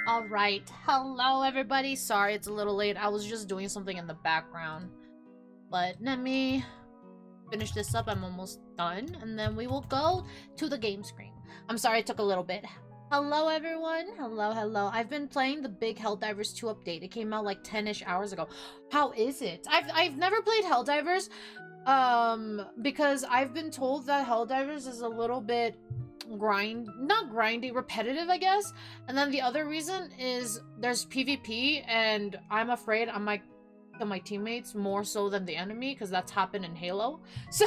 All right. Hello, everybody. Sorry it's a little late. I was just doing something in the background. But let me finish this up. I'm almost done. And then we will go to the game screen. I'm sorry it took a little bit. Hello, everyone. Hello. I've been playing the big Helldivers 2 update. It came out like 10-ish hours ago. How is it? I've never played Helldivers. Because I've been told that Helldivers is a little bit not grindy, repetitive, I guess. And then the other reason is there's PvP, and I'm afraid I might kill my teammates more so than the enemy, because that's happened in Halo. So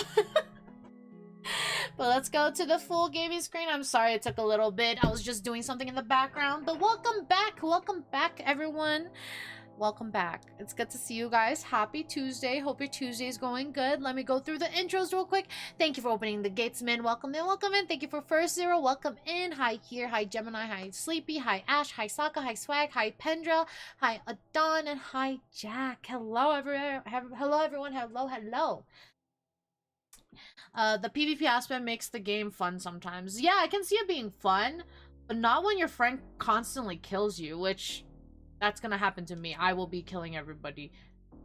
but let's go to the full gaming screen. I'm sorry it took a little bit. I was just doing something in the background. But welcome back, everyone. Welcome back. It's good to see you guys. Happy Tuesday. Hope your Tuesday is going good. Let me go through the intros real quick. Thank you for opening the gates, Min. Welcome in. Thank you for First Zero. Welcome in. Hi here. Hi Gemini. Hi Sleepy. Hi Ash. Hi Saka. Hi Swag. Hi Pendra. Hi Adon. And hi Jack. Hello, everyone. Hello. The PvP aspect makes the game fun sometimes. Yeah, I can see it being fun, but not when your friend constantly kills you, which that's gonna happen to me. I will be killing everybody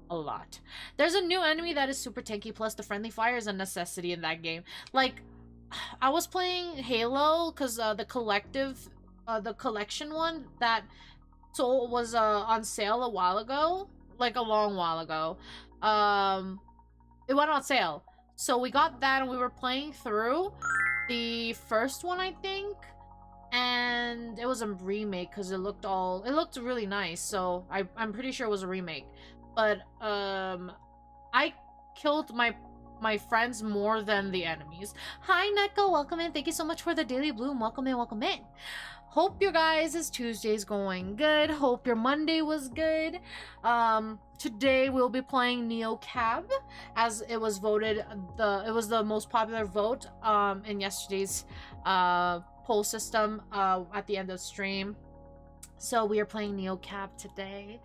a lot. There's a new enemy that is super tanky, plus the friendly fire is a necessity in that game. Like, I was playing Halo because the collection one that was on sale a while ago, like a long while ago. It went on sale, so we got that and we were playing through the first one, I think. And it was a remake because it looked really nice, so I'm pretty sure it was a remake. But I killed my friends more than the enemies. Hi Neko, welcome in. Thank you so much for the daily bloom. Welcome in. Hope your guys' Tuesday's going good. Hope your Monday was good. Today we'll be playing Neo Cab, as it was voted it was the most popular vote in yesterday's poll system at the end of stream. So we are playing Neo Cab today.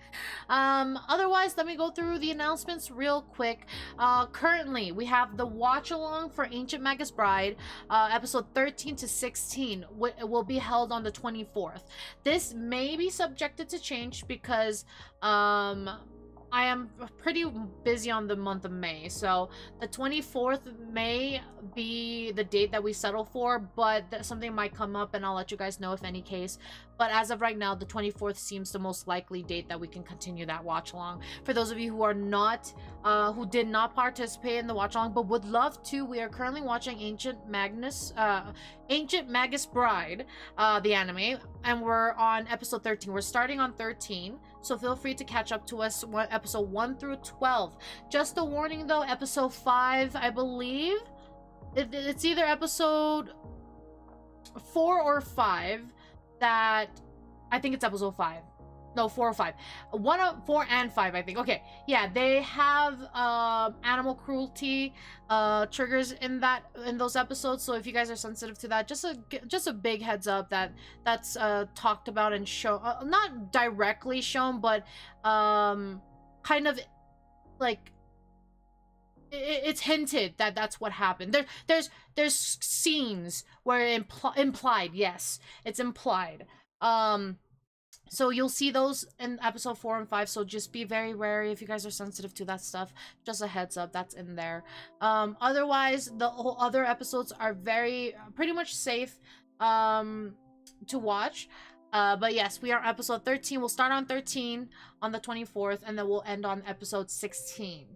Otherwise, let me go through the announcements real quick. Currently, we have the watch along for Ancient Magus Bride, episode 13 to 16 will be held on the 24th. This may be subjected to change because I am pretty busy on the month of May, so the 24th may be the date that we settle for, but something might come up and I'll let you guys know if any case. But as of right now, the 24th seems the most likely date that we can continue that watch along. For those of you who are not, who did not participate in the watch along but would love to, we are currently watching Ancient Magus Bride, the anime, and we're on episode 13. We're starting on 13, so feel free to catch up to us episode 1 through 12. Just a warning though, episode 5, I believe, it's either episode 4 or 5 that I think it's episode 5. No, 4 or 5. 4 and 5, I think. Okay, yeah, they have animal cruelty triggers in those episodes. So if you guys are sensitive to that, just a big heads up that's talked about and shown, not directly shown, but kind of like it's hinted that that's what happened. There's scenes where implied, yes, it's implied. So you'll see those in episode 4 and 5, so just be very wary if you guys are sensitive to that stuff. Just a heads up, that's in there. Otherwise, the whole other episodes are pretty much safe to watch. But yes, we are episode 13. We'll start on 13 on the 24th, and then we'll end on episode 16.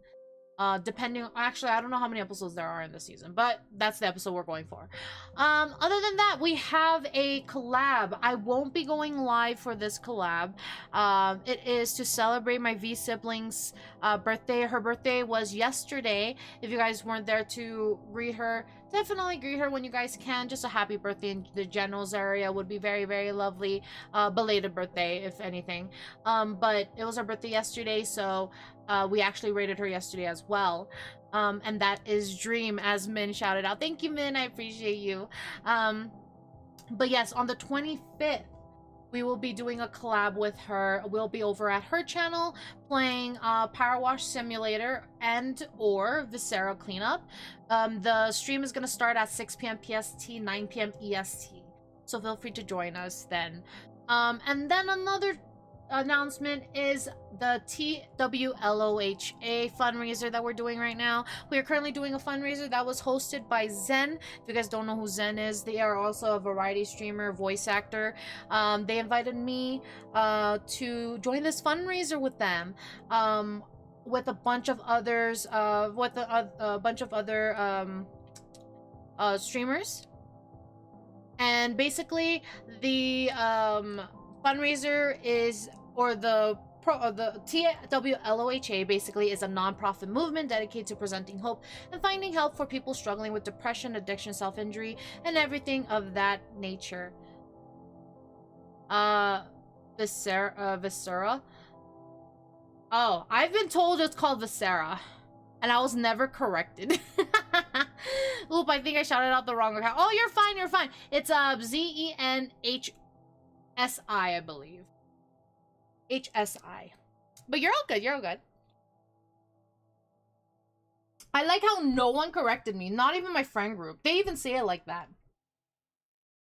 Depending, actually, I don't know how many episodes there are in the season, but that's the episode we're going for. Other than that, we have a collab. I won't be going live for this collab. It is to celebrate my V siblings' birthday. Her birthday was yesterday. If you guys weren't there to greet her, definitely greet her when you guys can. Just a happy birthday in the generals area would be very, very lovely. Belated birthday, if anything. But it was her birthday yesterday, so we actually rated her yesterday as well. And that is Dream, as Min shouted out. Thank you, Min. I appreciate you. But yes, on the 25th, we will be doing a collab with her. We'll be over at her channel playing Power Wash Simulator and or Viscera Cleanup. The stream is going to start at 6 p.m. PST, 9 p.m. EST. So feel free to join us then. And then another announcement is the TWLOHA fundraiser that we're doing right now. We are currently doing a fundraiser that was hosted by Zen. If you guys don't know who Zen is, they are also a variety streamer, voice actor. They invited me to join this fundraiser with them, with a bunch of others, with a bunch of other streamers. And basically, the fundraiser is, or the TWLOHA basically is a non-profit movement dedicated to presenting hope and finding help for people struggling with depression, addiction, self-injury, and everything of that nature. Viscera. Oh, I've been told it's called Viscera, and I was never corrected. Oop, I think I shouted out the wrong account. Oh, you're fine, you're fine. It's ZENHSI, I believe. HSI. But you're all good, you're all good. I like how no one corrected me, not even my friend group. They even say it like that.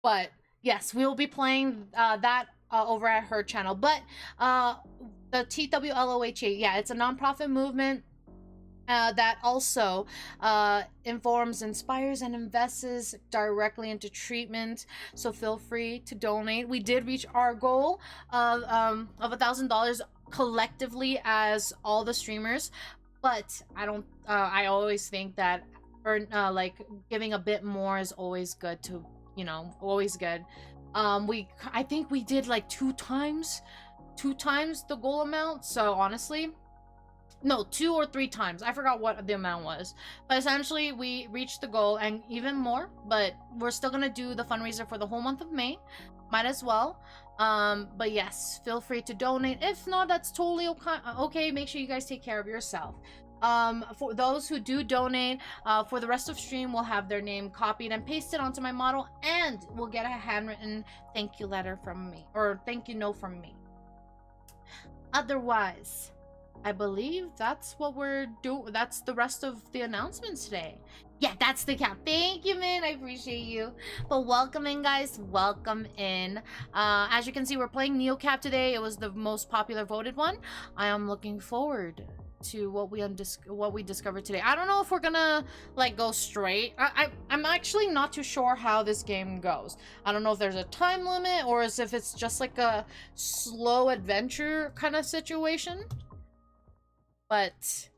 But yes, we will be playing that over at her channel. But the TWLOHA, yeah, it's a nonprofit movement that also informs, inspires, and invests directly into treatment. So feel free to donate. We did reach our goal of $1,000 collectively as all the streamers, but I always think that like giving a bit more is always good to, you know, always good. I think we did like two times the goal amount. So honestly, no, 2 or 3 times. I forgot what the amount was. But essentially, we reached the goal and even more. But we're still going to do the fundraiser for the whole month of May. Might as well. But yes, feel free to donate. If not, that's totally okay. Make sure you guys take care of yourself. For those who do donate, for the rest of stream, we'll have their name copied and pasted onto my model. And we'll get a handwritten thank you letter from me. Or thank you note from me. Otherwise, I believe that's what we're doing. That's the rest of the announcements today. Yeah, that's the count. Thank you, man. I appreciate you. But welcome in, guys. Welcome in. As you can see, we're playing Neocap today. It was the most popular voted one. I am looking forward to what we discovered today. I don't know if we're gonna like go straight. I'm actually not too sure how this game goes. I don't know if there's a time limit or as if it's just like a slow adventure kind of situation. But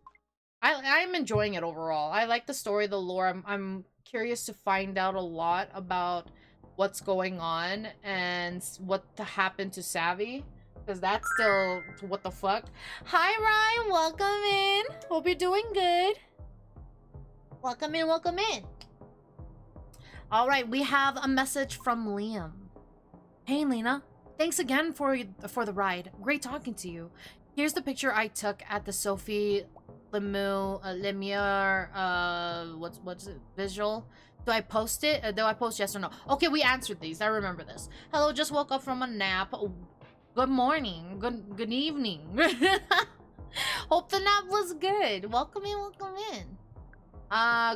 I'm enjoying it overall. I like the story, the lore. I'm curious to find out a lot about what's going on and what happened to Savvy. Because that's still, what the fuck? Hi, Ryan. Welcome in. Hope you're doing good. Welcome in, welcome in. All right, we have a message from Liam. Hey, Lena. Thanks again for the ride. Great talking to you. Here's the picture I took at the Sophie Lemire, what's it, visual? Do I post it? Do I post yes or no? Okay, we answered these. I remember this. Hello, just woke up from a nap. Good morning. Good evening. Hope the nap was good. Welcome in, welcome in.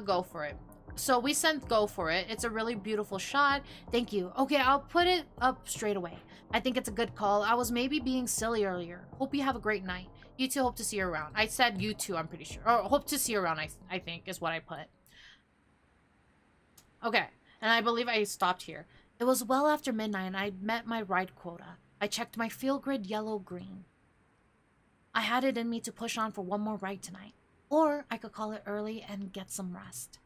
Go for it. So we sent go for it. It's a really beautiful shot. Thank you. Okay, I'll put it up straight away. I think it's a good call. I was maybe being silly earlier. Hope you have a great night. You two, hope to see you around. I said you two, I'm pretty sure. Or hope to see you around, I think, is what I put. Okay, and I believe I stopped here. It was well after midnight and I'd met my ride quota. I checked my field grid yellow-green. I had it in me to push on for one more ride tonight. Or I could call it early and get some rest.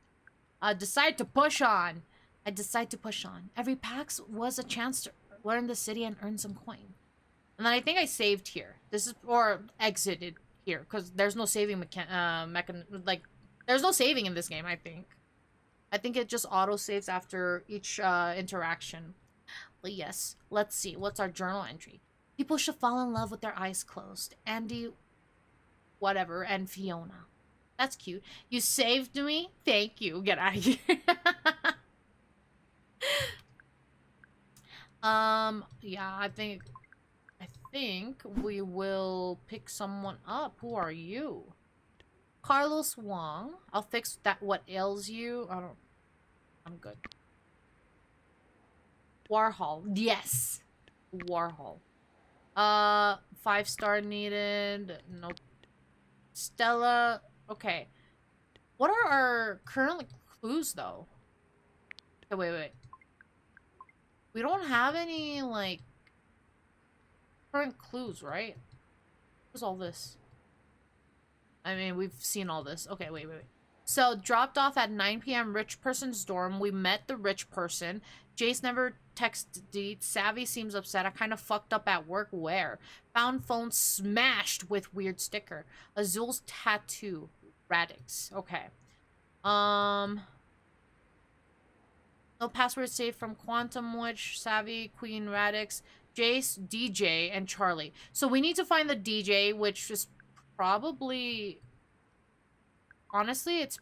Decide to push on. I decide to push on. Every PAX was a chance to learn the city and earn some coin. And then I think I saved here. This is, or exited here, because there's no saving like, there's no saving in this game, I think. I think it just auto-saves after each interaction. But yes, let's see. What's our journal entry? People should fall in love with their eyes closed. Andy, whatever, and Fiona. That's cute. You saved me? Thank you. Get out of here. Yeah, I think we will pick someone up. Who are you? Carlos Wong. I'll fix that. What ails you? I'm good. Warhol. Yes. Warhol. 5-star needed. Nope. Stella. Okay. What are our current clues, though? Okay, wait. We don't have any, like, current clues, right? What's all this? I mean, we've seen all this. Okay, wait. So, dropped off at 9 p.m. rich person's dorm. We met the rich person. Jace never texted Deed. Savvy seems upset. I kind of fucked up at work. Where? Found phone smashed with weird sticker. Azul's tattoo. Radix. Okay. No password saved from Quantum Witch, Savvy, Queen Radix, Jace, DJ, and Charlie. So we need to find the DJ, which is probably... Honestly, it's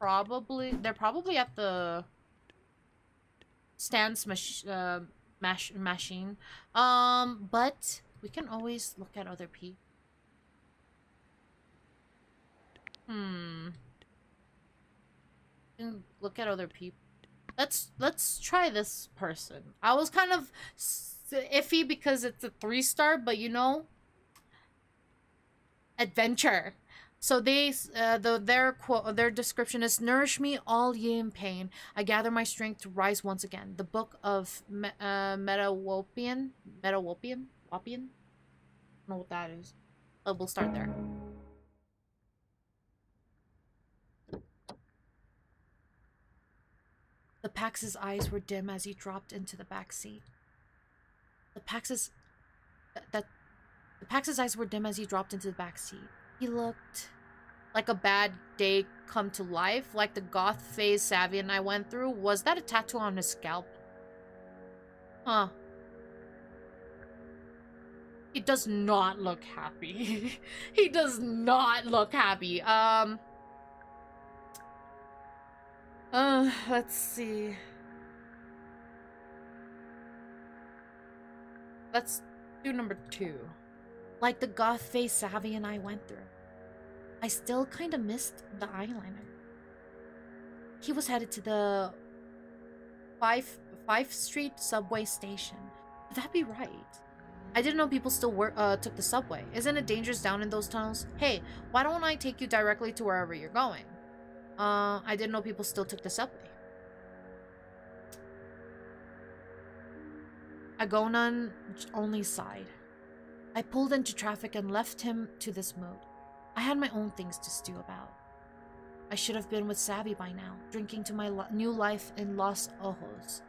probably... They're probably at the... Stance machine. But we can always look at other people. Look at other people. Let's try this person. I was kind of iffy because it's a 3-star, but you know, adventure. So their description is: nourish me all ye in pain. I gather my strength to rise once again. The book of Meadow. Wapian. I don't know what that is. We'll start there. The Pax's eyes were dim as he dropped into the back seat. The Pax's eyes were dim as he dropped into the back seat. He looked like a bad day come to life, like the goth phase Savvy and I went through. Was that a tattoo on his scalp? Huh. He does not look happy. He does not look happy. Let's see. Let's do number 2. Like the goth face Savvy and I went through. I still kind of missed the eyeliner. He was headed to the 5th Street subway station. Would that be right? I didn't know people still took the subway. Isn't it dangerous down in those tunnels? Hey, why don't I take you directly to wherever you're going? I didn't know people still took the subway. Agonan only sighed. I pulled into traffic and left him to this mood. I had my own things to stew about. I should have been with Savvy by now, drinking to my new life in Los Ojos.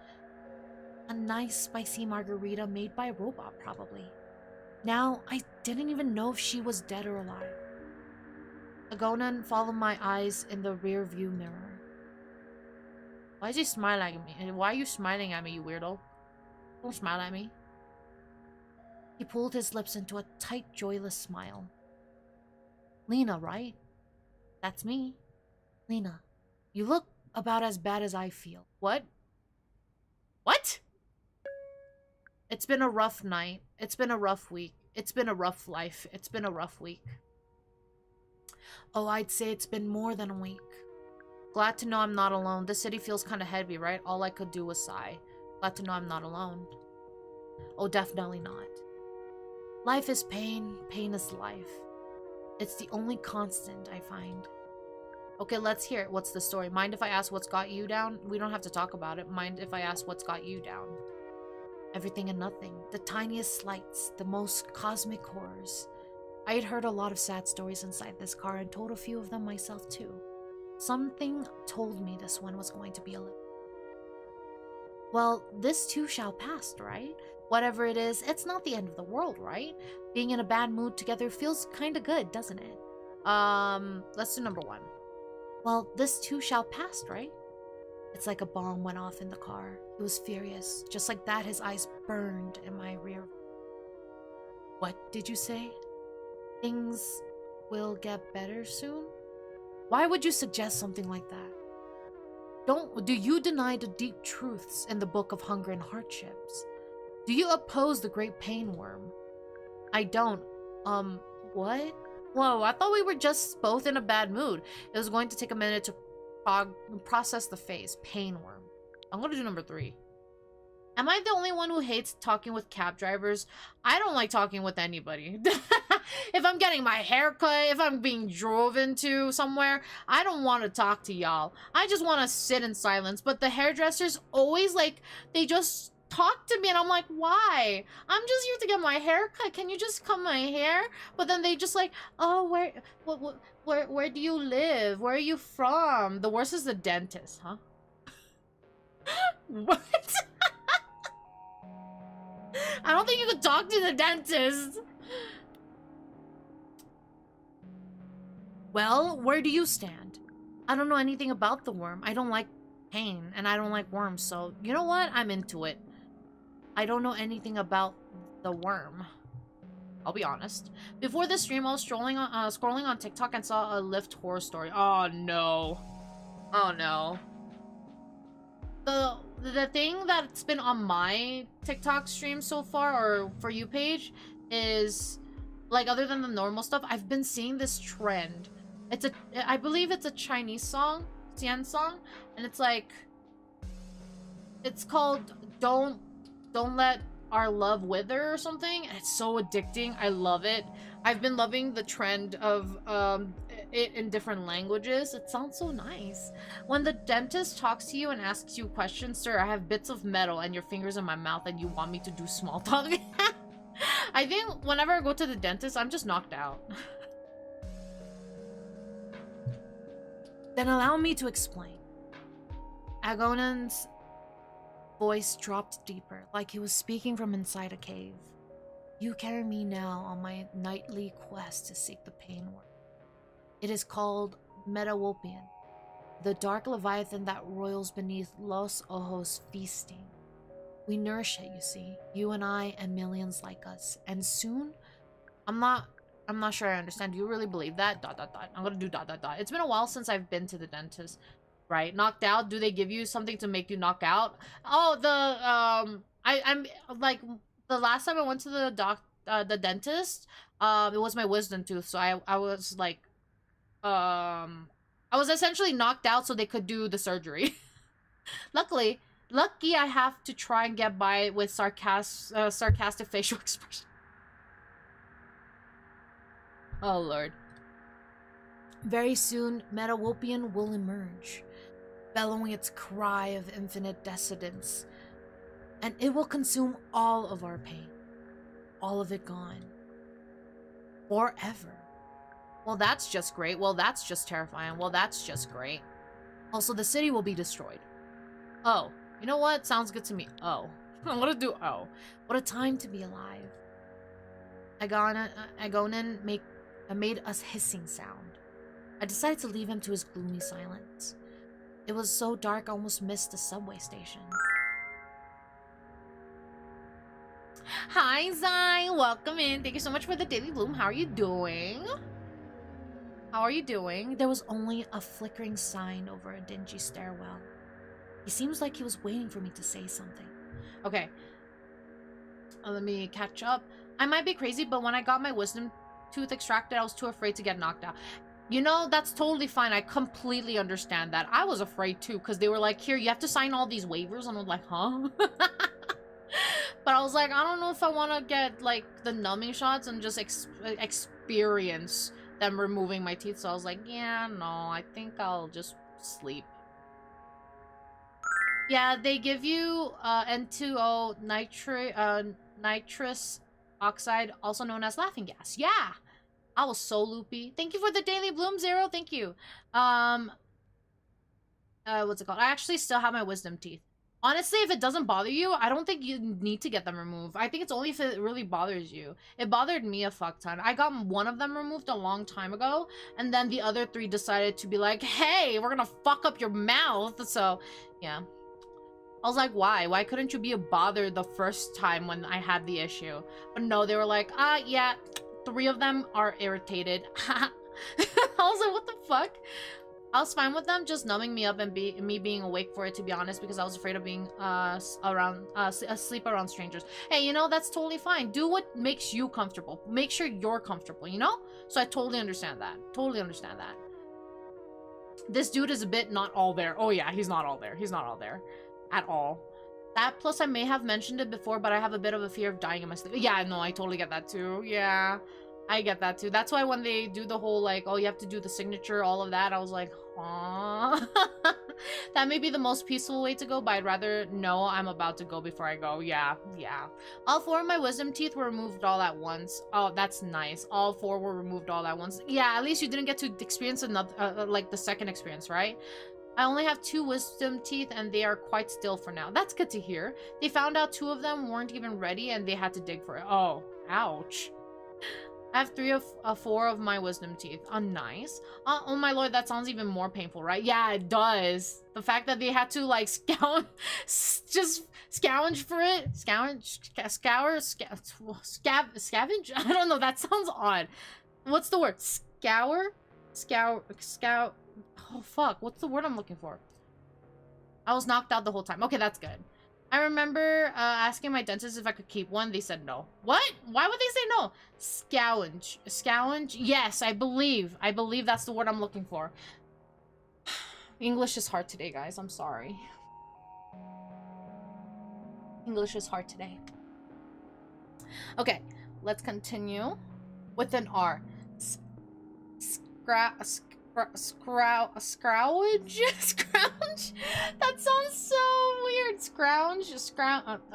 A nice spicy margarita made by a robot, probably. Now, I didn't even know if she was dead or alive. Agonan followed my eyes in the rear view mirror. Why is he smiling at me? Why are you smiling at me, you weirdo? Don't smile at me. He pulled his lips into a tight, joyless smile. Lena, right? That's me. Lena, you look about as bad as I feel. What? What? It's been a rough night. It's been a rough week. It's been a rough life. It's been a rough week. Oh, I'd say it's been more than a week. Glad to know I'm not alone. This city feels kind of heavy, right? All I could do was sigh. Glad to know I'm not alone. Oh, definitely not. Life is pain. Pain is life. It's the only constant I find. Okay, let's hear it. What's the story? Mind if I ask what's got you down? We don't have to talk about it. Mind if I ask what's got you down? Everything and nothing. The tiniest slights. The most cosmic horrors. I had heard a lot of sad stories inside this car and told a few of them myself too. Something told me this one was going to be a little. Well, this too shall pass, right? Whatever it is, it's not the end of the world, right? Being in a bad mood together feels kinda good, doesn't it? Let's do number 1. Well, this too shall pass, right? It's like a bomb went off in the car. He was furious. Just like that, his eyes burned in my rear. What did you say? Things will get better soon? Why would you suggest something like that? Do you deny the deep truths in the book of hunger and hardships? Do you oppose the great pain worm? I don't. What? Whoa, I thought we were just both in a bad mood. It was going to take a minute to process the phase. Pain worm. I'm gonna do number 3. Am I the only one who hates talking with cab drivers? I don't like talking with anybody. If I'm getting my hair cut, if I'm being driven to somewhere, I don't want to talk to y'all. I just want to sit in silence. But the hairdressers always, like, they just talk to me and I'm like, why? I'm just here to get my hair cut. Can you just cut my hair? But then they just like, oh, where do you live? Where are you from? The worst is the dentist, huh? What? I don't think you could talk to the dentist. Well, where do you stand? I don't know anything about the worm. I don't like pain, and I don't like worms, so you know what? I'm into it. I don't know anything about the worm. I'll be honest. Before this stream, I was scrolling on TikTok and saw a Lyft horror story. Oh no. Oh no. The thing that's been on my TikTok stream so far, or For You page, is, like, other than the normal stuff, I've been seeing this trend. I believe it's a Chinese song, Xian song, and it's like, it's called Don't Let Our Love Wither or something, and it's so addicting. I love it. I've been loving the trend of it in different languages. It sounds so nice. When the dentist talks to you and asks you questions, sir, I have bits of metal and your fingers in my mouth and you want me to do small talk. I think whenever I go to the dentist, I'm just knocked out. Then allow me to explain. Agonan's voice dropped deeper, like he was speaking from inside a cave. You carry me now on my nightly quest to seek the pain worm. It is called Meadow, the dark leviathan that roils beneath Los Ojos feasting. We nourish it, you see, you and I and millions like us. And soon, I'm not sure I understand. Do you really believe that? ... I'm gonna do ... It's been a while since I've been to the dentist. Right? Knocked out? Do they give you something to make you knock out? Oh, I'm like, the last time I went to the dentist, it was my wisdom tooth, so I was like, I was essentially knocked out so they could do the surgery. Lucky I have to try and get by with sarcastic facial expression. Oh lord. Very soon, Meadowopian will emerge, bellowing its cry of infinite descendance, and it will consume all of our pain. All of it gone. Forever. Well, that's just great. Well, that's just terrifying. Well, that's just great. Also, the city will be destroyed. Oh, you know what? Sounds good to me. Oh. I'm gonna do oh. What a time to be alive. Agonan made us hissing sound. I decided to leave him to his gloomy silence. It was so dark I almost missed the subway station. Hi, Zai! Welcome in. Thank you so much for the Daily Bloom. How are you doing? How are you doing? There was only a flickering sign over a dingy stairwell. He seems like he was waiting for me to say something. Okay. Let me catch up. I might be crazy, but when I got my wisdom tooth extracted, I was too afraid to get knocked out. You know, that's totally fine. I completely understand that. I was afraid too, because they were like, here, you have to sign all these waivers. And I was like, huh? But I was like, I don't know if I want to get, like, the numbing shots and just experience them removing my teeth. So I was like, yeah, no, I think I'll just sleep. Yeah, they give you N2O nitrous oxide, also known as laughing gas. Yeah! I was so loopy. Thank you for the Daily Bloom, Zero. Thank you. What's it called? I actually still have my wisdom teeth. Honestly, if it doesn't bother you, I don't think you need to get them removed. I think it's only if it really bothers you. It bothered me a fuck ton. I got one of them removed a long time ago, and then the other three decided to be like, hey, we're gonna fuck up your mouth. So, yeah. I was like, why? Why couldn't you be a bother the first time when I had the issue? But no, they were like, yeah, 3 of them are irritated. I was like, what the fuck? I was fine with them just numbing me up and me being awake for it, to be honest, because I was afraid of being asleep around strangers. Hey, you know, that's totally fine. Do what makes you comfortable. Make sure you're comfortable, you know? So I totally understand that. Totally understand that. This dude is a bit not all there. Oh yeah, he's not all there. He's not all there. At all. That plus I may have mentioned it before, but I have a bit of a fear of dying in my sleep. Yeah, no, I totally get that too. Yeah, I get that too. That's why when they do the whole like, oh, you have to do the signature, all of that, I was like, huh? That may be the most peaceful way to go, but I'd rather know I'm about to go before I go. Yeah, yeah. All 4 of my wisdom teeth were removed all at once. Oh, that's nice. All 4 were removed all at once. Yeah, at least you didn't get to experience another, like the second experience, right? I only have 2 wisdom teeth and they are quite still for now. That's good to hear. They found out 2 of them weren't even ready and they had to dig for it. Oh, ouch. I have 3 of 4 of my wisdom teeth. Oh, nice. Oh my lord, that sounds even more painful, right? Yeah, it does. The fact that they had to like just scavenge for it. Scavenge? I don't know, that sounds odd. What's the word? Scour? Oh, fuck. What's the word I'm looking for? I was knocked out the whole time. Okay, that's good. I remember asking my dentist if I could keep one. They said no. What? Why would they say no? Scavenge. Scavenge? Yes, I believe. I believe that's the word I'm looking for. English is hard today, guys. I'm sorry. English is hard today. Okay, let's continue with an R. Scrouge? Scrouge? That sounds so weird. Scrouge?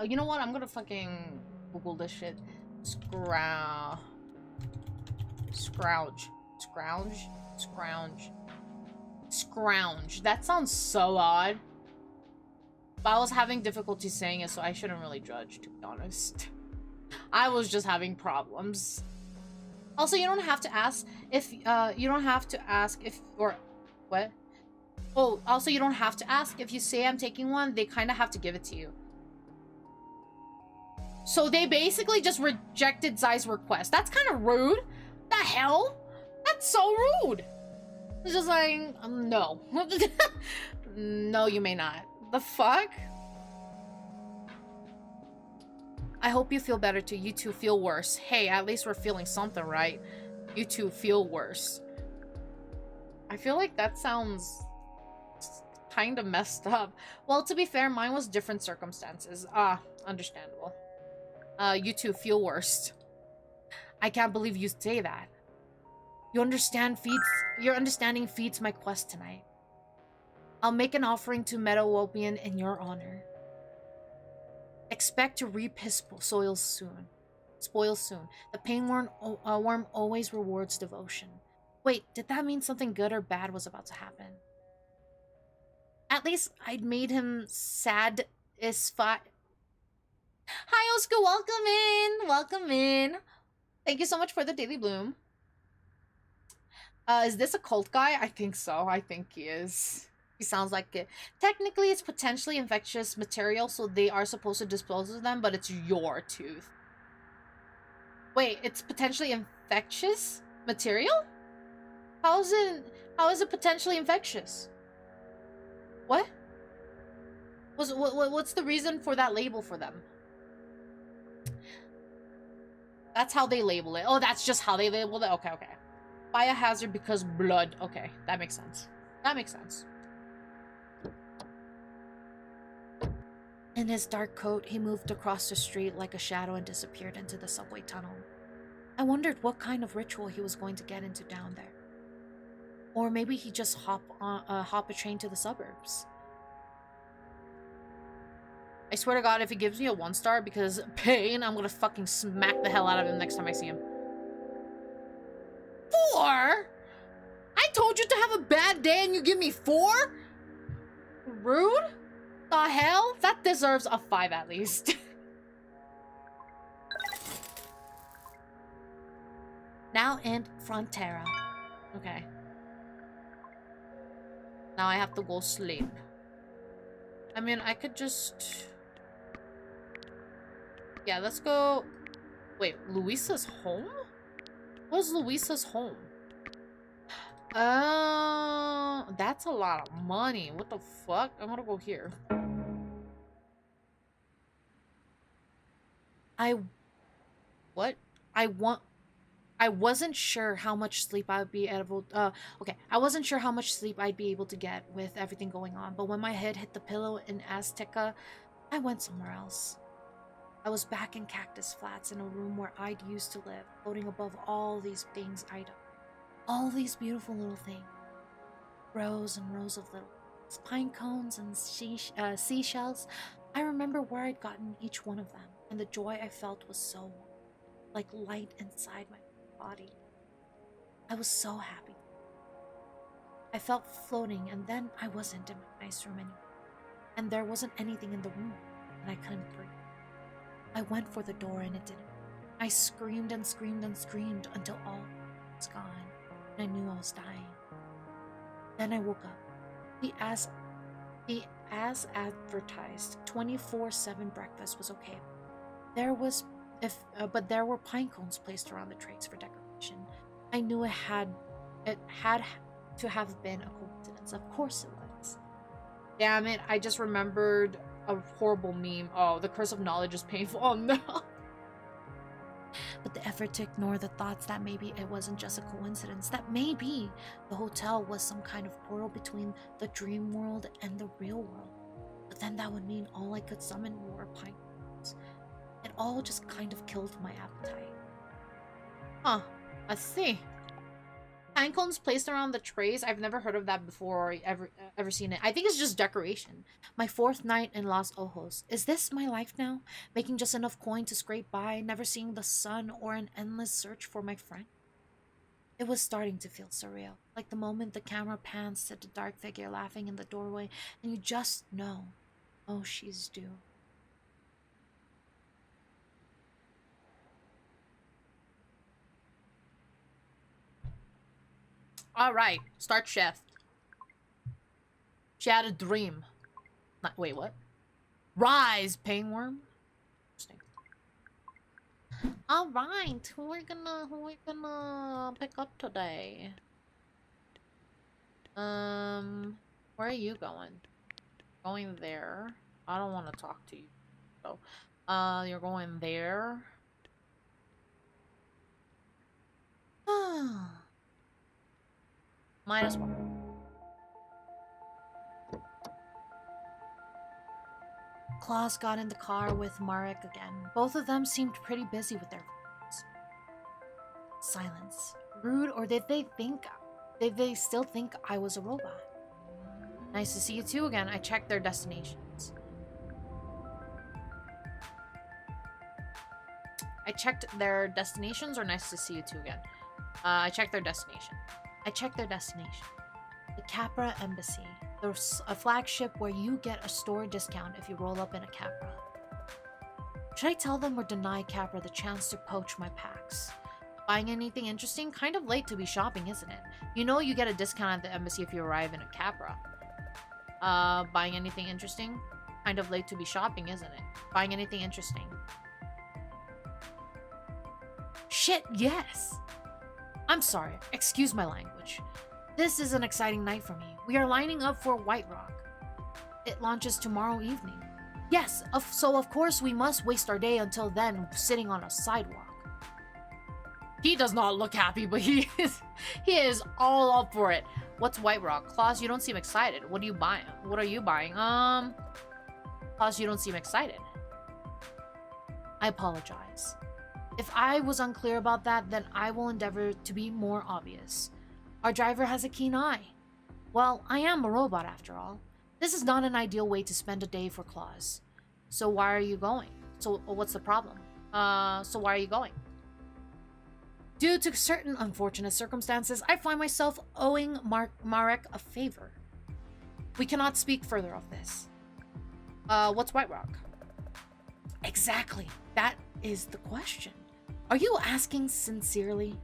You know what? I'm gonna fucking Google this shit. Scrouge. Scrouge. That sounds so odd. But I was having difficulty saying it, so I shouldn't really judge, to be honest. I was just having problems. Also, you don't have to ask if, or, what? Oh, also, you don't have to ask. If you say I'm taking one, they kind of have to give it to you. So they basically just rejected Zai's request. That's kind of rude. The hell? That's so rude. It's just like, no. No, you may not. The fuck? I hope you feel better too. You two feel worse. Hey, at least we're feeling something, right? You two feel worse. I feel like that sounds kind of messed up. Well, to be fair, mine was different circumstances. Understandable. You two feel worse. I can't believe you say that. Your understanding feeds my quest tonight. I'll make an offering to Meadow in your honor. Expect to reap his spoils soon. The pain worm always rewards devotion. Wait, did that mean something good or bad was about to happen? At least I'd made him satisfied. Hi, Oscar, welcome in. Welcome in. Thank you so much for the Daily Bloom. Is this a cult guy? I think so. I think he is. He sounds like it. Technically, it's potentially infectious material, so they are supposed to dispose of them, but it's your tooth. Wait, it's potentially infectious material? How is it potentially infectious? What? What's the reason for that label for them? That's how they label it. Oh, that's just how they label it? Okay, okay. Biohazard because blood. Okay, that makes sense. That makes sense. In his dark coat, he moved across the street like a shadow and disappeared into the subway tunnel. I wondered what kind of ritual he was going to get into down there. Or maybe he just hop a train to the suburbs. I swear to God, if he gives me a 1-star because pain, I'm gonna fucking smack the hell out of him next time I see him. 4? I told you to have a bad day and you give me 4? Rude? The hell? That deserves a 5 at least. Now in Frontera. Okay. Now I have to go sleep. I mean, I could just... Yeah, let's go... Wait, Luisa's home? What's Luisa's home? That's a lot of money. What the fuck? I'm gonna go here. I wasn't sure how much sleep I would be able okay. I wasn't sure how much sleep I'd be able to get with everything going on, but when my head hit the pillow in Azteca, I went somewhere else. I was back in Cactus Flats in a room where I'd used to live, floating above all these things I'd owned. All these beautiful little things. Rows and rows of little things, pine cones and seashells. I remember where I'd gotten each one of them, and the joy I felt was so warm, like light inside my body. I was so happy. I felt floating, and then I wasn't in my nice room anymore. And there wasn't anything in the room, and I couldn't breathe. I went for the door, and it didn't. I screamed and screamed and screamed until all was gone, and I knew I was dying. Then I woke up. The as advertised 24/7 breakfast was okay. But there were pine cones placed around the trays for decoration. I knew it had to have been a coincidence. Of course it was. Damn it! I just remembered a horrible meme. Oh, the curse of knowledge is painful. Oh no. But the effort to ignore the thoughts that maybe it wasn't just a coincidence, that maybe the hotel was some kind of portal between the dream world and the real world. But then that would mean all I could summon were pine cones. It all just kind of killed my appetite. Huh, I see. Pine cones placed around the trays. I've never heard of that before or ever seen it. I think it's just decoration. My 4th night in Los Ojos. Is this my life now? Making just enough coin to scrape by, never seeing the sun or an endless search for my friend? It was starting to feel surreal. Like the moment the camera pans to the dark figure laughing in the doorway and you just know, oh, she's due. All right, start shift. She had a dream. Wait, what? Rise, painworm. Interesting. All right, who we gonna pick up today? Where are you going? Going there. I don't want to talk to you. So, you're going there. Might as well. Klaus got in the car with Marek again. Both of them seemed pretty busy with their phones. Silence. Rude, or did they still think I was a robot? Nice to see you two again. I checked their destinations. I checked their destinations, or nice to see you two again. I checked their destination. The Capra Embassy. There's a flagship where you get a store discount if you roll up in a Capra. Should I tell them or deny Capra the chance to poach my packs? Buying anything interesting? Kind of late to be shopping, isn't it? You know you get a discount at the embassy if you arrive in a Capra. Buying anything interesting? Kind of late to be shopping, isn't it? Buying anything interesting? Shit, yes! I'm sorry, excuse my language. This is an exciting night for me. We are lining up for White Rock. It launches tomorrow evening. Yes, so of course we must waste our day until then sitting on a sidewalk. He does not look happy, but he is all up for it. What's White Rock? Klaus, you don't seem excited. What are you buying? Klaus, you don't seem excited. I apologize. If I was unclear about that, then I will endeavor to be more obvious. Our driver has a keen eye. Well, I am a robot after all. This is not an ideal way to spend a day for Klaus. So why are you going? So what's the problem? So why are you going? Due to certain unfortunate circumstances, I find myself owing Marek a favor. We cannot speak further of this. What's White Rock? Exactly. That is the question. Are you asking sincerely?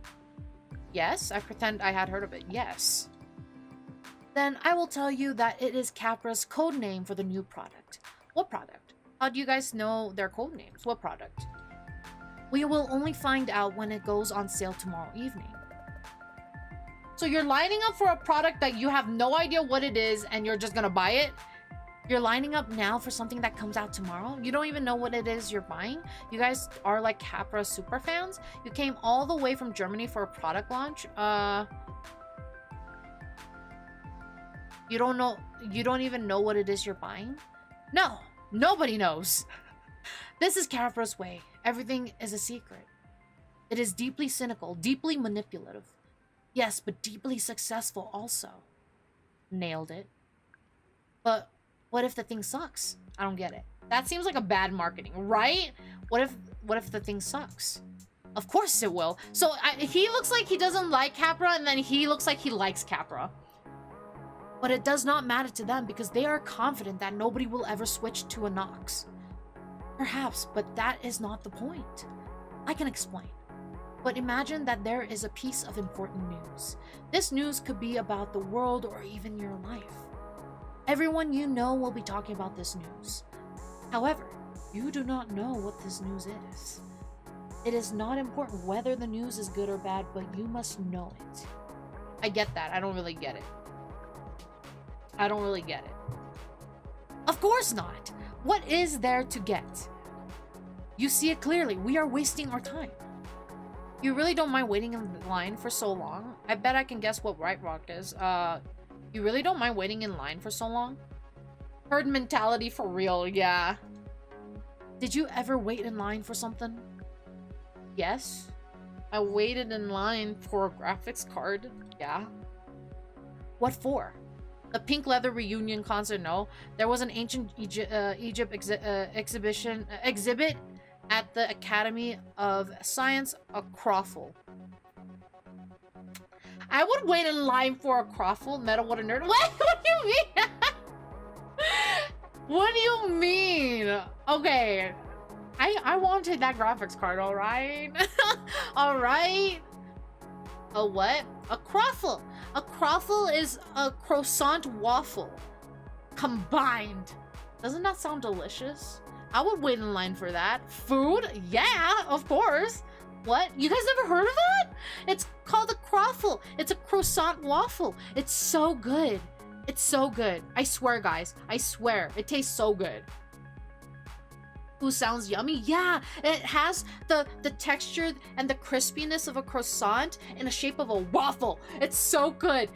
Yes, I pretend I had heard of it. Yes. Then I will tell you that it is Capra's code name for the new product. What product? How do you guys know their code names? What product? We will only find out when it goes on sale tomorrow evening. So you're lining up for a product that you have no idea what it is and you're just gonna buy it? You're lining up now for something that comes out tomorrow? You don't even know what it is you're buying? You guys are like Capra super fans? You came all the way from Germany for a product launch? You don't even know what it is you're buying? No, Nobody knows. This is Capra's way. Everything is a secret. It is deeply cynical, deeply manipulative. Yes, but deeply successful also. Nailed it. But what if the thing sucks? I don't get it. That seems like a bad marketing, right? What if the thing sucks? Of course it will. So he looks like he doesn't like Capra, and then he looks like he likes Capra. But it does not matter to them because they are confident that nobody will ever switch to a Nox. Perhaps, but that is not the point. I can explain. But imagine that there is a piece of important news. This news could be about the world or even your life. Everyone you know will be talking about this news. However, you do not know what this news is. It is not important whether the news is good or bad, but you must know it. I get that. I don't really get it. I don't really get it. Of course not. What is there to get? You see it clearly. We are wasting our time. You really don't mind waiting in line for so long? I bet I can guess what Right Rock is. You really don't mind waiting in line for so long? Herd mentality for real, yeah. Did you ever wait in line for something? Yes. I waited in line for a graphics card, yeah. What for? The Pink Leather Reunion concert, no. There was an ancient Egypt exhibit at the Academy of Science, a croffle. I would wait in line for a croffle. Meadow, what a nerd. What do you mean? What do you mean? Okay. I wanted that graphics card, alright? Alright? A what? A croffle. A croffle is a croissant waffle. Combined. Doesn't that sound delicious? I would wait in line for that. Food? Yeah, of course. What? You guys never heard of that? It's called a croffle. It's a croissant waffle. It's so good. It's so good. I swear, guys. I swear. It tastes so good. Ooh, sounds yummy. Yeah, it has the texture and the crispiness of a croissant in the shape of a waffle. It's so good.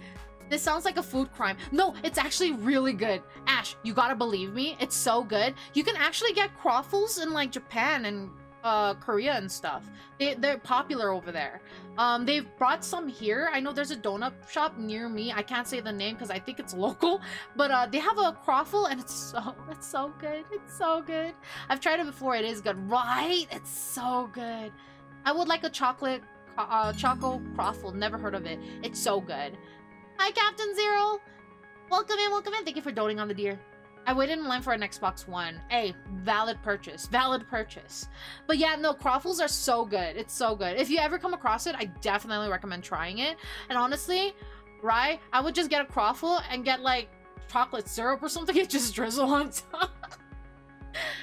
This sounds like a food crime. No, it's actually really good. Ash, you gotta believe me. It's so good. You can actually get croffles in like Japan and Korea and stuff. They're popular over there. They've brought some here. I know there's a donut shop near me. I can't say the name because I think it's local, but they have a croffle and it's so good. It's so good. I've tried it before. It is good, right? It's so good. I would like a choco croffle. Never heard of it. It's so good. Hi, Captain Zero. Welcome in, welcome in. Thank you for doting on the deer. I waited in line for an Xbox One. Hey, valid purchase. Valid purchase. But yeah, no, croffles are so good. It's so good. If you ever come across it, I definitely recommend trying it. And honestly, right, I would just get a croffle and get like chocolate syrup or something and just drizzle on top.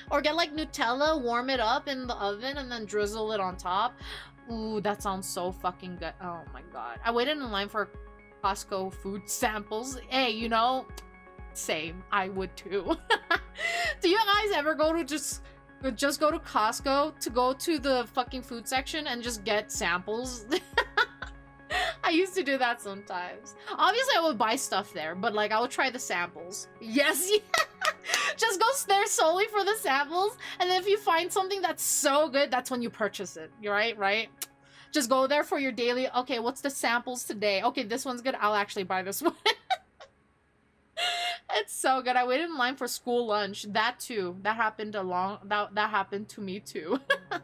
Or get like Nutella, warm it up in the oven and then drizzle it on top. Ooh, that sounds so fucking good. Oh my god. I waited in line for Costco food samples. Hey, you know, same. I would too. Do you guys ever go to just go to Costco to go to the fucking food section and just get samples? I used to do that sometimes. Obviously, I would buy stuff there, but like I would try the samples. Yes, yeah. Just go there solely for the samples, and then if you find something that's so good, that's when you purchase it. You're right? Just go there for your daily, okay, what's the samples today? Okay, this one's good. I'll actually buy this one. It's so good. I waited in line for school lunch. That too. That happened that happened to me too. I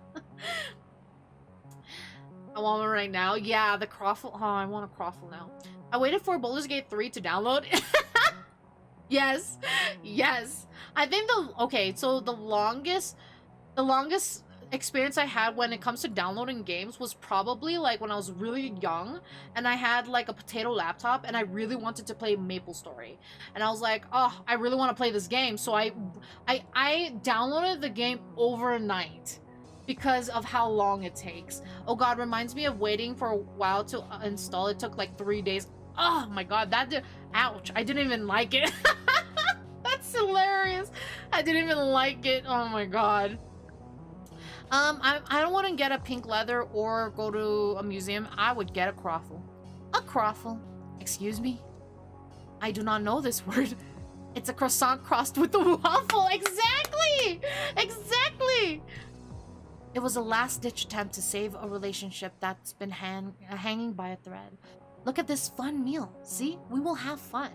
want one right now. Yeah, the croffle. Oh, I want a croffle now. I waited for Baldur's Gate 3 to download. Yes. Yes. I think so the longest experience I had when it comes to downloading games was probably like when I was really young and I had like a potato laptop and I really wanted to play MapleStory. And I was like, oh, I really want to play this game. So I downloaded the game overnight because of how long it takes. Oh god, reminds me of waiting for a while to install. It took like 3 days. Oh my god, ouch, I didn't even like it. That's hilarious. I didn't even like it. Oh my god. I don't want to get a pink leather or go to a museum. I would get a croffle. A croffle? Excuse me? I do not know this word. It's a croissant crossed with a waffle. Exactly! Exactly! It was a last-ditch attempt to save a relationship that's been hanging by a thread. Look at this fun meal. See? We will have fun.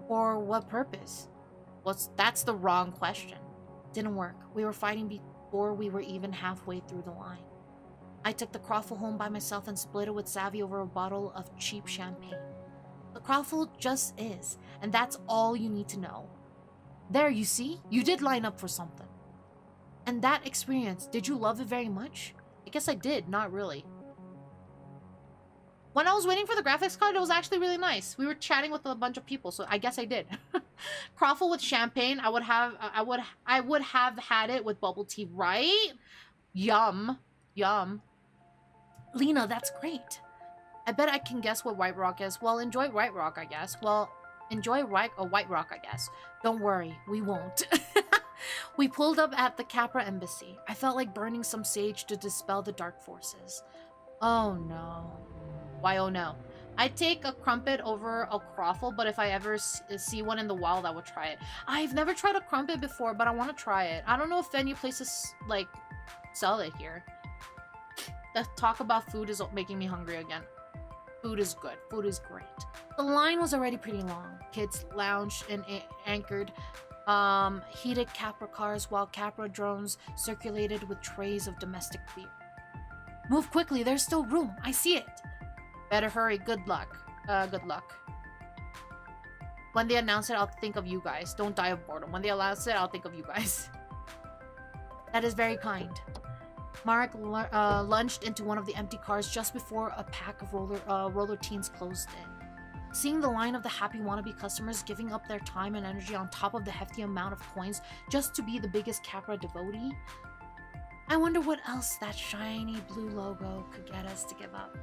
For what purpose? That's the wrong question. Didn't work. We were fighting before we were even halfway through the line. I took the croffle home by myself and split it with Savvy over a bottle of cheap champagne. The croffle just is, and that's all you need to know. There, you see? You did line up for something. And that experience, did you love it very much? I guess I did, not really. When I was waiting for the graphics card, it was actually really nice. We were chatting with a bunch of people, so I guess I did. Croffle with champagne, I would have had it with bubble tea, right? Yum. Yum. Lena, that's great. I bet I can guess what White Rock is. Well, enjoy White Rock, I guess. Well, enjoy White Rock, I guess. Don't worry, we won't. We pulled up at the Capra embassy. I felt like burning some sage to dispel the dark forces. Oh no. Why oh no? I'd take a crumpet over a croffle, but if I ever see one in the wild, I would try it. I've never tried a crumpet before, but I want to try it. I don't know if any places, like, sell it here. The talk about food is making me hungry again. Food is good. Food is great. The line was already pretty long. Kids lounged and anchored heated Capra cars while Capra drones circulated with trays of domestic beer. Move quickly, there's still room. I see it. Better hurry. Good luck. Good luck. When they announce it, I'll think of you guys. Don't die of boredom. When they announce it, I'll think of you guys. That is very kind. Marek lunged into one of the empty cars just before a pack of roller teens closed in. Seeing the line of the happy wannabe customers giving up their time and energy on top of the hefty amount of coins just to be the biggest Capra devotee, I wonder what else that shiny blue logo could get us to give up.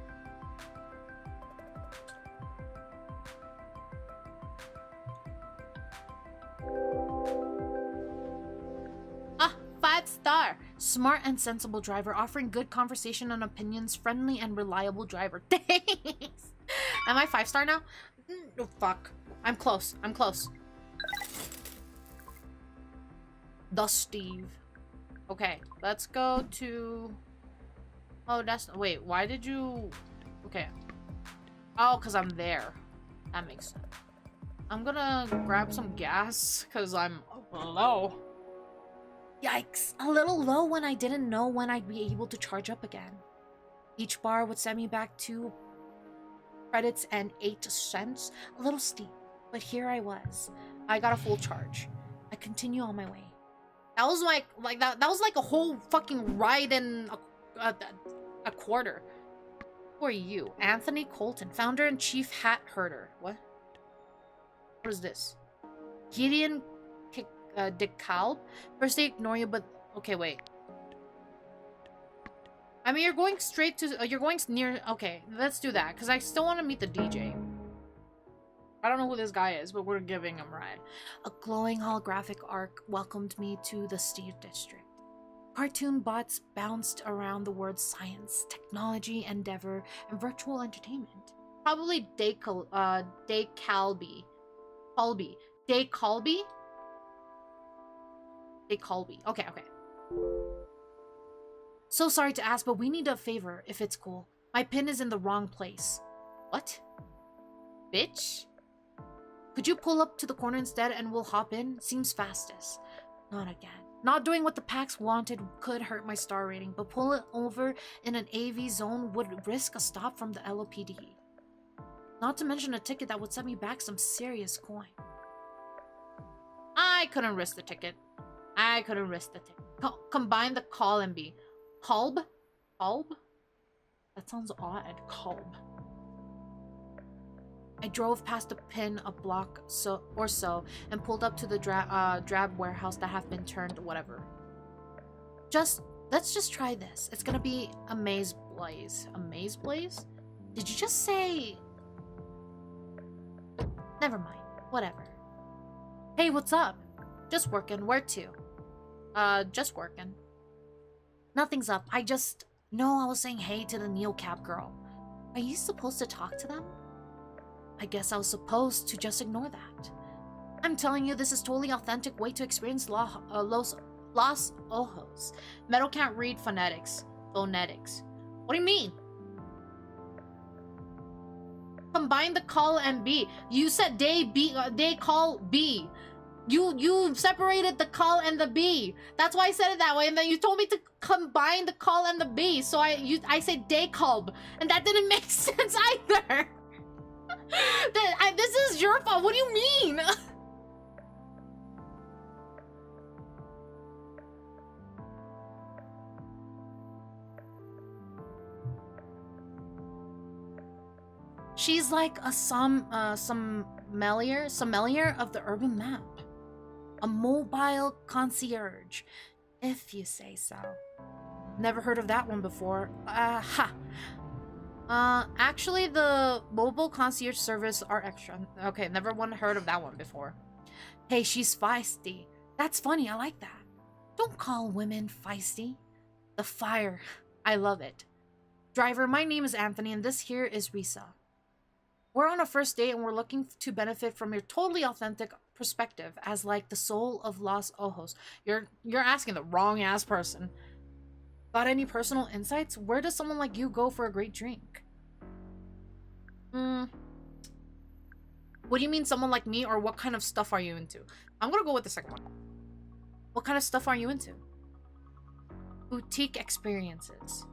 Ah, 5-star! Smart and sensible driver, offering good conversation and opinions, friendly and reliable driver. Thanks! Am I 5-star now? Oh, fuck. I'm close. I'm close. The Steve. Okay, let's go to... Oh, that's... Wait, why did you... Okay. Oh, because I'm there. That makes sense. I'm gonna grab some gas, because I'm low. Yikes. A little low when I didn't know when I'd be able to charge up again. Each bar would send me back 2 credits and 8 cents. A little steep, but here I was. I got a full charge. I continue on my way. That was like that was like a whole fucking ride in a quarter. Who are you? Anthony Colton, founder and chief hat herder. What? What is this? Gideon DeKalb? First they ignore you, but okay, wait. I mean, you're going straight to... you're going near... Okay, let's do that, because I still want to meet the DJ. I don't know who this guy is, but we're giving him a ride. A glowing holographic arc welcomed me to the Steve District. Cartoon bots bounced around the words science, technology, endeavor, and virtual entertainment. Probably Day Calby. Okay. So sorry to ask, but we need a favor, if it's cool. My pin is in the wrong place. What? Bitch? Could you pull up to the corner instead and we'll hop in? Seems fastest. Not again. Not doing what the PAX wanted could hurt my star rating, but pull it over in an AV zone would risk a stop from the LOPD. Not to mention a ticket that would set me back some serious coin. I couldn't risk the ticket. Combine the call and be. Kolb? Kolb? That sounds odd. Kolb. I drove past the pin a block or so and pulled up to the drab warehouse that have been turned whatever. Let's just try this. It's gonna be a maze blaze. A maze blaze? Did you just say... Never mind. Whatever. Hey, what's up? Just working. Where to? Just working. Nothing's up. I was saying hey to the Neocab girl. Are you supposed to talk to them? I guess I was supposed to just ignore that. I'm telling you, this is totally authentic way to experience Los Ojos. Meadow can't read phonetics. Phonetics. What do you mean? Combine the call and B. You said they call B. You separated the call and the B. That's why I said it that way. And then you told me to combine the call and the B. So I said day call, and that didn't make sense either. This is your fault. What do you mean? She's like a sommelier of the urban map. A mobile concierge, if you say so. Never heard of that one before. Actually, the mobile concierge service are extra. Okay, never heard of that one before. Hey, she's feisty. That's funny, I like that. Don't call women feisty. The fire. I love it. Driver, my name is Anthony, and this here is Risa. We're on a first date and we're looking to benefit from your totally authentic perspective as like the soul of Los Ojos. You're asking the wrong ass person. Got any personal insights? Where does someone like you go for a great drink? What do you mean someone like me, or what kind of stuff are you into? I'm gonna go with the second one. What kind of stuff are you into? Boutique experiences.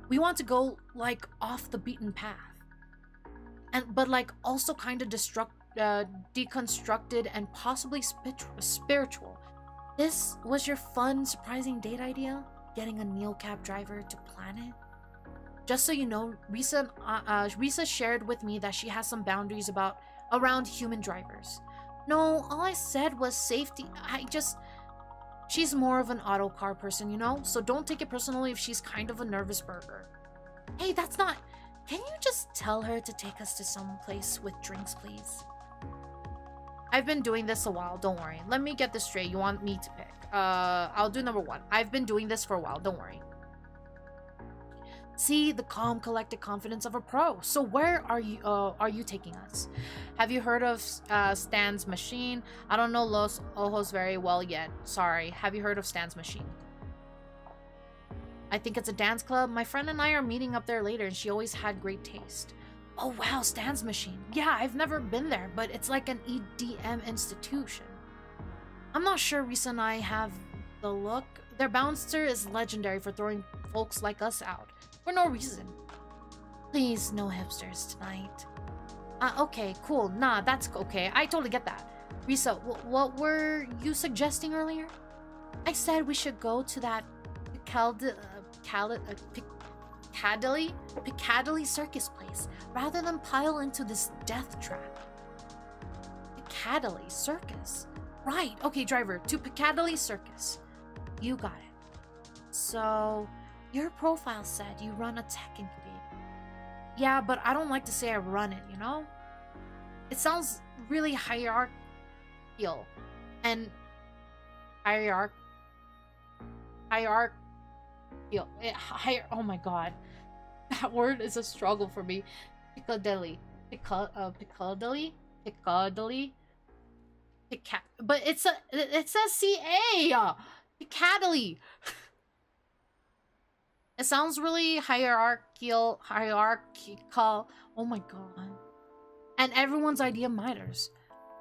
We want to go like off the beaten path. But like also kind of deconstructed and possibly spiritual. This was your fun, surprising date idea? Getting a Neo cab driver to plan it? Just so you know, Risa shared with me that she has some boundaries around human drivers. No, all I said was safety. She's more of an auto car person, you know? So don't take it personally if she's kind of a nervous burger. Hey, that's not... Can you just tell her to take us to some place with drinks, please? I've been doing this a while, don't worry. Let me get this straight. You want me to pick? I'll do number one. I've been doing this for a while, don't worry. See, the calm, collected confidence of a pro. So where are you taking us? Have you heard of Stan's Machine? I don't know Los Ojos very well yet. Sorry. Have you heard of Stan's Machine? I think it's a dance club. My friend and I are meeting up there later, and she always had great taste. Oh wow, Stan's Machine. Yeah, I've never been there, but it's like an EDM institution. I'm not sure Risa and I have the look. Their bouncer is legendary for throwing folks like us out. For no reason. Please, no hipsters tonight. Okay, cool. Nah, that's okay. I totally get that. Risa, what were you suggesting earlier? I said we should go to that Piccadilly Circus place rather than pile into this death trap. Piccadilly Circus. Right. Okay, driver, to Piccadilly Circus. You got it. So, your profile said you run a tech incubator. Yeah, but I don't like to say I run it, you know? It sounds really hierarchical and oh my god, that word is a struggle for me. Piccadilly, but it says CA. Piccadilly. It sounds really hierarchical. Oh my god. And everyone's idea matters.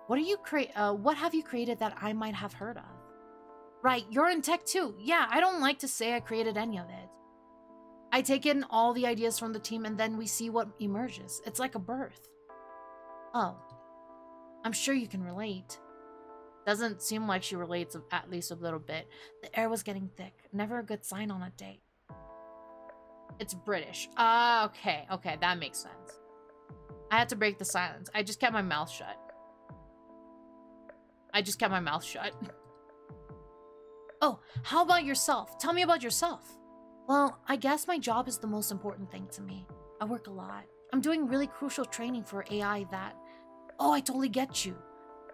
What have you created that I might have heard of? Right, you're in tech too. Yeah, I don't like to say I created any of it. I take in all the ideas from the team and then we see what emerges. It's like a birth. Oh. I'm sure you can relate. Doesn't seem like she relates at least a little bit. The air was getting thick. Never a good sign on a date. It's British. Okay, that makes sense. I had to break the silence. I just kept my mouth shut. Oh, how about yourself? Tell me about yourself. Well, I guess my job is the most important thing to me. I work a lot. I'm doing really crucial training for AI that... Oh, I totally get you.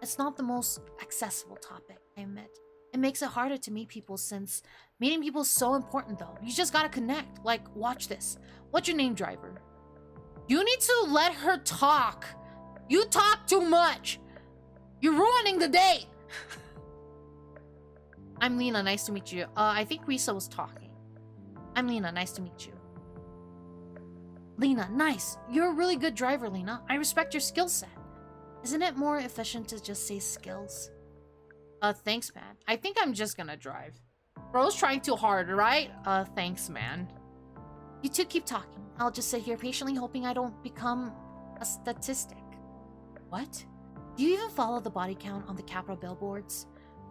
It's not the most accessible topic, I admit. It makes it harder to meet people since meeting people is so important though. You just gotta connect. Like, watch this. What's your name, driver? You need to let her talk. You talk too much. You're ruining the date! I'm Lena, nice to meet you. I think Risa was talking. I'm Lena, nice to meet you. Lena, nice. You're a really good driver, Lena. I respect your skill set. Isn't it more efficient to just say skills? Thanks, man. I think I'm just gonna drive. Bro's trying too hard, right? Thanks, man. You two keep talking. I'll just sit here patiently hoping I don't become a statistic. What? Do you even follow the body count on the Capitol billboards?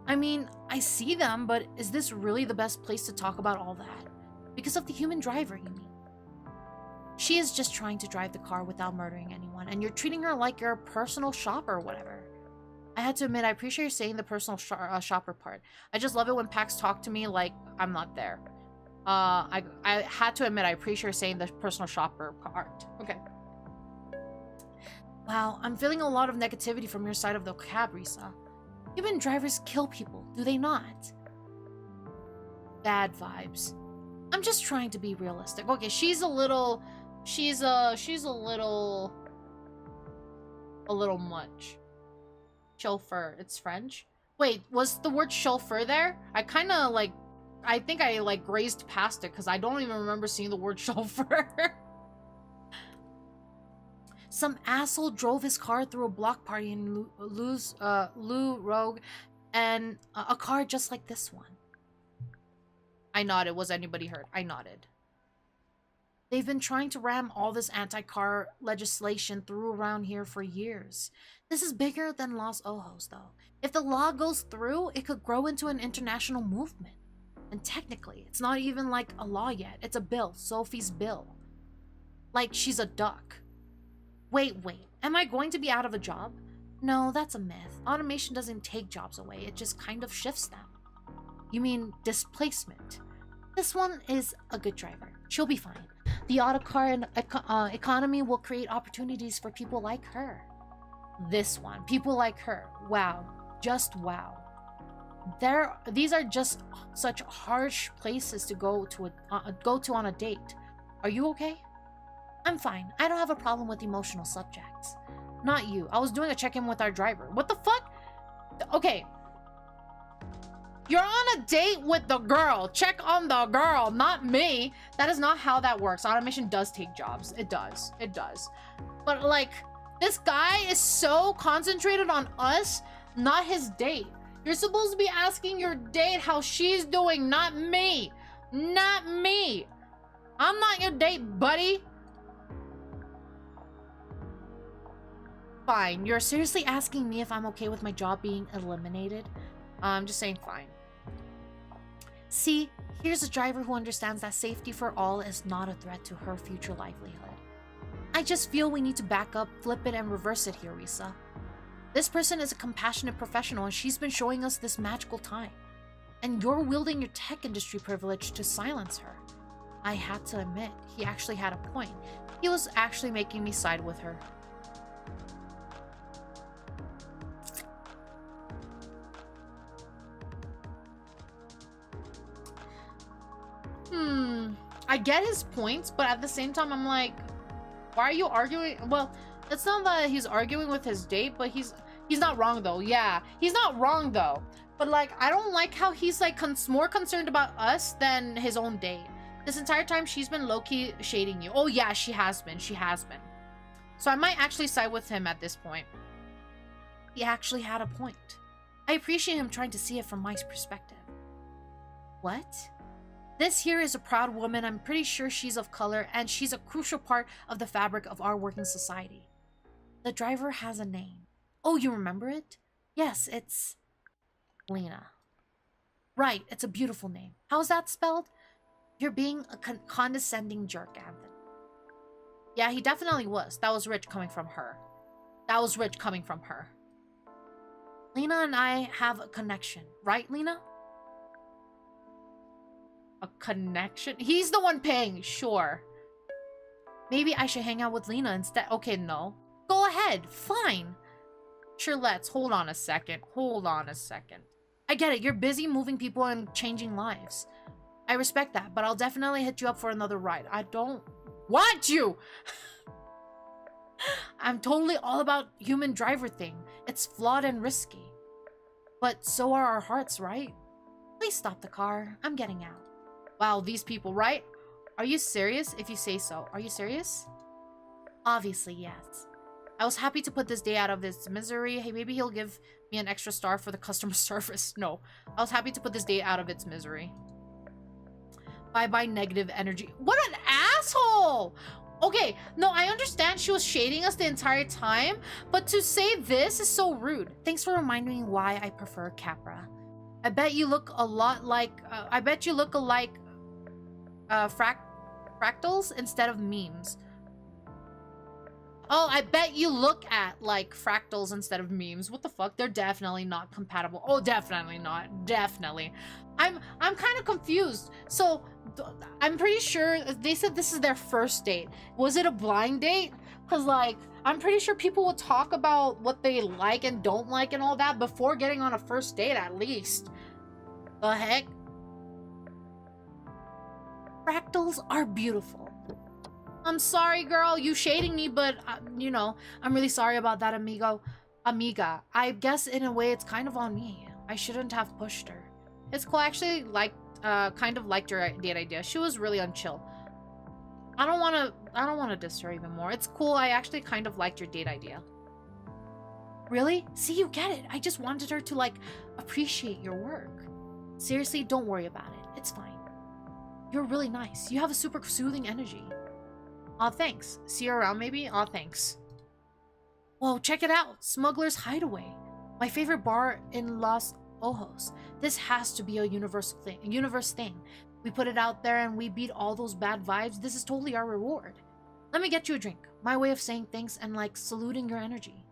I mean, I see them, but is this really the best place to talk about all that? Because of the human driver, you mean? She is just trying to drive the car without murdering anyone, and you're treating her like you're a personal shopper or whatever. I had to admit, I appreciate you saying the personal shopper part. I just love it when Pax talk to me like I'm not there. I had to admit, I appreciate you saying the personal shopper part. Okay. Wow, I'm feeling a lot of negativity from your side of the cab, Risa. Human drivers kill people, do they not? Bad vibes. I'm just trying to be realistic. Okay, she's a little much. Chauffeur, it's French. Wait, was the word chauffeur there? I think I like grazed past it because I don't even remember seeing the word chauffeur. Some asshole drove his car through a block party in Lou Rogue, and a car just like this one. I nodded. Was anybody hurt? I nodded. They've been trying to ram all this anti-car legislation through around here for years. This is bigger than Los Ojos, though. If the law goes through, it could grow into an international movement. And technically, it's not even like a law yet. It's a bill. Sophie's bill. Like she's a duck. Wait. Am I going to be out of a job? No, that's a myth. Automation doesn't take jobs away. It just kind of shifts them. You mean displacement? This one is a good driver. She'll be fine. The auto car and economy will create opportunities for people like her. This one. People like her. Wow. Just wow. These are just such harsh places to go to on a date. Are you okay? I'm fine. I don't have a problem with emotional subjects. Not you. I was doing a check-in with our driver. What the fuck? Okay. You're on a date with the girl. Check on the girl, not me. That is not how that works. Automation does take jobs. It does. It does. But like, this guy is so concentrated on us, not his date. You're supposed to be asking your date how she's doing, not me. Not me. I'm not your date, buddy. Fine. You're seriously asking me if I'm okay with my job being eliminated? I'm just saying fine. See, here's a driver who understands that safety for all is not a threat to her future livelihood. I just feel we need to back up, flip it, and reverse it here, Risa. This person is a compassionate professional and she's been showing us this magical time. And you're wielding your tech industry privilege to silence her. I had to admit, he actually had a point. He was actually making me side with her. I get his points, but at the same time, I'm like, why are you arguing? Well, it's not that he's arguing with his date, but he's not wrong though. Yeah, he's not wrong though. But like, I don't like how he's like more concerned about us than his own date. This entire time, she's been low-key shading you. Oh yeah, she has been. She has been. So I might actually side with him at this point. He actually had a point. I appreciate him trying to see it from my perspective. What? This here is a proud woman. I'm pretty sure she's of color, and she's a crucial part of the fabric of our working society. The driver has a name. Oh, you remember it? Yes, it's Lena. Right, it's a beautiful name. How's that spelled? You're being a condescending jerk, Anthony. Yeah, he definitely was. That was rich coming from her. That was rich coming from her. Lena and I have a connection, right, Lena? A connection? He's the one paying, sure. Maybe I should hang out with Lena instead. Okay, no. Go ahead, fine. Sure, let's. Hold on a second. Hold on a second. I get it, you're busy moving people and changing lives. I respect that, but I'll definitely hit you up for another ride. I don't want you! I'm totally all about human driver thing. It's flawed and risky. But so are our hearts, right? Please stop the car. I'm getting out. Wow, these people, right? Are you serious if you say so? Are you serious? Obviously, yes. I was happy to put this day out of its misery. Hey, maybe he'll give me an extra star for the customer service. No, I was happy to put this day out of its misery. Bye-bye negative energy. What an asshole! Okay, no, I understand she was shading us the entire time, but to say this is so rude. Thanks for reminding me why I prefer Capra. I bet you look a lot like, fractals instead of memes. Oh, I bet you look at like fractals instead of memes. What the fuck? They're definitely not compatible. Oh, definitely not. Definitely. I'm kind of confused. So I'm pretty sure they said this is their first date. Was it a blind date? Cause like I'm pretty sure people will talk about what they like and don't like and all that before getting on a first date at least. The heck? Fractals are beautiful. I'm sorry, girl, you shading me, but, you know, I'm really sorry about that, amiga. I guess, in a way, it's kind of on me. I shouldn't have pushed her. It's cool, I actually kind of liked her date idea. She was really unchill. I don't wanna diss her even more. It's cool, I actually kind of liked your date idea. Really? See, you get it. I just wanted her to, like, appreciate your work. Seriously, don't worry about it. It's fine. You're really nice. You have a super soothing energy. Aw, thanks. See you around, maybe? Aw, thanks. Whoa, check it out! Smuggler's Hideaway. My favorite bar in Los Ojos. This has to be a universe thing. We put it out there and we beat all those bad vibes. This is totally our reward. Let me get you a drink. My way of saying thanks and, like, saluting your energy.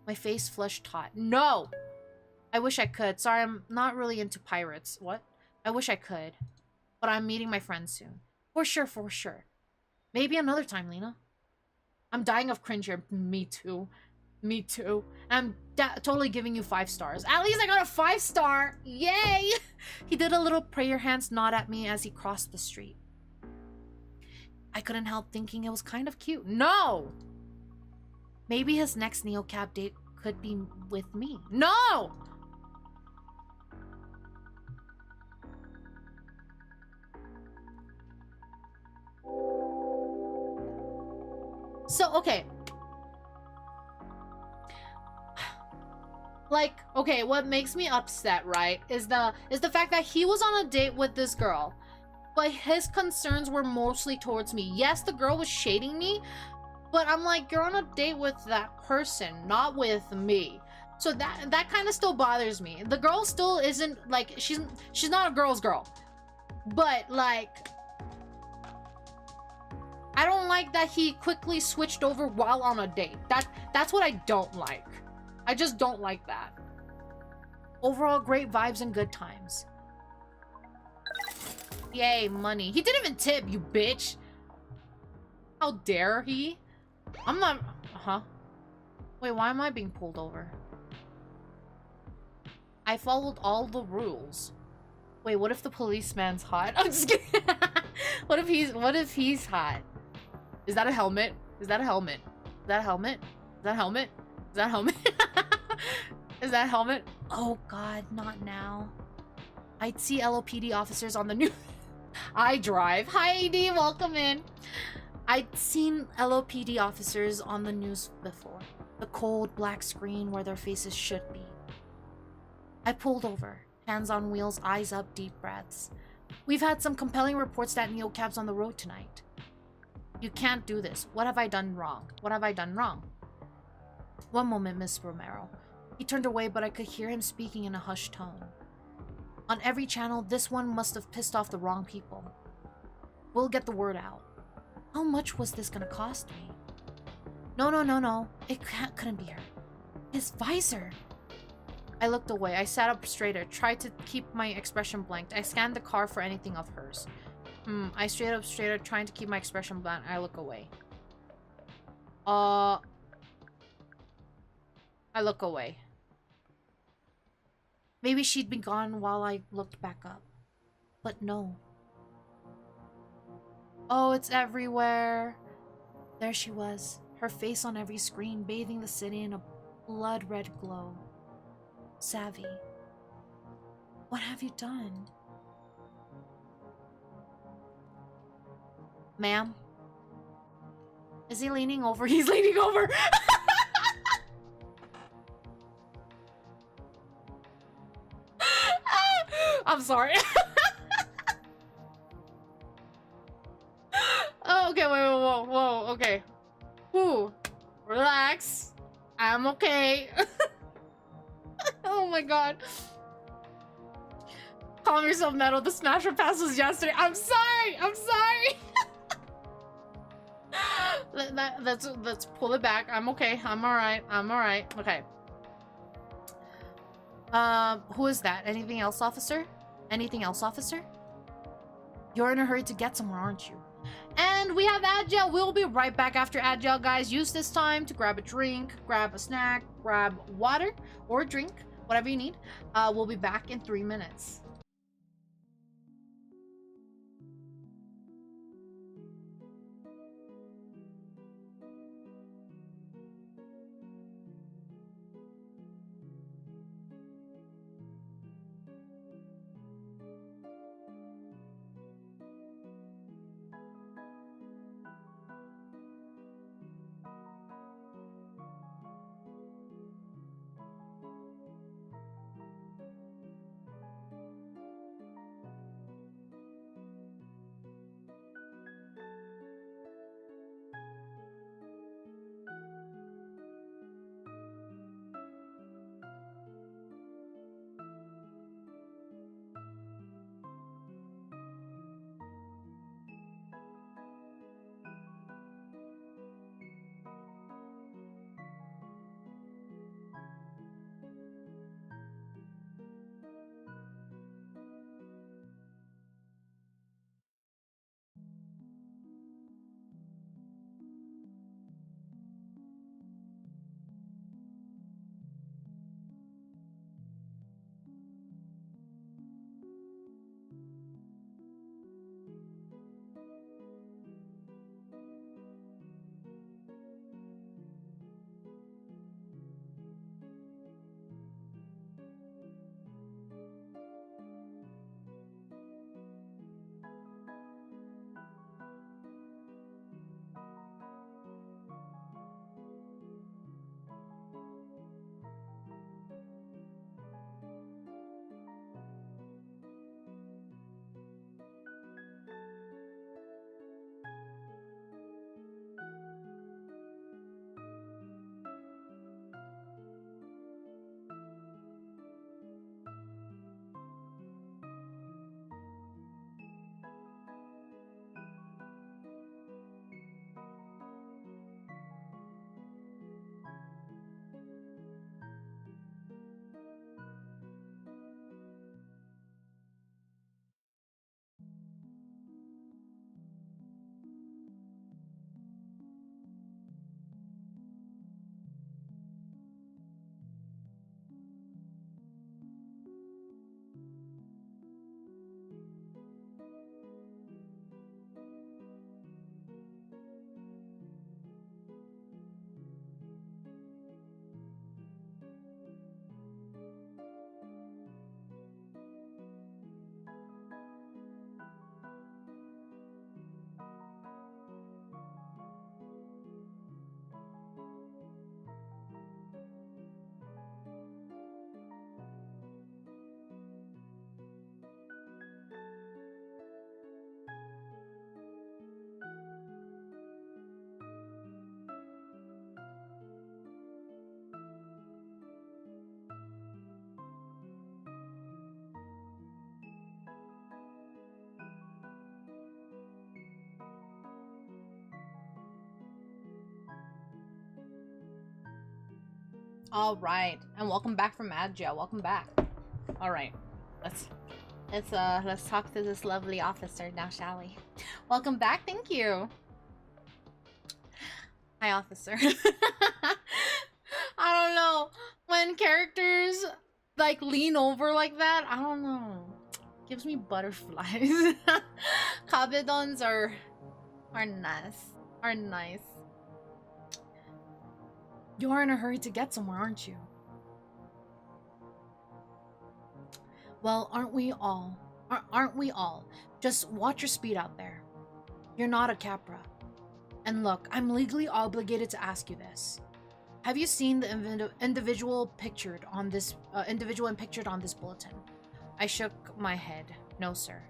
My face flushed hot. No! I wish I could. Sorry, I'm not really into pirates. What? I wish I could. But I'm meeting my friends soon. For sure, for sure. Maybe another time, Lena. I'm dying of cringe here. Me too. Me too. I'm totally giving you 5 stars. At least I got a 5-star! Yay! He did a little prayer hands nod at me as he crossed the street. I couldn't help thinking it was kind of cute. No! Maybe his next neocab date could be with me. No! So, okay. Like, okay, what makes me upset, right, is the fact that he was on a date with this girl, but his concerns were mostly towards me. Yes, the girl was shading me, but I'm like, you're on a date with that person, not with me. So that kind of still bothers me. The girl still isn't, like, she's not a girl's girl. But, like, I don't like that he quickly switched over while on a date. That's what I don't like. I just don't like that. Overall, great vibes and good times. Yay, money. He didn't even tip, you bitch. How dare he? I'm not... Huh? Wait, why am I being pulled over? I followed all the rules. Wait, what if the policeman's hot? I'm just kidding. What if he's hot? Is that a helmet? Is that a helmet? Is that a helmet? Is that a helmet? Is that a helmet? Is that a helmet? Oh god, not now. I'd see LOPD officers on the news. I drive. Hi AD, welcome in. I'd seen LOPD officers on the news before. The cold black screen where their faces should be. I pulled over. Hands on wheels, eyes up, deep breaths. We've had some compelling reports that neocab's on the road tonight. You can't do this. What have I done wrong? What have I done wrong? One moment, Miss Romero. He turned away, but I could hear him speaking in a hushed tone. On every channel, this one must have pissed off the wrong people. We'll get the word out. How much was this gonna cost me? No. It couldn't be her. His visor. I looked away. I sat up straighter, tried to keep my expression blank. I scanned the car for anything of hers. I straight up straighter, trying to keep my expression blank. I look away. I look away. Maybe she'd been gone while I looked back up. But no. Oh, it's everywhere. There she was. Her face on every screen, bathing the city in a Blood red glow. Savvy. What have you done? Ma'am? Is he leaning over? He's leaning over! I'm sorry. Oh, okay, wait, whoa, okay. Whew. Relax. I'm okay. Oh my god. Calm yourself, Meadow. The Smasher Pass was yesterday. I'm sorry! Let's pull it back. I'm okay. I'm alright. Okay. Who is that? Anything else, officer? You're in a hurry to get somewhere, aren't you? And we have Agile. We'll be right back after Agile, guys. Use this time to grab a drink, grab a snack, grab water or drink, whatever you need. We'll be back in 3 minutes. All right, and welcome back from Agile. Welcome back. All right, let's talk to this lovely officer now, shall we? Welcome back. Thank you. Hi, officer. I don't know, when characters like lean over like that, I don't know, gives me butterflies. Kabedons are nice. You're in a hurry to get somewhere, aren't you? Well, aren't we all? Aren't we all? Just watch your speed out there. You're not a Capra. And look, I'm legally obligated to ask you this. Have you seen the individual pictured on this bulletin? I shook my head. No, sir.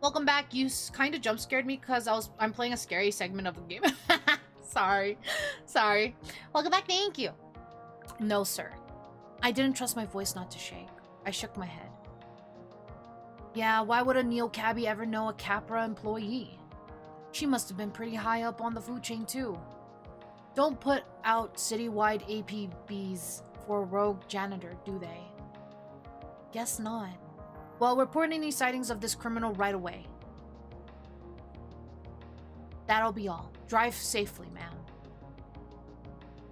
Welcome back. You kind of jump scared me because I'm playing a scary segment of the game. Sorry. Welcome back. Thank you. No, sir. I didn't trust my voice not to shake. I shook my head. Yeah, why would a Neo cabbie ever know a Capra employee? She must have been pretty high up on the food chain too. Don't put out citywide APBs for a rogue janitor, do they? Guess not. Well, report any sightings of this criminal right away. That'll be all. Drive safely, ma'am.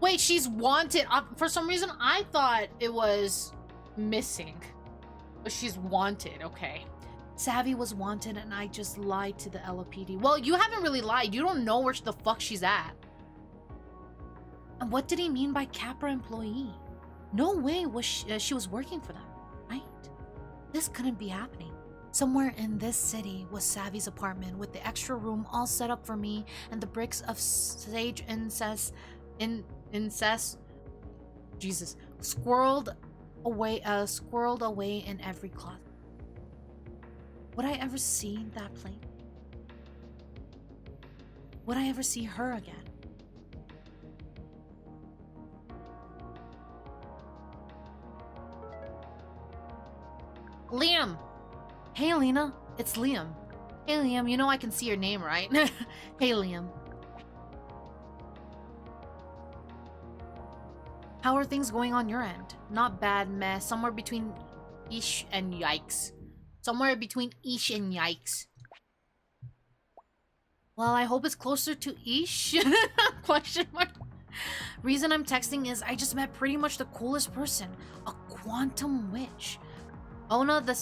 Wait, she's wanted. For some reason, I thought it was missing. But she's wanted, okay. Savvy was wanted and I just lied to the LAPD. Well, you haven't really lied. You don't know where the fuck she's at. And what did he mean by Capra employee? No way was she was working for them, right? This couldn't be happening. Somewhere in this city was Savvy's apartment with the extra room all set up for me and the bricks of sage incest, Jesus, squirreled away in every closet. Would I ever see that plane? Would I ever see her again? Liam! Hey, Lena. It's Liam. Hey, Liam. You know I can see your name, right? Hey, Liam. How are things going on your end? Not bad, meh. Somewhere between ish and yikes. Somewhere between ish and yikes. Well, I hope it's closer to ish? Question mark. Reason I'm texting is I just met pretty much the coolest person. A quantum witch. Ona the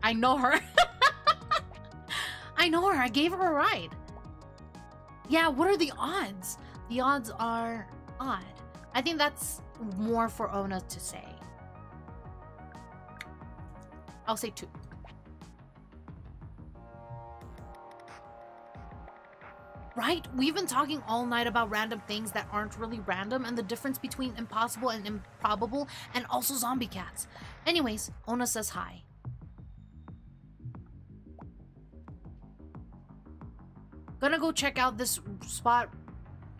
I know her. I know her. I gave her a ride. Yeah, what are the odds? The odds are odd. I think that's more for Ona to say. I'll say 2. Right? We've been talking all night about random things that aren't really random and the difference between impossible and improbable and also zombie cats. Anyways, Ona says hi. Gonna go check out this spot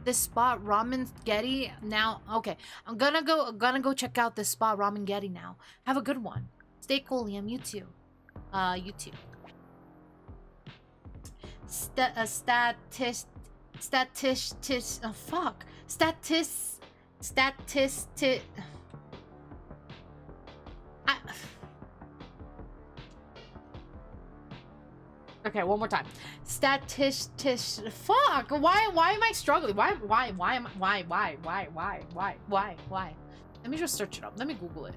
Ramen Getty now. Okay, I'm gonna go check out this spot Ramen Getty now. Have a good one. Stay cool, Liam. You too. You too. Okay, one more time. Fuck. Why am I struggling? Why? Let me just search it up. Let me Google it.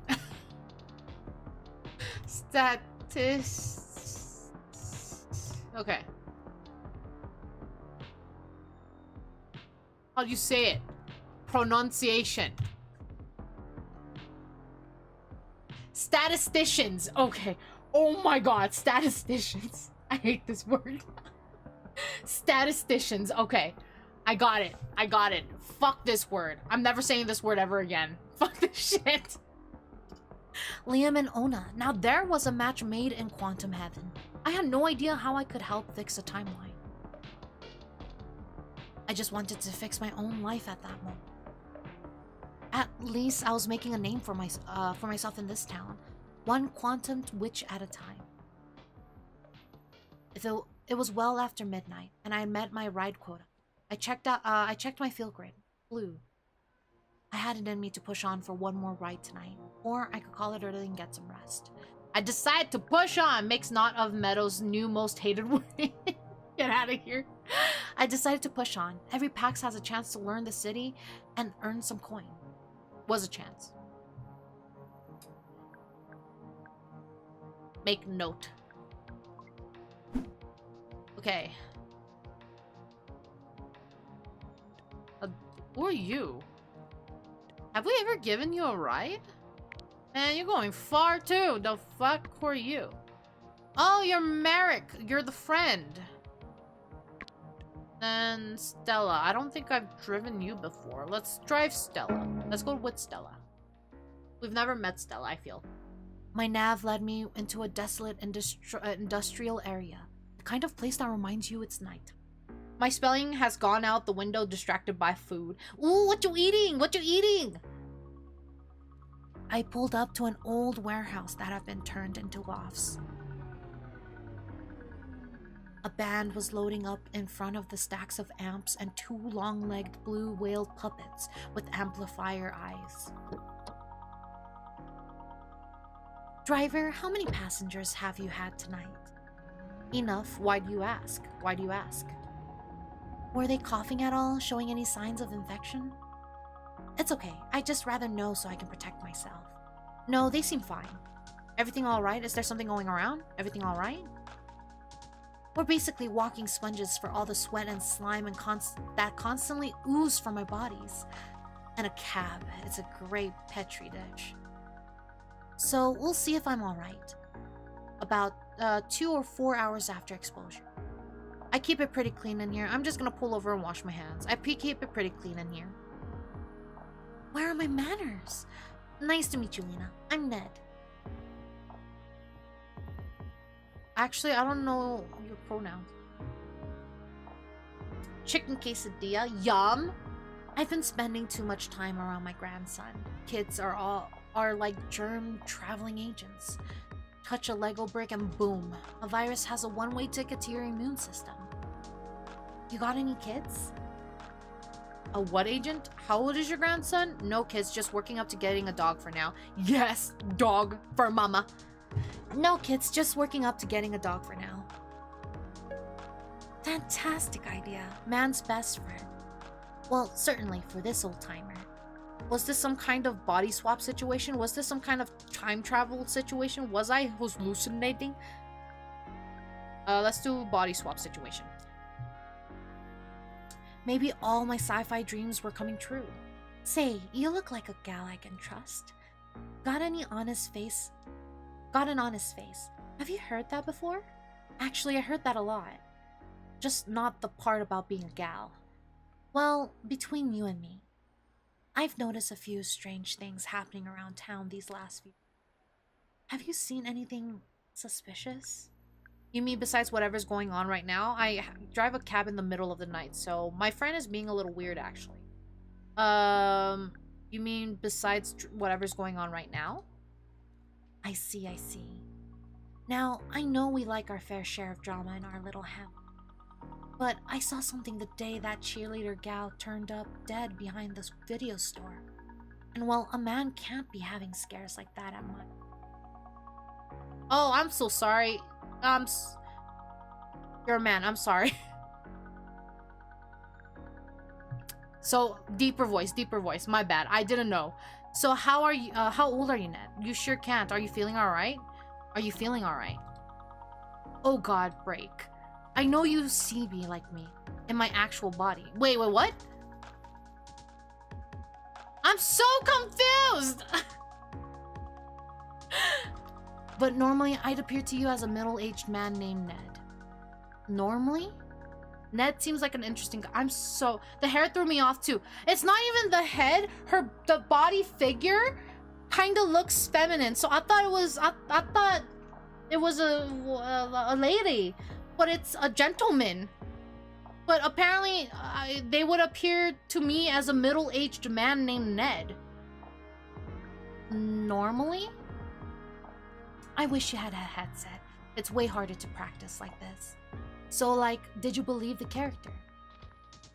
Okay. How do you say it? Pronunciation. Statisticians. Okay. Oh my god, statisticians. I hate this word. Statisticians. Okay. I got it. Fuck this word. I'm never saying this word ever again. Fuck this shit. Liam and Ona. Now there was a match made in quantum heaven. I had no idea how I could help fix a timeline. I just wanted to fix my own life at that moment. At least I was making a name for myself in this town. One quantum witch at a time. Though it was well after midnight, and I had met my ride quota. I checked my field grid. Blue. I had it in me to push on for one more ride tonight, or I could call it early and get some rest. I decided to push on. Makes not of Meadow's new most hated word. Get out of here. I decided to push on. Every PAX has a chance to learn the city and earn some coin. Was a chance. Make note. Okay. Who are you? Have we ever given you a ride? Man, you're going far too. The fuck? Who are you? Oh, you're Merrick. You're the friend. And Stella. I don't think I've driven you before. Let's drive Stella. Let's go with Stella. We've never met Stella, I feel. My nav led me into a desolate industrial area. The kind of place that reminds you it's night. My spelling has gone out the window, distracted by food. Ooh, what you eating? What you eating? I pulled up to an old warehouse that had been turned into lofts. A band was loading up in front of the stacks of amps and two long-legged blue-whaled puppets with amplifier eyes. Driver, how many passengers have you had tonight? Enough. Why do you ask? Why do you ask? Were they coughing at all, showing any signs of infection? It's okay. I'd just rather know so I can protect myself. No, they seem fine. Everything all right? Is there something going around? Everything all right? We're basically walking sponges for all the sweat and slime and that constantly ooze from our bodies. And a cab. It's a great petri dish. So we'll see if I'm all right. About 2 or 4 hours after exposure. I keep it pretty clean in here. I'm just gonna pull over and wash my hands. I keep it pretty clean in here. Where are my manners? Nice to meet you, Lena. I'm Ned. Actually, I don't know your pronouns. Chicken quesadilla. Yum! I've been spending too much time around my grandson. Kids are like germ traveling agents. Touch a Lego brick and boom. A virus has a one-way ticket to your immune system. You got any kids? A what agent? How old is your grandson? No kids, just working up to getting a dog for now. Yes, dog for mama. No kids, just working up to getting a dog for now. Fantastic idea. Man's best friend. Well, certainly for this old-timer. Was this some kind of body swap situation? Was this some kind of time travel situation? Was I hallucinating? Let's do body swap situation. Maybe all my sci-fi dreams were coming true. Say, you look like a gal I can trust. Got an honest face? Have you heard that before? Actually, I heard that a lot. Just not the part about being a gal. Well, between you and me, I've noticed a few strange things happening around town these last few. Have you seen anything suspicious? You mean besides whatever's going on right now? I drive a cab in the middle of the night, so my friend is being a little weird, actually. You mean besides whatever's going on right now? I see. Now, I know we like our fair share of drama in our little hamlet. But I saw something the day that cheerleader gal turned up dead behind this video store. And well, a man can't be having scares like that at mine. Oh, I'm so sorry. You're a man, I'm sorry. So, deeper voice, my bad. I didn't know. So how are you, how old are you, Ned? You sure can't. Are you feeling alright? Oh god, break. I know you see me like me, in my actual body. Wait, what? I'm so confused! But normally, I'd appear to you as a middle-aged man named Ned. Normally? Ned seems like an interesting guy. The hair threw me off too. It's not even the head. The body figure kind of looks feminine. So I thought it was a lady. But it's a gentleman. But apparently, they would appear to me as a middle-aged man named Ned. Normally? I wish you had a headset. It's way harder to practice like this. So, like, did you believe the character?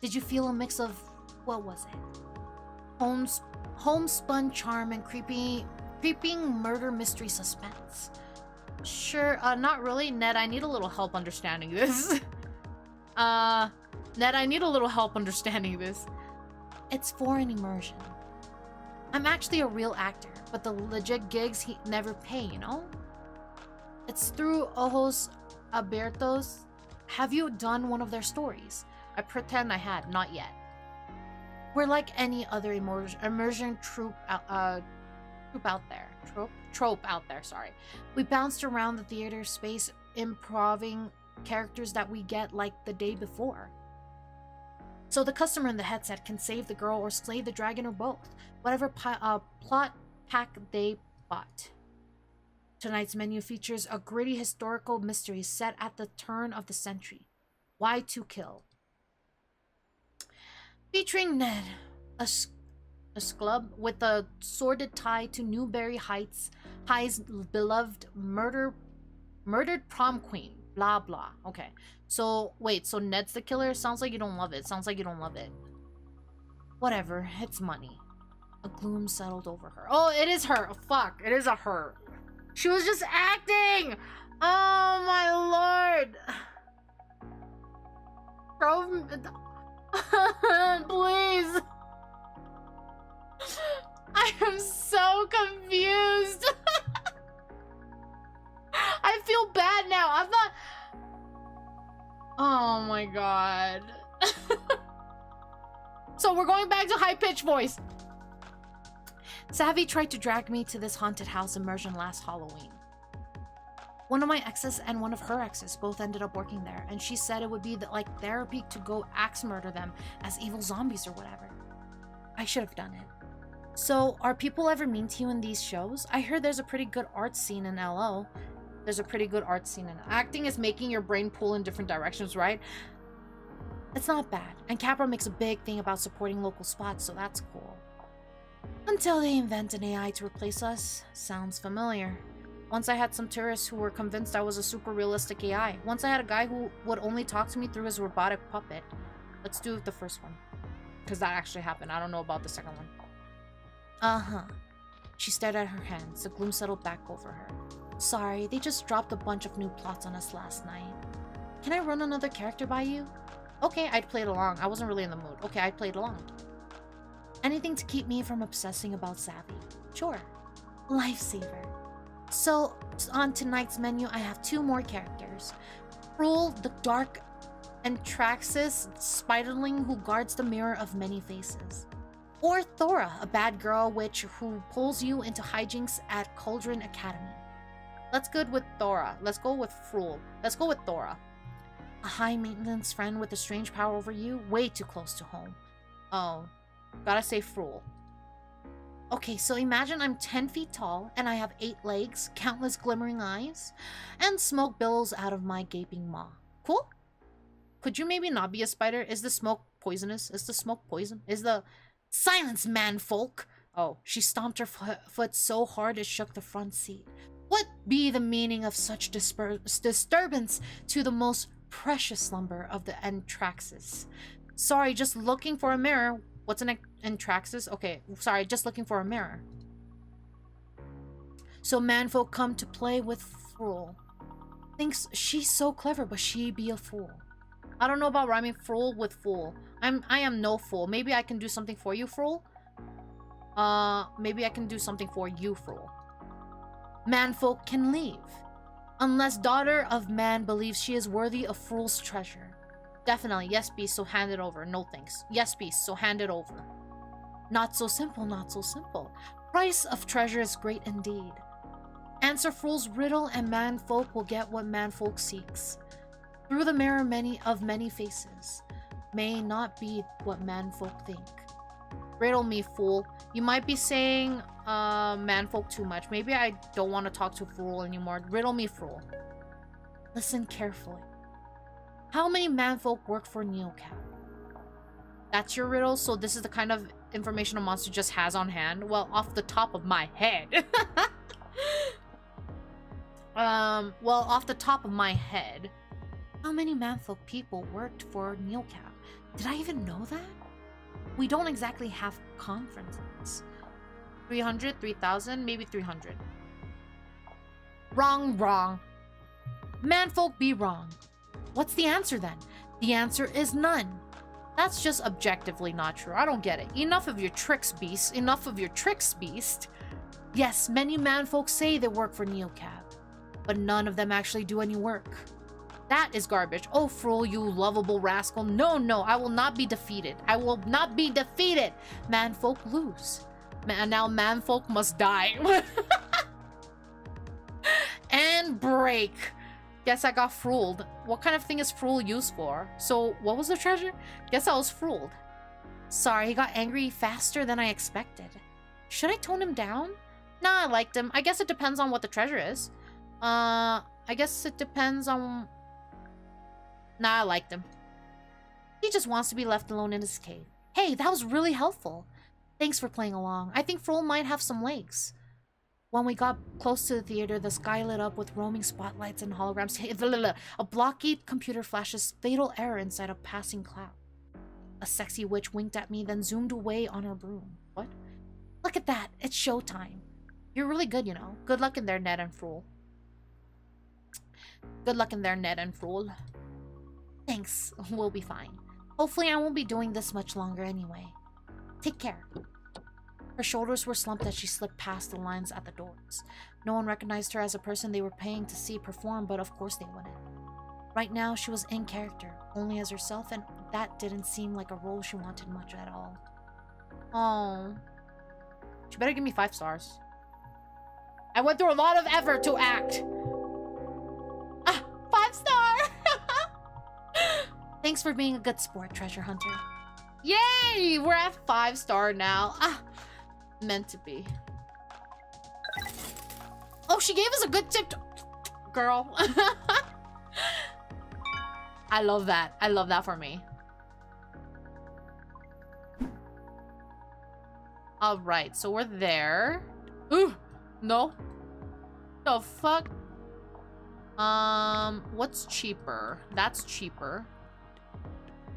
Did you feel a mix of, what was it? Homespun charm and creeping murder mystery suspense. Sure, not really, Ned. I need a little help understanding this. Ned, I need a little help understanding this. It's for an immersion. I'm actually a real actor, but the legit gigs he never pay, you know? It's through Ojos Abiertos. Have you done one of their stories? I pretend I had, not yet. We're like any other immersion trope out there, sorry. We bounced around the theater space, improving characters that we get like the day before. So the customer in the headset can save the girl or slay the dragon or both, whatever plot pack they bought. Tonight's menu features a gritty historical mystery set at the turn of the century. Why to Kill? Featuring Ned, a sclub with a sordid tie to Newberry Heights, High's beloved murdered prom queen. Blah, blah. Okay. So, wait, so Ned's the killer? Sounds like you don't love it. Sounds like you don't love it. Whatever. It's money. A gloom settled over her. Oh, it is her. Oh, fuck. It is a her. She was just acting! Oh, my lord. Please. I am so confused. I feel bad now. I'm not... Oh my god. So we're going back to high-pitched voice. Savvy tried to drag me to this haunted house immersion last Halloween. One of my exes and one of her exes both ended up working there, and she said it would be like therapy to go axe murder them as evil zombies or whatever. I should have done it. So, are people ever mean to you in these shows? I heard there's a pretty good art scene in LO. There's a pretty good art scene in acting is making your brain pull in different directions, right? It's not bad, and Capra makes a big thing about supporting local spots, so that's cool. Until they invent an AI to replace us. Sounds familiar. Once I had some tourists who were convinced I was a super realistic AI. Once I had a guy who would only talk to me through his robotic puppet. Let's do the first one, because that actually happened. I don't know about the second one. Uh-huh. She stared at her hands. The gloom settled back over her. Sorry, they just dropped a bunch of new plots on us last night. Can I run another character by you? Okay, I'd play it along. I wasn't really in the mood. Okay, I'd play it along. Anything to keep me from obsessing about Savvy. Sure. Lifesaver. So, on tonight's menu, I have 2 more characters. Rule, the dark Antraxis spiderling who guards the mirror of many faces. Or Thora, a bad girl witch who pulls you into hijinks at Cauldron Academy. Let's go with Thora. Let's go with Frul. Let's go with Thora. A high-maintenance friend with a strange power over you? Way too close to home. Oh. Gotta say Frul. Okay, so imagine I'm 10 feet tall, and I have 8 legs, countless glimmering eyes, and smoke billows out of my gaping maw. Cool? Could you maybe not be a spider? Is the smoke poisonous? Is the smoke poison? Is the... Silence, manfolk! Oh, she stomped her foot so hard it shook the front seat. What be the meaning of such disturbance to the most precious slumber of the Antraxis? Sorry, just looking for a mirror. What's an Antraxis? Okay, sorry, just looking for a mirror. So manfolk come to play with Frul. Thinks she's so clever, but she be a fool. I don't know about rhyming Frul with fool. I am no fool. Maybe I can do something for you, Frul. Maybe I can do something for you, Frul. Manfolk can leave. Unless daughter of man believes she is worthy of Frul's treasure. Definitely, yes, beast, so hand it over. No thanks. Yes, beast, so hand it over. Not so simple, not so simple. Price of treasure is great indeed. Answer Frul's riddle and manfolk will get what manfolk seeks. Through the mirror many faces. May not be what manfolk think. Riddle me, fool. You might be saying manfolk too much. Maybe I don't want to talk to Frul anymore. Riddle me, Frul. Listen carefully. How many manfolk work for Neocap? That's your riddle? So this is the kind of information a monster just has on hand? Well, off the top of my head. Well, off the top of my head. How many manfolk people worked for Neocap? Did I even know that? We don't exactly have conferences. 300, 3,000, maybe 300. Wrong. Manfolk be wrong. What's the answer then? The answer is none. That's just objectively not true. I don't get it. Enough of your tricks, beast. Enough of your tricks, beast. Yes, many manfolk say they work for Neocab, but none of them actually do any work. That is garbage. Oh, Frol, you lovable rascal. No, no, I will not be defeated. I will not be defeated. Manfolk lose. Now manfolk must die. And break. Guess I got fooled. What kind of thing is fool used for? So, what was the treasure? Guess I was fooled. Sorry, he got angry faster than I expected. Should I tone him down? Nah, I liked him. I guess it depends on what the treasure is. I guess it depends on... Nah, I liked him. He just wants to be left alone in his cave. Hey, that was really helpful. Thanks for playing along. I think Frol might have some legs. When we got close to the theater, the sky lit up with roaming spotlights and holograms. A blocky computer flashes fatal error inside a passing cloud. A sexy witch winked at me, then zoomed away on her broom. What? Look at that. It's showtime. You're really good, you know. Good luck in there, Ned and Frol. Good luck in there, Ned and Frol. Thanks. We'll be fine. Hopefully I won't be doing this much longer anyway. Take care. Her shoulders were slumped as she slipped past the lines at the doors. No one recognized her as a person they were paying to see perform, but of course they wouldn't. Right now, she was in character, only as herself, and that didn't seem like a role she wanted much at all. Oh. She better give me 5 stars. I went through a lot of effort to act. 5 star! Thanks for being a good sport, treasure hunter. Yay! We're at 5 star now. Meant to be. Oh, she gave us a good tip. Girl. I love that. I love that for me. Alright, so we're there. Ooh, no. The fuck? What's cheaper? That's cheaper.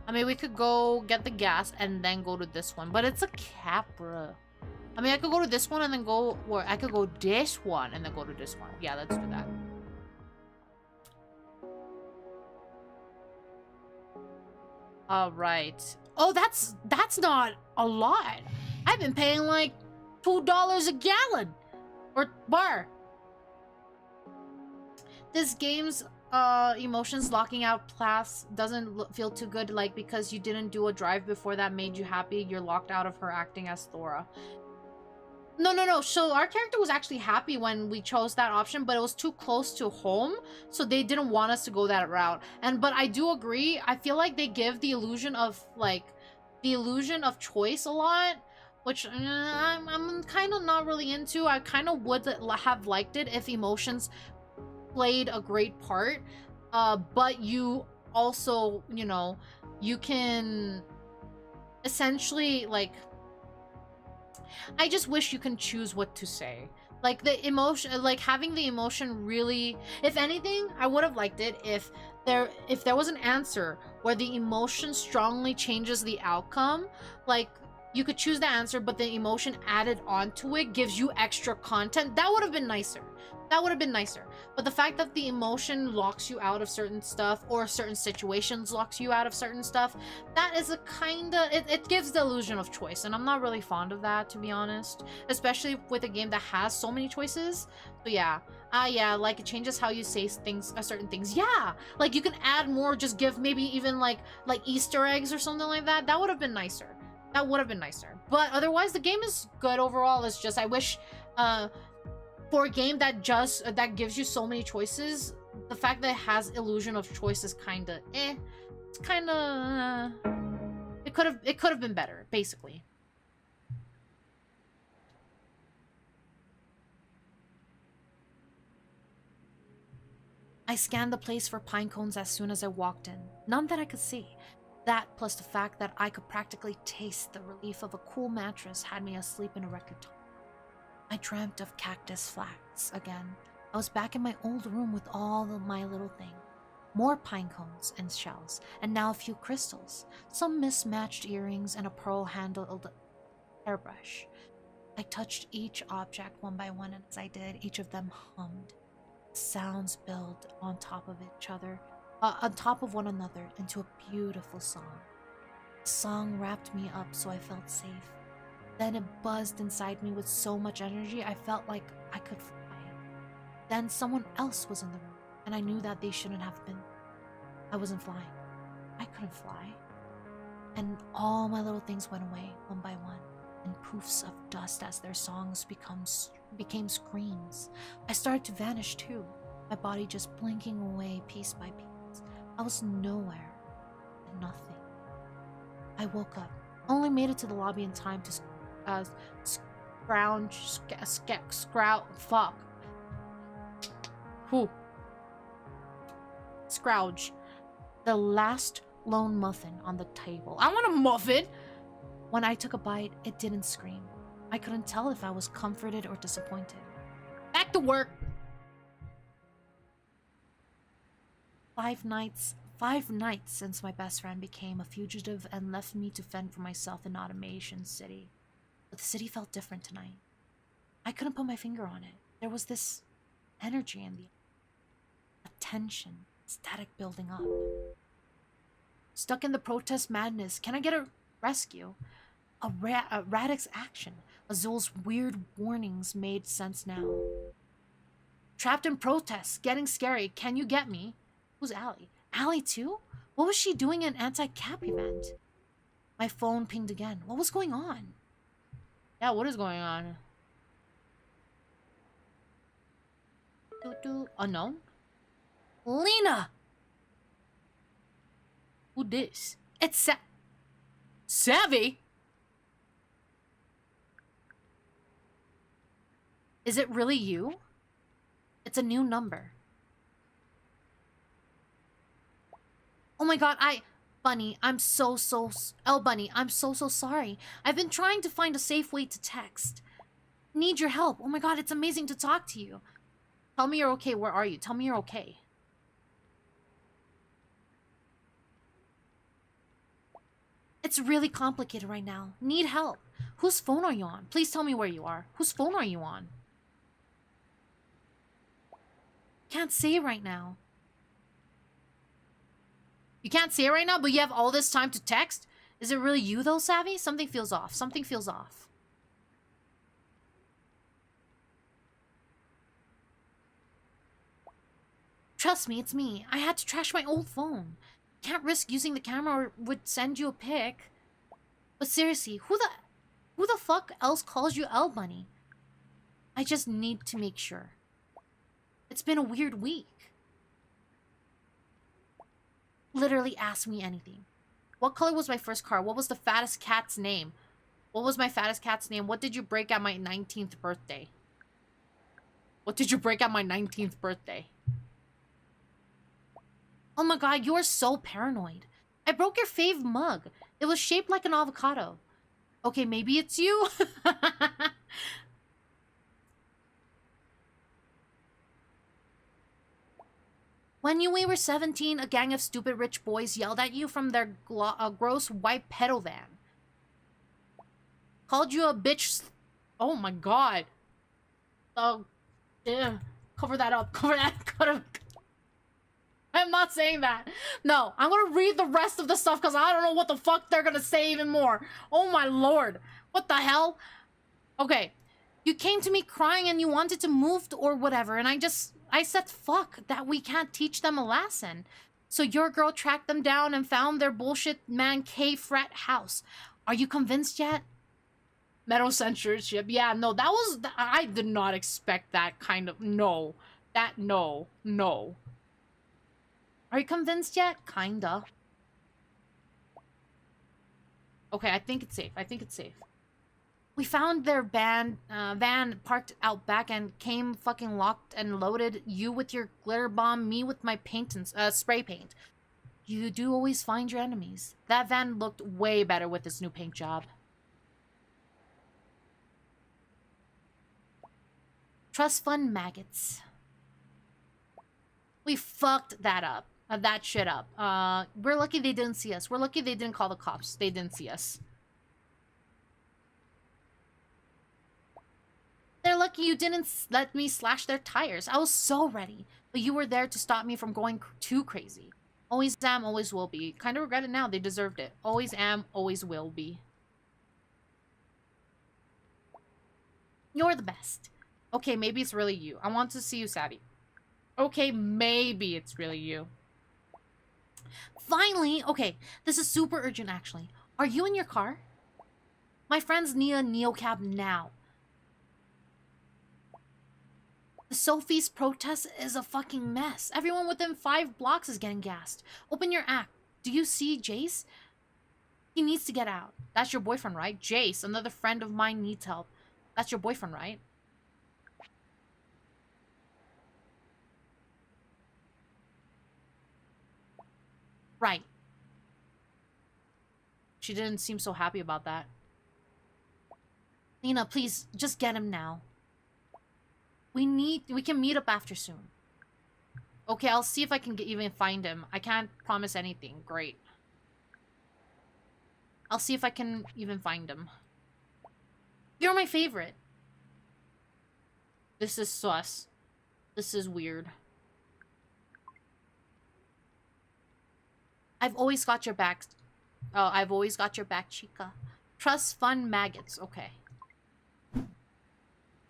I mean, we could go get the gas and then go to this one, but it's a Capra. I mean, I could go to this one and then go, or I could go this one and then go to this one. Yeah, let's do that. All right. Oh, that's not a lot. I've been paying like $2 a gallon or bar. This game's emotions locking out class doesn't feel too good, like because you didn't do a drive before that made you happy, you're locked out of her acting as Thora. No. So our character was actually happy when we chose that option, but it was too close to home, so they didn't want us to go that route. But I do agree. I feel like they give the illusion of choice a lot, which I'm kind of not really into. I kind of would have liked it if emotions played a great part, but you also, you know, you can essentially, like, I just wish you can choose what to say. Like, the emotion, like, having the emotion really, if anything, I would have liked it if there was an answer where the emotion strongly changes the outcome. Like, you could choose the answer, but the emotion added onto it gives you extra content. That would have been nicer. That would have been nicer. But the fact that the emotion locks you out of certain stuff, or certain situations locks you out of certain stuff, that is a kind of... It gives the illusion of choice, and I'm not really fond of that, to be honest. Especially with a game that has so many choices. So yeah. Yeah, like, it changes how you say things, certain things. Yeah! Like, you can add more, just give maybe even, like Easter eggs or something like that. That would have been nicer. That would have been nicer. But otherwise, the game is good overall. It's just, I wish... for a game that gives you so many choices, the fact that it has illusion of choice is kind of it's kind of it could have been better, basically. I scanned the place for pine cones as soon as I walked in. None that I could see. That, plus the fact that I could practically taste the relief of a cool mattress, had me asleep in a record time. I dreamt of cactus flats again. I was back in my old room with all of my little thing. More pine cones and shells, and now a few crystals, some mismatched earrings, and a pearl-handled hairbrush. I touched each object one by one, and as I did, each of them hummed. Sounds built on top of each other, on top of one another, into a beautiful song. The song wrapped me up so I felt safe. Then it buzzed inside me with so much energy I felt like I could fly. Then someone else was in the room, and I knew that they shouldn't have been. I wasn't flying. I couldn't fly. And all my little things went away, one by one, in poofs of dust as their songs became screams. I started to vanish too, my body just blinking away piece by piece. I was nowhere, and nothing. I woke up, only made it to the lobby in time to scrouge the last lone muffin on the table. I want a muffin! When I took a bite, it didn't scream. I couldn't tell if I was comforted or disappointed. Back to work! 5 nights since my best friend became a fugitive and left me to fend for myself in Automation City. But the city felt different tonight. I couldn't put my finger on it. There was this energy in the air. A tension, static building up. Stuck in the protest madness. Can I get a rescue? A Radix action. Azul's weird warnings made sense now. Trapped in protest. Getting scary. Can you get me? Who's Allie? Allie too? What was she doing at an anti-cap event? My phone pinged again. What was going on? Yeah, what is going on? Unknown? Lena! Who this? It's Savvy? Is it really you? It's a new number. Oh my god, Bunny, I'm so Bunny, I'm so sorry. I've been trying to find a safe way to text. Need your help. Oh my god, it's amazing to talk to you. Tell me you're okay. Where are you? Tell me you're okay. It's really complicated right now. Need help. Whose phone are you on? Please tell me where you are. Whose phone are you on? Can't say right now. You can't say it right now, but you have all this time to text? Is it really you though, Savvy? Something feels off. Something feels off. Trust me, it's me. I had to trash my old phone. Can't risk using the camera or would send you a pic. But seriously, who the fuck else calls you L Bunny? I just need to make sure. It's been a weird week. Literally ask me anything. What color was my first car? What was the fattest cat's name? What was my fattest cat's name? What did you break at my 19th birthday? What did you break at my 19th birthday? Oh my god, you're so paranoid. I broke your fave mug. It was shaped like an avocado. Okay, maybe it's you? When we were 17, a gang of stupid rich boys yelled at you from their gross white pedal van. Called you a bitch. Oh my god. Oh, yeah. Cover that up. Cover that. I'm not saying that. No, I'm gonna read the rest of the stuff because I don't know what the fuck they're gonna say even more. Oh my lord. What the hell? Okay. You came to me crying and you wanted to move or whatever, and I said fuck that we can't teach them a lesson. So your girl tracked them down and found their bullshit man cave frat house. Are you convinced yet? Meadow censorship. Yeah, no, that was... I did not expect that kind of... No. No. Are you convinced yet? Kinda. Okay, I think it's safe. We found their van parked out back and came fucking locked and loaded. You with your glitter bomb, me with my paint and spray paint. You do always find your enemies. That van looked way better with this new paint job. Trust fund maggots. We fucked that up. That shit up. We're lucky they didn't see us. We're lucky they didn't call the cops. They didn't see us. They're lucky you didn't let me slash their tires. I was so ready. But you were there to stop me from going too crazy. Always am, always will be. Kind of regret it now. They deserved it. Always am, always will be. You're the best. Okay, maybe it's really you. I want to see you, Savvy. Okay, maybe it's really you. Finally! Okay, this is super urgent, actually. Are you in your car? My friends need a neocab now. Sophie's protest is a fucking mess. Everyone within 5 blocks is getting gassed. Open your app. Do you see Jace? He needs to get out. That's your boyfriend, right? Jace, another friend of mine, needs help. That's your boyfriend, right? Right. She didn't seem so happy about that. Lena, please, just get him now. We can meet up after soon. Okay, I'll see if I can even find him. I can't promise anything. Great. I'll see if I can even find him. You're my favorite. This is sus. This is weird. I've always got your back. Oh, I've always got your back, chica. Trust fund maggots. Okay.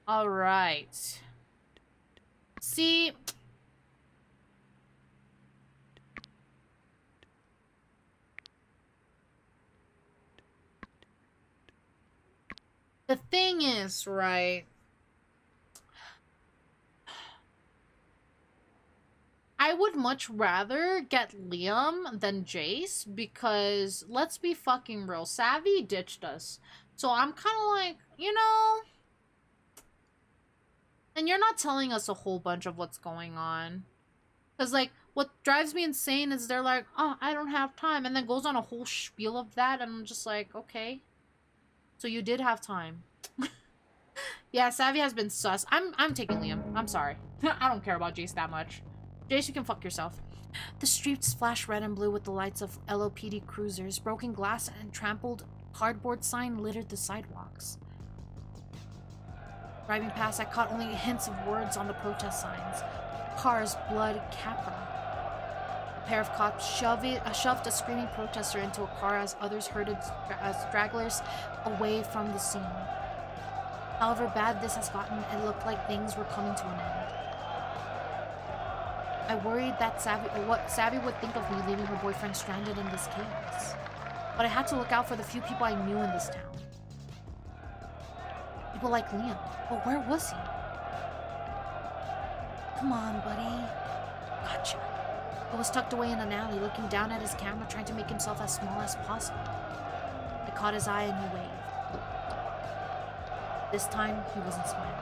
Alright. See... The thing is, right... I would much rather get Liam than Jace because, let's be fucking real, Savvy ditched us. So I'm kind of like, you know... And you're not telling us a whole bunch of what's going on. Because, like, what drives me insane is they're like, oh, I don't have time. And then goes on a whole spiel of that. And I'm just like, okay. So you did have time. Yeah, Savvy has been sus. I'm taking Liam. I'm sorry. I don't care about Jace that much. Jace, you can fuck yourself. The streets flash red and blue with the lights of LOPD cruisers. Broken glass and trampled cardboard sign littered the sidewalks. Driving past, I caught only hints of words on the protest signs. Cars, blood, Capra. A pair of cops shoved a screaming protester into a car as others herded stragglers away from the scene. However bad this has gotten, it looked like things were coming to an end. I worried that what Savvy would think of me leaving her boyfriend stranded in this chaos. But I had to look out for the few people I knew in this town. People like Liam. But where was he? Come on, buddy. Gotcha. He was tucked away in an alley, looking down at his camera, trying to make himself as small as possible. I caught his eye and he waved. This time, he wasn't smiling.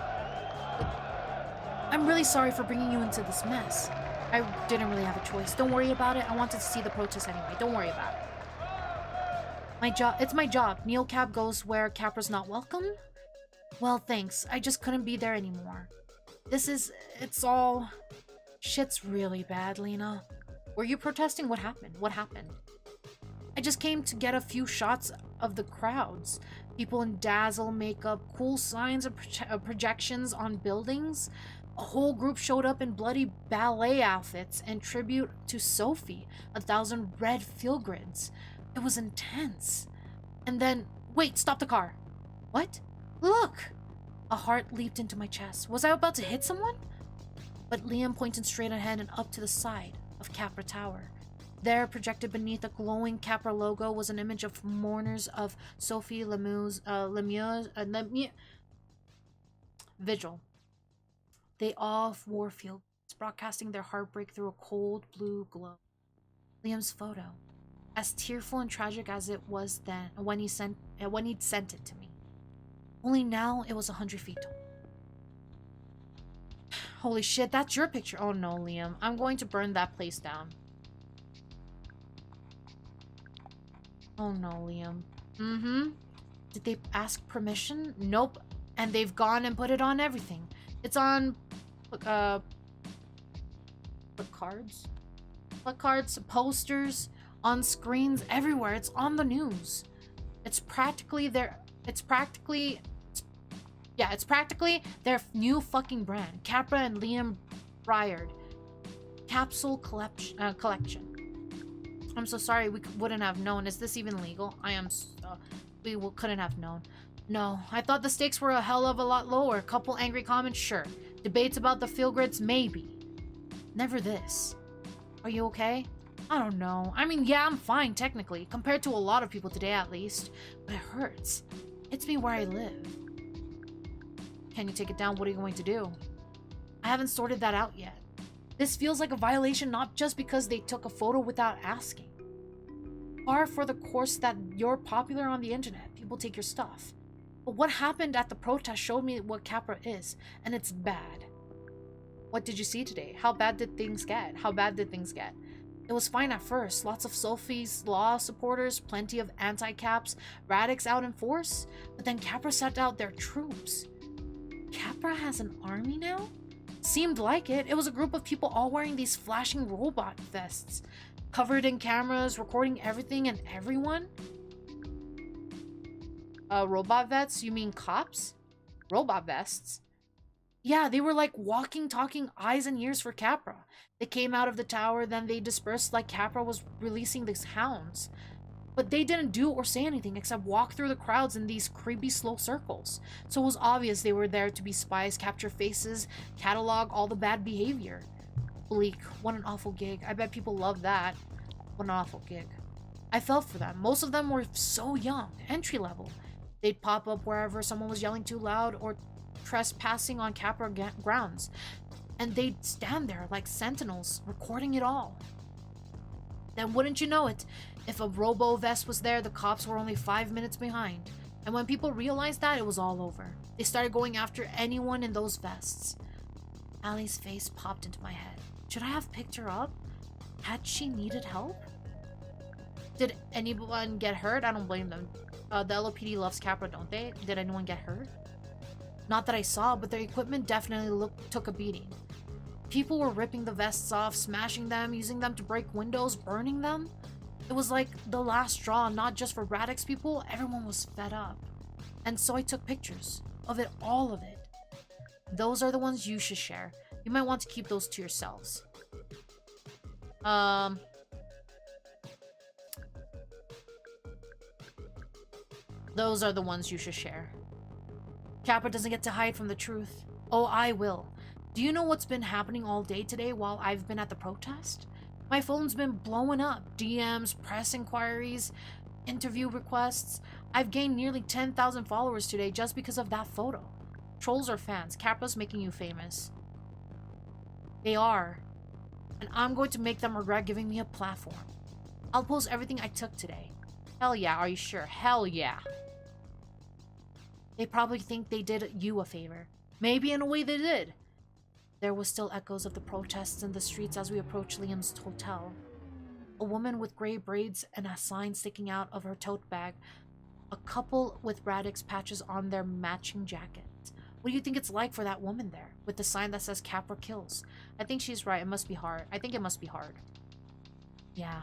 I'm really sorry for bringing you into this mess. I didn't really have a choice. Don't worry about it. I wanted to see the protest anyway. Don't worry about it. It's my job. Neocab goes where Capra's not welcome? Well, thanks. I just couldn't be there anymore. It's all... Shit's really bad, Lena. Were you protesting? What happened? What happened? I just came to get a few shots of the crowds. People in dazzle makeup, cool signs and projections on buildings. A whole group showed up in bloody ballet outfits and tribute to Sophie. 1,000 red field grids. It was intense. And then... Wait, stop the car. What? Look! A heart leaped into my chest. Was I about to hit someone? But Liam pointed straight ahead and up to the side of Capra Tower. There, projected beneath a glowing Capra logo, was an image of mourners of Sophie Lemieux's vigil. They all wore field glasses, broadcasting their heartbreak through a cold blue glow. Liam's photo, as tearful and tragic as it was then when he'd sent it to me. Only now it was 100 feet tall. Holy shit, that's your picture. Oh no, Liam. I'm going to burn that place down. Oh no, Liam. Mm-hmm. Did they ask permission? Nope. And they've gone and put it on everything. It's on... cards? Placards, posters, on screens, everywhere. It's on the news. It's practically their new fucking brand. Capra and Liam Briard. Capsule collection. I'm so sorry, we wouldn't have known. Is this even legal? Couldn't have known. No, I thought the stakes were a hell of a lot lower. Couple angry comments, sure. Debates about the field grids, maybe. Never this. Are you okay? I don't know. I mean, yeah, I'm fine, technically. Compared to a lot of people today, at least. But it hurts. Hits me where I live. Can you take it down? What are you going to do? I haven't sorted that out yet. This feels like a violation not just because they took a photo without asking. Par for the course that you're popular on the internet. People take your stuff. But what happened at the protest showed me what Capra is, and it's bad. What did you see today? How bad did things get? How bad did things get? It was fine at first. Lots of Sophie's Law supporters, plenty of anti-caps, radics out in force. But then Capra sent out their troops. Capra has an army now? Seemed like it. It was a group of people all wearing these flashing robot vests. Covered in cameras, recording everything and everyone. Robot vests? You mean cops? Robot vests? Yeah, they were like walking, talking eyes and ears for Capra. They came out of the tower, then they dispersed like Capra was releasing these hounds. But they didn't do or say anything except walk through the crowds in these creepy slow circles. So it was obvious they were there to be spies, capture faces, catalog all the bad behavior. Bleak. What an awful gig. I bet people love that. What an awful gig. I felt for them. Most of them were so young, entry level. They'd pop up wherever someone was yelling too loud or trespassing on Capra grounds. And they'd stand there like sentinels, recording it all. Then wouldn't you know it, if a robo vest was there, the cops were only 5 minutes behind. And when people realized that, it was all over. They started going after anyone in those vests. Allie's face popped into my head. Should I have picked her up? Had she needed help? Did anyone get hurt? I don't blame them. The LOPD loves Capra, don't they? Did anyone get hurt? Not that I saw, but their equipment definitely took a beating. People were ripping the vests off, smashing them, using them to break windows, burning them. It was like the last straw, not just for Radix people. Everyone was fed up. And so I took pictures of it, all of it. Those are the ones you should share. You might want to keep those to yourselves. Those are the ones you should share. Capra doesn't get to hide from the truth. Oh, I will. Do you know what's been happening all day today while I've been at the protest? My phone's been blowing up. DMs, press inquiries, interview requests. I've gained nearly 10,000 followers today just because of that photo. Trolls are fans. Capra's making you famous. They are. And I'm going to make them regret giving me a platform. I'll post everything I took today. Hell yeah, are you sure? Hell yeah. They probably think they did you a favor. Maybe in a way they did. There was still echoes of the protests in the streets as we approached Liam's hotel. A woman with gray braids and a sign sticking out of her tote bag. A couple with Radix patches on their matching jackets. What do you think it's like for that woman there, with the sign that says Capra kills? I think she's right. It must be hard. I think it must be hard. Yeah.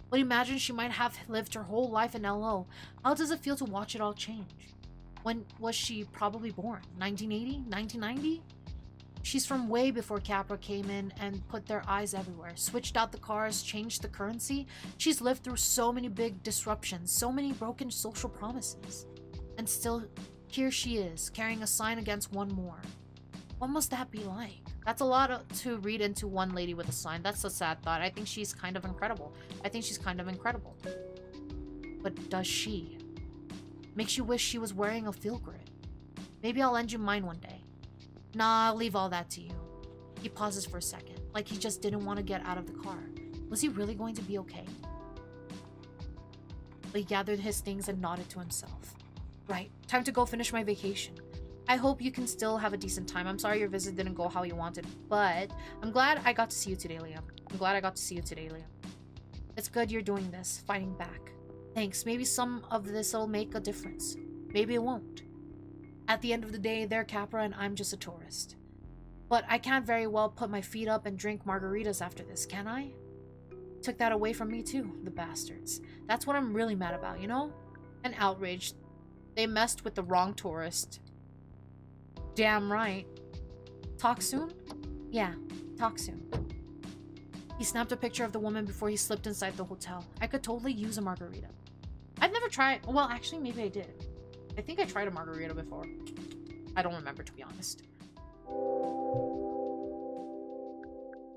But imagine she might have lived her whole life in LO. How does it feel to watch it all change? When was she probably born? 1980? 1990? She's from way before Capra came in and put their eyes everywhere. Switched out the cars, changed the currency. She's lived through so many big disruptions, so many broken social promises. And still, here she is, carrying a sign against one more. What must that be like? That's a lot to read into one lady with a sign. That's a sad thought. I think she's kind of incredible. But does she? Makes you wish she was wearing a field grid. Maybe I'll lend you mine one day. Nah, I'll leave all that to you. He pauses for a second, like he just didn't want to get out of the car. Was he really going to be okay? He gathered his things and nodded to himself. Right, time to go finish my vacation. I hope you can still have a decent time. I'm sorry your visit didn't go how you wanted, but I'm glad I got to see you today, Liam. It's good you're doing this, fighting back. Thanks, maybe some of this'll make a difference. Maybe it won't. At the end of the day, they're Capra and I'm just a tourist. But I can't very well put my feet up and drink margaritas after this, can I? Took that away from me too, the bastards. That's what I'm really mad about, you know? And outraged. They messed with the wrong tourist. Damn right. Talk soon? Yeah, talk soon. He snapped a picture of the woman before he slipped inside the hotel. I could totally use a margarita. I've never tried... Well, actually, maybe I did. I think I tried a margarita before. I don't remember, to be honest.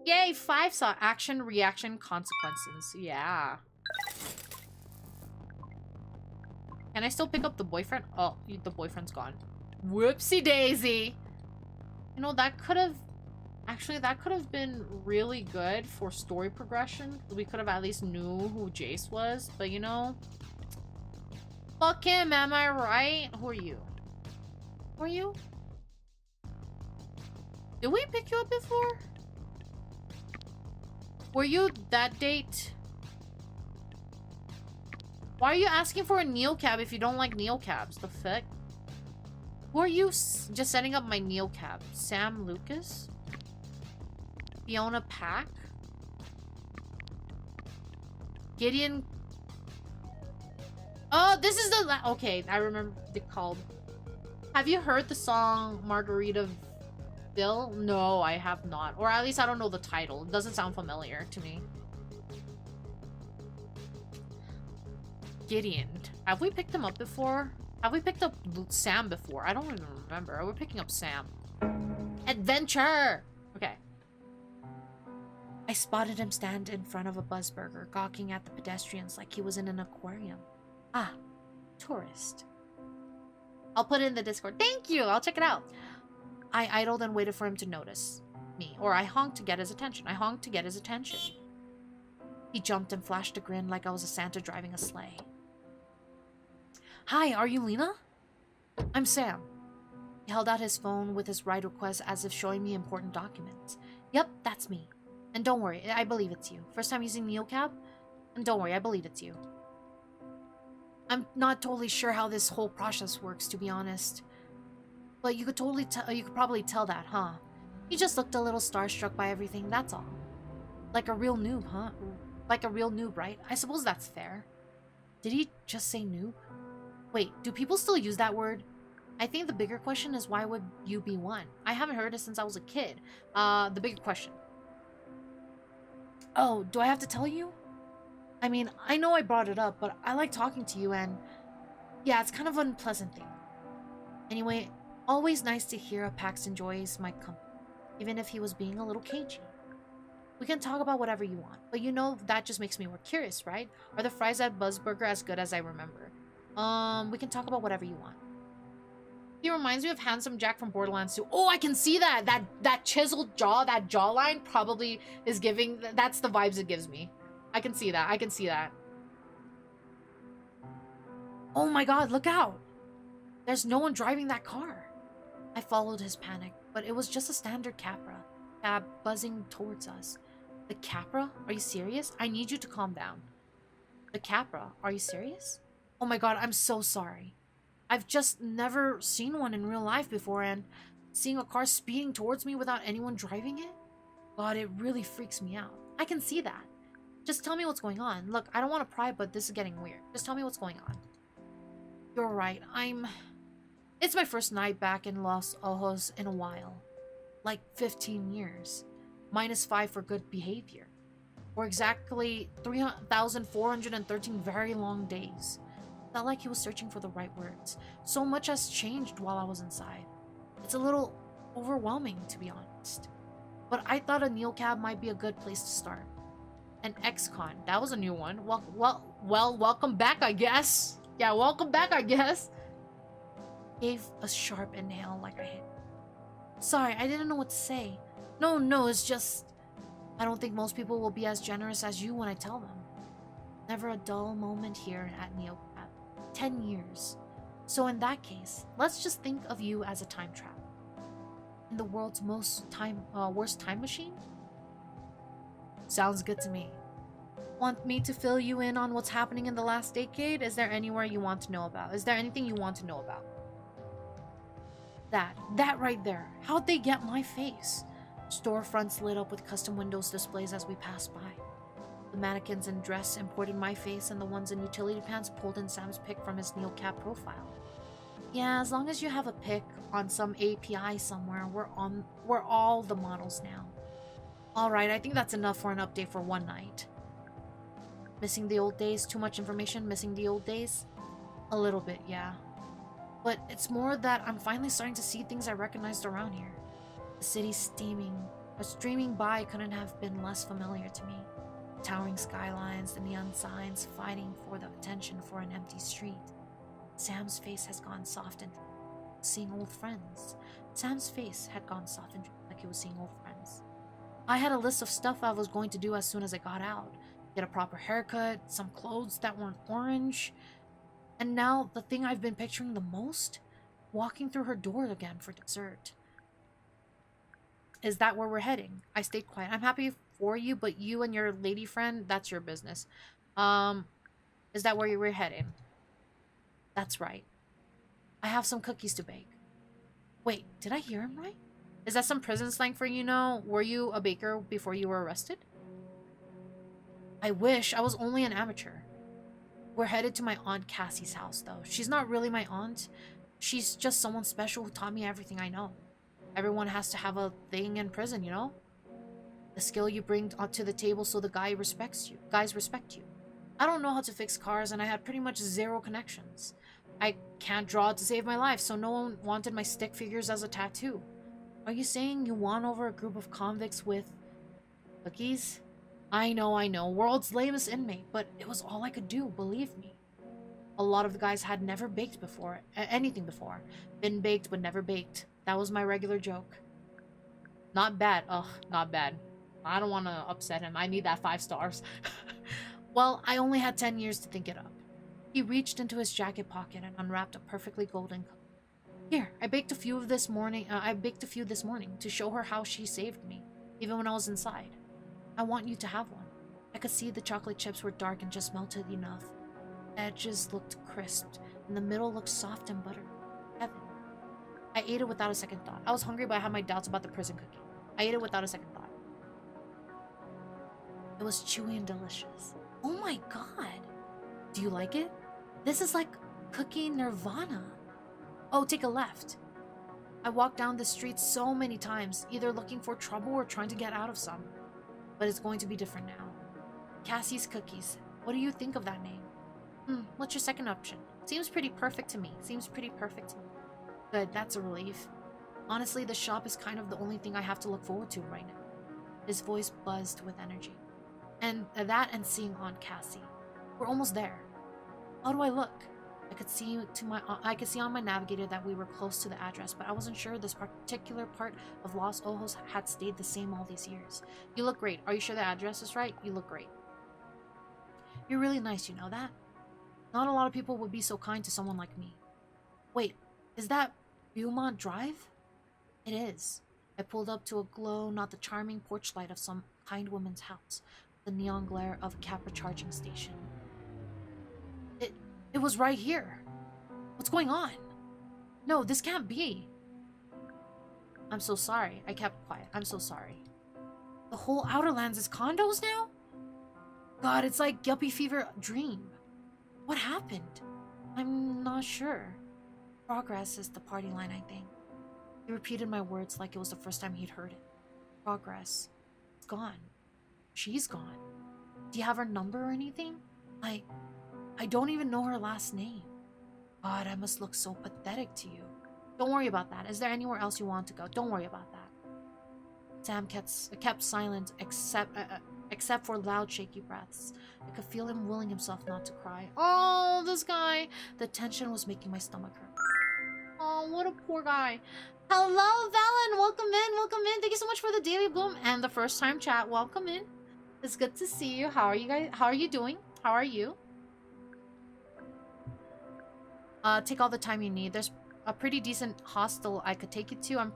Yay, 5 saw action, reaction, consequences. Yeah. Can I still pick up the boyfriend? Oh, the boyfriend's gone. Whoopsie daisy. You know, that could have... Actually, that could have been really good for story progression. We could have at least knew who Jace was. But, you know... Fuck him, am I right? Who are you? Who are you? Did we pick you up before? Were you that date? Why are you asking for a neocab if you don't like neocabs? The fuck? Who are you just setting up my neocab? Sam Lucas? Fiona Pack? Gideon? Oh, this is the... Okay, I remember it called... Have you heard the song Margarita Bill? No, I have not. Or at least I don't know the title. It doesn't sound familiar to me. Gideon. Have we picked him up before? Have we picked up Sam before? I don't even remember. We're picking up Sam. Adventure! Okay. I spotted him stand in front of a buzzburger, gawking at the pedestrians like he was in an aquarium. Ah, tourist. I'll put it in the Discord. Thank you! I'll check it out. I idled and waited for him to notice me. Or I honked to get his attention. I honked to get his attention. He jumped and flashed a grin like I was a Santa driving a sleigh. Hi, are you Lena? I'm Sam. He held out his phone with his ride request as if showing me important documents. Yep, that's me. And don't worry, I believe it's you. First time using Neocab? And don't worry, I believe it's you. I'm not totally sure how this whole process works, to be honest. But you could probably tell that, huh? He just looked a little starstruck by everything, that's all. Like a real noob, huh? Like a real noob, right? I suppose that's fair. Did he just say noob? Wait, do people still use that word? I think the bigger question is why would you be one? I haven't heard it since I was a kid. The bigger question. Oh, do I have to tell you? I mean, I know I brought it up, but I like talking to you and... Yeah, it's kind of an unpleasant thing. Anyway, always nice to hear a Pax enjoys my company, even if he was being a little cagey. We can talk about whatever you want, but you know that just makes me more curious, right? Are the fries at Buzzburger as good as I remember? We can talk about whatever you want. He reminds me of Handsome Jack from Borderlands 2. Oh, I can see that! That chiseled jaw, that jawline probably is giving... That's the vibes it gives me. I can see that. I can see that. Oh my god, look out! There's no one driving that car. I followed his panic, but it was just a standard Capra cab buzzing towards us. The Capra? Are you serious? I need you to calm down. The Capra? Are you serious? Oh my god, I'm so sorry. I've just never seen one in real life before, and seeing a car speeding towards me without anyone driving it? God, it really freaks me out. I can see that. Just tell me what's going on. Look, I don't want to pry, but this is getting weird. Just tell me what's going on. You're right, It's my first night back in Los Ojos in a while. Like 15 years. -5 for good behavior. Or exactly 3,413 very long days. Felt like he was searching for the right words. So much has changed while I was inside. It's a little overwhelming, to be honest. But I thought a neocab might be a good place to start. An ex-con. That was a new one. Well, welcome back, I guess. Yeah, welcome back, I guess. Gave a sharp inhale like I hit. Sorry, I didn't know what to say. No, it's just... I don't think most people will be as generous as you when I tell them. Never a dull moment here at Neocab. 10 years. So in that case, let's just think of you as a time trap. In the world's worst time machine? Sounds good to me. Want me to fill you in on what's happening in the last decade? Is there anywhere you want to know about? Is there anything you want to know about? That right there. How'd they get my face? Storefronts lit up with custom windows displays as we passed by. The mannequins in dress imported my face, and the ones in utility pants pulled in Sam's pic from his neocab profile. Yeah, as long as you have a pic on some API somewhere, we're all the models now. Alright, I think that's enough for an update for one night. Missing the old days? Too much information? Missing the old days? A little bit, yeah. But it's more that I'm finally starting to see things I recognized around here. The city streaming by couldn't have been less familiar to me. Towering skylines, the neon signs fighting for the attention for an empty street. Sam's face has gone soft and seeing old friends. Sam's face had gone soft and like he was seeing old friends. I had a list of stuff I was going to do as soon as I got out. Get a proper haircut, some clothes that weren't orange. And now, the thing I've been picturing the most? Walking through her door again for dessert. Is that where we're heading? I stayed quiet. I'm happy for you, but you and your lady friend, that's your business. Is that where you were heading? That's right. I have some cookies to bake. Wait, did I hear him right? Is that some prison slang for you know? Were you a baker before you were arrested? I wish. I was only an amateur. We're headed to my Aunt Cassie's house, though. She's not really my aunt. She's just someone special who taught me everything I know. Everyone has to have a thing in prison, you know? The skill you bring to the table so the guys respect you. I don't know how to fix cars, and I had pretty much zero connections. I can't draw to save my life, so no one wanted my stick figures as a tattoo. Are you saying you won over a group of convicts with cookies? I know, world's lamest inmate, but it was all I could do, believe me. A lot of the guys had never baked before, anything before. Been baked, but never baked. That was my regular joke. Not bad. Ugh, not bad. I don't want to upset him. I need that 5 stars. Well, I only had 10 years to think it up. He reached into his jacket pocket and unwrapped a perfectly golden cookie. Here, I baked a few this morning to show her how she saved me, even when I was inside. I want you to have one. I could see the chocolate chips were dark and just melted enough. Edges looked crisped, and the middle looked soft and buttery. Heaven. I ate it without a second thought. I was hungry, but I had my doubts about the prison cookie. I ate it without a second thought. It was chewy and delicious. Oh my god! Do you like it? This is like cookie nirvana. Oh, take a left. I walked down the street so many times, either looking for trouble or trying to get out of some. But it's going to be different now. Cassie's Cookies. What do you think of that name? What's your second option? Seems pretty perfect to me. Good, that's a relief. Honestly, the shop is kind of the only thing I have to look forward to right now. His voice buzzed with energy. And that and seeing Aunt Cassie. We're almost there. How do I look? I could see on my navigator that we were close to the address, but I wasn't sure this particular part of Los Ojos had stayed the same all these years. You look great. Are you sure the address is right? You look great. You're really nice, you know that? Not a lot of people would be so kind to someone like me. Wait, is that Beaumont Drive? It is. I pulled up to a glow, not the charming porch light of some kind woman's house, the neon glare of a Capra charging station. It was right here. What's going on? No, this can't be. I'm so sorry. I kept quiet. I'm so sorry. The whole Outer Lands is condos now? God, it's like Yuppie Fever dream. What happened? I'm not sure. Progress is the party line, I think. He repeated my words like it was the first time he'd heard it. Progress. It's gone. She's gone. Do you have her number or anything? I don't even know her last name. God, I must look so pathetic to you. Don't worry about that. Is there anywhere else you want to go? Don't worry about that. Sam kept silent except for loud, shaky breaths. I could feel him willing himself not to cry. Oh, this guy. The tension was making my stomach hurt. Oh, what a poor guy. Hello, Valen. Welcome in. Thank you so much for the daily bloom and the first time chat. Welcome in. It's good to see you. How are you guys? How are you doing? How are you? Take all the time you need. There's a pretty decent hostel I could take you to. I'm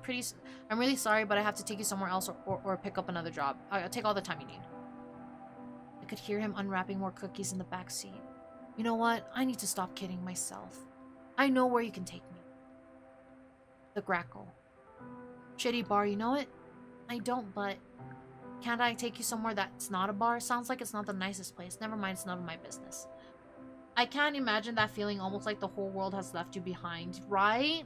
really sorry, but I have to take you somewhere else or pick up another job. I'll take all the time you need. I could hear him unwrapping more cookies in the back seat. You know what? I need to stop kidding myself. I know where you can take me. The Grackle. Shitty bar, you know it? I don't, but... Can't I take you somewhere that's not a bar? Sounds like it's not the nicest place. Never mind, it's none of my business. I can't imagine that feeling, almost like the whole world has left you behind, right?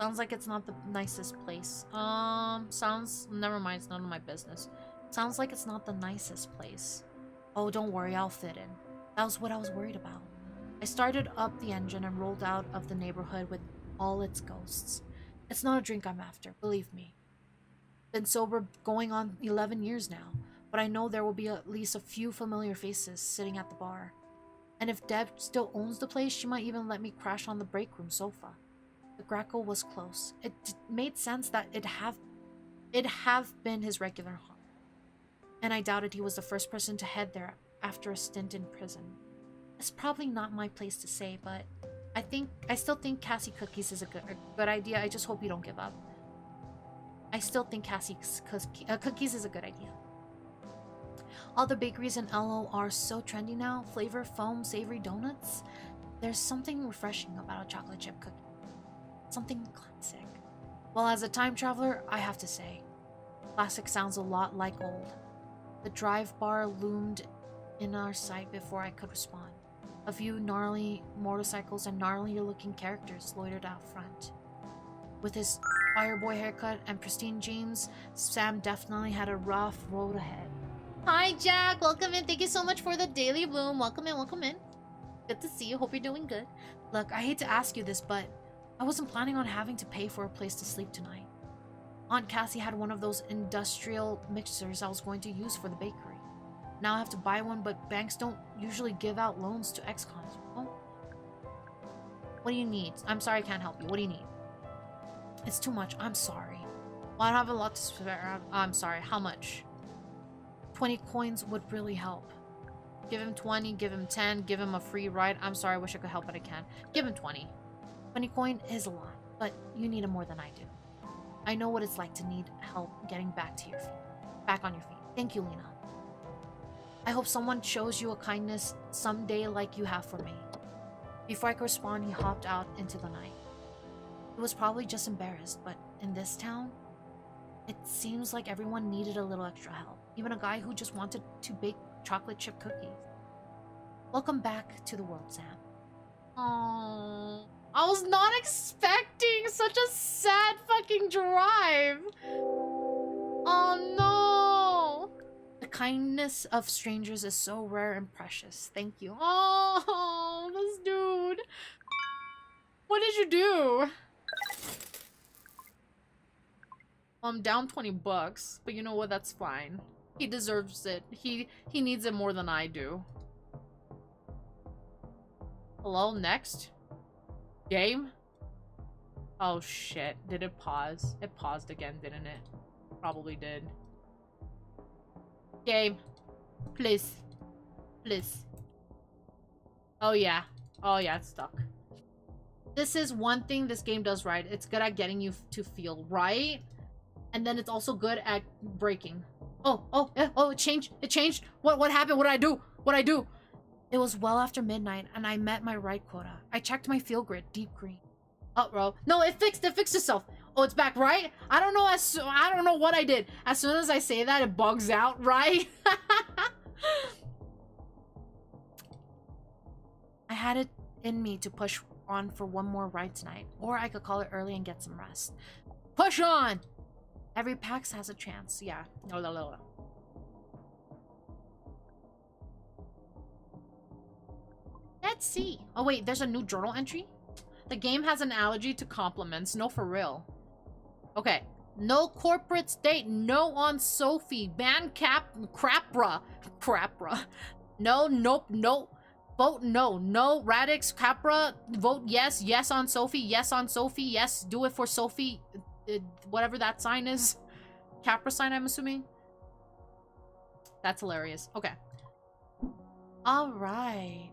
Sounds like it's not the nicest place. Sounds... Never mind, it's none of my business. Sounds like it's not the nicest place. Oh, don't worry, I'll fit in. That was what I was worried about. I started up the engine and rolled out of the neighborhood with all its ghosts. It's not a drink I'm after, believe me. Been sober going on 11 years now, but I know there will be at least a few familiar faces sitting at the bar. And if Deb still owns the place, she might even let me crash on the break room sofa. The Greco was close. It made sense that it'd have been his regular haunt. And I doubted he was the first person to head there after a stint in prison. It's probably not my place to say, but I still think Cassie Cookies is a good idea. I just hope you don't give up. I still think Cookies is a good idea. All the bakeries in LO are so trendy now. Flavor, foam, savory donuts. There's something refreshing about a chocolate chip cookie. Something classic. Well, as a time traveler, I have to say, classic sounds a lot like old. The drive bar loomed in our sight before I could respond. A few gnarly motorcycles and gnarlier looking characters loitered out front. With his fireboy haircut and pristine jeans, Sam definitely had a rough road ahead. Hi, Jack. Welcome in. Thank you so much for the daily bloom. Welcome in. Welcome in. Good to see you. Hope you're doing good. Look, I hate to ask you this, but I wasn't planning on having to pay for a place to sleep tonight. Aunt Cassie had one of those industrial mixers I was going to use for the bakery. Now I have to buy one, but banks don't usually give out loans to ex-cons. Oh. What do you need? I'm sorry I can't help you. What do you need? It's too much. I'm sorry. Well, I don't have a lot to spare. I'm sorry. How much? 20 coins would really help. Give him 20, give him 10, give him a free ride. I'm sorry, I wish I could help, but I can't. Give him 20. 20 coin is a lot, but you need it more than I do. I know what it's like to need help getting back to your feet. Back on your feet. Thank you, Lena. I hope someone shows you a kindness someday like you have for me. Before I could respond, he hopped out into the night. He was probably just embarrassed, but in this town, it seems like everyone needed a little extra help. Even a guy who just wanted to bake chocolate chip cookies. Welcome back to the world, Sam. Aww. I was not expecting such a sad fucking drive. Oh no. The kindness of strangers is so rare and precious. Thank you. Oh, this dude. What did you do? I'm down 20 bucks, but you know what? That's fine. He deserves it. He needs it more than I do. Hello, next? Game? Oh shit. Did it pause? It paused again, didn't it? Probably did. Game. Please. Please. Oh yeah. Oh yeah, it's stuck. This is one thing this game does right. It's good at getting you to feel right. And then it's also good at breaking. Oh, it changed. It changed. What happened? What did I do? What did I do? It was well after midnight, and I met my right quota. I checked my feel grid, deep green. Uh-oh. No, it fixed itself. Oh, it's back, right? I don't know I don't know what I did. As soon as I say that, it bugs out, right? I had it in me to push on for one more ride tonight, or I could call it early and get some rest. Push on! Every PAX has a chance, yeah. No. Let's see. Oh wait, there's a new journal entry? The game has an allergy to compliments. No, for real. Okay. No corporate state. No on Sophie. Ban crapra. No, nope, no. Vote no. No, Radix, Capra. Vote yes. Yes on Sophie. Yes on Sophie. Yes, do it for Sophie. Whatever that sign is. Capra sign, I'm assuming. That's hilarious. Okay. Alright.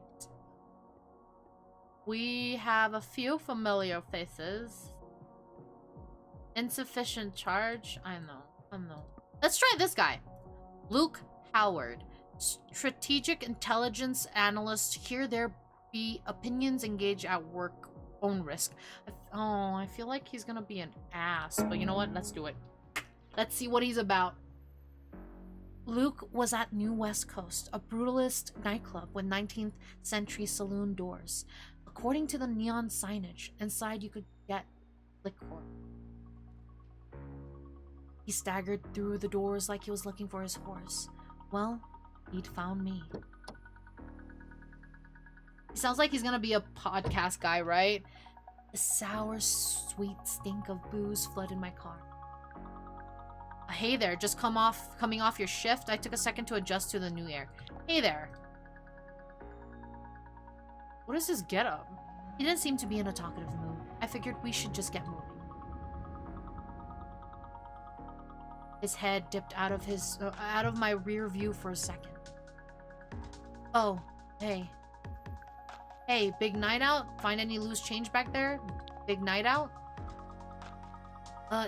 We have a few familiar faces. Insufficient charge. I know. Let's try this guy. Luke Howard. Strategic intelligence analyst. Here there be opinions engage at work. Own risk. I feel like he's gonna be an ass. But you know what? Let's do it. Let's see what he's about. Luke was at New West Coast, a brutalist nightclub with 19th century saloon doors. According to the neon signage, inside you could get Liquor. He staggered through the doors like he was looking for his horse. Well, he'd found me. He sounds like he's gonna be a podcast guy, right? The sour, sweet stink of booze flooded my car. Hey there, just coming off your shift? I took a second to adjust to the new air. Hey there. What is his getup? He didn't seem to be in a talkative mood. I figured we should just get moving. His head dipped out of my rear view for a second. Oh, hey. Hey, big night out? Find any loose change back there? Big night out?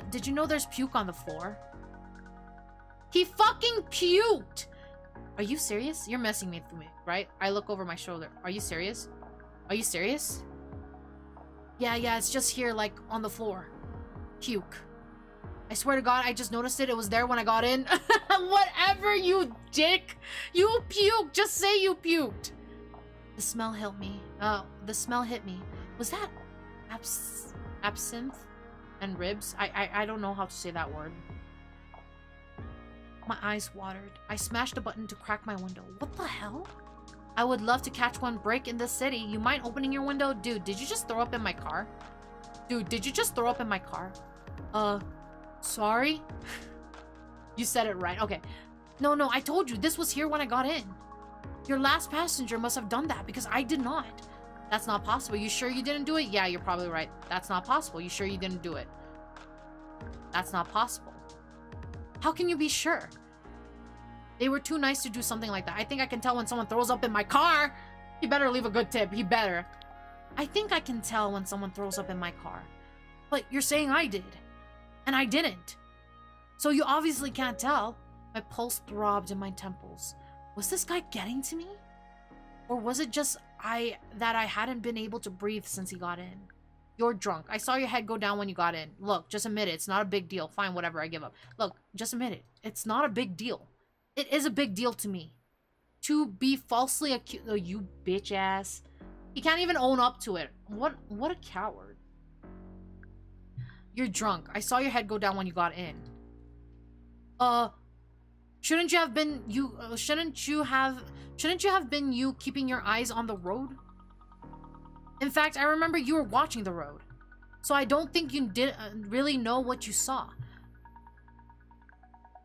Did you know there's puke on the floor? He fucking puked! Are you serious? You're messing with me, right? I look over my shoulder. Are you serious? Are you serious? Yeah, it's just here, like, on the floor. Puke. I swear to God, I just noticed it. It was there when I got in. Whatever, you dick! You puked! Just say you puked! The smell hit me. Was that absinthe and ribs? I don't know how to say that word. My eyes watered. I smashed a button to crack my window. What the hell? I would love to catch one break in this city. You mind opening your window? Dude, did you just throw up in my car? Dude, did you just throw up in my car? Sorry? You said it right. Okay. No, I told you. This was here when I got in. Your last passenger must have done that because I did not. That's not possible. You sure you didn't do it? Yeah, you're probably right. That's not possible. You sure you didn't do it? That's not possible. How can you be sure? They were too nice to do something like that. I think I can tell when someone throws up in my car. He better leave a good tip. He better. I think I can tell when someone throws up in my car. But you're saying I did. And I didn't. So you obviously can't tell. My pulse throbbed in my temples. Was this guy getting to me? Or was it just that I hadn't been able to breathe since he got in? You're drunk. I saw your head go down when you got in. Look, just admit it. It's not a big deal. Fine, whatever, I give up. Look, just admit it. It's not a big deal. It is a big deal to me. To be falsely accused. Oh, you bitch ass. He can't even own up to it. What a coward. You're drunk. I saw your head go down when you got in. Shouldn't you have been you keeping your eyes on the road? In fact, I remember you were watching the road. So I don't think you did really know what you saw.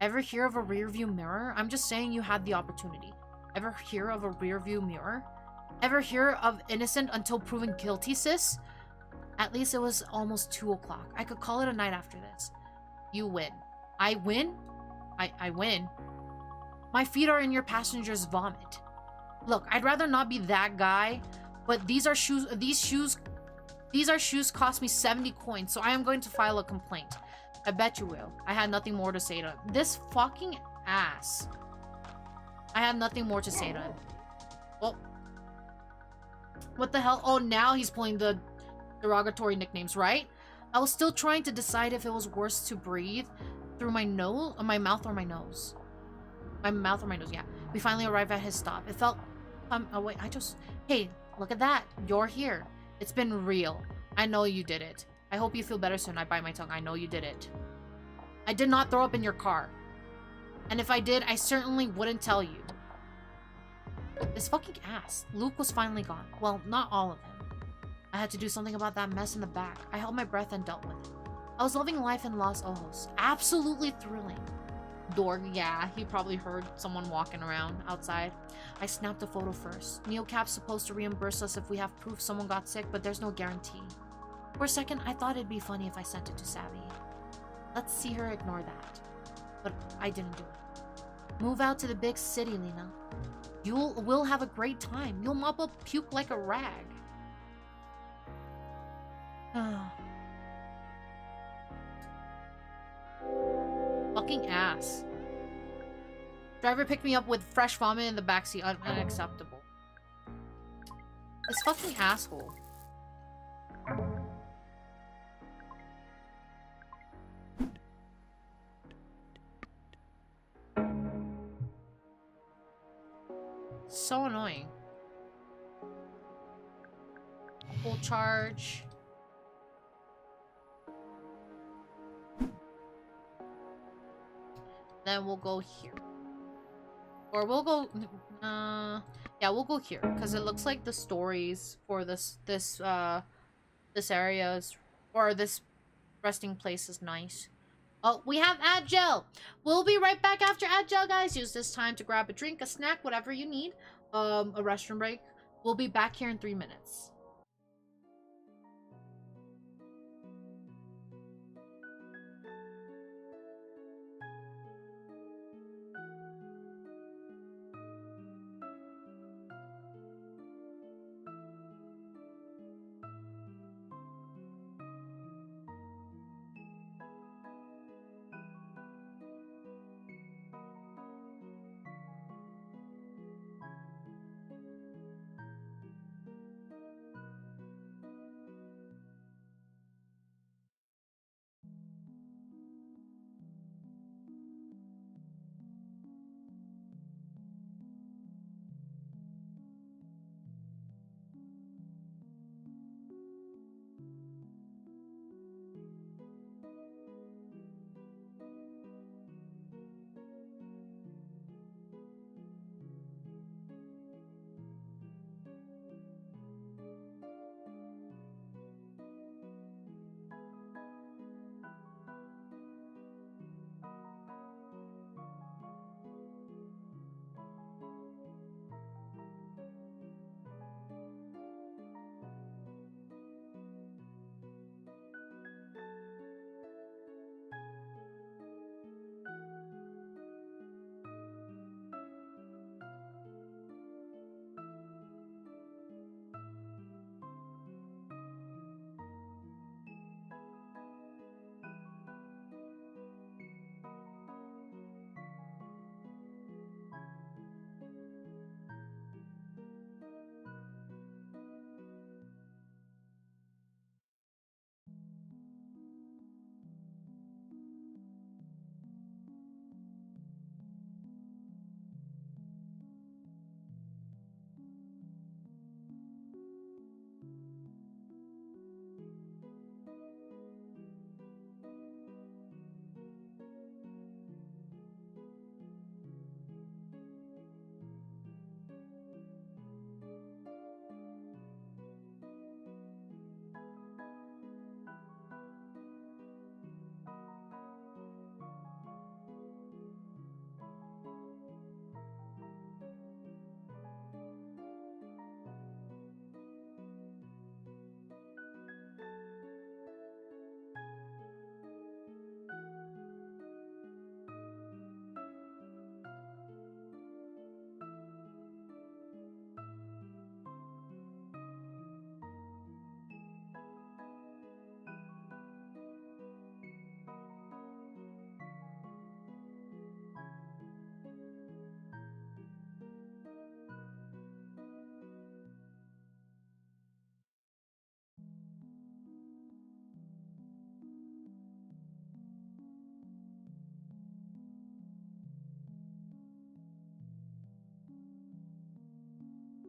Ever hear of a rear view mirror? I'm just saying you had the opportunity. Ever hear of a rear view mirror? Ever hear of innocent until proven guilty, sis? At least it was almost 2 o'clock. I could call it a night after this. You win. I win? I win? My feet are in your passenger's vomit. Look, I'd rather not be that guy, but these shoes cost me 70 coins, so I am going to file a complaint. I bet you will. I had nothing more to say to him. This fucking ass. I had nothing more to say to him. Well, what the hell? Oh, now he's pulling the derogatory nicknames, right? I was still trying to decide if it was worse to breathe through my nose, or my mouth, or my nose. My mouth or my nose, yeah. We finally arrived at his stop. It felt... oh wait, hey, look at that. You're here. It's been real. I know you did it. I hope you feel better soon. I bite my tongue. I know you did it. I did not throw up in your car. And if I did, I certainly wouldn't tell you. This fucking ass. Luke was finally gone. Well, not all of him. I had to do something about that mess in the back. I held my breath and dealt with it. I was loving life in Los Ojos. Absolutely thrilling. Dorg, yeah, he probably heard someone walking around outside. I snapped a photo first. Neocap's supposed to reimburse us if we have proof someone got sick, but there's no guarantee. For a second, I thought it'd be funny if I sent it to Savvy. Let's see her ignore that. But I didn't do it. Move out to the big city, Lena. We'll have a great time. You'll mop up puke like a rag. Fucking ass. Driver picked me up with fresh vomit in the backseat. Unacceptable. This fucking asshole. So annoying. Full charge. Then we'll go here. Or we'll go... yeah, we'll go here. Because it looks like the stories for this area is... Or this resting place is nice. Oh, we have Agile. We'll be right back after Agile, guys. Use this time to grab a drink, a snack, whatever you need. A restroom break. We'll be back here in 3 minutes.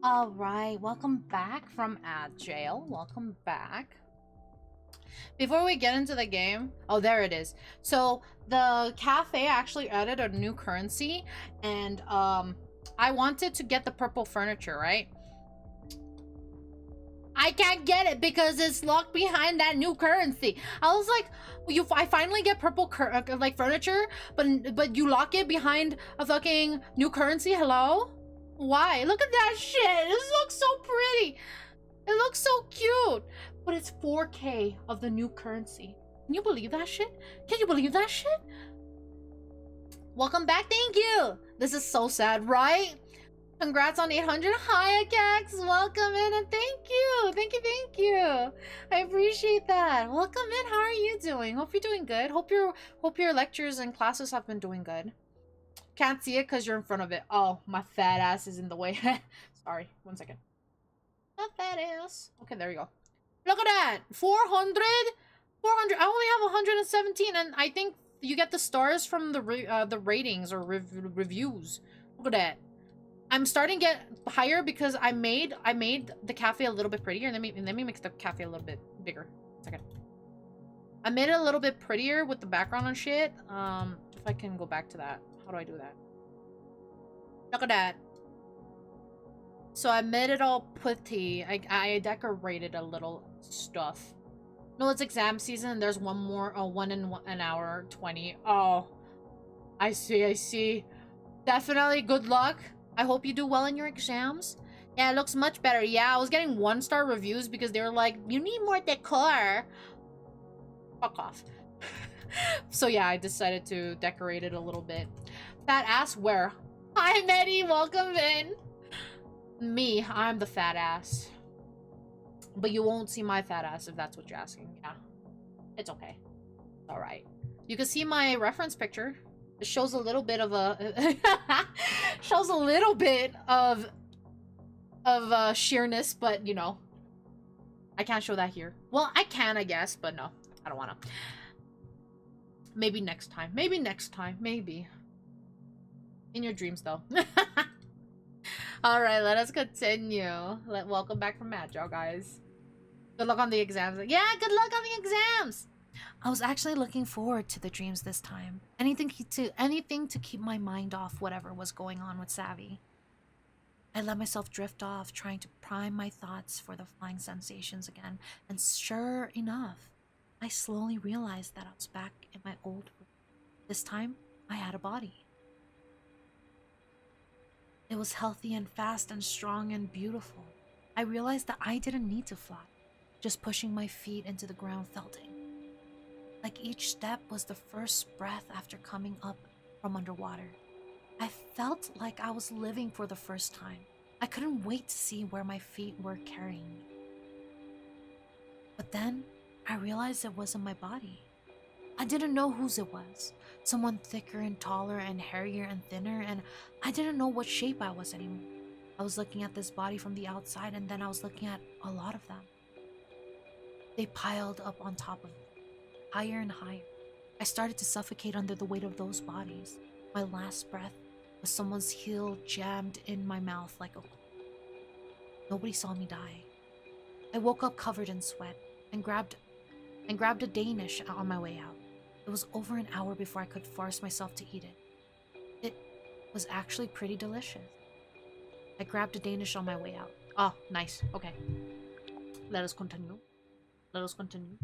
All right, welcome back from jail. Welcome back. Before we get into the game, oh, there it is. So the cafe actually added a new currency, and I wanted to get the purple furniture, right? I can't get it because it's locked behind that new currency. I was like, I finally get purple like furniture, but you lock it behind a fucking new currency. Hello? Why? Look at that shit. This looks so pretty. It looks so cute. But it's 4K of the new currency. Can you believe that shit? Can you believe that shit? Welcome back. Thank you. This is so sad, right? Congrats on 800. Hi, Akax. Welcome in and thank you. Thank you, thank you. I appreciate that. Welcome in. How are you doing? Hope you're doing good. Hope your lectures and classes have been doing good. Can't see it because you're in front of it. Oh, my fat ass is in the way. Sorry, 1 second. My fat ass. Okay, there you go. Look at that. 400? 400. I only have 117, and I think you get the stars from the ratings or reviews. Look at that. I'm starting to get higher because I made the cafe a little bit prettier. Let me make the cafe a little bit bigger. 1 second. I made it a little bit prettier with the background and shit. If I can go back to that. How do I do that? Look at that. So I made it all pretty. I decorated a little stuff. No, it's exam season. There's one more. Oh, one in an hour 20. Oh, I see. I see. Definitely. Good luck. I hope you do well in your exams. Yeah, it looks much better. Yeah, I was getting 1-star reviews because they were like, you need more decor. Fuck off. So yeah, I decided to decorate it a little bit. Fat ass where? Hi, Medi. Welcome in. Me, I'm the fat ass. But you won't see my fat ass if that's what you're asking. Yeah. It's okay. It's alright. You can see my reference picture. It shows a little bit of a... shows a little bit of sheerness, but, you know. I can't show that here. Well, I can, I guess, but no. I don't wanna. Maybe next time. Maybe next time. Maybe. In your dreams, though. Alright, let us continue. Welcome back from Meadow, guys. Good luck on the exams. Yeah, good luck on the exams! I was actually looking forward to the dreams this time. Anything to keep my mind off whatever was going on with Savvy. I let myself drift off, trying to prime my thoughts for the flying sensations again, and sure enough, I slowly realized that I was back in my old room. This time, I had a body. It was healthy and fast and strong and beautiful. I realized that I didn't need to fly. Just pushing my feet into the ground felt it. Like each step was the first breath after coming up from underwater. I felt like I was living for the first time. I couldn't wait to see where my feet were carrying me. But then, I realized it wasn't my body. I didn't know whose it was. Someone thicker and taller and hairier and thinner, and I didn't know what shape I was anymore. I was looking at this body from the outside, and then I was looking at a lot of them. They piled up on top of me, higher and higher. I started to suffocate under the weight of those bodies. My last breath was someone's heel jammed in my mouth like a... Nobody saw me die. I woke up covered in sweat and grabbed a Danish on my way out. It was over an hour before I could force myself to eat it. It was actually pretty delicious. I grabbed a Danish on my way out. Oh, nice. Okay. Let us continue. Let us continue.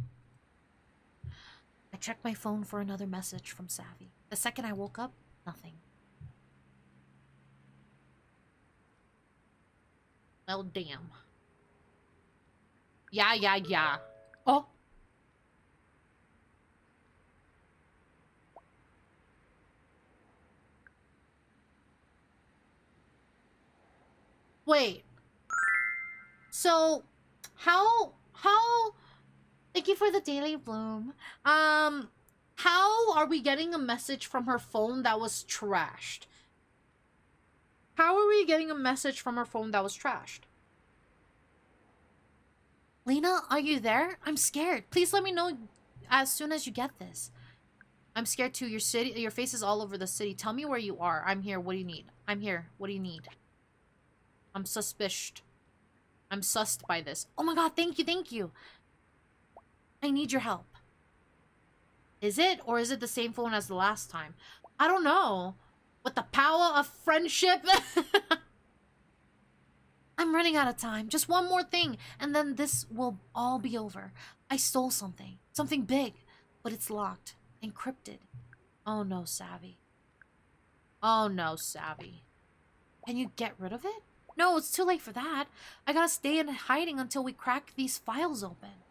I checked my phone for another message from Savvy. The second I woke up, nothing. Well, damn. Yeah. Oh. Wait. So, how, thank you for the daily bloom. How are we getting a message from her phone that was trashed? How are we getting a message from her phone that was trashed? Lena, are you there? I'm scared. Please let me know as soon as you get this. I'm scared too. Your face is all over the city. Tell me where you are. I'm here. What do you need? I'm here. What do you need? I'm suspicious. I'm sussed by this. Oh my god, thank you. I need your help. Is it? Or is it the same phone as the last time? I don't know. With the power of friendship. I'm running out of time. Just one more thing, and then this will all be over. I stole something. Something big, but it's locked. Encrypted. Oh no, Savvy. Oh no, Savvy. Can you get rid of it? No, it's too late for that. I gotta stay in hiding until we crack these files open.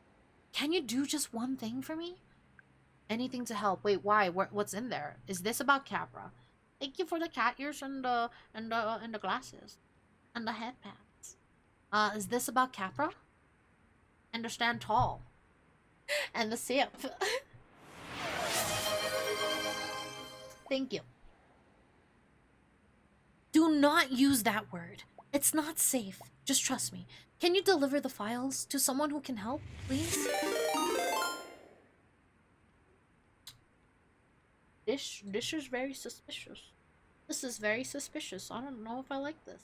Can you do just one thing for me? Anything to help. Wait, why? What's in there? Is this about Capra? Thank you for the cat ears and the glasses. And the headbands. Is this about Capra? And the stand tall. And the sip. Thank you. Do not use that word. It's not safe. Just trust me. Can you deliver the files to someone who can help, please? This is very suspicious. This is very suspicious. I don't know if I like this.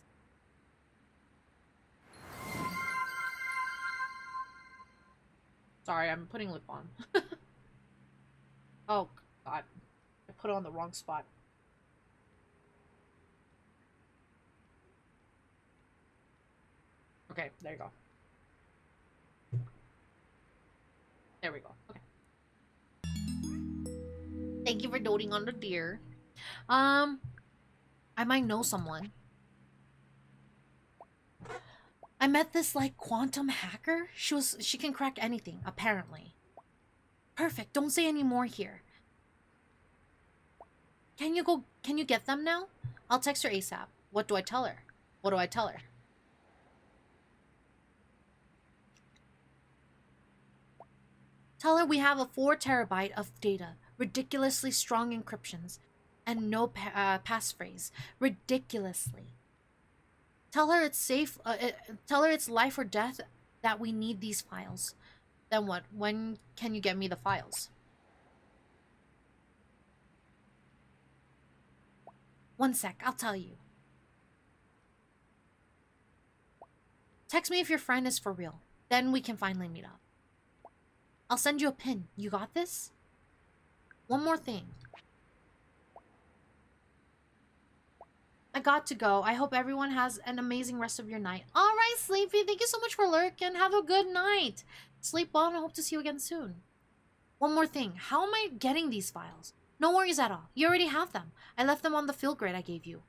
Sorry, I'm putting lip on. Oh, God. put it on the wrong spot. Okay, there you go. There we go. Okay. Thank you for doting on the deer. I might know someone. I met this like quantum hacker. She can crack anything, apparently. Perfect. Don't say any more here. Can you get them now? I'll text her ASAP. What do I tell her? What do I tell her? Tell her we have a 4 terabyte of data, ridiculously strong encryptions, and no passphrase. Ridiculously. Tell her it's safe. Tell her it's life or death that we need these files. Then what? When can you get me the files? One sec, I'll tell you. Text me if your friend is for real. Then we can finally meet up. I'll send you a pin. You got this? One more thing. I got to go. I hope everyone has an amazing rest of your night. Alright, Sleepy. Thank you so much for lurking. Have a good night. Sleep well and I hope to see you again soon. One more thing. How am I getting these files? No worries at all. You already have them. I left them on the field grid I gave you.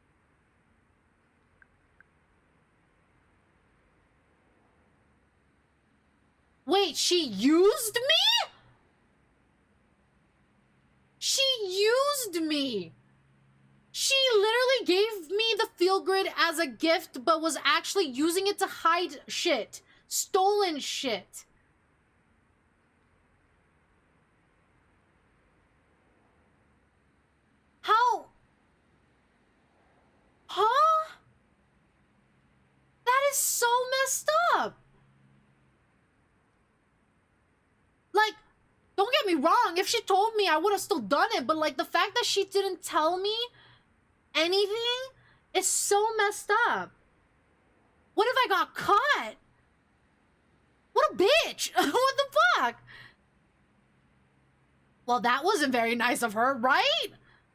Wait, she used me? She used me! She literally gave me the field grid as a gift, but was actually using it to hide shit. Stolen shit. How? Huh? That is so messed up. Like, don't get me wrong. If she told me, I would have still done it. But, like, the fact that she didn't tell me anything is so messed up. What if I got caught? What a bitch. What the fuck? Well, that wasn't very nice of her, right?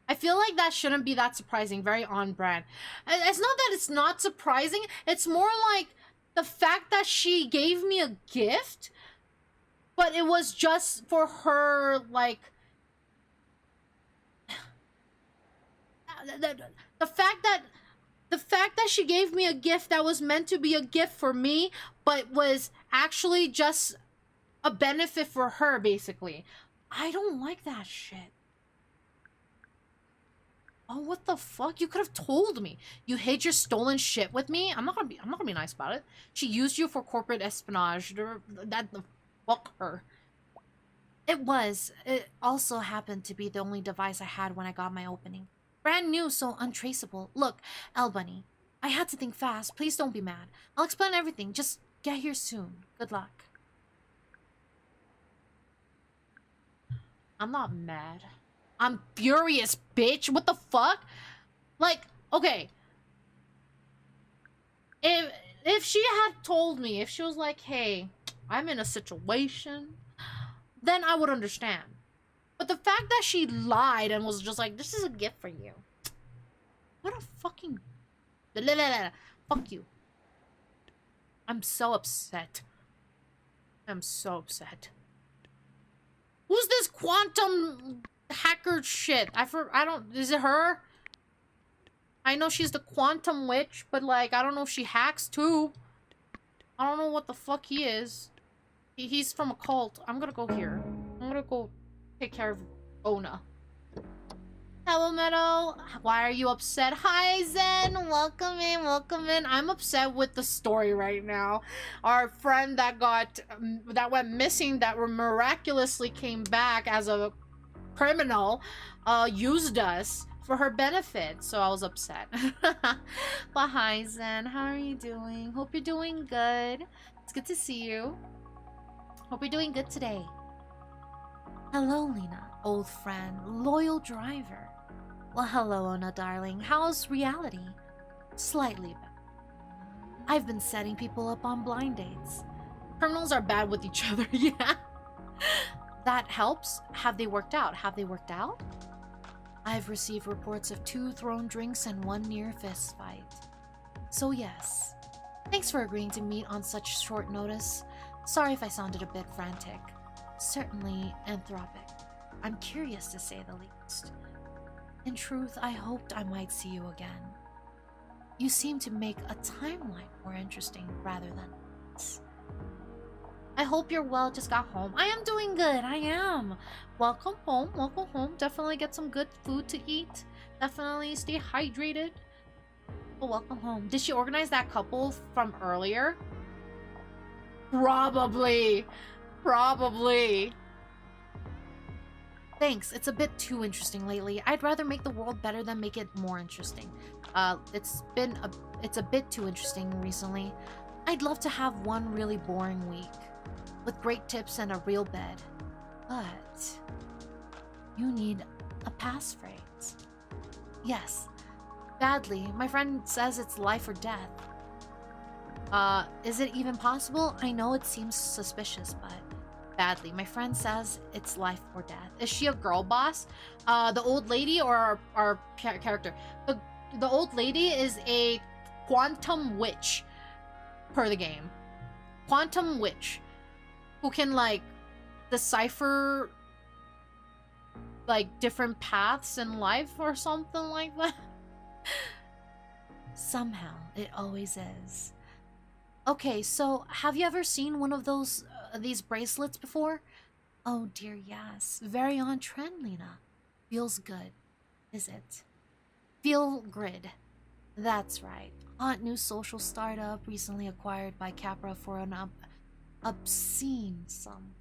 I feel like that shouldn't be that surprising. Very on brand. It's not that it's not surprising. It's more like the fact that she gave me a gift, but it was just for her, like... The fact that she gave me a gift that was meant to be a gift for me, but was actually just a benefit for her, basically. I don't like that shit. Oh, what the fuck? You could have told me. You hid your stolen shit with me. I'm not gonna be nice about it. She used you for corporate espionage. That the fuck her. It also happened to be the only device I had when I got my opening. Brand new, so untraceable. Look, L Bunny, I had to think fast. Please don't be mad. I'll explain everything. Just get here soon. Good luck. I'm not mad. I'm furious, bitch. What the fuck? Like, okay. If she had told me, if she was like, hey, I'm in a situation, then I would understand. But the fact that she lied and was just like, this is a gift for you. What a fucking... Fuck you. I'm so upset. I'm so upset. Who's this quantum hacker shit? Is it her? I know she's the quantum witch, but like, I don't know if she hacks too. I don't know what the fuck he is. He's from a cult. I'm gonna go here. I'm gonna go take care of Ona. Hello, Meadow. Why are you upset? Hi, Zen. Welcome in, welcome in. I'm upset with the story right now. Our friend that went missing, that miraculously came back as a criminal, used us for her benefit. So I was upset. But hi, Zen. How are you doing? Hope you're doing good. It's good to see you. Hope you're doing good today. Hello, Lena, old friend, loyal driver. Well, hello, Ona, darling. How's reality? Slightly better. I've been setting people up on blind dates. Criminals are bad with each other, yeah. That helps. Have they worked out? Have they worked out? I've received reports of 2 thrown drinks and 1 near fist fight. So yes, thanks for agreeing to meet on such short notice. Sorry if I sounded a bit frantic. Certainly anthropic. I'm curious to say the least. In truth, I hoped I might see you again. You seem to make a timeline more interesting rather than this. I hope you're well, just got home. I am doing good, I am. Welcome home, welcome home. Definitely get some good food to eat. Definitely stay hydrated. Oh, welcome home. Did she organize that couple from earlier? Probably. Probably. Thanks, it's a bit too interesting lately. I'd rather make the world better than make it more interesting. It's a bit too interesting recently. I'd love to have one really boring week with great tips and a real bed. But you need a passphrase. Yes, badly. My friend says it's life or death. Is it even possible? I know it seems suspicious, but badly. My friend says it's life or death. Is she a girl boss? The old lady or our character? The old lady is a quantum witch per the game. Quantum witch who can like decipher like different paths in life or something like that. Somehow it always is. Okay, so have you ever seen one of these bracelets before? Oh dear, yes. Very on trend, Lena. Feels good, is it? Feel grid. That's right. Hot new social startup recently acquired by Capra for an obscene sum.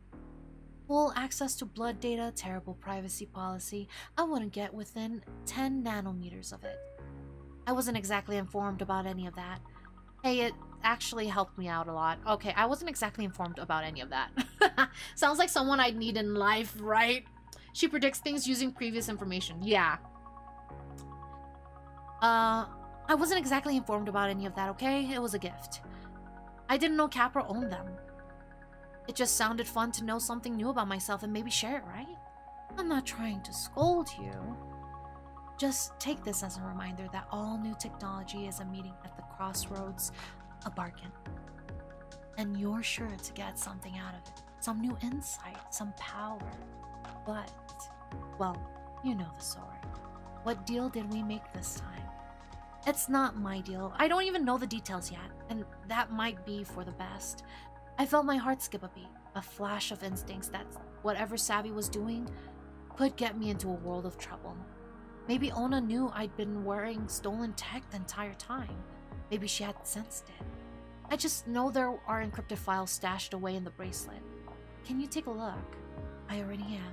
Full access to blood data, terrible privacy policy. I wouldn't get within 10 nanometers of it. I wasn't exactly informed about any of that. Hey, it actually helped me out a lot. Okay, I wasn't exactly informed about any of that. Sounds like someone I'd need in life, right? She predicts things using previous information. Yeah. I wasn't exactly informed about any of that, okay? It was a gift. I didn't know Capra owned them. It just sounded fun to know something new about myself and maybe share it, right? I'm not trying to scold you. Just take this as a reminder that all new technology is a meeting at the crossroads, a bargain. And you're sure to get something out of it. Some new insight, some power. But, well, you know the story. What deal did we make this time? It's not my deal. I don't even know the details yet, and that might be for the best. I felt my heart skip a beat, a flash of instincts that whatever Savvy was doing could get me into a world of trouble. Maybe Ona knew I'd been wearing stolen tech the entire time. Maybe she had sensed it. I just know there are encrypted files stashed away in the bracelet. Can you take a look? I already am.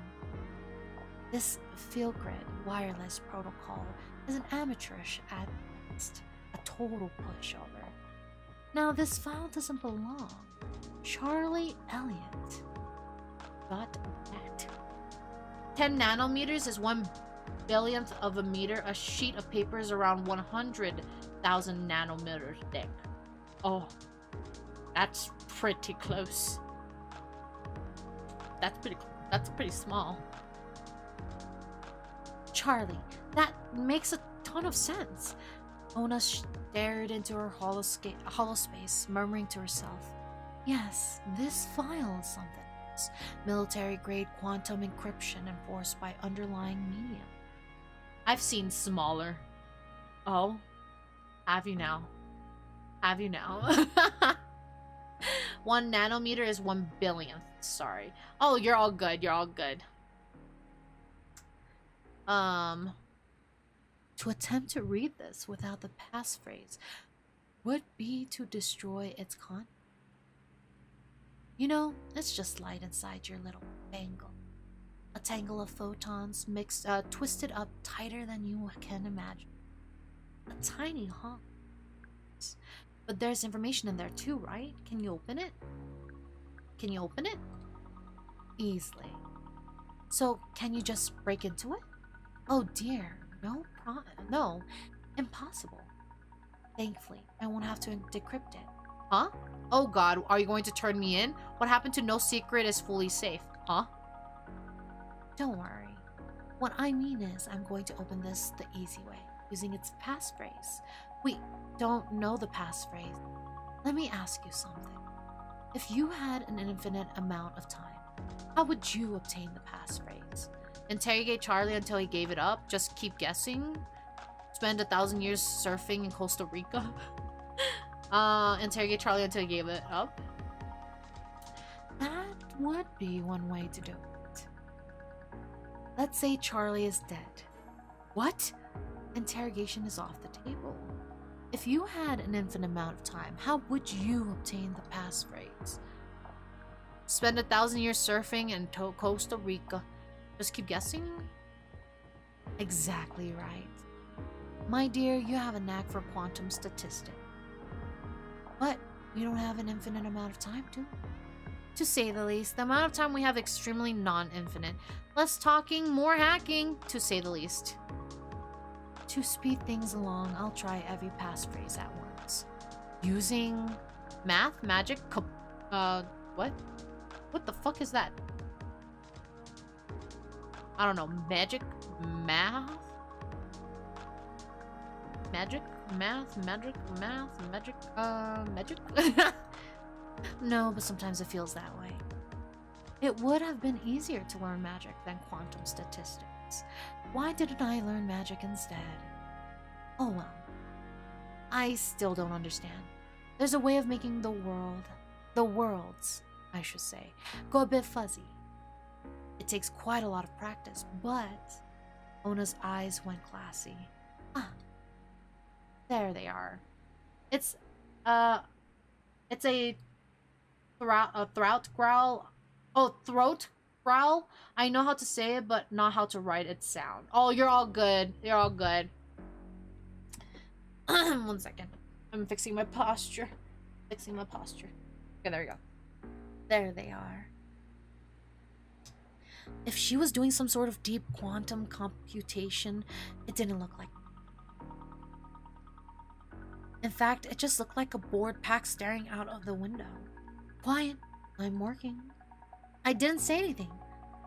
This FieldGrid wireless protocol is an amateurish at best, a total pushover. Now this file doesn't belong. Charlie Elliott. .net. 10 nanometers is 1 billionth of a meter. A sheet of paper is around 100,000 nanometers thick. Oh, that's pretty close. That's pretty small. Charlie, that makes a ton of sense. Ona stared into her hollow space, murmuring to herself. Yes, this file is something else. Military-grade quantum encryption enforced by underlying medium. I've seen smaller. Oh? Have you now? Have you now? 1 nanometer is 1 billionth. Sorry. Oh, you're all good. You're all good. To attempt to read this without the passphrase would be to destroy its content. You know, it's just light inside your little bangle. A tangle of photons mixed, twisted up tighter than you can imagine. A tiny hunk. But there's information in there too, right? Can you open it? Can you open it? Easily. So, can you just break into it? Oh dear, no, impossible. Thankfully, I won't have to decrypt it. Huh? Oh god, are you going to turn me in? What happened to no secret is fully safe? Huh? Don't worry. What I mean is, I'm going to open this the easy way, using its passphrase. We don't know the passphrase. Let me ask you something. If you had an infinite amount of time, how would you obtain the passphrase? Interrogate Charlie until he gave it up? Just keep guessing? Spend 1,000 years surfing in Costa Rica? Interrogate Charlie until he gave it up? That would be one way to do it. Let's say Charlie is dead. What? Interrogation is off the table. If you had an infinite amount of time, how would you obtain the passphrase? Spend 1,000 years surfing in Costa Rica. Just keep guessing? Exactly right. My dear, you have a knack for quantum statistics. But we don't have an infinite amount of time, do we? To say the least, the amount of time we have extremely non-infinite. Less talking, more hacking, to say the least. To speed things along, I'll try every passphrase at once. Using math, magic, what? What the fuck is that? I don't know, magic, math? Magic, math, magic, math, magic, magic? No, but sometimes it feels that way. It would have been easier to learn magic than quantum statistics. Why didn't I learn magic instead? Oh well. I still don't understand. There's a way of making the worlds, I should say, go a bit fuzzy. It takes quite a lot of practice, but Ona's eyes went glassy. Ah, there they are. It's a throat growl. Oh, throat growl. I know how to say it, but not how to write its sound. Oh, you're all good. You're all good. 1 second. I'm fixing my posture. Fixing my posture. Okay, there we go. There they are. If she was doing some sort of deep quantum computation, it didn't look like. In fact, it just looked like a bored pack staring out of the window. Quiet. I'm working. I didn't say anything.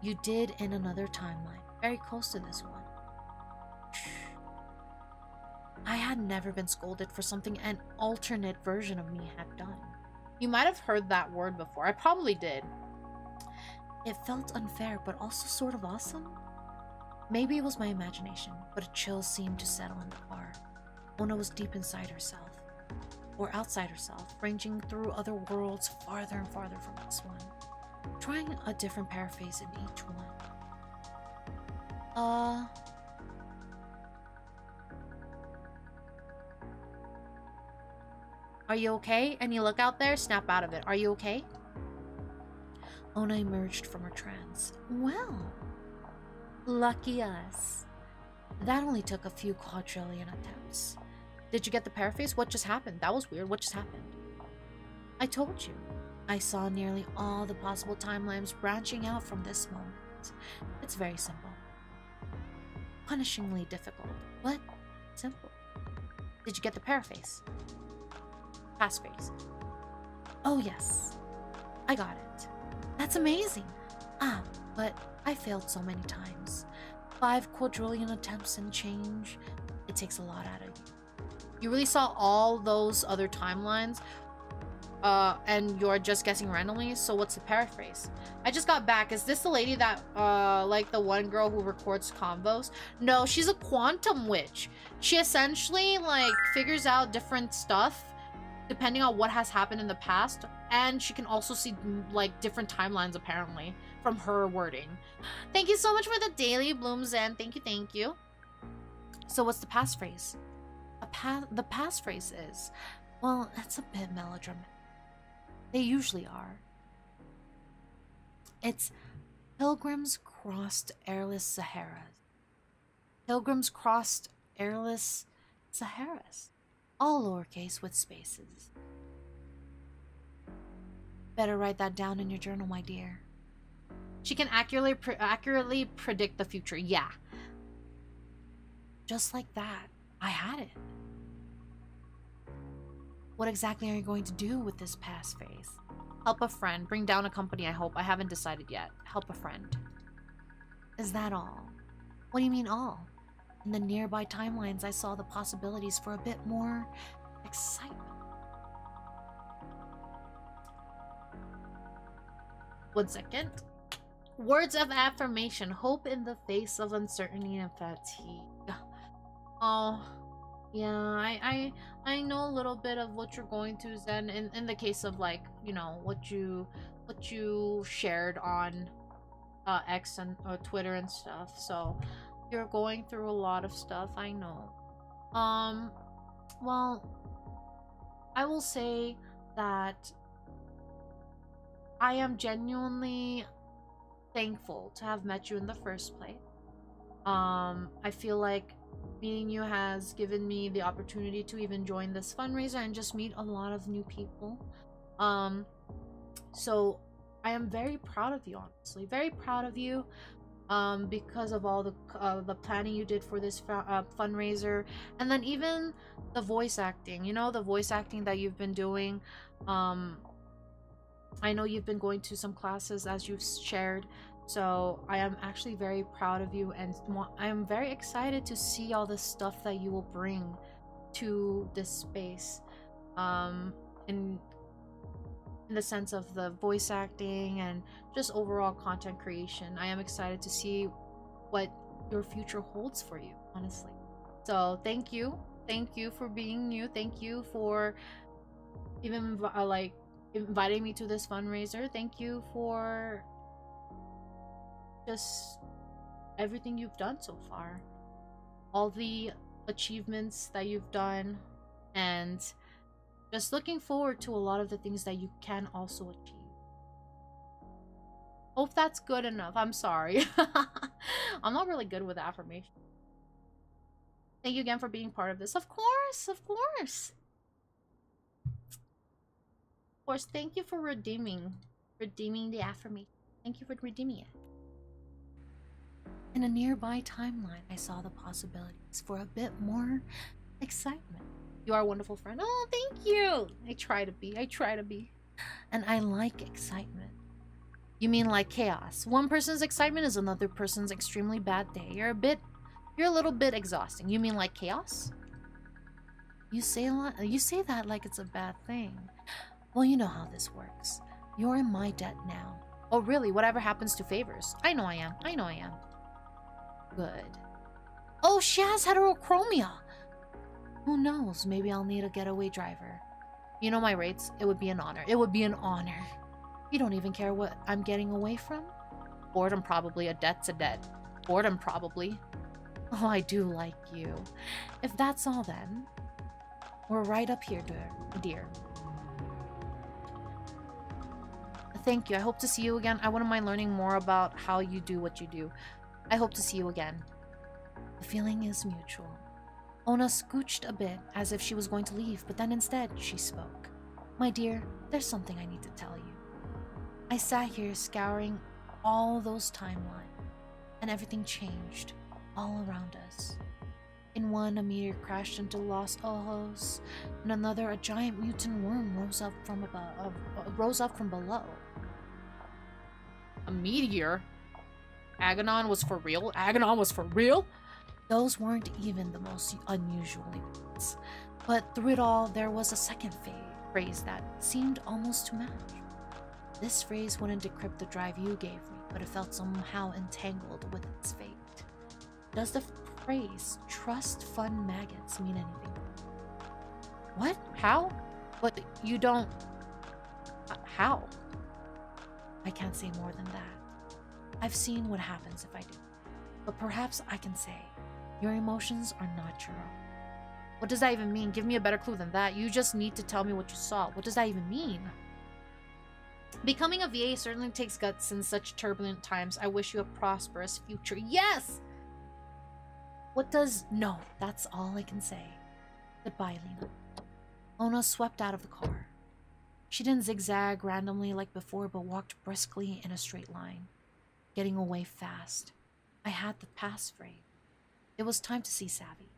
You did in another timeline, very close to this one. I had never been scolded for something an alternate version of me had done. You might have heard that word before. I probably did. It felt unfair, but also sort of awesome. Maybe it was my imagination, but a chill seemed to settle in the car. Ona was deep inside herself, or outside herself, ranging through other worlds farther and farther from this one, trying a different paraphrase in each one. Are you okay? Any look out there? Snap out of it. Are you okay? Ona emerged from her trance. Well, lucky us. That only took a few quadrillion attempts. Did you get the paraphrase? What just happened? That was weird. What just happened? I told you. I saw nearly all the possible timelines branching out from this moment. It's very simple. Punishingly difficult, but simple. Did you get the paraphrase? Passphrase. Oh yes, I got it. That's amazing. But I failed so many times. 5 quadrillion attempts and change. It takes a lot out of you. You really saw all those other timelines, and you're just guessing randomly, so what's the paraphrase? I just got back. Is this the lady that, like the one girl who records combos? No, she's a quantum witch. She essentially, like, figures out different stuff depending on what has happened in the past, and she can also see, like, different timelines, apparently, from her wording. Thank you so much for the daily blooms, and thank you. So what's the passphrase? The passphrase is, well, it's a bit melodramatic. They usually are. It's Pilgrims crossed airless Saharas. Pilgrims crossed airless Saharas. All lowercase with spaces. Better write that down in your journal, my dear. She can accurately predict the future. Yeah. Just like that. I had it. What exactly are you going to do with this passphrase? Help a friend. Bring down a company, I hope. I haven't decided yet. Help a friend. Is that all? What do you mean all? In the nearby timelines, I saw the possibilities for a bit more excitement. One second. Words of affirmation. Hope in the face of uncertainty and fatigue. Oh, yeah, I know a little bit of what you're going through, Zen, in the case of, like, you know, what you shared on X and Twitter and stuff. So you're going through a lot of stuff, I know. Well, I will say that I am genuinely thankful to have met you in the first place. I feel like meeting you has given me the opportunity to even join this fundraiser and just meet a lot of new people. So I am very proud of you, honestly. Very proud of you. Because of all the planning you did for this fundraiser, and then even the voice acting. You know, the voice acting that you've been doing. I know you've been going to some classes, as you've shared. So I am actually very proud of you, and I am very excited to see all the stuff that you will bring to this space. In the sense of the voice acting and just overall content creation. I am excited to see what your future holds for you, honestly. So thank you for being you. Thank you for even like inviting me to this fundraiser. Thank you for just everything you've done so far, all the achievements that you've done, and just looking forward to a lot of the things that you can also achieve. Hope that's good enough. I'm sorry. I'm not really good with affirmation. Thank you again for being part of this. Of course, of course. Of course, thank you for redeeming the affirmation. Thank you for redeeming it. In a nearby timeline, I saw the possibilities for a bit more excitement. You are a wonderful friend. Oh, thank you. I try to be. And I like excitement. You mean like chaos. One person's excitement is another person's extremely bad day. You're a little bit exhausting. You mean like chaos? You say that like it's a bad thing. Well, you know how this works. You're in my debt now. Oh, really? Whatever happens to favors. I know I am. Good. Oh, she has heterochromia. Who knows? Maybe I'll need a getaway driver. You know my rates. It would be an honor. You don't even care what I'm getting away from? Boredom, probably. A debt's a debt. Boredom, probably. Oh, I do like you. If that's all, then we're right up here, dear. Thank you. I hope to see you again. I wouldn't mind learning more about how you do what you do. I hope to see you again. The feeling is mutual. Ona scooched a bit, as if she was going to leave, but then instead she spoke. My dear, there's something I need to tell you. I sat here scouring all those timelines, and everything changed all around us. In one, a meteor crashed into Los Ojos. In another, a giant mutant worm rose up from below. A meteor? Aganon was for real? Those weren't even the most unusual events. But through it all, there was a second phrase that seemed almost to match. This phrase wouldn't decrypt the drive you gave me, but it felt somehow entangled with its fate. Does the phrase, trust fund maggots, mean anything? What? How? But you don't... how? I can't say more than that. I've seen what happens if I do. But perhaps I can say, your emotions are not your own. What does that even mean? Give me a better clue than that. You just need to tell me what you saw. What does that even mean? Becoming a VA certainly takes guts in such turbulent times. I wish you a prosperous future. Yes! No, that's all I can say. Goodbye, Lena. Ona swept out of the car. She didn't zigzag randomly like before, but walked briskly in a straight line, getting away fast. I had the passphrase. It was time to see Savvy.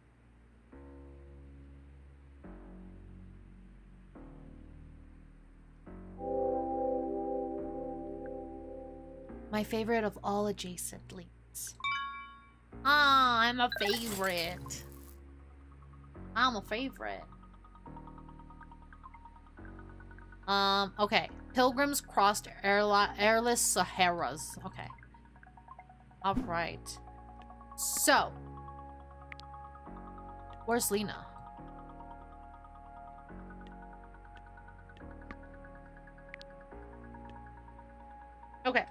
My favorite of all adjacent leads. Ah, I'm a favorite. I'm a favorite. Okay. Pilgrims crossed airless Saharas. Okay. Alright. So. Where's Lena? Okay.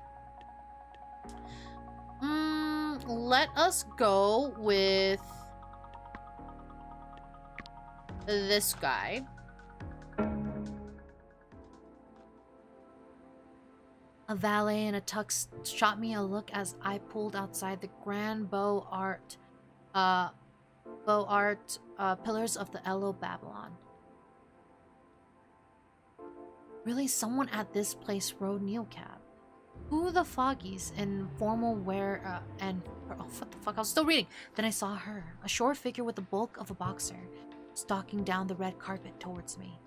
Let us go with this guy. A valet in a tux shot me a look as I pulled outside the grand Beaux Art pillars of the Elo Babylon. Really, someone at this place rode Neocab. Who the foggies in formal wear and oh, what the fuck? I was still reading. Then I saw her, a short figure with the bulk of a boxer, stalking down the red carpet towards me.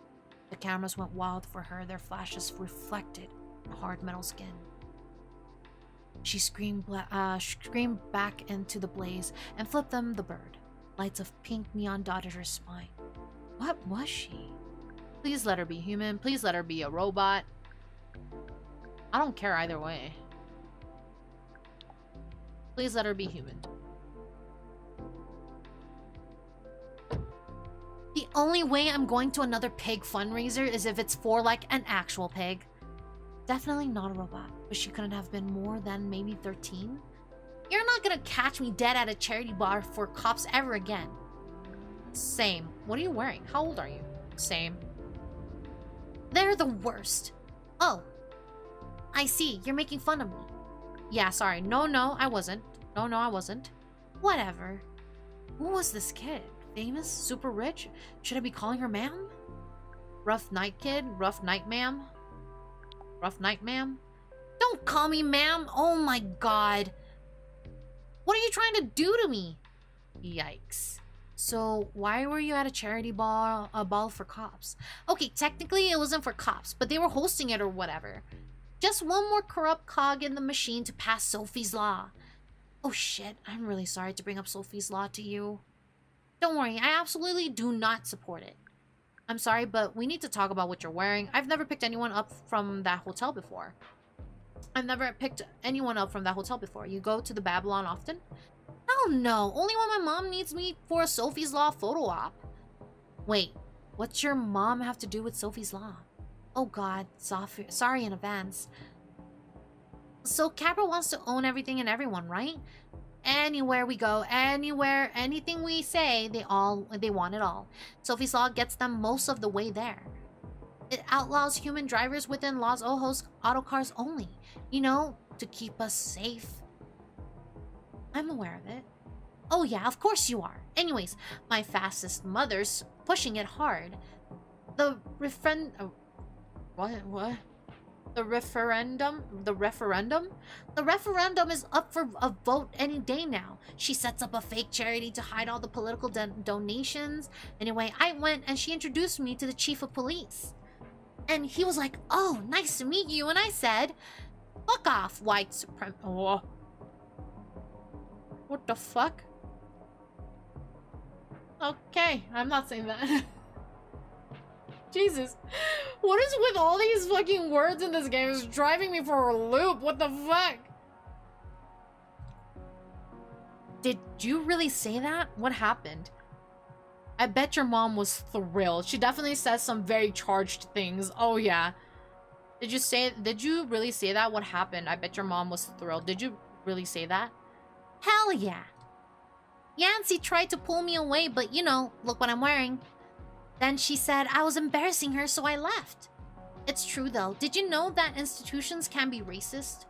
The cameras went wild for her, their flashes reflected in hard metal skin. She screamed back into the blaze and flipped them the bird. Lights of pink neon dotted her spine. What was she? Please let her be human. Please let her be a robot. I don't care either way. Please let her be human. The only way I'm going to another pig fundraiser is if it's for, like, an actual pig. Definitely not a robot, but she couldn't have been more than maybe 13. You're not gonna catch me dead at a charity bar for cops ever again. Same. What are you wearing? How old are you? Same. They're the worst. Oh. I see. You're making fun of me. Yeah, sorry. No, I wasn't. No, I wasn't. Whatever. Who was this kid? Famous? Super rich? Should I be calling her ma'am? Rough night kid? Rough night ma'am? Rough night ma'am? Don't call me ma'am! Oh my god! What are you trying to do to me? Yikes. So, why were you at a charity ball for cops? Okay, technically it wasn't for cops, but they were hosting it or whatever. Just one more corrupt cog in the machine to pass Sophie's Law. Oh shit, I'm really sorry to bring up Sophie's Law to you. Don't worry, I absolutely do not support it. I'm sorry, but we need to talk about what you're wearing. I've never picked anyone up from that hotel before. You go to the Babylon often? Hell no, only when my mom needs me for a Sophie's Law photo op. Wait, what's your mom have to do with Sophie's Law? Oh god, sorry in advance. So Capra wants to own everything and everyone, right? Anywhere we go, anywhere, anything we say, they want it all. Sophie's Law gets them most of the way there. It outlaws human drivers within Los Ojos auto cars only. You know, to keep us safe. I'm aware of it. Oh yeah, of course you are. Anyways, my fastest mother's pushing it hard. The referendum? The referendum is up for a vote any day now. She sets up a fake charity to hide all the political donations. Anyway, I went and she introduced me to the chief of police. And he was like, oh, nice to meet you. And I said, fuck off, white suprem... Oh. What the fuck? Okay, I'm not saying that. Jesus. What is with all these fucking words in this game? It's driving me for a loop. What the fuck? Did you really say that? What happened? I bet your mom was thrilled. She definitely says some very charged things. Oh yeah. Did you really say that? What happened? I bet your mom was thrilled. Did you really say that? Hell yeah. Yancy tried to pull me away, but you know, look what I'm wearing. Then she said I was embarrassing her, so I left. It's true though. Did you know that institutions can be racist?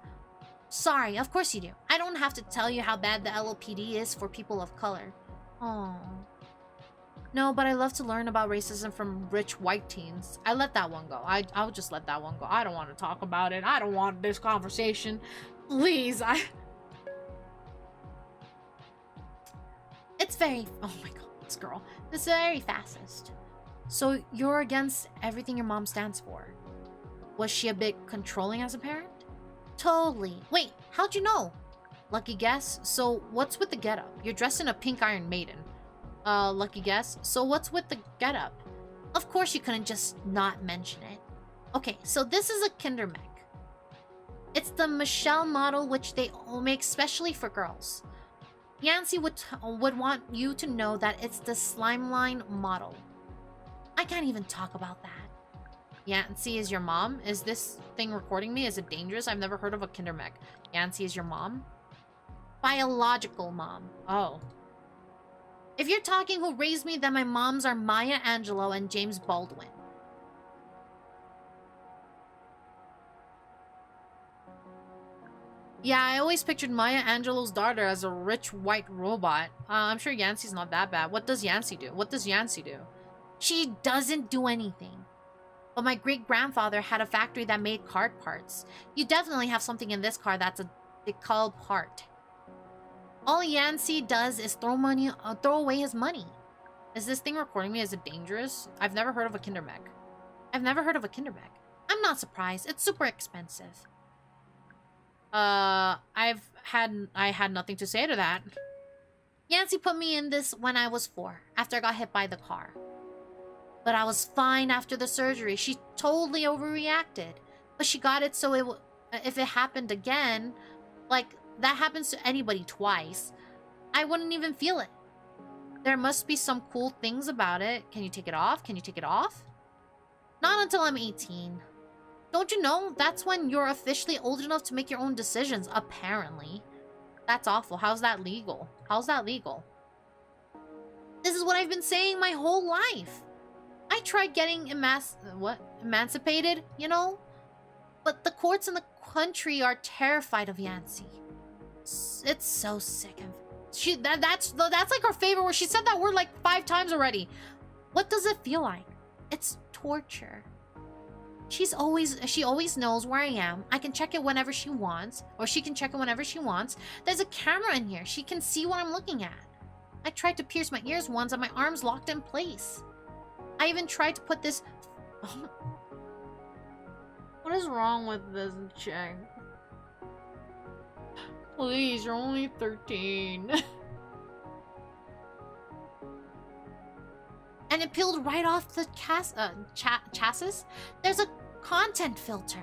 Sorry, of course you do. I don't have to tell you how bad the LOPD is for people of color. Oh. No, but I love to learn about racism from rich white teens. I let that one go. I'll just let that one go. I don't want to talk about it. I don't want this conversation. Please, It's very... Oh my god, this girl. This is very fascist. So you're against everything your mom stands for. Was she a bit controlling as a parent? Totally. Wait, how'd you know? Lucky guess? So what's with the getup? You're dressed in a pink Iron Maiden. Lucky guess? So what's with the getup? Of course you couldn't just not mention it. Okay, so this is a Kindermech. It's the Michelle model which they make specially for girls. Yancy would want you to know that it's the Slimeline model. I can't even talk about that. Yancy is your mom? Is this thing recording me? Is it dangerous? I've never heard of a Kindermech. Yancy is your mom? Biological mom. Oh. If you're talking who raised me, then my moms are Maya Angelou and James Baldwin. Yeah, I always pictured Maya Angelou's daughter as a rich white robot. I'm sure Yancy's not that bad. What does Yancy do? What does Yancy do? She doesn't do anything. But my great-grandfather had a factory that made card parts. You definitely have something in this car that's a decal part. All Yancy does is throw away his money. Is this thing recording me? Is it dangerous? I've never heard of a Kindermech. I've never heard of a Kindermech. I'm not surprised. It's super expensive. I had nothing to say to that. Yancy put me in this when I was 4, after I got hit by the car. But I was fine after the surgery. She totally overreacted. But she got it so if it happened again, like, that happens to anybody twice, I wouldn't even feel it. There must be some cool things about it. Can you take it off? Can you take it off? Not until I'm 18. Don't you know? That's when you're officially old enough to make your own decisions, apparently. That's awful. How's that legal? How's that legal? This is what I've been saying my whole life. I tried getting emancipated, you know? But the courts in the country are terrified of Yancy. It's so sick. That's like her favorite word. She said that word like 5 times already. What does it feel like? It's torture. She always knows where I am. I can check it whenever she wants, or she can check it whenever she wants. There's a camera in here. She can see what I'm looking at. I tried to pierce my ears once and my arms locked in place. I even tried to put this... What is wrong with this chick? Please, you're only 13. And it peeled right off the chassis. There's a content filter.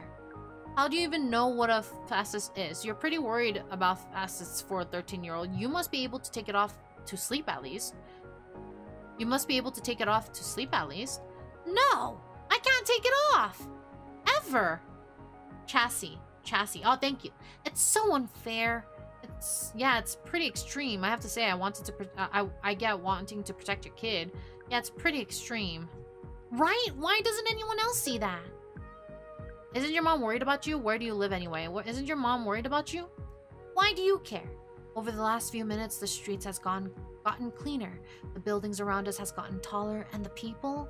How do you even know what a facet is? You're pretty worried about facets for a 13-year-old. You must be able to take it off to sleep at least. You must be able to take it off to sleep at least. No! I can't take it off! Ever! Chassis. Oh, thank you. It's so unfair. It's pretty extreme. I have to say, I get wanting to protect your kid. Yeah, it's pretty extreme. Right? Why doesn't anyone else see that? Isn't your mom worried about you? Where do you live anyway? Isn't your mom worried about you? Why do you care? Over the last few minutes, the streets has gotten cleaner. The buildings around us has gotten taller, and the people...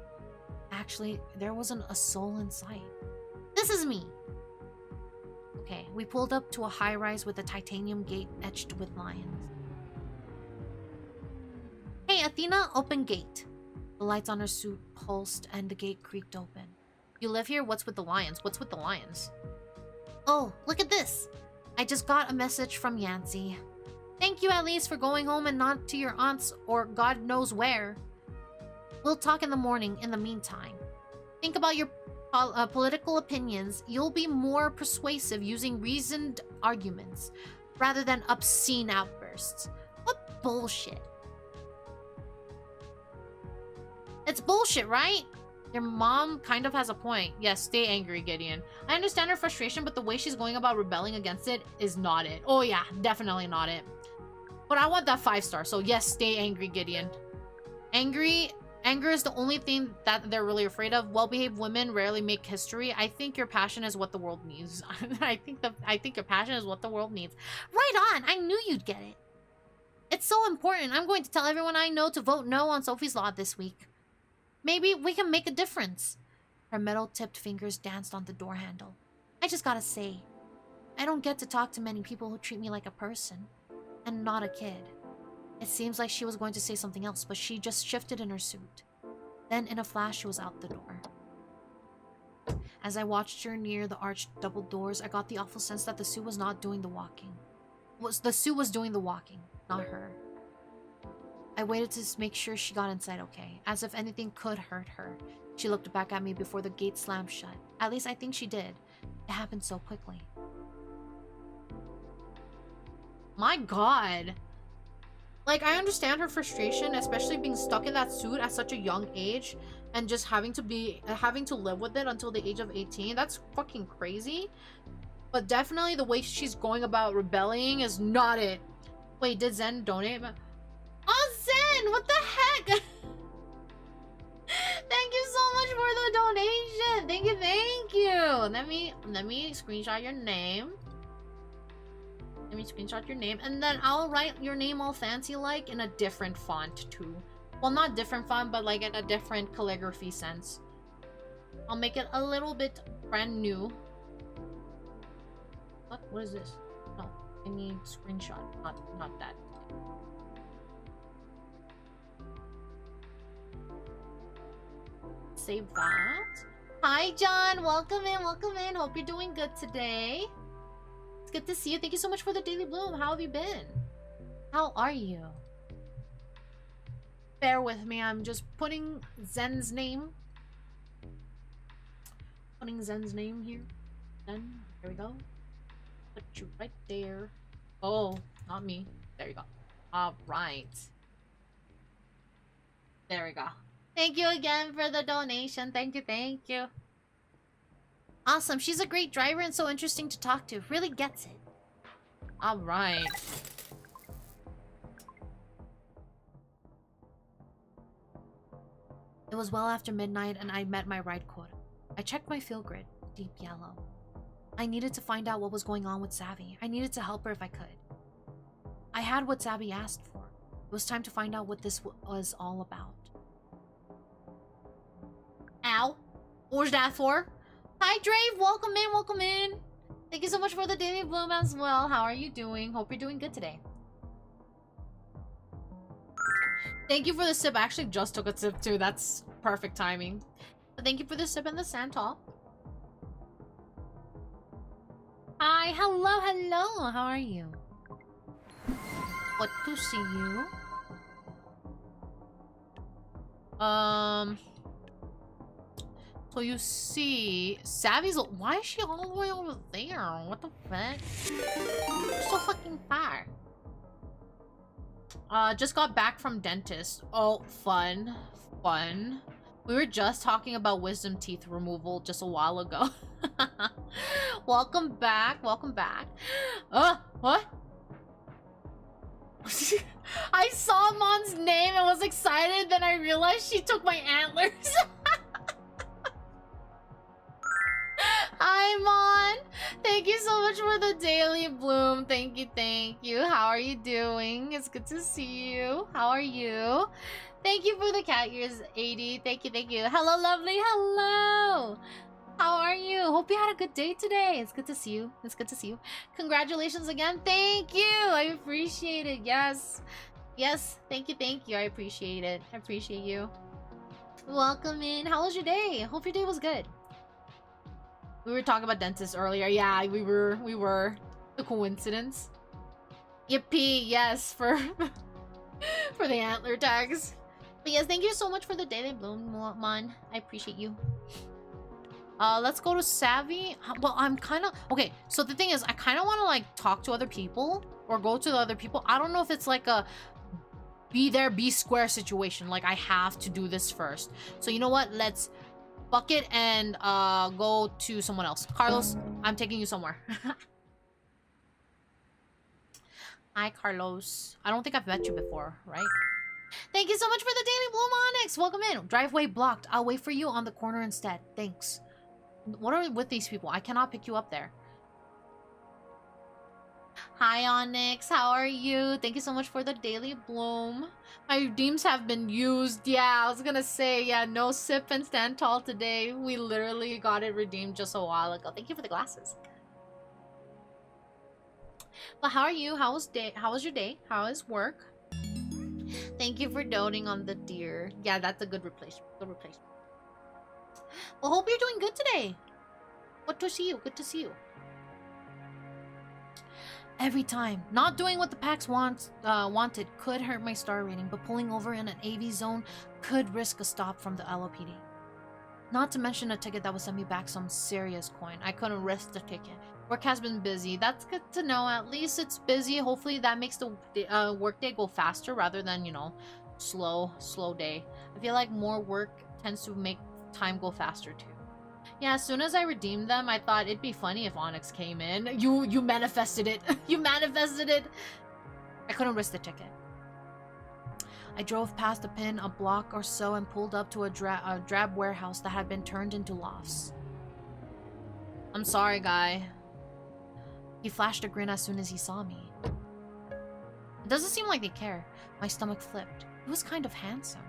Actually, there wasn't a soul in sight. This is me. Okay, we pulled up to a high-rise with a titanium gate etched with lions. Hey, Athena, open gate. The lights on her suit pulsed and the gate creaked open. You live here? What's with the lions? What's with the lions? Oh, look at this. I just got a message from Yancy. Thank you at least for going home and not to your aunt's or God knows where. We'll talk in the morning in the meantime. Think about your political opinions. You'll be more persuasive using reasoned arguments rather than obscene outbursts. What bullshit. It's bullshit, right? Your mom kind of has a point. Yes, stay angry, Gideon. I understand her frustration, but the way she's going about rebelling against it is not it. Oh yeah, definitely not it. But I want that 5-star, so yes, stay angry, Gideon. Anger is the only thing that they're really afraid of. Well-behaved women rarely make history. I think your passion is what the world needs. I think your passion is what the world needs. Right on! I knew you'd get it. It's so important. I'm going to tell everyone I know to vote no on Sophie's Law this week. Maybe we can make a difference. Her metal-tipped fingers danced on the door handle. I just gotta say, I don't get to talk to many people who treat me like a person, and not a kid. It seems like she was going to say something else, but she just shifted in her suit. Then, in a flash, she was out the door. As I watched her near the arched double doors, I got the awful sense that the suit was not doing the walking. The Sue was doing the walking, not her. I waited to make sure she got inside okay, as if anything could hurt her. She looked back at me before the gate slammed shut. At least I think she did. It happened so quickly. My god. Like, I understand her frustration, especially being stuck in that suit at such a young age and just having to live with it until the age of 18. That's fucking crazy. But definitely the way she's going about rebelling is not it. Wait, did Zen donate? Oh, Zen! What the heck? Thank you so much for the donation. Thank you, thank you. Let me screenshot your name. Let me screenshot your name, and then I'll write your name all fancy like in a different font too. Well, not different font, but like in a different calligraphy sense. I'll make it a little bit brand new. What is this? No, I need screenshot, not that. Save that. Hi, John. Welcome in, welcome in. Hope you're doing good today. It's good to see you. Thank you so much for the Daily Bloom. How have you been? How are you? Bear with me. I'm just putting Zen's name. Putting Zen's name here. Zen. There we go. Put you right there. Oh, not me. There you go. All right. There we go. Thank you again for the donation. Thank you, thank you. Awesome. She's a great driver and so interesting to talk to. Really gets it. All right. It was well after midnight and I met my ride quota. I checked my field grid. Deep yellow. I needed to find out what was going on with Savvy. I needed to help her if I could. I had what Savvy asked for. It was time to find out what this was all about. Ow. What was that for? Hi, Drave. Welcome in, welcome in. Thank you so much for the Daily Bloom as well. How are you doing? Hope you're doing good today. Thank you for the sip. I actually just took a sip too. That's perfect timing. But thank you for the sip and the Santal. Hi, hello, hello. How are you? What to see you? So you see, Savvy's. Why is she all the way over there? What the fuck? She's so fucking far. Just got back from dentist. Oh, fun, fun. We were just talking about wisdom teeth removal just a while ago. Welcome back. Welcome back. What? I saw Mon's name and was excited. Then I realized she took my antlers. Hi, Mon. Thank you so much for the Daily Bloom. Thank you, thank you. How are you doing? It's good to see you. How are you? Thank you for the cat ears, 80. Thank you, thank you. Hello, lovely. Hello. How are you? Hope you had a good day today. It's good to see you. It's good to see you. Congratulations again. Thank you. I appreciate it. Yes. Yes. Thank you, thank you. I appreciate it. I appreciate you. Welcome in. How was your day? Hope your day was good. We were talking about dentists earlier. Yeah, we were. The coincidence. Yippee, yes, for for the antler tags. But yes, thank you so much for the Daily Bloom, Mon. I appreciate you. Let's go to Savvy. Well, I'm kind of... Okay, so the thing is, I kind of want to, like, talk to other people. Or go to the other people. I don't know if it's like a be there, be square situation. Like, I have to do this first. So, you know what? Let's... bucket and go to someone else. Carlos, I'm taking you somewhere. Hi, Carlos. I don't think I've met you before, right? Thank you so much for the Daily Bloom, Onyx. Welcome in. Driveway blocked. I'll wait for you on the corner instead. Thanks. What are we with these people? I cannot pick you up there. Hi, Onyx. How are you? Thank you so much for the Daily Bloom. My redeems have been used. Yeah, I was gonna say, yeah, no sip and stand tall today. We literally got it redeemed just a while ago. Thank you for the glasses. But how are you? How was your day? How is work? Thank you for doting on the deer. Yeah, that's a good replacement. Good replacement. Well, hope you're doing good today. Good to see you. Good to see you. Every time. Not doing what the PAX wanted could hurt my star rating, but pulling over in an AV zone could risk a stop from the LOPD. Not to mention a ticket that would send me back some serious coin. I couldn't risk the ticket. Work has been busy. That's good to know. At least it's busy. Hopefully that makes the workday go faster rather than, you know, slow day. I feel like more work tends to make time go faster too. Yeah, as soon as I redeemed them, I thought it'd be funny if Onyx came in. You manifested it. You manifested it. I couldn't risk the ticket. I drove past the pin a block or so and pulled up to a drab warehouse that had been turned into lofts. I'm sorry, guy. He flashed a grin as soon as he saw me. It doesn't seem like they care. My stomach flipped. He was kind of handsome.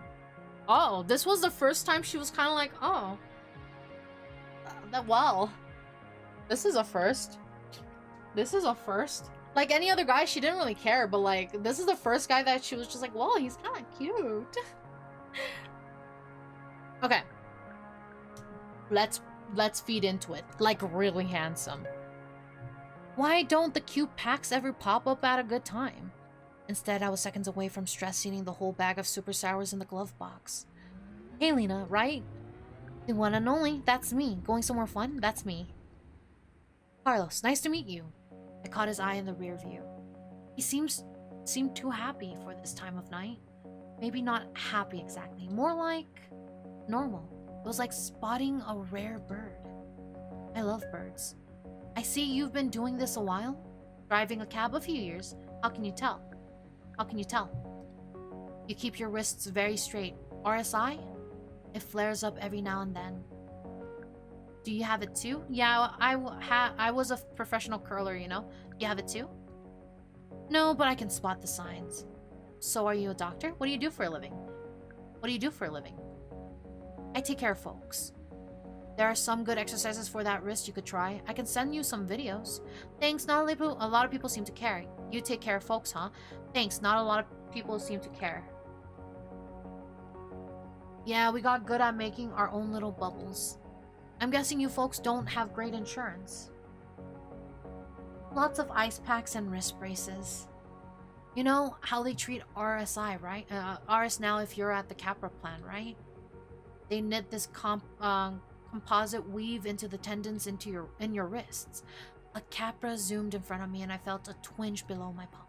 Oh, this was the first time she was kind of like, oh. Well, this is a first. This is a first. Like any other guy, she didn't really care, but like, this is the first guy that she was just like, well, he's kind of cute. Okay. Let's feed into it. Like, really handsome. Why don't the cute packs ever pop up at a good time? Instead, I was seconds away from stress eating the whole bag of super sours in the glove box. Hey, Lena, right? The one and only, that's me. Going somewhere fun, that's me. Carlos, nice to meet you. I caught his eye in the rear view. He seemed too happy for this time of night. Maybe not happy exactly, more like normal. It was like spotting a rare bird. I love birds. I see you've been doing this a while. Driving a cab a few years. How can you tell? How can you tell? You keep your wrists very straight. RSI? It flares up every now and then. Do you have it too? Yeah, I was a professional curler, you know? You have it too? No, but I can spot the signs. So are you a doctor? What do you do for a living? What do you do for a living? I take care of folks. There are some good exercises for that wrist you could try. I can send you some videos. Thanks, not a lot of people seem to care. You take care of folks, huh? Thanks, not a lot of people seem to care. Yeah, we got good at making our own little bubbles. I'm guessing you folks don't have great insurance. Lots of ice packs and wrist braces. You know how they treat RSI, right? RS now if you're at the Capra plan, right? They knit this composite weave into the tendons in your wrists. A Capra zoomed in front of me and I felt a twinge below my palm.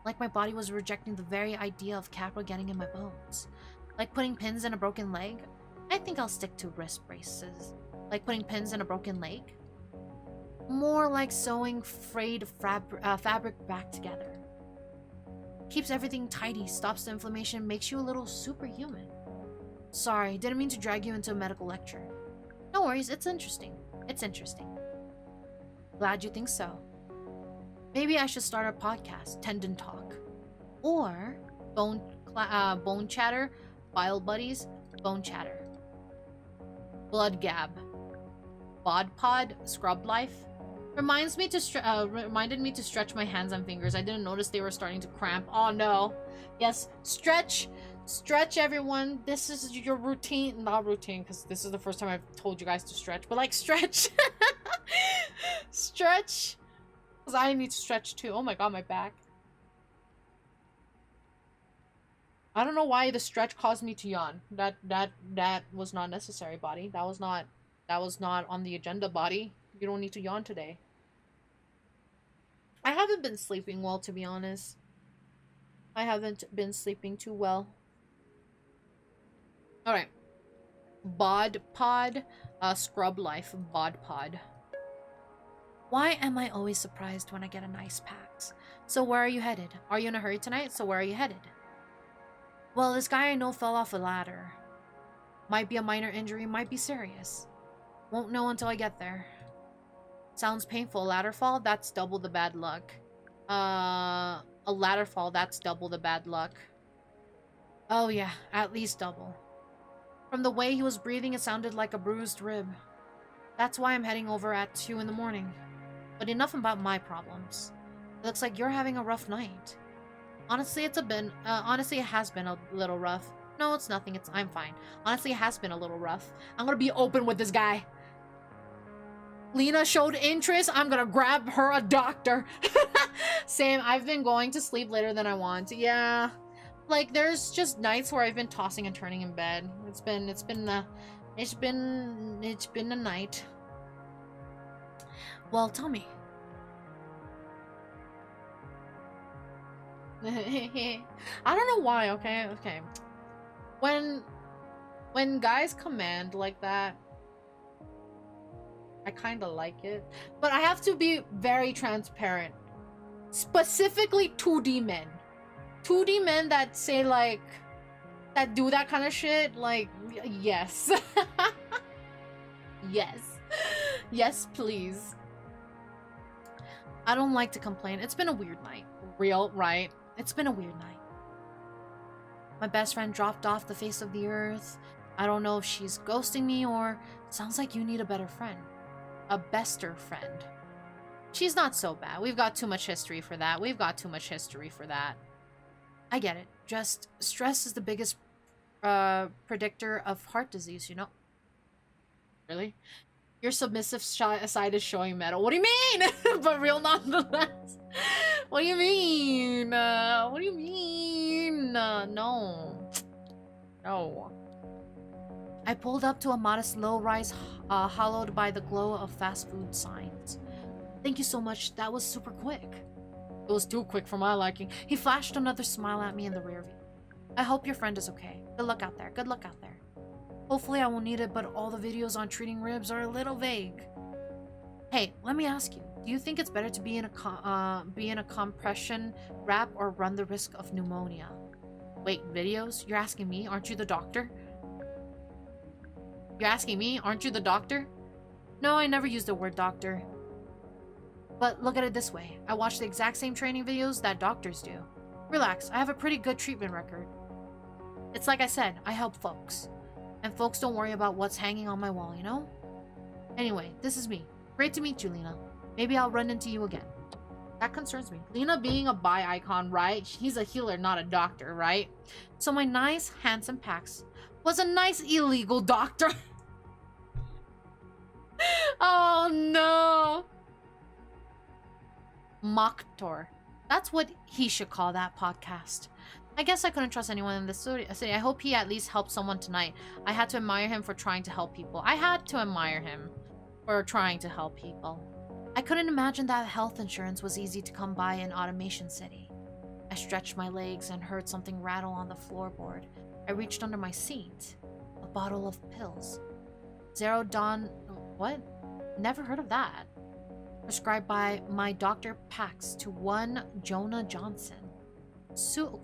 Like my body was rejecting the very idea of Capra getting in my bones. Like putting pins in a broken leg. I think I'll stick to wrist braces. Like putting pins in a broken leg. More like sewing frayed fabric back together. Keeps everything tidy, stops the inflammation, makes you a little superhuman. Sorry, didn't mean to drag you into a medical lecture. No worries, it's interesting. It's interesting. Glad you think so. Maybe I should start a podcast, Tendon Talk. Or Bone Chatter, File Buddies, Bone Chatter. Blood Gab. Bod Pod, Scrub Life. Reminded me to stretch my hands and fingers. I didn't notice they were starting to cramp. Oh no. Yes, stretch. Stretch, everyone. This is your routine. Not routine, because this is the first time I've told you guys to stretch. But like, stretch. Stretch. Because I need to stretch too. Oh my god, my back. I don't know why the stretch caused me to yawn. That was not necessary, body. That was not on the agenda, body. You don't need to yawn today. I haven't been sleeping well, to be honest. I haven't been sleeping too well. Alright. Bod Pod. Scrub Life. Bod Pod. Why am I always surprised when I get a nice PAX? So where are you headed? Are you in a hurry tonight? So where are you headed? Well, this guy I know fell off a ladder. Might be a minor injury, might be serious. Won't know until I get there. Sounds painful. Ladder fall? That's double the bad luck. A ladder fall, that's double the bad luck. Oh yeah, at least double. From the way he was breathing, it sounded like a bruised rib. That's why I'm heading over at 2 in the morning. But enough about my problems. It looks like you're having a rough night. Honestly, it has been a little rough. No, it's nothing. I'm fine. Honestly, it has been a little rough. I'm gonna be open with this guy. Lena showed interest. I'm gonna grab her a doctor. Same. I've been going to sleep later than I want. Yeah. Like, there's just nights where I've been tossing and turning in bed. It's been a night. Well, tell me. I don't know why, okay? Okay. When guys command like that, I kind of like it. But I have to be very transparent. Specifically 2D men. 2D men that say, like, that do that kind of shit, like, yes. Yes. Yes, please. I don't like to complain. It's been a weird night. Real, right? It's been a weird night. My best friend dropped off the face of the earth. I don't know if she's ghosting me or sounds like you need a better friend. A bester friend. She's not so bad. We've got too much history for that. I get it. Just stress is the biggest predictor of heart disease, you know? Really? Your submissive side is showing Meadow. What do you mean? But real nonetheless. What do you mean? What do you mean? No. No. I pulled up to a modest low-rise hollowed by the glow of fast food signs. Thank you so much. That was super quick. It was too quick for my liking. He flashed another smile at me in the rear view. I hope your friend is okay. Good luck out there. Good luck out there. Hopefully I won't need it, but all the videos on treating ribs are a little vague. Hey, let me ask you. Do you think it's better to be in a compression wrap or run the risk of pneumonia? Wait, videos? You're asking me? Aren't you the doctor? You're asking me? Aren't you the doctor? No, I never used the word doctor. But look at it this way. I watch the exact same training videos that doctors do. Relax, I have a pretty good treatment record. It's like I said, I help folks. And folks don't worry about what's hanging on my wall, you know? Anyway, this is me. Great to meet you, Lena. Maybe I'll run into you again. That concerns me. Lena being a bi icon, right? He's a healer, not a doctor, right? So my nice, handsome Pax was a nice illegal doctor. Oh no. Mocktor. That's what he should call that podcast. I guess I couldn't trust anyone in the city. I hope he at least helped someone tonight. I had to admire him for trying to help people. I had to admire him for trying to help people. I couldn't imagine that health insurance was easy to come by in Automation City. I stretched my legs and heard something rattle on the floorboard. I reached under my seat. A bottle of pills. Zero Dawn... What? Never heard of that. Prescribed by my Dr. Pax to one Jonah Johnson.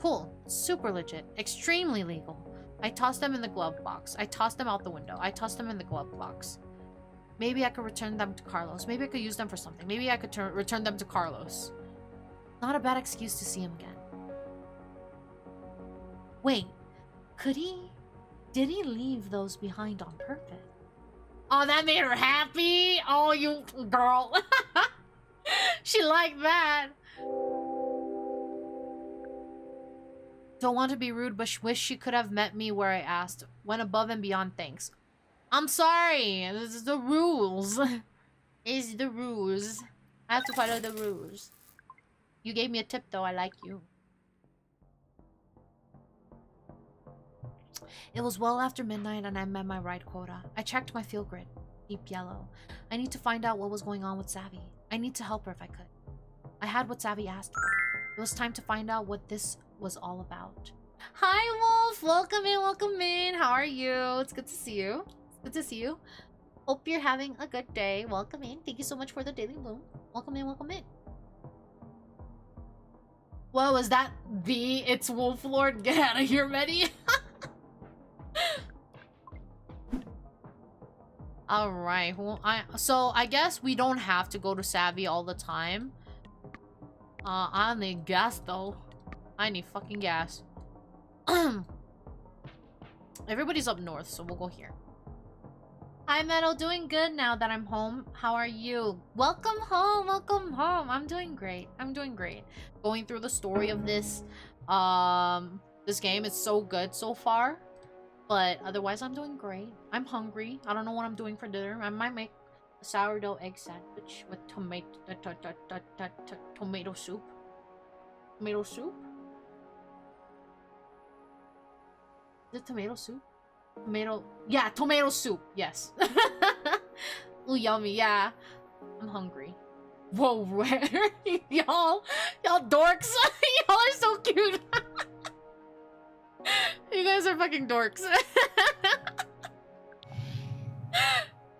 Cool. Super legit. Extremely legal. I tossed them in the glove box. I tossed them out the window. I tossed them in the glove box. Maybe I could return them to Carlos. Maybe I could use them for something. Maybe I could return them to Carlos. Not a bad excuse to see him again. Wait. Could he? Did he leave those behind on purpose? Oh, that made her happy. Oh, you girl. She liked that. Don't want to be rude, but wish she could have met me where I asked. Went above and beyond, thanks. I'm sorry. This is the rules. It's the rules. I have to follow the rules. You gave me a tip, though. I like you. It was well after midnight and I met my ride quota. I checked my field grid. Deep yellow. I need to find out what was going on with Savvy. I need to help her if I could. I had what Savvy asked for. It was time to find out what this was all about. Hi, Wolf! Welcome in, welcome in. How are you? It's good to see you. It's good to see you. Hope you're having a good day. Welcome in. Thank you so much for the daily bloom. Welcome in, welcome in. What was that? It's Wolf Lord. Get out of here, Medi. Alright, well, so I guess we don't have to go to Savvy all the time. I need gas though. I need fucking gas. Everybody's up north, so we'll go here. Hi, Meadow. Doing good now that I'm home. How are you? Welcome home. Welcome home. I'm doing great. I'm doing great. Going through the story of this, this game is so good so far. But otherwise, I'm doing great. I'm hungry. I don't know what I'm doing for dinner. I might make sourdough egg sandwich with tomato soup. Tomato soup? Is it tomato soup? Yeah, tomato soup. Yes. Ooh, yummy. Yeah, I'm hungry. Whoa, where y'all dorks? Y'all are so cute. You guys are fucking dorks.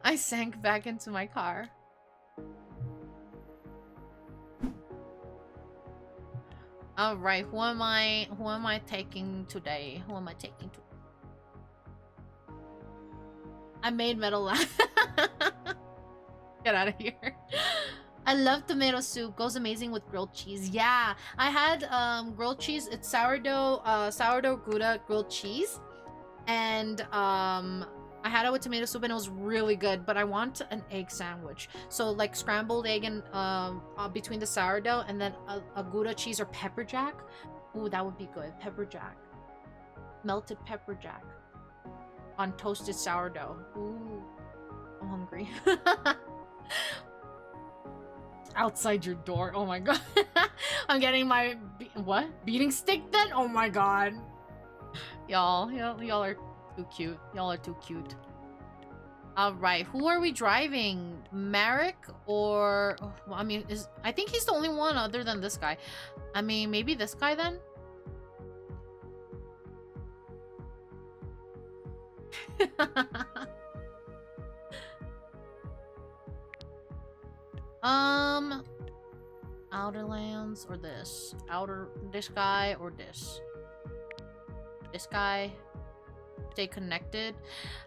I sank back into my car. All right, who am I taking today? Who am I taking to? I made Meadow laugh. Get out of here. I love tomato soup. Goes amazing with grilled cheese. Yeah, I had grilled cheese. It's sourdough Gouda grilled cheese, and I had it with tomato soup and it was really good. But I want an egg sandwich, so like scrambled egg and between the sourdough and then a Gouda cheese or pepper jack. Ooh, that would be good. Pepper jack, melted pepper jack on toasted sourdough. Ooh, I'm hungry. Outside your door. Oh my god. I'm getting my beating stick then? Oh my god. Y'all are too cute. Y'all are too cute. Alright, who are we driving? Marek or well, I mean, I think he's the only one other than this guy. I mean, maybe this guy then? Outerlands or this? This guy or this? This guy? Stay connected.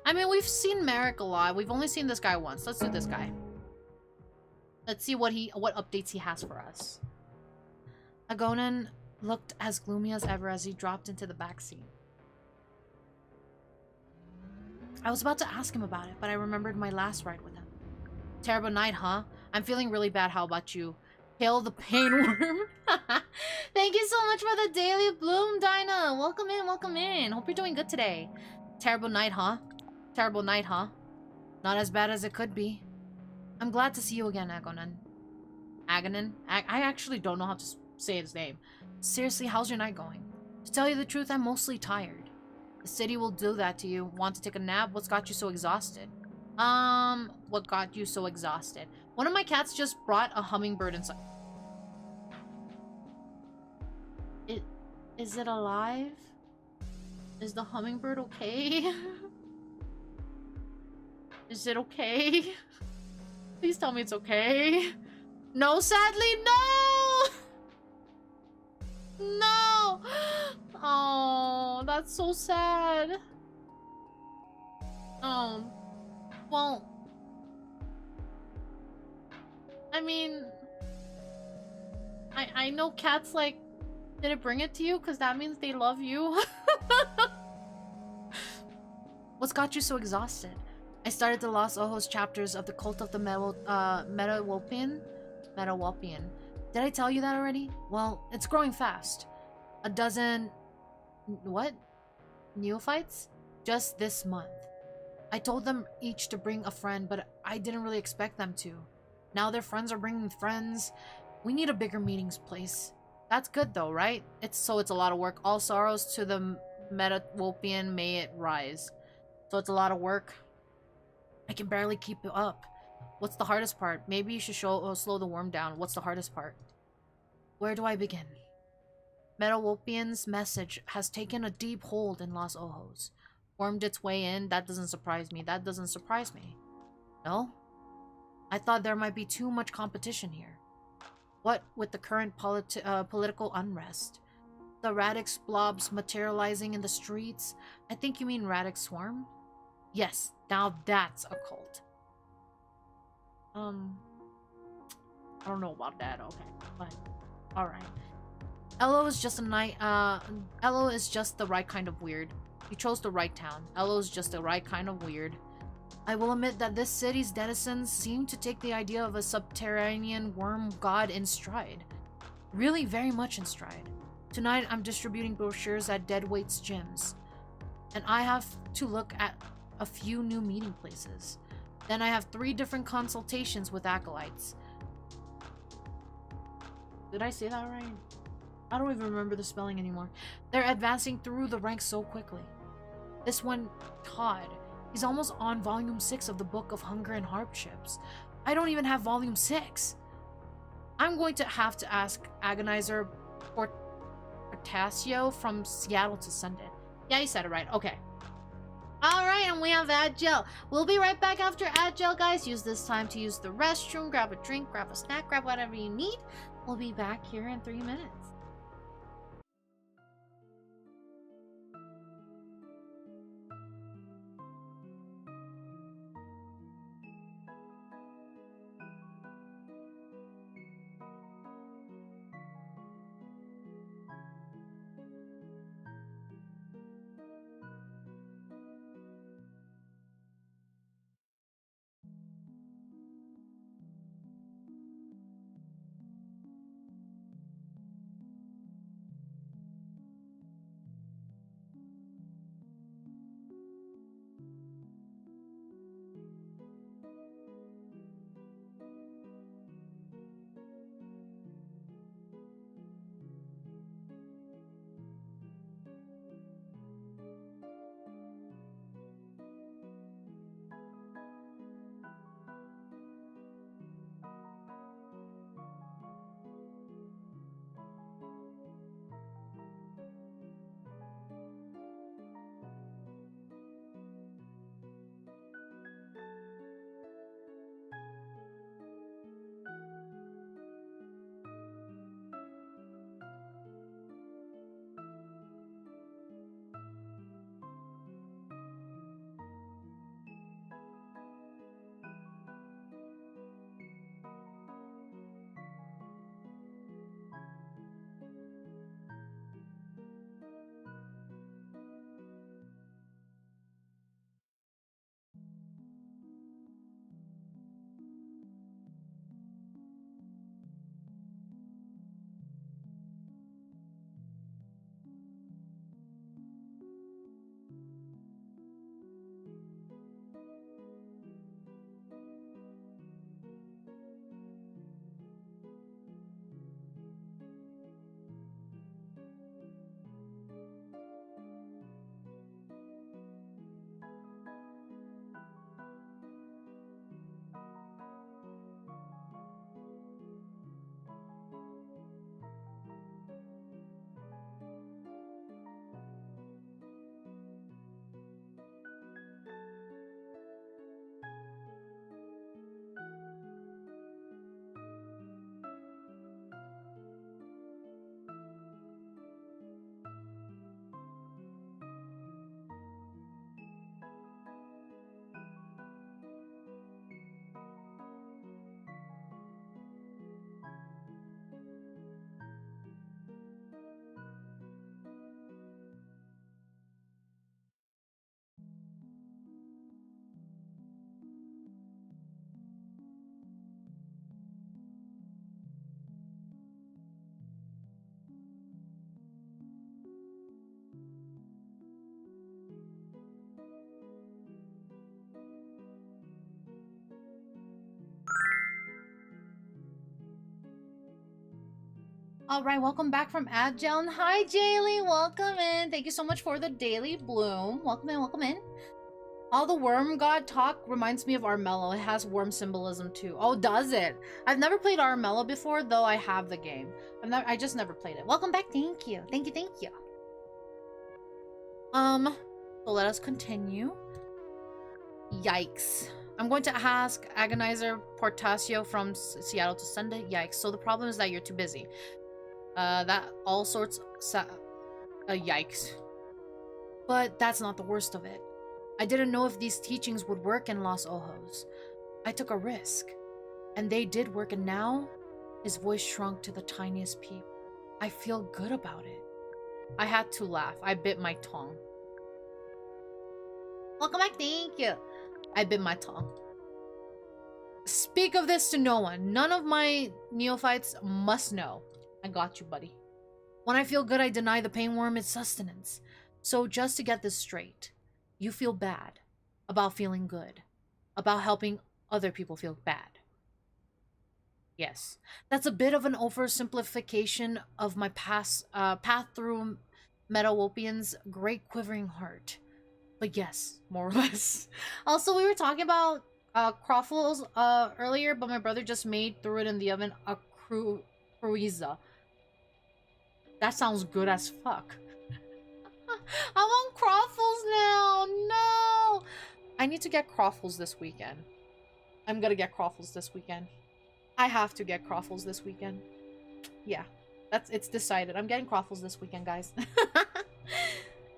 I mean, we've seen Marek a lot. We've only seen this guy once. Let's do this guy. Let's see what updates he has for us. Agonan looked as gloomy as ever as he dropped into the backseat. I was about to ask him about it, but I remembered my last ride with him. Terrible night, huh? I'm feeling really bad. How about you? Hail the pain worm. Thank you so much for the daily bloom, Dinah. Welcome in, welcome in. Hope you're doing good today. Terrible night, huh? Terrible night, huh? Not as bad as it could be. I'm glad to see you again, Agonan. Agonan? I actually don't know how to say his name. Seriously, how's your night going? To tell you the truth, I'm mostly tired. The city will do that to you. Want to take a nap? What's got you so exhausted? What got you so exhausted? One of my cats just brought a hummingbird inside. Is it alive? Is the hummingbird okay? Is it okay? Please tell me it's okay. No, sadly, no! No! Oh, that's so sad. Well, I mean, I know cats, like, did it bring it to you? Because that means they love you. What's got you so exhausted? I started the Los Ojos chapters of the Cult of the Meadowwalpian. Did I tell you that already? Well, it's growing fast. A dozen... what? Neophytes? Just this month. I told them each to bring a friend, but I didn't really expect them to. Now their friends are bringing friends. We need a bigger meetings place. That's good though, right? It's a lot of work. All sorrows to the Meadowwalpian, may it rise. So it's a lot of work. I can barely keep it up. What's the hardest part? Maybe you should slow the worm down. What's the hardest part? Where do I begin? Meadowwalpian's message has taken a deep hold in Los Ojos. Wormed its way in. That doesn't surprise me. That doesn't surprise me. No? I thought there might be too much competition here. What with the current political unrest? The Radix blobs materializing in the streets? I think you mean Radix Swarm? Yes, now that's a cult. I don't know about that, okay, but alright. Elo is just Elo is just the right kind of weird. You chose the right town. Elo is just the right kind of weird. I will admit that this city's denizens seem to take the idea of a subterranean worm god in stride. Really very much in stride. Tonight I'm distributing brochures at Deadweight's gyms. And I have to look at a few new meeting places. Then I have 3 different consultations with acolytes. Did I say that right? I don't even remember the spelling anymore. They're advancing through the ranks so quickly. This one, Todd, he's almost on volume 6 of the Book of Hunger and Hardships. I don't even have volume 6. I'm going to have to ask Agonizer Portasio from Seattle to send it. Yeah, you said it right. Okay. Alright, and we have Agile. We'll be right back after Agile, guys. Use this time to use the restroom, grab a drink, grab a snack, grab whatever you need. We'll be back here in 3 minutes. All right, welcome back from Agile. Hi, Jaylee. Welcome in. Thank you so much for the daily bloom. Welcome in, welcome in. All the worm god talk reminds me of Armello. It has worm symbolism too. Oh, does it? I've never played Armello before, though I have the game. I just never played it. Welcome back. Thank you. Thank you, thank you. So let us continue. Yikes. I'm going to ask Agonizer Portasio from Seattle to send it. Yikes. So the problem is that you're too busy. That all sorts yikes. But that's not the worst of it. I didn't know if these teachings would work in Los Ojos. I took a risk. And they did work, and now his voice shrunk to the tiniest peep. I feel good about it. I had to laugh. I bit my tongue. Welcome back, thank you. I bit my tongue. Speak of this to no one. None of my neophytes must know. I got you, buddy. When I feel good, I deny the pain worm its sustenance. So just to get this straight, you feel bad about feeling good. about helping other people feel bad. Yes, that's a bit of an oversimplification of my path through Meadowopian's great quivering heart. But yes, more or less. Also, we were talking about croffles earlier, but my brother just made, threw it in the oven, a cruiza. That sounds good as fuck. I want croffles now. No, I need to get croffles this weekend. I'm gonna get croffles this weekend. I have to get croffles this weekend. Yeah, it's decided. I'm getting croffles this weekend, guys.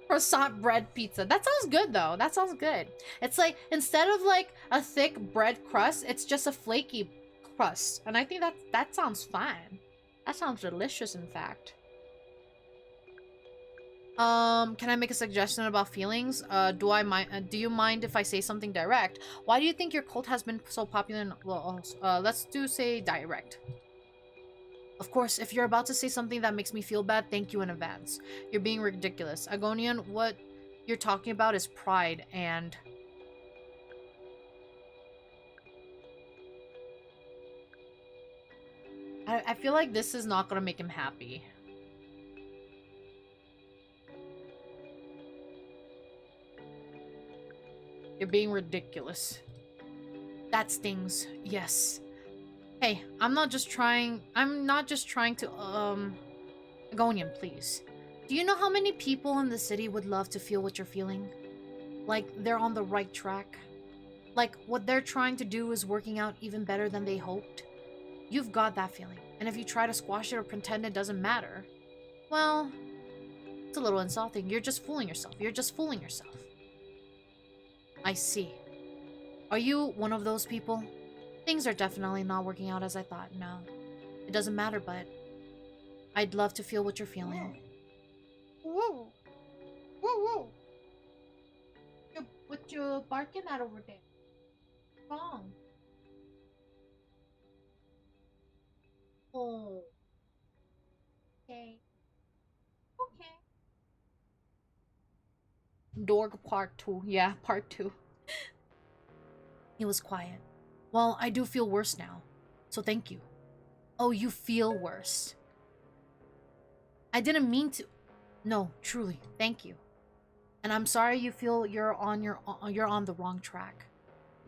Croissant bread pizza. That sounds good though. That sounds good. It's like, instead of like a thick bread crust, it's just a flaky crust. And I think that sounds fine. That sounds delicious, in fact. Can I make a suggestion about feelings? Do you mind if I say something direct? Why do you think your cult has been so popular in, well, let's say direct. Of course, if you're about to say something that makes me feel bad, thank you in advance. You're being ridiculous. Agonian, what you're talking about is pride and... I feel like this is not gonna make him happy. You're being ridiculous. That stings. Yes. Hey, I'm not just trying to, Agonian, please. Do you know how many people in the city would love to feel what you're feeling? Like, they're on the right track. Like, what they're trying to do is working out even better than they hoped. You've got that feeling, and if you try to squash it or pretend it doesn't matter, well, it's a little insulting. You're just fooling yourself. You're just fooling yourself. I see. Are you one of those people? Things are definitely not working out as I thought, no. It doesn't matter, but I'd love to feel what you're feeling. Woo! Woo! What you barking at over there? What's wrong? Oh. Okay. Okay. Dorg Part 2. Yeah, Part 2. He was quiet. Well, I do feel worse now, so thank you. Oh, you feel worse. I didn't mean to. No, truly, thank you. And I'm sorry you feel you're on the wrong track.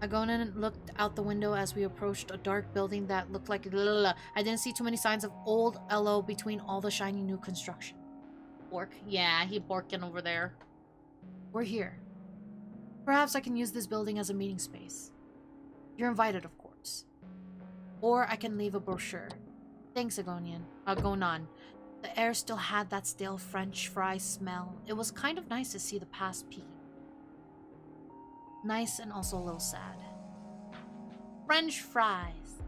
Agonin looked out the window as we approached a dark building that looked like... I didn't see too many signs of old LO between all the shiny new construction. Bork? Yeah, he borking over there. We're here. Perhaps I can use this building as a meeting space. You're invited, of course. Or I can leave a brochure. Thanks, Agonian. Agonan. The air still had that stale French fry smell. It was kind of nice to see the past peeking. Nice and also a little sad. French fries.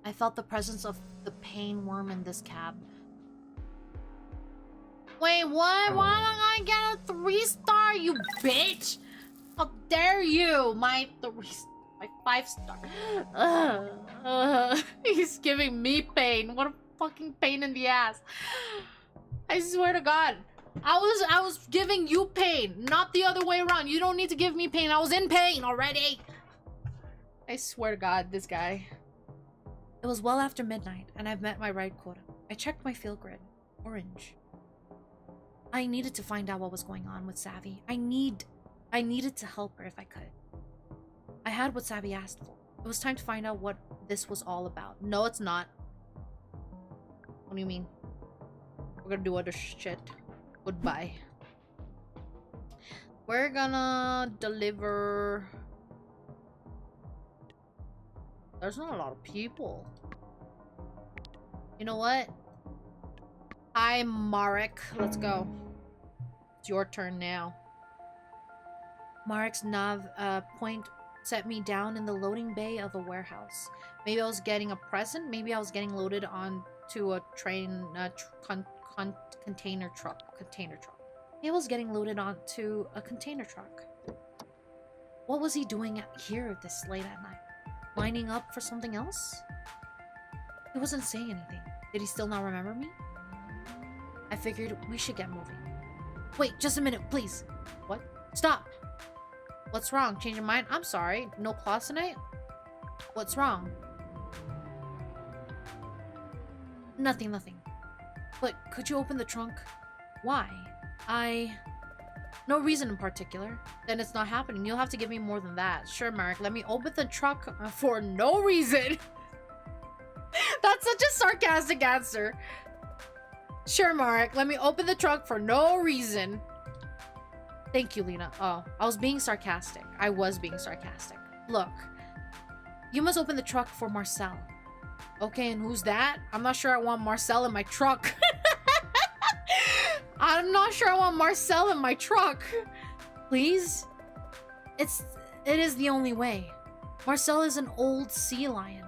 I felt the presence of the pain worm in this cab. Wait, what? Why don't I get a 3-star, you bitch? How dare you? My 5-star. He's giving me pain. What a fucking pain in the ass. I swear to God. I was giving you pain, not the other way around. You don't need to give me pain. I was in pain already. I swear to God, this guy. It was well after midnight, and I've met my ride quota. I checked my field grid. Orange. I needed to find out what was going on with Savvy. I needed to help her if I could. I had what Savvy asked for. It was time to find out what this was all about. No, it's not. What do you mean? We're gonna do other shit. Goodbye. We're gonna deliver... There's not a lot of people. You know what? Hi, Marek. Let's go. It's your turn now. Marek's nav point set me down in the loading bay of a warehouse. Maybe I was getting a present. Maybe I was getting loaded onto a train, container truck. Maybe I was getting loaded onto a container truck. What was he doing here this late at night? Lining up for something else? He wasn't saying anything. Did he still not remember me? I figured we should get moving. Wait, just a minute, please. What? Stop! What's wrong? Change your mind? I'm sorry. No claws tonight? What's wrong? Nothing, nothing. But could you open the trunk? Why? No reason in particular. Then it's not happening. You'll have to give me more than that. Sure, Mark. Let me open the trunk for no reason. That's such a sarcastic answer. Sure, Mark. Let me open the trunk for no reason. Thank you, Lena. Oh, I was being sarcastic. I was being sarcastic. Look, you must open the truck for Marcel. Okay, and who's that? I'm not sure I want Marcel in my truck. I'm not sure I want Marcel in my truck. Please? It is the only way. Marcel is an old sea lion.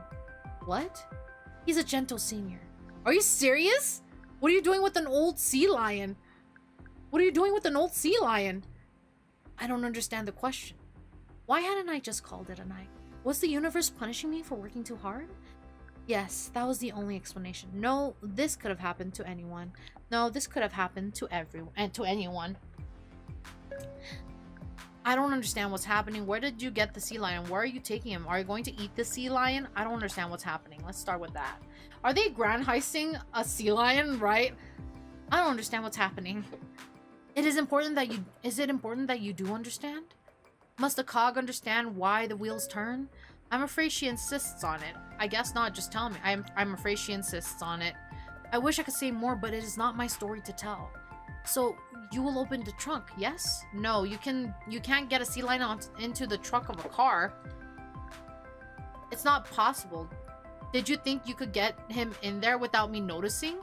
What? He's a gentle senior. Are you serious? What are you doing with an old sea lion? What are you doing with an old sea lion? I don't understand the question. Why hadn't I just called it a night? Was the universe punishing me for working too hard? Yes, that was the only explanation. No, this could have happened to anyone. No, this could have happened to everyone and to anyone. I don't understand what's happening. Where did you get the sea lion? Where are you taking him? Are you going to eat the sea lion? I don't understand what's happening. Let's start with that. Are they grand heisting a sea lion, right? I don't understand what's happening. Is it important that you do understand? Must the cog understand why the wheels turn? I'm afraid she insists on it. I guess not, just tell me. I'm afraid she insists on it. I wish I could say more, but it is not my story to tell. So, you will open the trunk, yes? No, you can't get a sea lion into the trunk of a car. It's not possible. Did you think you could get him in there without me noticing?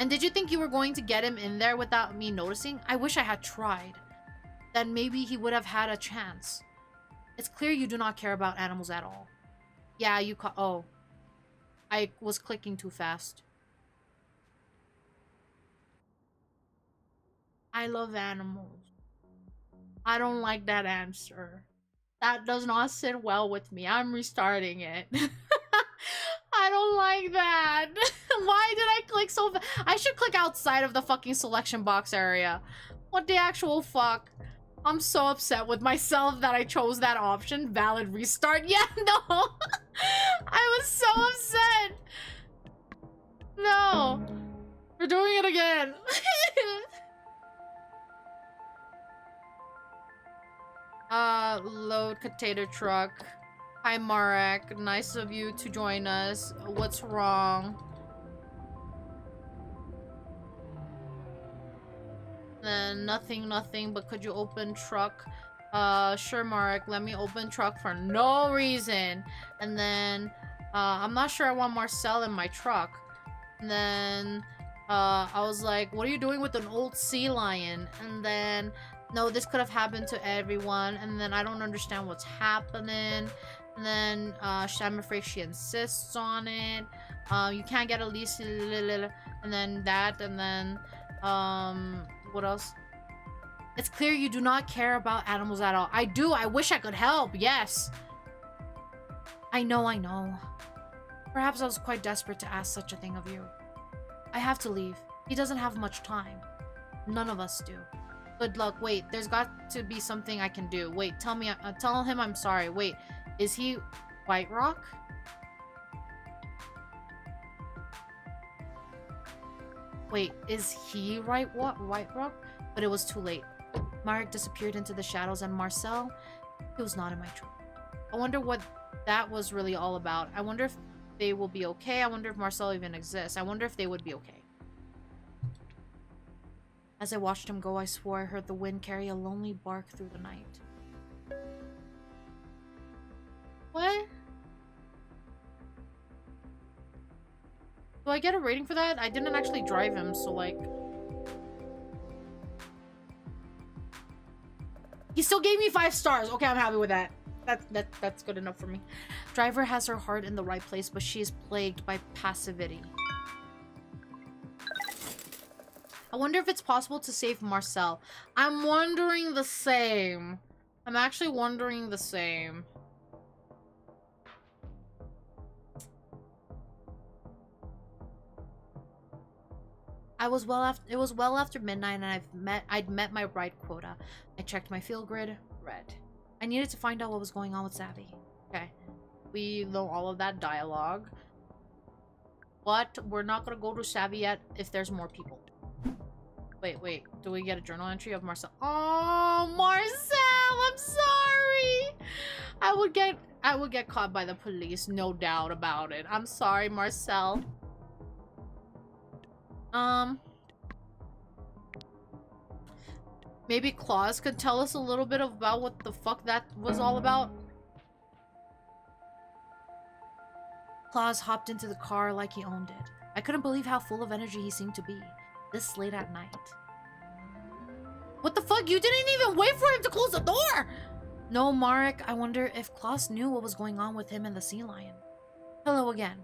And did you think you were going to get him in there without me noticing? I wish I had tried. Then maybe he would have had a chance. It's clear you do not care about animals at all. Yeah, oh. I was clicking too fast. I love animals. I don't like that answer. That does not sit well with me. I'm restarting it. I don't like that. Why did I click so fast? I should click outside of the fucking selection box area. What the actual fuck? I'm so upset with myself that I chose that option. Valid restart. Yeah, no. I was so upset. No. We're doing it again. Load potato truck. Hi, Marek. Nice of you to join us. What's wrong? Then nothing, but could you open truck? Sure, Marek. Let me open truck for no reason. And then, I'm not sure I want Marcel in my truck. And then, I was like, what are you doing with an old sea lion? And then, no, this could have happened to everyone. And then I don't understand what's happening. And then, I'm afraid she insists on it. You can't get at least, and then that, and then, what else? It's clear you do not care about animals at all. I do. I wish I could help. Yes. I know. Perhaps I was quite desperate to ask such a thing of you. I have to leave. He doesn't have much time. None of us do. Good luck. Wait, there's got to be something I can do. Wait, tell him I'm sorry. Wait, is he White Rock? Wait, is he White Rock? But it was too late. Marek disappeared into the shadows and Marcel, he was not in my truck. I wonder what that was really all about. I wonder if they will be okay. I wonder if Marcel even exists. I wonder if they would be okay. As I watched him go, I swore I heard the wind carry a lonely bark through the night. What? Do I get a rating for that? I didn't actually drive him, so like... He still gave me 5 stars. Okay, I'm happy with that. That's good enough for me. Driver has her heart in the right place, but she is plagued by passivity. I wonder if it's possible to save Marcel. I'm wondering the same. I'm actually wondering the same. It was well after midnight, and I'd met my ride quota. I checked my field grid. Red. I needed to find out what was going on with Savvy. Okay. We know all of that dialogue. But we're not gonna go to Savvy yet if there's more people. Wait. Do we get a journal entry of Marcel? Oh, Marcel! I'm sorry! I would get caught by the police, no doubt about it. I'm sorry, Marcel. Maybe Claus could tell us a little bit about what the fuck that was all about? Claus hopped into the car like he owned it. I couldn't believe how full of energy he seemed to be, this late at night. What the fuck? You didn't even wait for him to close the door! No, Marek, I wonder if Claus knew what was going on with him and the sea lion. Hello again.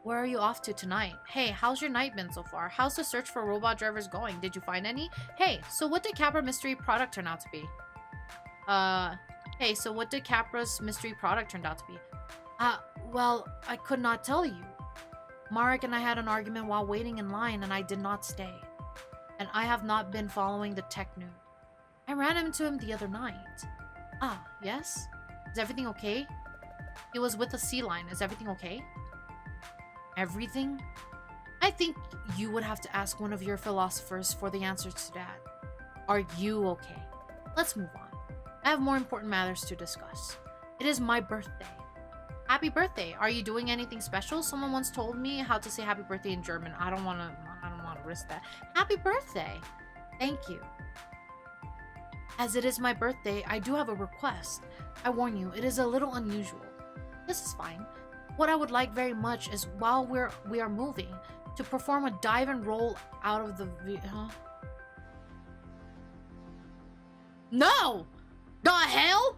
Where are you off to tonight? Hey, how's your night been so far? How's the search for robot drivers going? Did you find any? Hey, so what did Capra mystery product turn out to be? Hey, so what did Capra's mystery product turn out to be? Well, I could not tell you. Marek and I had an argument while waiting in line and I did not stay. And I have not been following the tech news. I ran into him the other night. Ah, yes? Is everything okay? He was with a sea lion. Is everything okay? Everything? I think you would have to ask one of your philosophers for the answer to that. Are you okay? Let's move on. I have more important matters to discuss. It is my birthday. Happy birthday. Are you doing anything special? Someone once told me how to say happy birthday in German. I don't want to risk that. Happy birthday. Thank you. As it is my birthday, I do have a request. I warn you, it is a little unusual. This is fine. What I would like very much is while we are moving, to perform a dive and roll out of the No! The hell?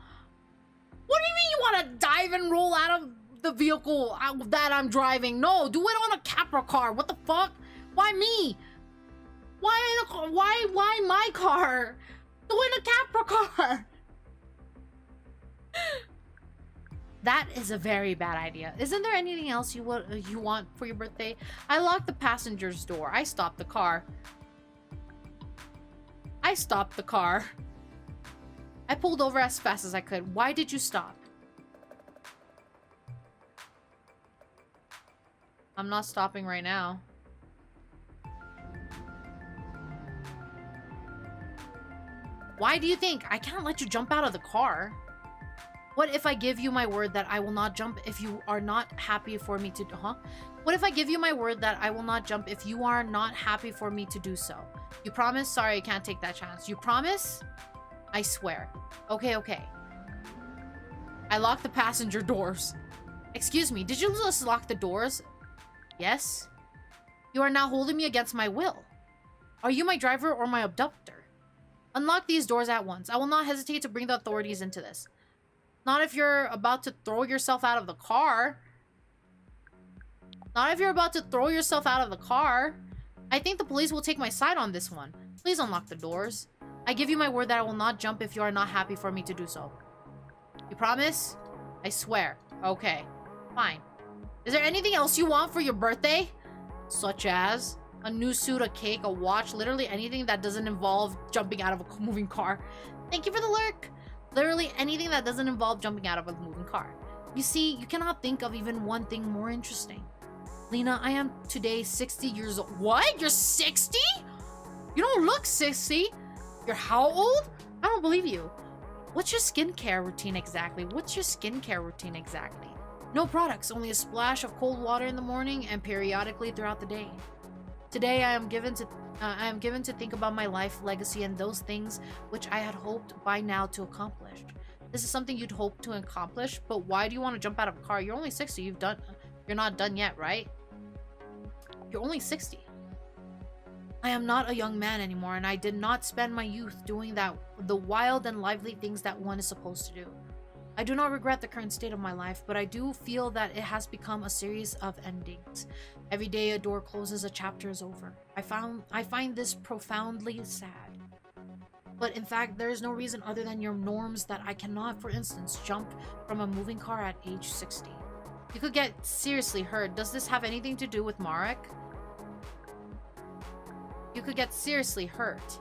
What do you mean you want to dive and roll out of the vehicle that I'm driving? No, do it on a Capra car. What the fuck? Why me? Why my car? Do it in a Capra car. That is a very bad idea. Isn't there anything else you want for your birthday? I locked the passenger's door. I stopped the car. I pulled over as fast as I could. Why did you stop? I'm not stopping right now. Why do you think? I can't let you jump out of the car. What if I give you my word that I will not jump if you are not happy for me to... What if I give you my word that I will not jump if you are not happy for me to do so? You promise? Sorry, I can't take that chance. You promise? I swear. Okay. I locked the passenger doors. Excuse me, did you just lock the doors? Yes? You are now holding me against my will. Are you my driver or my abductor? Unlock these doors at once. I will not hesitate to bring the authorities into this. Not if you're about to throw yourself out of the car. I think the police will take my side on this one. Please unlock the doors. I give you my word that I will not jump if you are not happy for me to do so. You promise? I swear. Okay. Fine. Is there anything else you want for your birthday? Such as a new suit, a cake, a watch, literally anything that doesn't involve jumping out of a moving car. Thank you for the lurk. Literally anything that doesn't involve jumping out of a moving car. You see, you cannot think of even one thing more interesting. Lena, I am today 60 years old. What? You're 60? You don't look 60. You're how old? I don't believe you. What's your skincare routine exactly? No products, only a splash of cold water in the morning and periodically throughout the day. Today I am given to think about my life, legacy, and those things which I had hoped by now to accomplish. This is something you'd hope to accomplish, but why do you want to jump out of a car? You're only 60. You're not done yet, right? You're only 60. I am not a young man anymore, and I did not spend my youth doing the wild and lively things that one is supposed to do. I do not regret the current state of my life, but I do feel that it has become a series of endings. Every day a door closes, a chapter is over. I find this profoundly sad. But in fact, there is no reason other than your norms that I cannot, for instance, jump from a moving car at age 60. You could get seriously hurt. Does this have anything to do with Marek? You could get seriously hurt.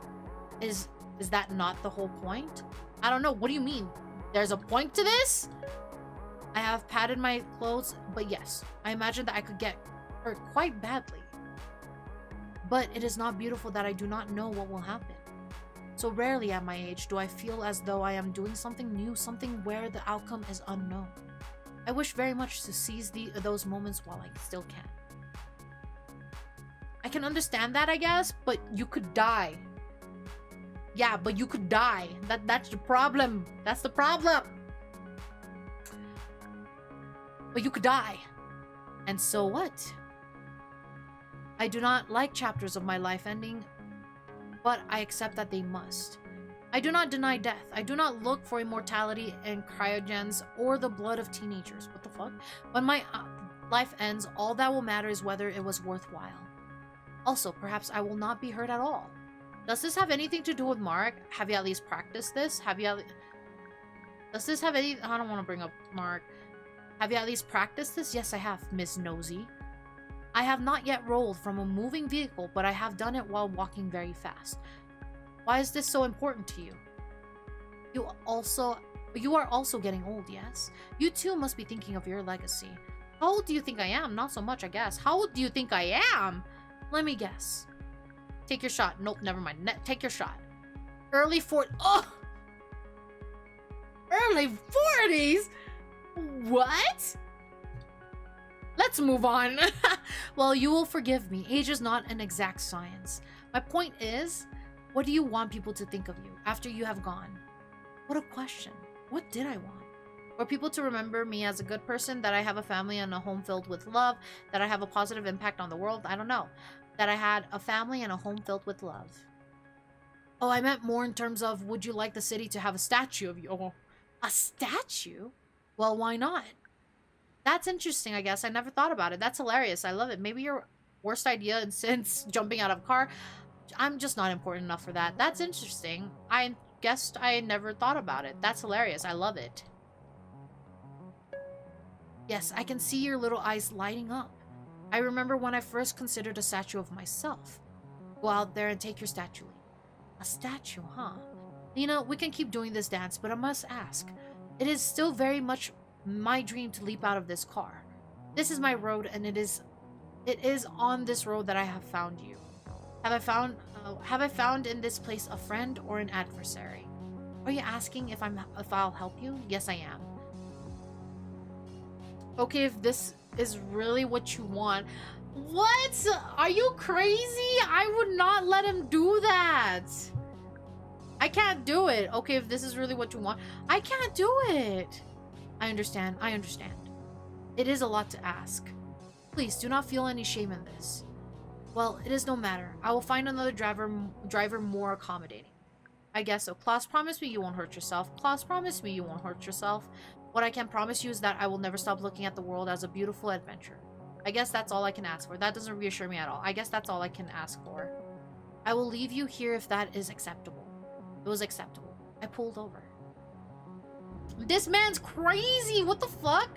Is that not the whole point? I don't know. What do you mean? There's a point to this? I have padded my clothes, but yes, I imagine that I could get hurt quite badly. But it is not beautiful that I do not know what will happen. So rarely at my age do I feel as though I am doing something new, something where the outcome is unknown. I wish very much to seize those moments while I still can. I can understand that, I guess, but you could die. Yeah, but you could die. That's the problem. That's the problem. But you could die. And so what? I do not like chapters of my life ending, but I accept that they must. I do not deny death. I do not look for immortality in cryogens or the blood of teenagers. What the fuck? When my life ends, all that will matter is whether it was worthwhile. Also, perhaps I will not be hurt at all. Does this have anything to do with Mark? Have you at least practiced this? Does this have any... I don't want to bring up Mark. Have you at least practiced this? Yes, I have, Miss Nosy. I have not yet rolled from a moving vehicle, but I have done it while walking very fast. Why is this so important to you? You are also getting old, yes? You too must be thinking of your legacy. How old do you think I am? Not so much, I guess. How old do you think I am? Let me guess. Take your shot. Nope, never mind. Take your shot. Early 40s. Oh! Early 40s? What? Let's move on. Well, you will forgive me. Age is not an exact science. My point is, what do you want people to think of you after you have gone? What a question. What did I want? For people to remember me as a good person, that I have a family and a home filled with love, that I have a positive impact on the world? I don't know. That I had a family and a home filled with love. Oh, I meant more in terms of, would you like the city to have a statue of you? Oh, a statue? Well, why not? That's interesting, I guess. I never thought about it. That's hilarious. I love it. Maybe your worst idea since jumping out of a car. I'm just not important enough for that. That's interesting. I guessed I never thought about it. That's hilarious. I love it. Yes, I can see your little eyes lighting up. I remember when I first considered a statue of myself. Go out there and take your statue. A statue, huh? Lena, we can keep doing this dance, but I must ask. It is still very much my dream to leap out of this car. This is my road, and it is on this road that I have found you. Have I found in this place a friend or an adversary? Are you asking if I'll help you? Yes, I am. Okay, if this is really what you want. What? Are you crazy? I would not let him do that. I can't do it. Okay, if this is really what you want. I can't do it. I understand. I understand. It is a lot to ask. Please, do not feel any shame in this. Well, it is no matter. I will find another driver more accommodating. I guess so. Klaus, promise me you won't hurt yourself. Klaus, promise me you won't hurt yourself. What I can promise you is that I will never stop looking at the world as a beautiful adventure. I guess that's all I can ask for. That doesn't reassure me at all. I guess that's all I can ask for. I will leave you here if that is acceptable. It was acceptable. I pulled over. This man's crazy! What the fuck?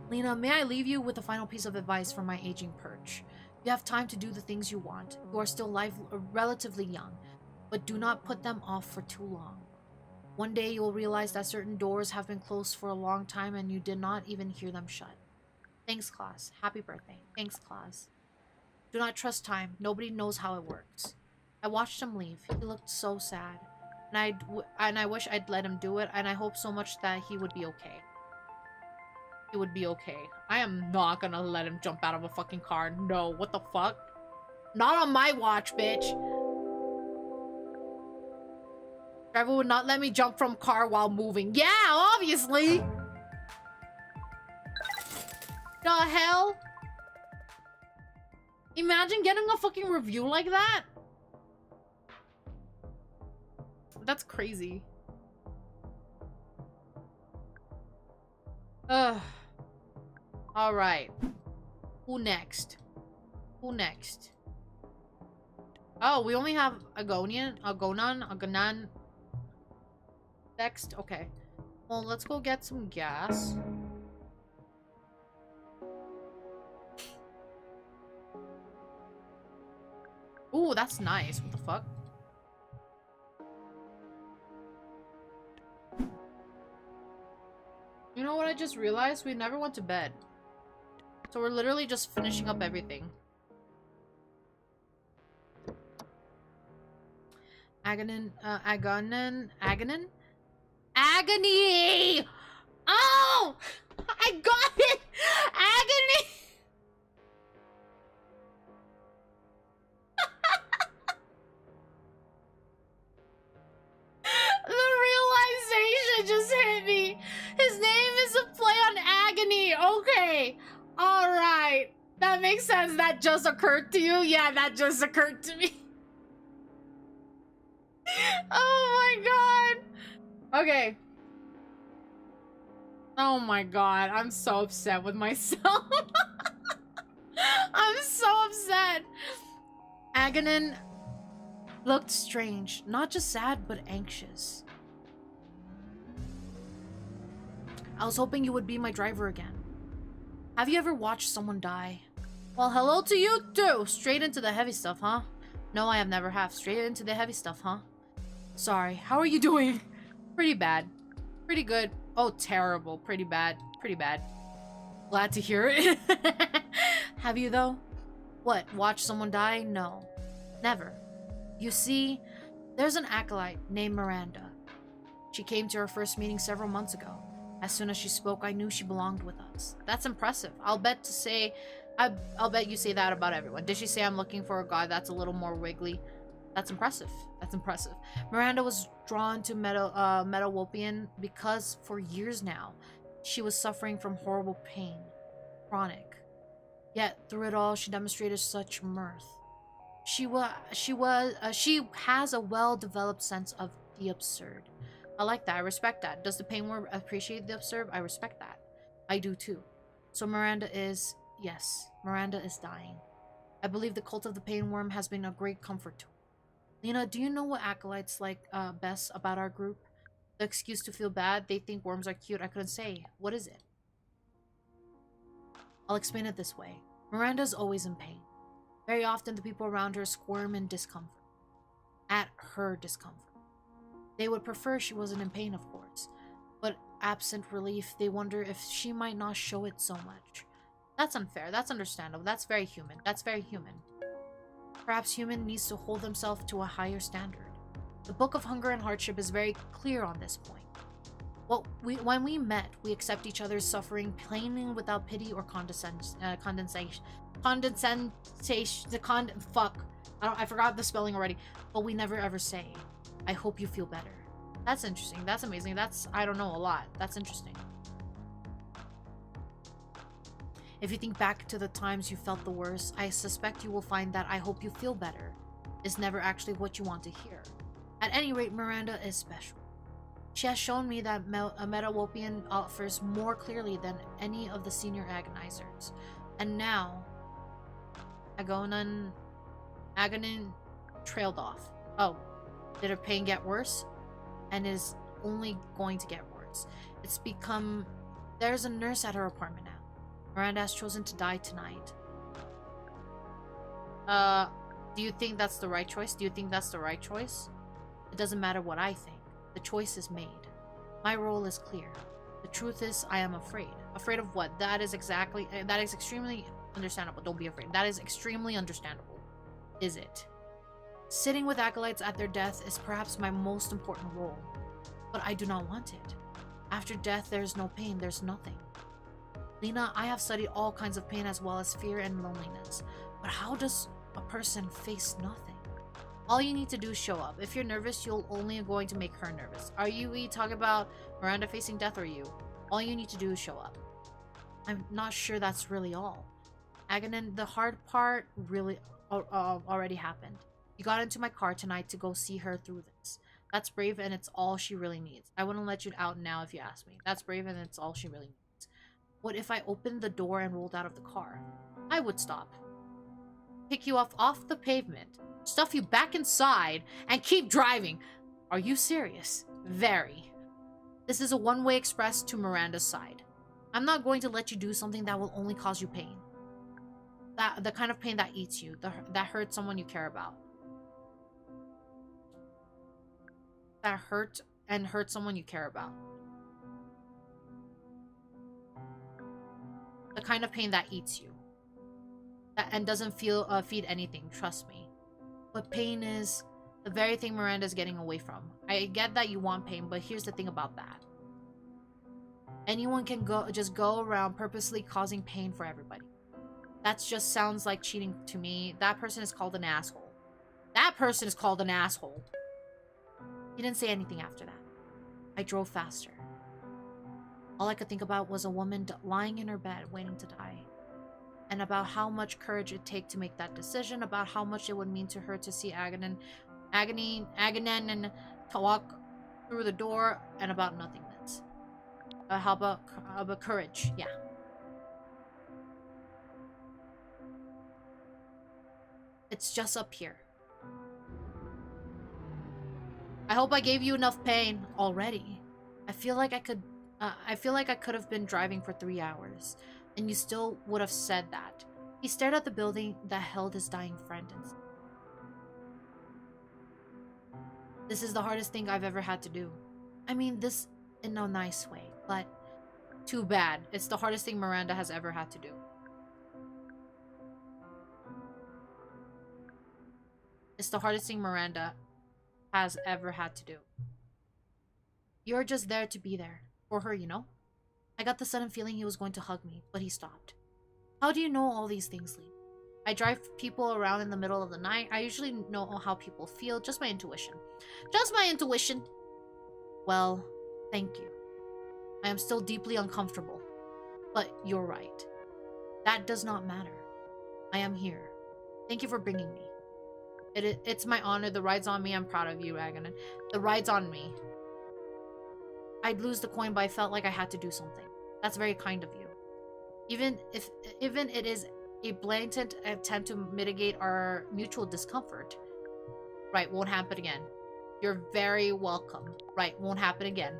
Lena, may I leave you with a final piece of advice from my aging perch? You have time to do the things you want. You are still relatively young, but do not put them off for too long. One day you will realize that certain doors have been closed for a long time and you did not even hear them shut. Thanks, Klaus. Happy birthday. Thanks, Klaus. Do not trust time. Nobody knows how it works. I watched him leave. He looked so sad. And I wish I'd let him do it, and I hope so much that he would be okay. He would be okay. I am not gonna let him jump out of a fucking car. No, what the fuck? Not on my watch, bitch. Driver would not let me jump from car while moving. Yeah, obviously. The hell? Imagine getting a fucking review like that. That's crazy. Ugh. Alright. Who next? Who next? Oh, we only have Agonan next? Okay. Well, let's go get some gas. Ooh, that's nice. What the fuck? You know what I just realized? We never went to bed. So we're literally just finishing up everything. Agony! Oh! I got it! Agony! The realization just hit me. His name is a play on agony. Okay. Alright. That makes sense. That just occurred to you? Yeah, that just occurred to me. Oh my god. Okay. Oh my god. I'm so upset with myself. I'm so upset. Agonin looked strange. Not just sad, but anxious. I was hoping you would be my driver again. Have you ever watched someone die? Well, hello to you too. Straight into the heavy stuff, huh? No, I have never have. Straight into the heavy stuff, huh? Sorry. How are you doing? Pretty bad. Pretty good. Oh, terrible. Pretty bad. Pretty bad. Glad to hear it. Have you, though? What, watched someone die? No. Never. You see, there's an acolyte named Miranda. She came to our first meeting several months ago. As soon as she spoke, I knew she belonged with us. That's impressive. I'll bet you say that about everyone. Did she say I'm looking for a god that's a little more wiggly? That's impressive. That's impressive. Miranda was drawn to Meadow because for years now, she was suffering from horrible pain. Chronic. Yet, through it all, she demonstrated such mirth. She has a well-developed sense of the absurd. I like that. I respect that. Does the pain worm appreciate the absurd? I respect that. I do too. So yes, Miranda is dying. I believe the cult of the pain worm has been a great comfort to her. Lena, do you know what acolytes like best about our group? The excuse to feel bad, they think worms are cute. I couldn't say. What is it? I'll explain it this way. Miranda's always in pain. Very often the people around her squirm in discomfort. At her discomfort. They would prefer she wasn't in pain, of course. But absent relief, they wonder if she might not show it so much. That's unfair. That's understandable. That's very human. That's very human. Perhaps human needs to hold themselves to a higher standard. The Book of Hunger and Hardship is very clear on this point. When we met, we accept each other's suffering plainly without pity or condensation. I forgot the spelling already. But we never ever say, I hope you feel better. That's interesting. That's amazing. I don't know a lot. That's interesting. If you think back to the times you felt the worst, I suspect you will find that I hope you feel better is never actually what you want to hear. At any rate, Miranda is special. She has shown me that a Meadowopian offers more clearly than any of the senior agonizers. And now, Agonin trailed off. Oh, did her pain get worse? And is only going to get worse. There's a nurse at her apartment now. Miranda has chosen to die tonight. Do you think that's the right choice? Do you think that's the right choice? It doesn't matter what I think. The choice is made. My role is clear. The truth is, I am afraid. Afraid of what? That is extremely understandable. Don't be afraid. That is extremely understandable. Is it? Sitting with acolytes at their death is perhaps my most important role. But I do not want it. After death, there's no pain. There's nothing. Lena, I have studied all kinds of pain as well as fear and loneliness. But how does a person face nothing? All you need to do is show up. If you're nervous, you're only going to make her nervous. Are you talking about Miranda facing death or you? All you need to do is show up. I'm not sure that's really all. Agonin, the hard part really already happened. You got into my car tonight to go see her through this. That's brave and it's all she really needs. I wouldn't let you out now if you asked me. That's brave and it's all she really needs. What if I opened the door and rolled out of the car? I would stop. Pick you up off the pavement, stuff you back inside, and keep driving. Are you serious? Very. This is a one-way express to Miranda's side. I'm not going to let you do something that will only cause you pain. The kind of pain that eats you, that hurts someone you care about. that hurt someone you care about. The kind of pain that eats you. And doesn't feed anything, trust me. But pain is the very thing Miranda's getting away from. I get that you want pain, but here's the thing about that. Anyone can just go around purposely causing pain for everybody. That just sounds like cheating to me. That person is called an asshole. That person is called an asshole. He didn't say anything after that. I drove faster. All I could think about was a woman lying in her bed waiting to die. And about how much courage it'd take to make that decision, about how much it would mean to her to see Agamemnon and to walk through the door, and about nothingness. How about courage? Yeah. It's just up here. I hope I gave you enough pain already. I feel like I could have been driving for 3 hours. And you still would have said that. He stared at the building that held his dying friend and said, "This is the hardest thing I've ever had to do. I mean this in a nice way, but too bad. It's the hardest thing Miranda has ever had to do." It's the hardest thing Miranda has ever had to do. You're just there to be there. For her, you know? I got the sudden feeling he was going to hug me, but he stopped. How do you know all these things, Lee? I drive people around in the middle of the night. I usually know how people feel. Just my intuition. Just my intuition. Well, thank you. I am still deeply uncomfortable. But you're right. That does not matter. I am here. Thank you for bringing me. It's my honor. The ride's on me. I'm proud of you, Agamemnon. The ride's on me. I'd lose the coin, but I felt like I had to do something. That's very kind of you. Even it is a blatant attempt to mitigate our mutual discomfort. Right, won't happen again. You're very welcome. Right, won't happen again.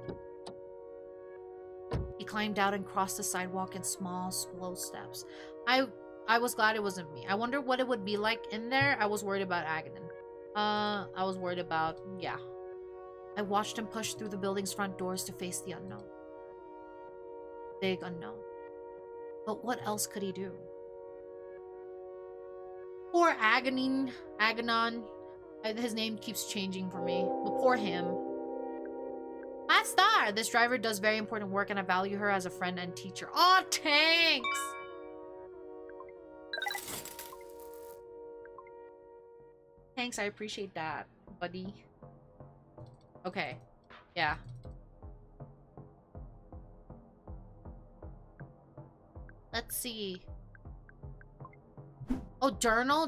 He climbed out and crossed the sidewalk in small, slow steps. I was glad it wasn't me. I wonder what it would be like in there. I was worried about Agamemnon. I was worried about, yeah. I watched him push through the building's front doors to face the unknown. Big unknown. But what else could he do? Poor Aganon. His name keeps changing for me. But poor him. 5-star! This driver does very important work and I value her as a friend and teacher. Aw, thanks! Thanks, I appreciate that, buddy. Okay. Yeah. Let's see. Oh, journal.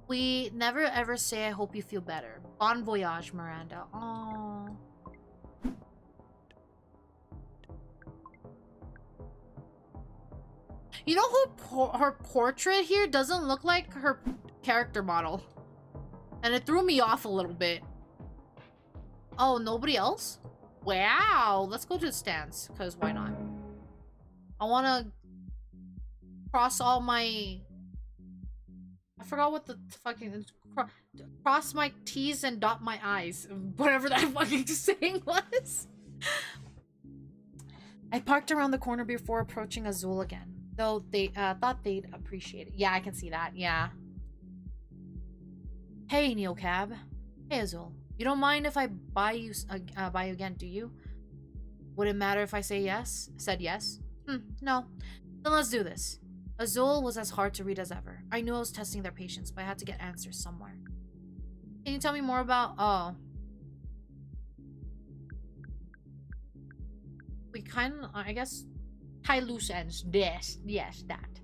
We never ever say I hope you feel better. Bon voyage, Miranda. Aww. You know her portrait here doesn't look like her character model. And it threw me off a little bit. Oh, nobody else? Wow. Let's go to the stands, because why not? I want to cross all my... I forgot what the fucking... Cross my T's and dot my I's. Whatever that fucking saying was. I parked around the corner before approaching Azul again. Though they thought they'd appreciate it. Yeah, I can see that. Yeah. Hey, Neo Cab. Hey, Azul. You don't mind if I buy you again, do you? Would it matter if I said yes? No. Then let's do this. Azul was as hard to read as ever. I knew I was testing their patience, but I had to get answers somewhere. Can you tell me more about... Oh. We kind of... I guess... Tie loose ends. Yes, that.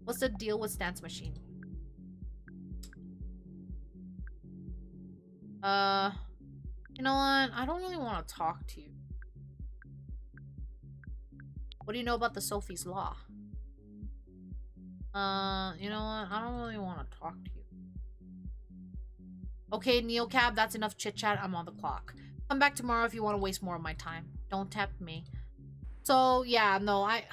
What's the deal with Stance Machine? You know what? I don't really want to talk to you. What do you know about the Sophie's Law? You know what? I don't really want to talk to you. Okay, Neocab, that's enough chit-chat. I'm on the clock. Come back tomorrow if you want to waste more of my time. Don't tempt me. So, yeah, no, I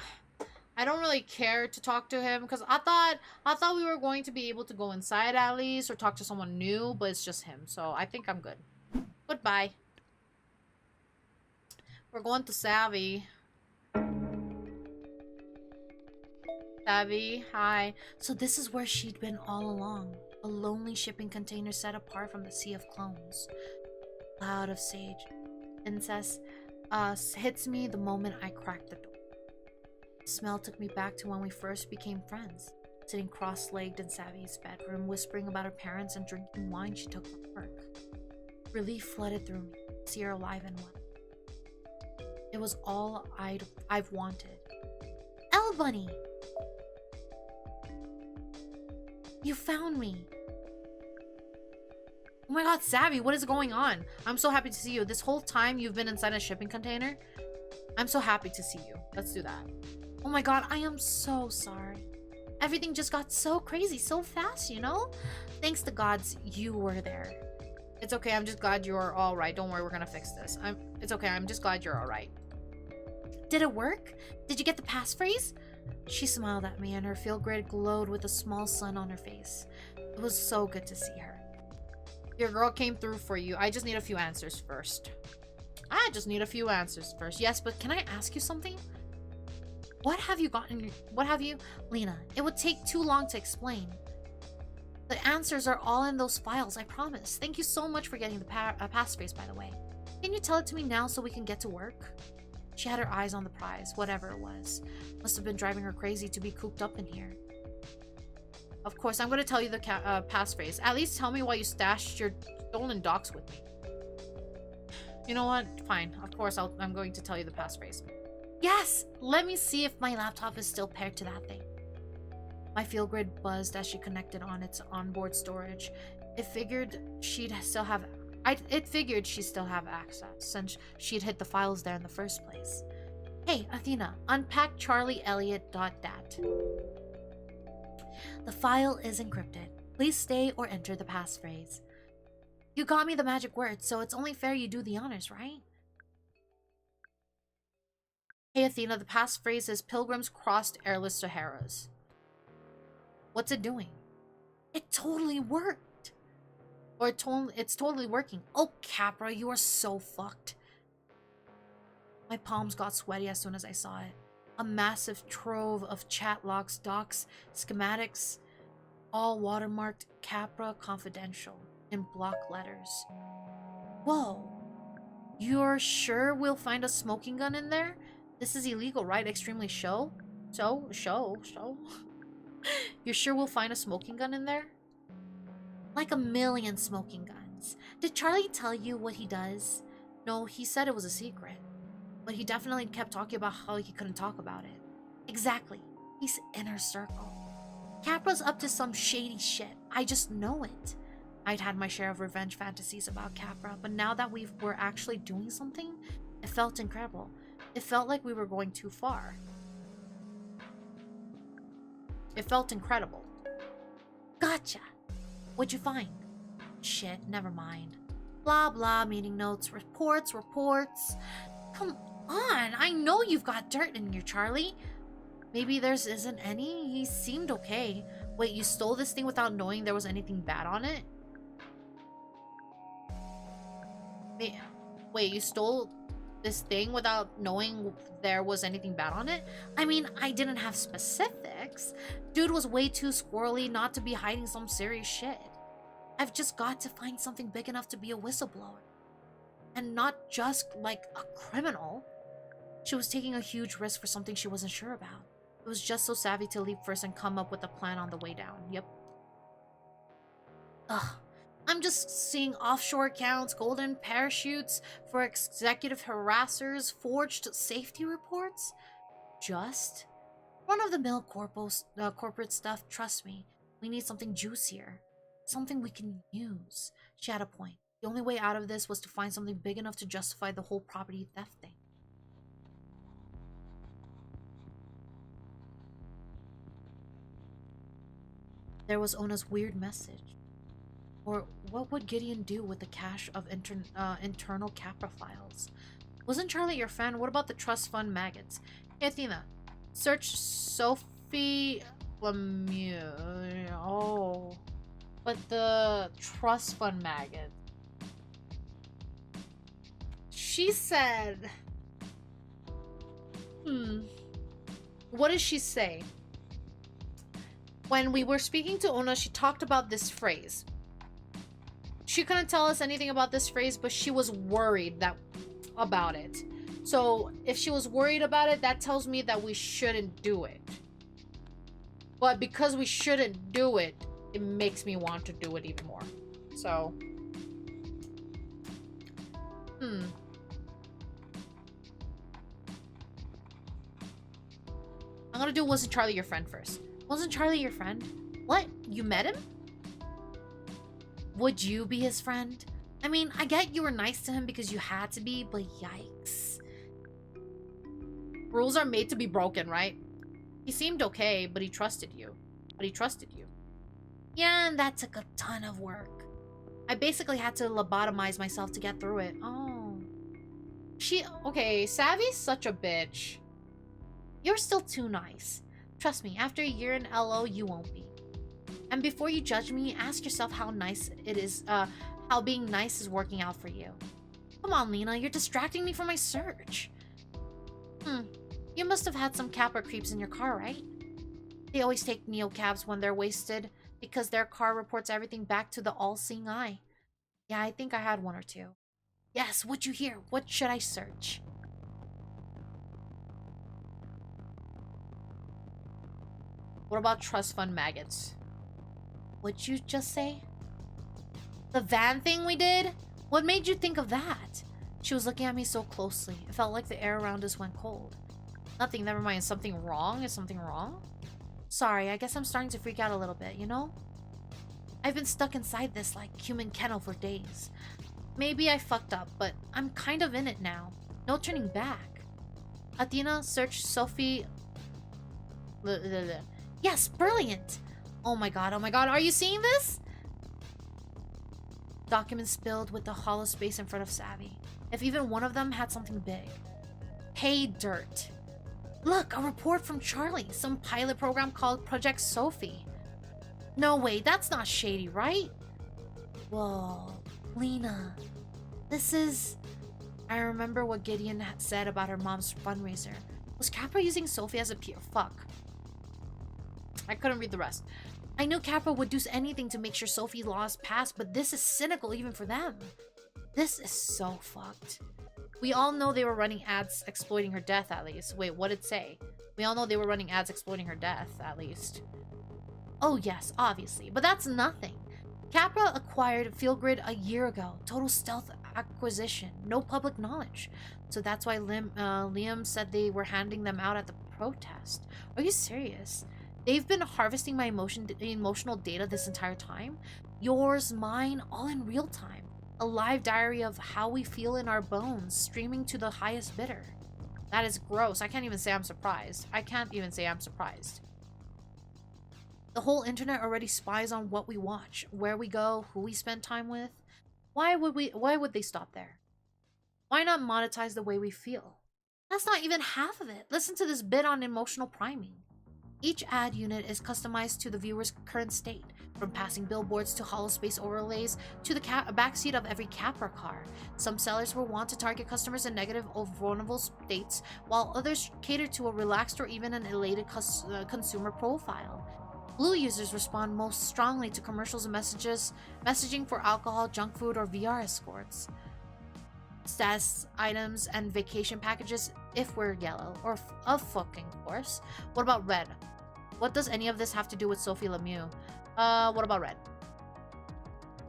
don't really care to talk to him because I thought we were going to be able to go inside at least or talk to someone new, but it's just him. So, I think I'm good. Goodbye. We're going to Savvy. Savvy, hi. So this is where she'd been all along. A lonely shipping container set apart from the sea of clones. Cloud of sage. Incest hits me the moment I crack the door. The smell took me back to when we first became friends. Sitting cross-legged in Savvy's bedroom, whispering about her parents and drinking wine she took from work. Relief flooded through me. See her alive and well. It was all I've wanted. Elle Bunny! You found me! Oh my god, Savvy, what is going on? I'm so happy to see you. This whole time you've been inside a shipping container? I'm so happy to see you. Let's do that. Oh my god, I am so sorry. Everything just got so crazy so fast, you know? Thanks to gods, you were there. It's okay, I'm just glad you're alright. Don't worry, we're gonna fix this. It's okay, I'm just glad you're alright. Did it work? Did you get the passphrase? She smiled at me and her field grid glowed with a small sun on her face. It was so good to see her. Your girl came through for you. I just need a few answers first. Yes, but can I ask you something? What have you gotten? Lena, it would take too long to explain. The answers are all in those files, I promise. Thank you so much for getting the passphrase, by the way. Can you tell it to me now so we can get to work? She had her eyes on the prize, whatever it was. Must have been driving her crazy to be cooped up in here. Of course, I'm going to tell you the passphrase. At least tell me why you stashed your stolen docs with me. You know what? Fine. Of course, I'm going to tell you the passphrase. Yes! Let me see if my laptop is still paired to that thing. My field grid buzzed as she connected on its onboard storage. It figured she'd still have access since she'd hit the files there in the first place. Hey, Athena, unpack charlieelliott.dat. The file is encrypted. Please stay or enter the passphrase. You got me the magic word, so it's only fair you do the honors, right? Hey Athena, the passphrase is Pilgrims crossed airless Saharas. What's it doing? It totally worked. Or it's totally working. Oh, Capra, you are so fucked. My palms got sweaty as soon as I saw it. A massive trove of chat logs, docs, schematics, all watermarked Capra Confidential in block letters. Whoa. You're sure we'll find a smoking gun in there? This is illegal, right? Extremely show? Show. You're sure we'll find a smoking gun in there? Like a million smoking guns. Did Charlie tell you what he does? No, he said it was a secret. But he definitely kept talking about how he couldn't talk about it. Exactly. He's inner circle. Capra's up to some shady shit. I just know it. I'd had my share of revenge fantasies about Capra, but now that we were actually doing something, it felt incredible. It felt like we were going too far. It felt incredible. Gotcha! What'd you find? Shit, never mind. Blah blah, meeting notes, reports. Come on, I know you've got dirt in here, Charlie. Maybe there's isn't any? He seemed okay. Wait, you stole this thing without knowing there was anything bad on it? Wait, you stole this thing without knowing there was anything bad on it? I mean, I didn't have specifics. Dude was way too squirrely not to be hiding some serious shit. I've just got to find something big enough to be a whistleblower. And not just, like, a criminal. She was taking a huge risk for something she wasn't sure about. It was just so savvy to leap first and come up with a plan on the way down. Yep. Ugh. I'm just seeing offshore accounts, golden parachutes for executive harassers, forged safety reports. Just run-of-the-mill corporate stuff, trust me. We need something juicier. Something we can use. She had a point. The only way out of this was to find something big enough to justify the whole property theft thing. There was Ona's weird message. Or what would Gideon do with the cache of internal Capra files? Wasn't Charlie your friend? What about the trust fund maggots? Hey Athena, search Sophie Lemieux. Oh, but the trust fund maggots. she said... What did she say? When we were speaking to Ona, she talked about this phrase. She couldn't tell us anything about this phrase, but she was worried about it. So if she was worried about it, that tells me that we shouldn't do it. But because we shouldn't do it, it makes me want to do it even more. So, I'm gonna do Wasn't Charlie Your Friend first. Wasn't Charlie your friend? What? You met him? Would you be his friend? I mean, I get you were nice to him because you had to be, but yikes. Rules are made to be broken, right? He seemed okay, but he trusted you. Yeah, and that took a ton of work. I basically had to lobotomize myself to get through it. Oh. Okay, Savvy's such a bitch. You're still too nice. Trust me, after a year in LO, you won't be. And before you judge me, ask yourself how nice it is, how being nice is working out for you. Come on, Lena, you're distracting me from my search. You must have had some capper creeps in your car, right? They always take neocabs when they're wasted because their car reports everything back to the all-seeing eye. Yeah, I think I had one or two. Yes, what'd you hear? What should I search? What about trust fund maggots? What'd you just say? The van thing we did? What made you think of that? She was looking at me so closely. It felt like the air around us went cold. Nothing, never mind. Is something wrong? Is something wrong? Sorry, I guess I'm starting to freak out a little bit, you know? I've been stuck inside this, like, human kennel for days. Maybe I fucked up, but I'm kind of in it now. No turning back. Athena, search Sophie... Yes, brilliant! Oh my god, are you seeing this? Documents filled with the hollow space in front of Savvy. If even one of them had something big. Pay dirt. Look, a report from Charlie. Some pilot program called Project Sophie. No way, that's not shady, right? Whoa, Lena. This is... I remember what Gideon had said about her mom's fundraiser. Was Capra using Sophie as a peer? Fuck. I couldn't read the rest. I knew Capra would do anything to make sure Sophie's laws passed, but this is cynical even for them. This is so fucked. We all know they were running ads exploiting her death, at least. Wait, what did it say? We all know they were running ads exploiting her death, at least. Oh yes, obviously. But that's nothing. Capra acquired Fieldgrid a year ago. Total stealth acquisition. No public knowledge. So that's why Liam said they were handing them out at the protest. Are you serious? They've been harvesting my emotional data this entire time. Yours, mine, all in real time. A live diary of how we feel in our bones, streaming to the highest bidder. That is gross. I can't even say I'm surprised. The whole internet already spies on what we watch, where we go, who we spend time with. Why would they stop there? Why not monetize the way we feel? That's not even half of it. Listen to this bit on emotional priming. Each ad unit is customized to the viewer's current state, from passing billboards to holospace overlays to the backseat of every Capra car. Some sellers will want to target customers in negative or vulnerable states, while others cater to a relaxed or even an elated consumer profile. Blue users respond most strongly to commercials and messaging for alcohol, junk food, or VR escorts. Status items and vacation packages if we're yellow, or of fucking course. What about red? What does any of this have to do with Sophie Lemieux? What about red?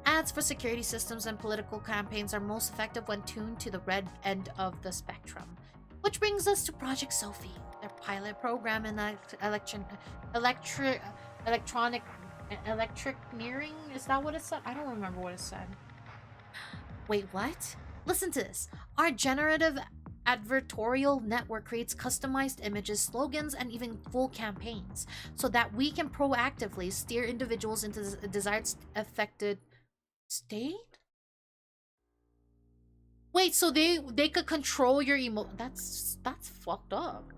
Ads for security systems and political campaigns are most effective when tuned to the red end of the spectrum. Which brings us to Project Sophie, their pilot program in electricneering? Is that what it said? I don't remember what it said. Wait, what? Listen to this. Our generative advertorial network creates customized images, slogans, and even full campaigns so that we can proactively steer individuals into the desired affected state? Wait, so they could control your that's fucked up.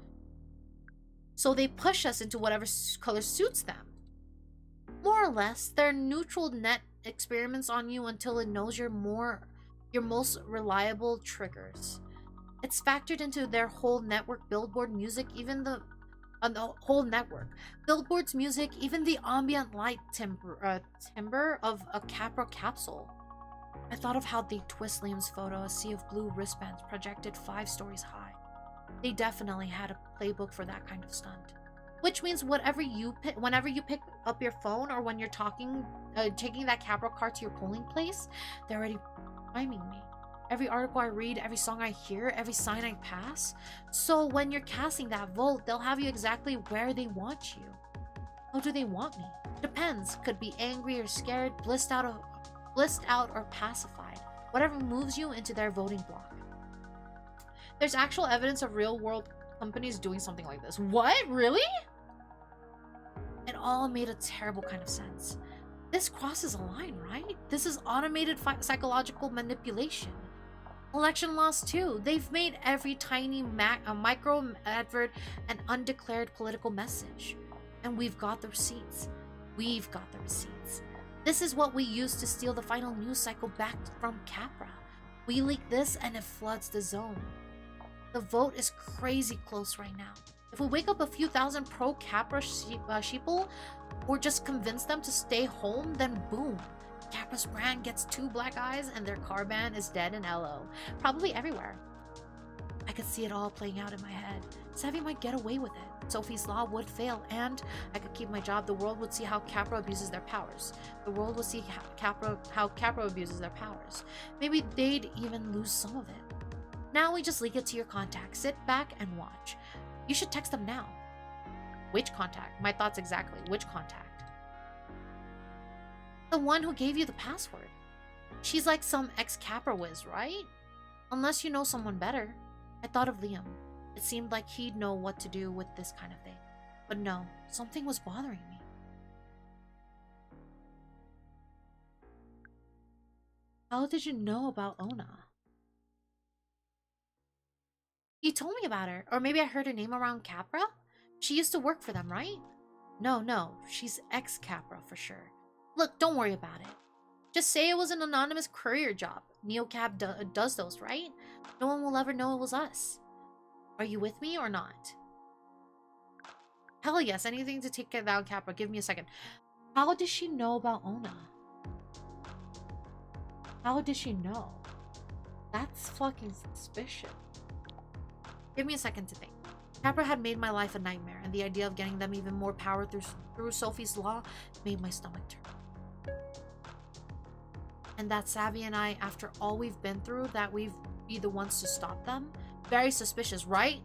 So they push us into whatever color suits them. More or less, they're neutral net experiments on you until it knows you're more your most reliable triggers. It's factored into their whole network, Billboard music, even the whole network. Billboard's music, even the ambient light timbre of a Capra capsule. I thought of how they twist Liam's photo, a sea of blue wristbands projected 5 stories high. They definitely had a playbook for that kind of stunt. Which means whenever you pick up your phone or when you're taking that Capra car to your polling place, they're already timing me. Every article I read, every song I hear, every sign I pass. So when you're casting that vote, they'll have you exactly where they want you. How do they want me? Depends. Could be angry or scared, blissed out or pacified. Whatever moves you into their voting block. There's actual evidence of real-world companies doing something like this. What? Really? It all made a terrible kind of sense. This crosses a line, right? This is automated psychological manipulation. Election laws too. They've made every tiny micro advert an undeclared political message. And we've got the receipts. We've got the receipts. This is what we use to steal the final news cycle back from Capra. We leak this and it floods the zone. The vote is crazy close right now. If we wake up a few thousand pro-Capra sheeple or just convince them to stay home, then boom. Capra's brand gets 2 black eyes and their car ban is dead in LO. Probably everywhere. I could see it all playing out in my head. Savvy might get away with it. Sophie's Law would fail and I could keep my job. The world would see how Capra abuses their powers. The world would see how Capra abuses their powers. Maybe they'd even lose some of it. Now we just leak it to your contact. Sit back and watch. You should text them now. Which contact? My thoughts exactly. Which contact? The one who gave you the password. She's like some ex-Capra whiz, right? Unless you know someone better. I thought of Liam. It seemed like he'd know what to do with this kind of thing. But no, something was bothering me. How did you know about Ona? You told me about her. Or maybe I heard her name around Capra? She used to work for them, right? No. She's ex-Capra for sure. Look, don't worry about it. Just say it was an anonymous courier job. NeoCab does those, right? No one will ever know it was us. Are you with me or not? Hell yes, anything to take down Capra. Give me a second. How does she know about Ona? How does she know? That's fucking suspicious. Give me a second to think. Capra had made my life a nightmare, and the idea of getting them even more power through Sophie's Law made my stomach turn. And that Savvy and I, after all we've been through, that we'd be the ones to stop them? Very suspicious, right?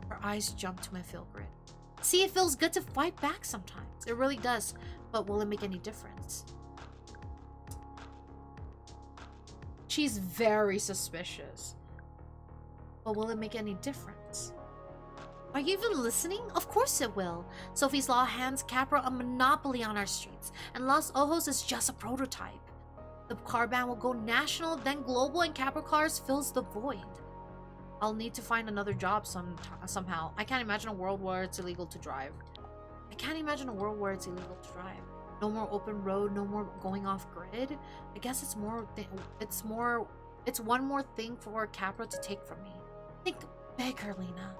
Her eyes jumped to my feel grid. See, it feels good to fight back sometimes. It really does. But will it make any difference? She's very suspicious. But will it make any difference? Are you even listening? Of course it will. Sophie's Law hands Capra a monopoly on our streets, and Los Ojos is just a prototype. The car ban will go national, then global, and Capra Cars fills the void. I'll need to find another job somehow. I can't imagine a world where it's illegal to drive. No more open road, no more going off grid. I guess it's one more thing for Capra to take from me. Think bigger, Lena.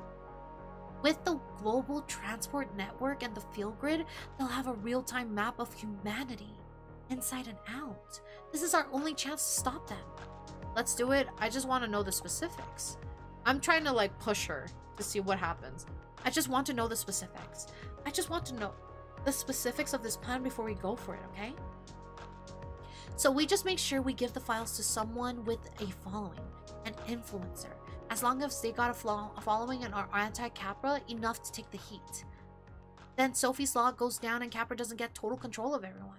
With the global transport network and the field grid, they'll have a real-time map of humanity, inside and out. This is our only chance to stop them. Let's do it. I just want to know the specifics. I'm trying to like push her to see what happens. I just want to know the specifics. I just want to know the specifics of this plan before we go for it, okay? So we just make sure we give the files to someone with a following, an influencer. As long as they got a following and are anti-Capra, enough to take the heat. Then Sophie's Law goes down and Capra doesn't get total control of everyone.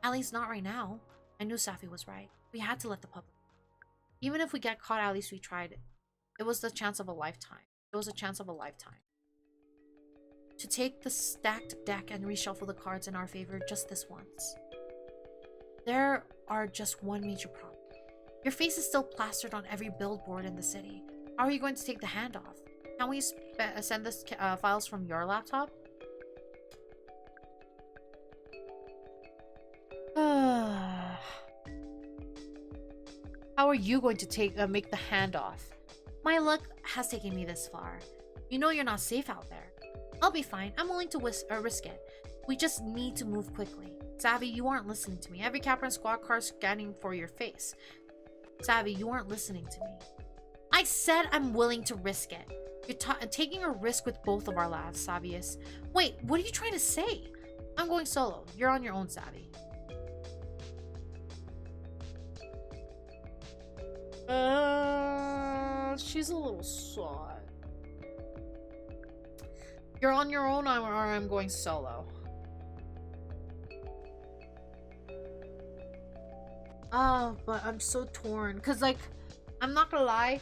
At least not right now. I knew Safi was right. We had to let the public. Even if we get caught, at least we tried it. It was the chance of a lifetime. To take the stacked deck and reshuffle the cards in our favor just this once. There are just one major problem. Your face is still plastered on every billboard in the city. How are you going to take the handoff? Can we send this files from your laptop? How are you going to make the handoff? My luck has taken me this far. You know you're not safe out there. I'll be fine. I'm willing to risk it. We just need to move quickly. Savvy, you aren't listening to me. Every capper and squad car scanning for your face. Savvy, you aren't listening to me. I said I'm willing to risk it. You're taking a risk with both of our lives, Savius. Wait, what are you trying to say? I'm going solo. You're on your own, Savvy. She's a little sot. You're on your own, or I'm going solo. Oh, but I'm so torn. Because, like, I'm not gonna lie.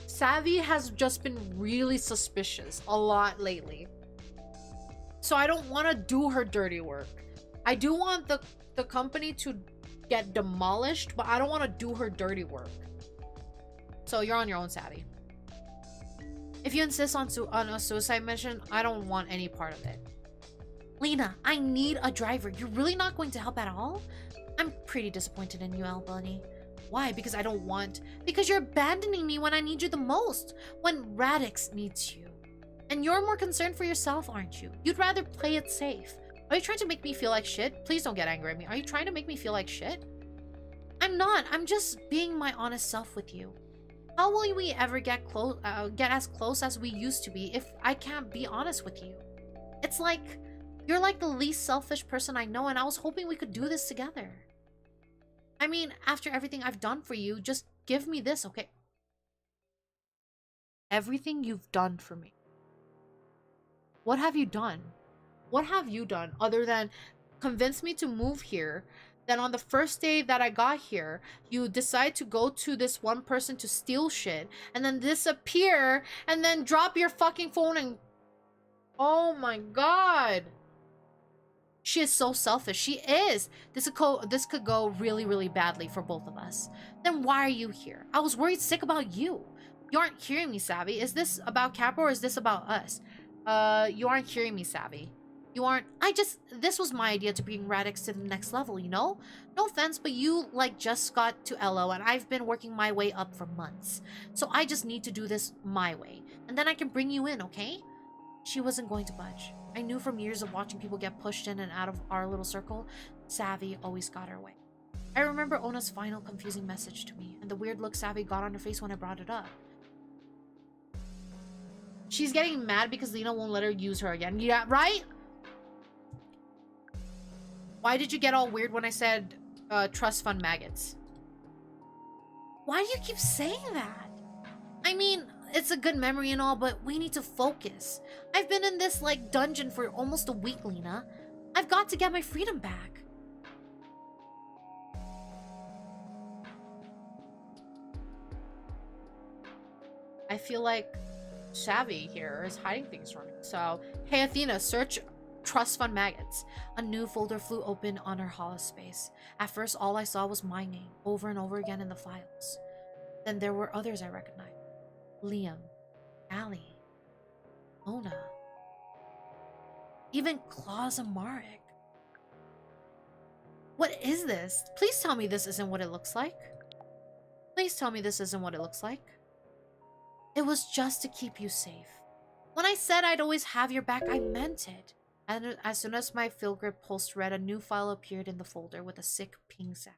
Savvy has just been really suspicious a lot lately. So I don't want to do her dirty work. I do want the company to get demolished, but I don't want to do her dirty work. So you're on your own, Savvy. If you insist on a suicide mission, I don't want any part of it. Lena, I need a driver. You're really not going to help at all? I'm pretty disappointed in you, Albany. Why? Because I don't want... Because you're abandoning me when I need you the most. When Radix needs you. And you're more concerned for yourself, aren't you? You'd rather play it safe. Are you trying to make me feel like shit? Please don't get angry at me. Are you trying to make me feel like shit? I'm not. I'm just being my honest self with you. How will we ever get as close as we used to be if I can't be honest with you? It's like... You're like the least selfish person I know, and I was hoping we could do this together. I mean, after everything I've done for you, just give me this, okay? Everything you've done for me. What have you done? What have you done other than convince me to move here? Then on the first day that I got here, you decide to go to this one person to steal shit, and then disappear, and then drop your fucking phone and... Oh my god. She is so selfish. She is. This could go really, really badly for both of us. Then why are you here? I was worried sick about you. You aren't hearing me, Savvy. Is this about Kappa or is this about us? You aren't hearing me, Savvy. You aren't... This was my idea to bring Radix to the next level, you know? No offense, but you, like, just got to LO and I've been working my way up for months. So I just need to do this my way. And then I can bring you in, okay? She wasn't going to budge. I knew from years of watching people get pushed in and out of our little circle, Savvy always got her way. I remember Ona's final confusing message to me, and the weird look Savvy got on her face when I brought it up. She's getting mad because Lena won't let her use her again. Yeah, right? Why did you get all weird when I said, trust fund maggots? Why do you keep saying that? I mean... It's a good memory and all, but we need to focus. I've been in this, like, dungeon for almost a week, Lena. I've got to get my freedom back. I feel like Savvy here is hiding things from me. So, hey, Athena, search Trust Fund Maggots. A new folder flew open on her holospace. At first, all I saw was my name, over and over again in the files. Then there were others I recognized. Liam, Allie, Ona, even Claus and Marek. What is this? Please tell me this isn't what it looks like. Please tell me this isn't what it looks like. It was just to keep you safe. When I said I'd always have your back, I meant it. And as soon as my Filgrid pulse read, a new file appeared in the folder with a sick ping sound.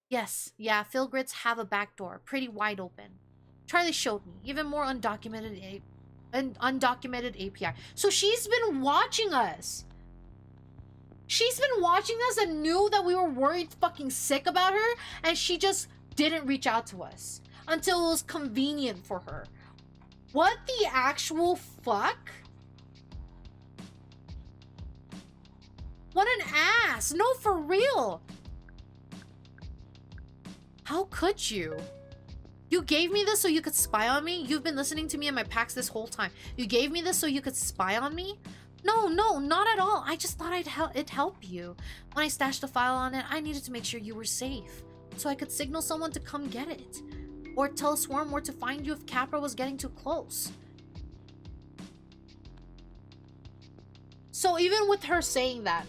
Yes, yeah, Filgrids have a back door, pretty wide open. Charlie showed me, even more undocumented API. So she's been watching us. She's been watching us and knew that we were worried fucking sick about her, and she just didn't reach out to us until it was convenient for her. What the actual fuck? What an ass. No, for real. How could you? You gave me this so you could spy on me? You've been listening to me and my packs this whole time. You gave me this so you could spy on me? No, not at all. I just thought it'd help you. When I stashed a file on it, I needed to make sure you were safe. So I could signal someone to come get it. Or tell Swarm where to find you if Capra was getting too close. So even with her saying that,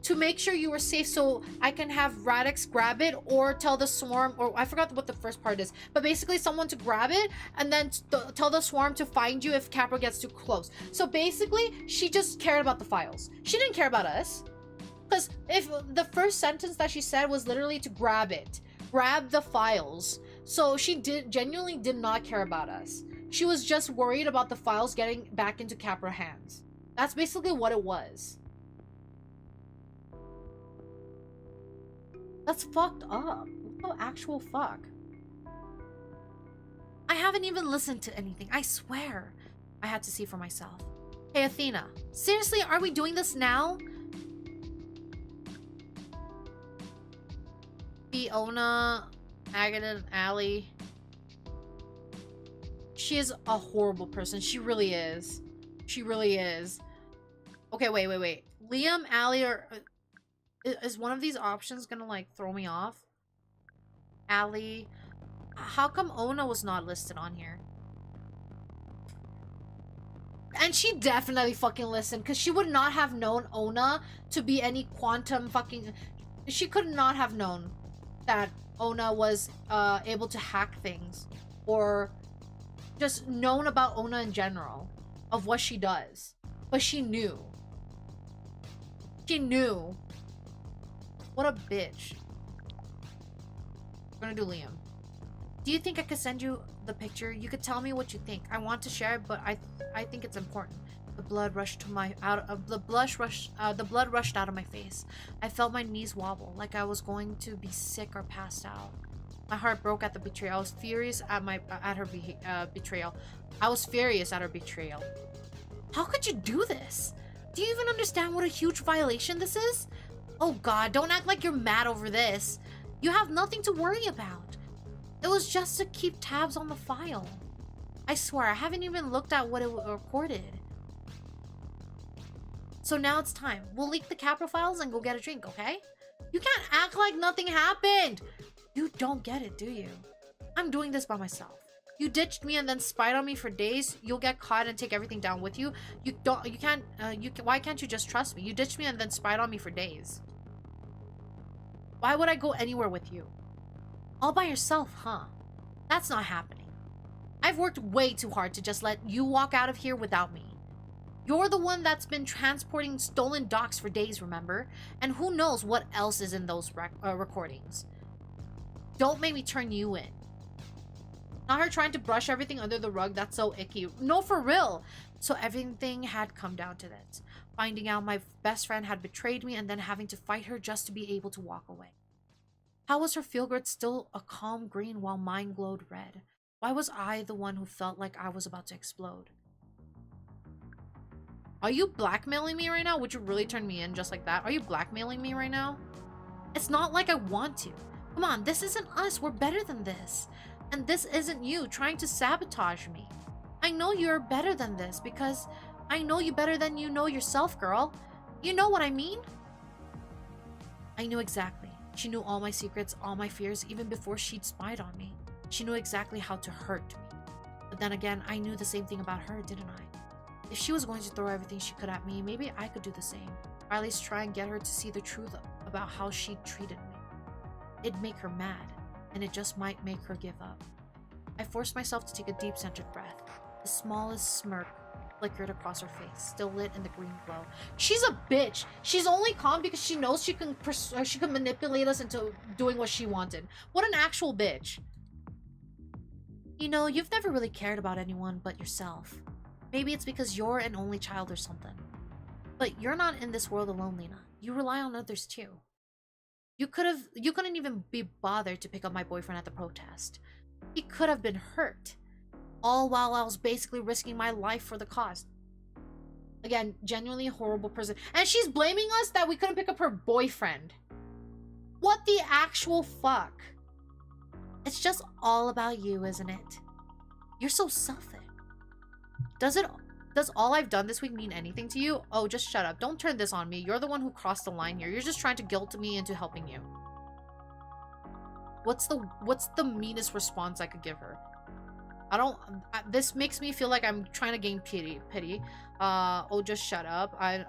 to make sure you were safe so I can have Radix grab it or tell the swarm, or I forgot what the first part is, but basically someone to grab it and then tell the swarm to find you if Capra gets too close. So basically, she just cared about the files. She didn't care about us. Because if the first sentence that she said was literally to grab it, grab the files. So she genuinely did not care about us. She was just worried about the files getting back into Capra hands. That's basically what it was. That's fucked up. What the actual fuck? I haven't even listened to anything. I swear. I had to see for myself. Hey, Athena. Seriously, are we doing this now? Fiona, Agatha, and Allie. She is a horrible person. She really is. She really is. Okay, wait. Liam, Allie, or... Is one of these options gonna, like, throw me off? Allie. How come Ona was not listed on here? And she definitely fucking listened, because she would not have known Ona to be any quantum fucking... She could not have known that Ona was able to hack things. Or just known about Ona in general. Of what she does. But she knew. She knew. What a bitch. We're gonna do Liam. Do you think I could send you the picture? You could tell me what you think. I want to share it, but I think it's important. The blood rushed to my the blood rushed out of my face. I felt my knees wobble, like I was going to be sick or passed out. My heart broke at the betrayal. I was furious at her betrayal. I was furious at her betrayal. How could you do this? Do you even understand what a huge violation this is? Oh god, don't act like you're mad over this. You have nothing to worry about. It was just to keep tabs on the file. I swear, I haven't even looked at what it recorded. So now it's time. We'll leak the Capra files and go get a drink, okay? You can't act like nothing happened. You don't get it, do you? I'm doing this by myself. You ditched me and then spied on me for days. You'll get caught and take everything down with you. Why can't you just trust me? You ditched me and then spied on me for days. Why would I go anywhere with you? All by yourself, huh? That's not happening. I've worked way too hard to just let you walk out of here without me. You're the one that's been transporting stolen docs for days, remember? And who knows what else is in those recordings. Don't make me turn you in. Not her trying to brush everything under the rug. That's so icky. No, for real. So everything had come down to that. Finding out my best friend had betrayed me and then having to fight her just to be able to walk away. How was her feel good still a calm green while mine glowed red? Why was I the one who felt like I was about to explode? Are you blackmailing me right now? Would you really turn me in just like that? Are you blackmailing me right now? It's not like I want to. Come on, this isn't us. We're better than this. And this isn't you trying to sabotage me. I know you're better than this because I know you better than you know yourself, girl. You know what I mean? I knew exactly. She knew all my secrets, all my fears, even before she'd spied on me. She knew exactly how to hurt me. But then again, I knew the same thing about her, didn't I? If she was going to throw everything she could at me, maybe I could do the same. Or at least try and get her to see the truth about how she treated me. It'd make her mad, and it just might make her give up. I forced myself to take a deep centered breath. The smallest smirk flickered across her face, still lit in the green glow. She's a bitch. She's only calm because she knows she can manipulate us into doing what she wanted. What an actual bitch. You know, you've never really cared about anyone but yourself. Maybe it's because you're an only child or something. But you're not in this world alone, Lena. You rely on others too. You couldn't even be bothered to pick up my boyfriend at the protest. He could have been hurt. All while I was basically risking my life for the cause. Again, genuinely a horrible person. And she's blaming us that we couldn't pick up her boyfriend. What the actual fuck? It's just all about you, isn't it? You're so selfish. Does all I've done this week mean anything to you? Oh, just shut up. Don't turn this on me. You're the one who crossed the line here. You're just trying to guilt me into helping you. What's the meanest response I could give her? This makes me feel like I'm trying to gain pity. Oh, just shut up. I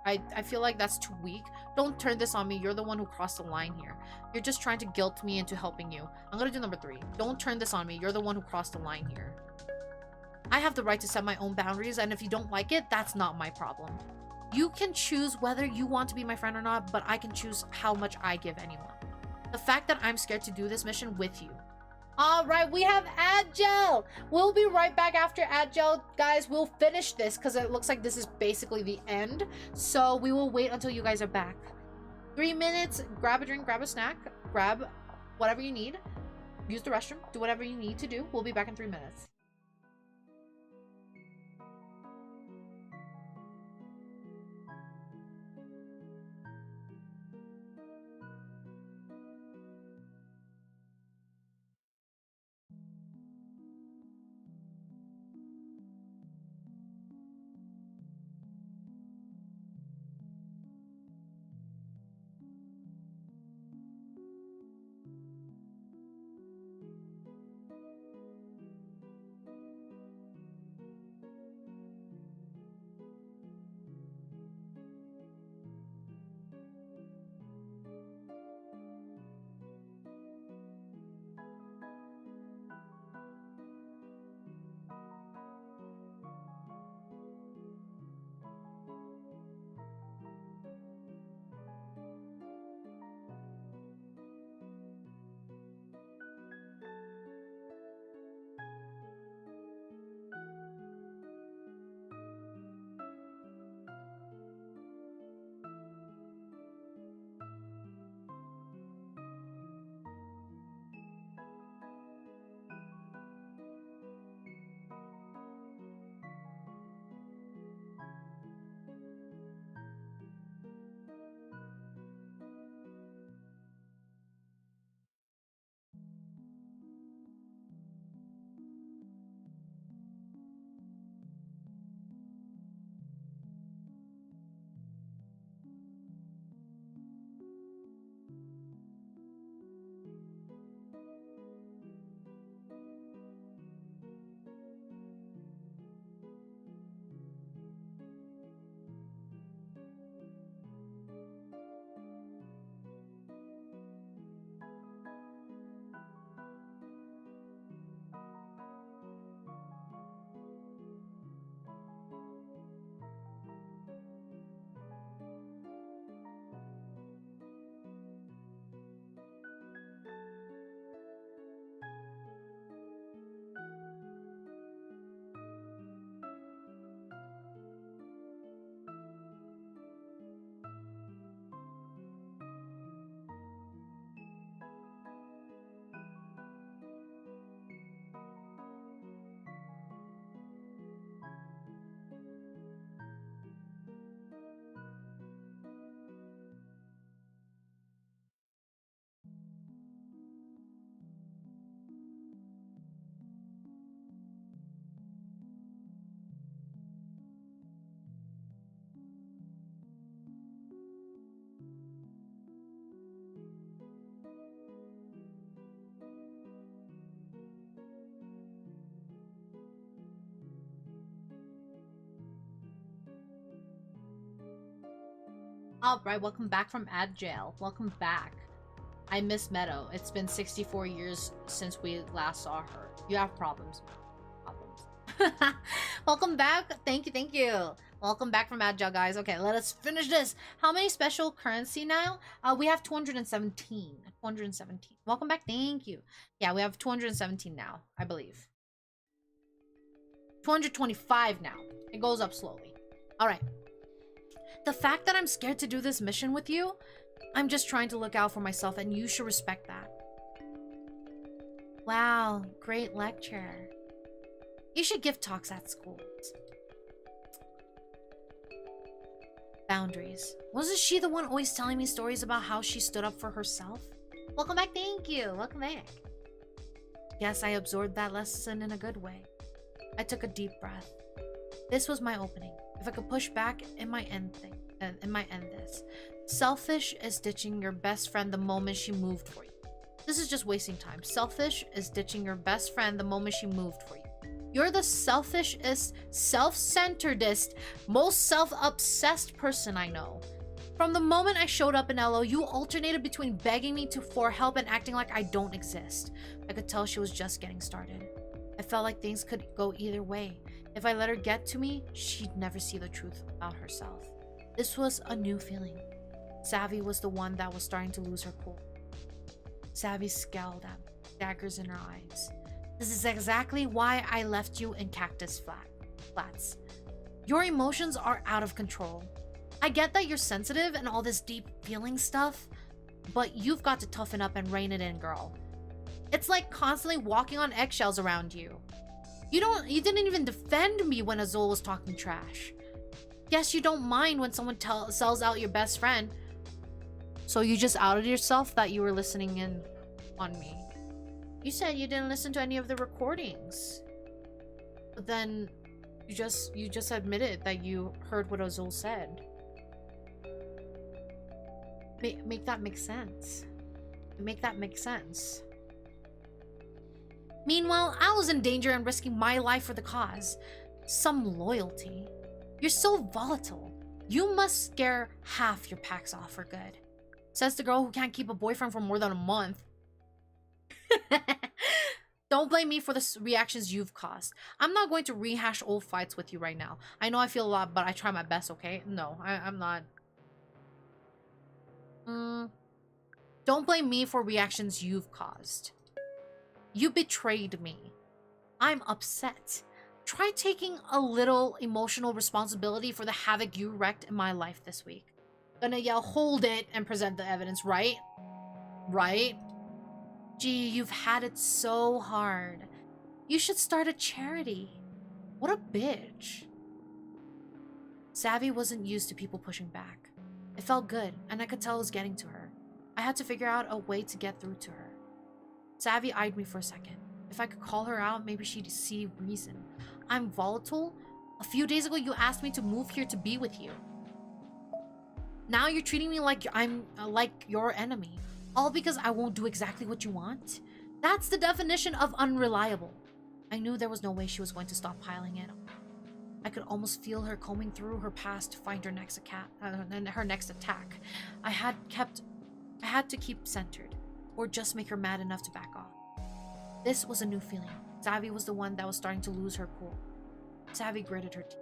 I feel like that's too weak. Don't turn this on me. You're the one who crossed the line here. You're just trying to guilt me into helping you. I'm gonna do number 3. Don't turn this on me. You're the one who crossed the line here. I have the right to set my own boundaries, and if you don't like it, that's not my problem. You can choose whether you want to be my friend or not, but I can choose how much I give anyone. The fact that I'm scared to do this mission with you. Alright, we have Agile! We'll be right back after Agile. Guys, we'll finish this because it looks like this is basically the end. So we will wait until you guys are back. 3 minutes, grab a drink, grab a snack, grab whatever you need. Use the restroom, do whatever you need to do. We'll be back in 3 minutes. Alright, welcome back from Agile. Welcome back. I miss Meadow. It's been 64 years since we last saw her. You have problems. Welcome back. Thank you, thank you. Welcome back from Agile, guys. Okay, let us finish this. How many special currency now? We have 217. 217. Welcome back. Thank you. Yeah, we have 217 now, I believe. 225 now. It goes up slowly. All right. The fact that I'm scared to do this mission with you, I'm just trying to look out for myself, and you should respect that. Wow, great lecture. You should give talks at schools. Boundaries. Wasn't she the one always telling me stories about how she stood up for herself? Welcome back, thank you. Welcome back. Yes, I absorbed that lesson in a good way. I took a deep breath. This was my opening. If I could push back, it might end this. Selfish is ditching your best friend the moment she moved for you. This is just wasting time. Selfish is ditching your best friend the moment she moved for you. You're the selfishest, self-centeredest, most self-obsessed person I know. From the moment I showed up in LO, you alternated between begging me for help and acting like I don't exist. I could tell she was just getting started. I felt like things could go either way. If I let her get to me, she'd never see the truth about herself. This was a new feeling. Savvy was the one that was starting to lose her cool. Savvy scowled at me, daggers in her eyes. This is exactly why I left you in Cactus Flats. Your emotions are out of control. I get that you're sensitive and all this deep feeling stuff, but you've got to toughen up and rein it in, girl. It's like constantly walking on eggshells around you. You didn't even defend me when Azul was talking trash. Yes, you don't mind when someone sells out your best friend. So you just outed yourself that you were listening in on me. You said you didn't listen to any of the recordings. But then you just admitted that you heard what Azul said. Make that make sense. Make that make sense. Meanwhile, I was in danger and risking my life for the cause. Some loyalty. You're so volatile. You must scare half your packs off for good. Says the girl who can't keep a boyfriend for more than a month. Don't blame me for the reactions you've caused. I'm not going to rehash old fights with you right now. I know I feel a lot, but I try my best, okay? No, I'm not. Don't blame me for reactions you've caused. You betrayed me. I'm upset. Try taking a little emotional responsibility for the havoc you wreaked in my life this week. Gonna yell, hold it, and present the evidence, right? Right? Gee, you've had it so hard. You should start a charity. What a bitch. Savvy wasn't used to people pushing back. It felt good, and I could tell it was getting to her. I had to figure out a way to get through to her. Savvy eyed me for a second. If I could call her out, maybe she'd see reason. I'm volatile? A few days ago, you asked me to move here to be with you. Now you're treating me like I'm like your enemy. All because I won't do exactly what you want? That's the definition of unreliable. I knew there was no way she was going to stop piling in. I could almost feel her combing through her past to find her next attack. I had to keep centered, or just make her mad enough to back off. This was a new feeling. Savvy was the one that was starting to lose her cool. Savvy gritted her teeth.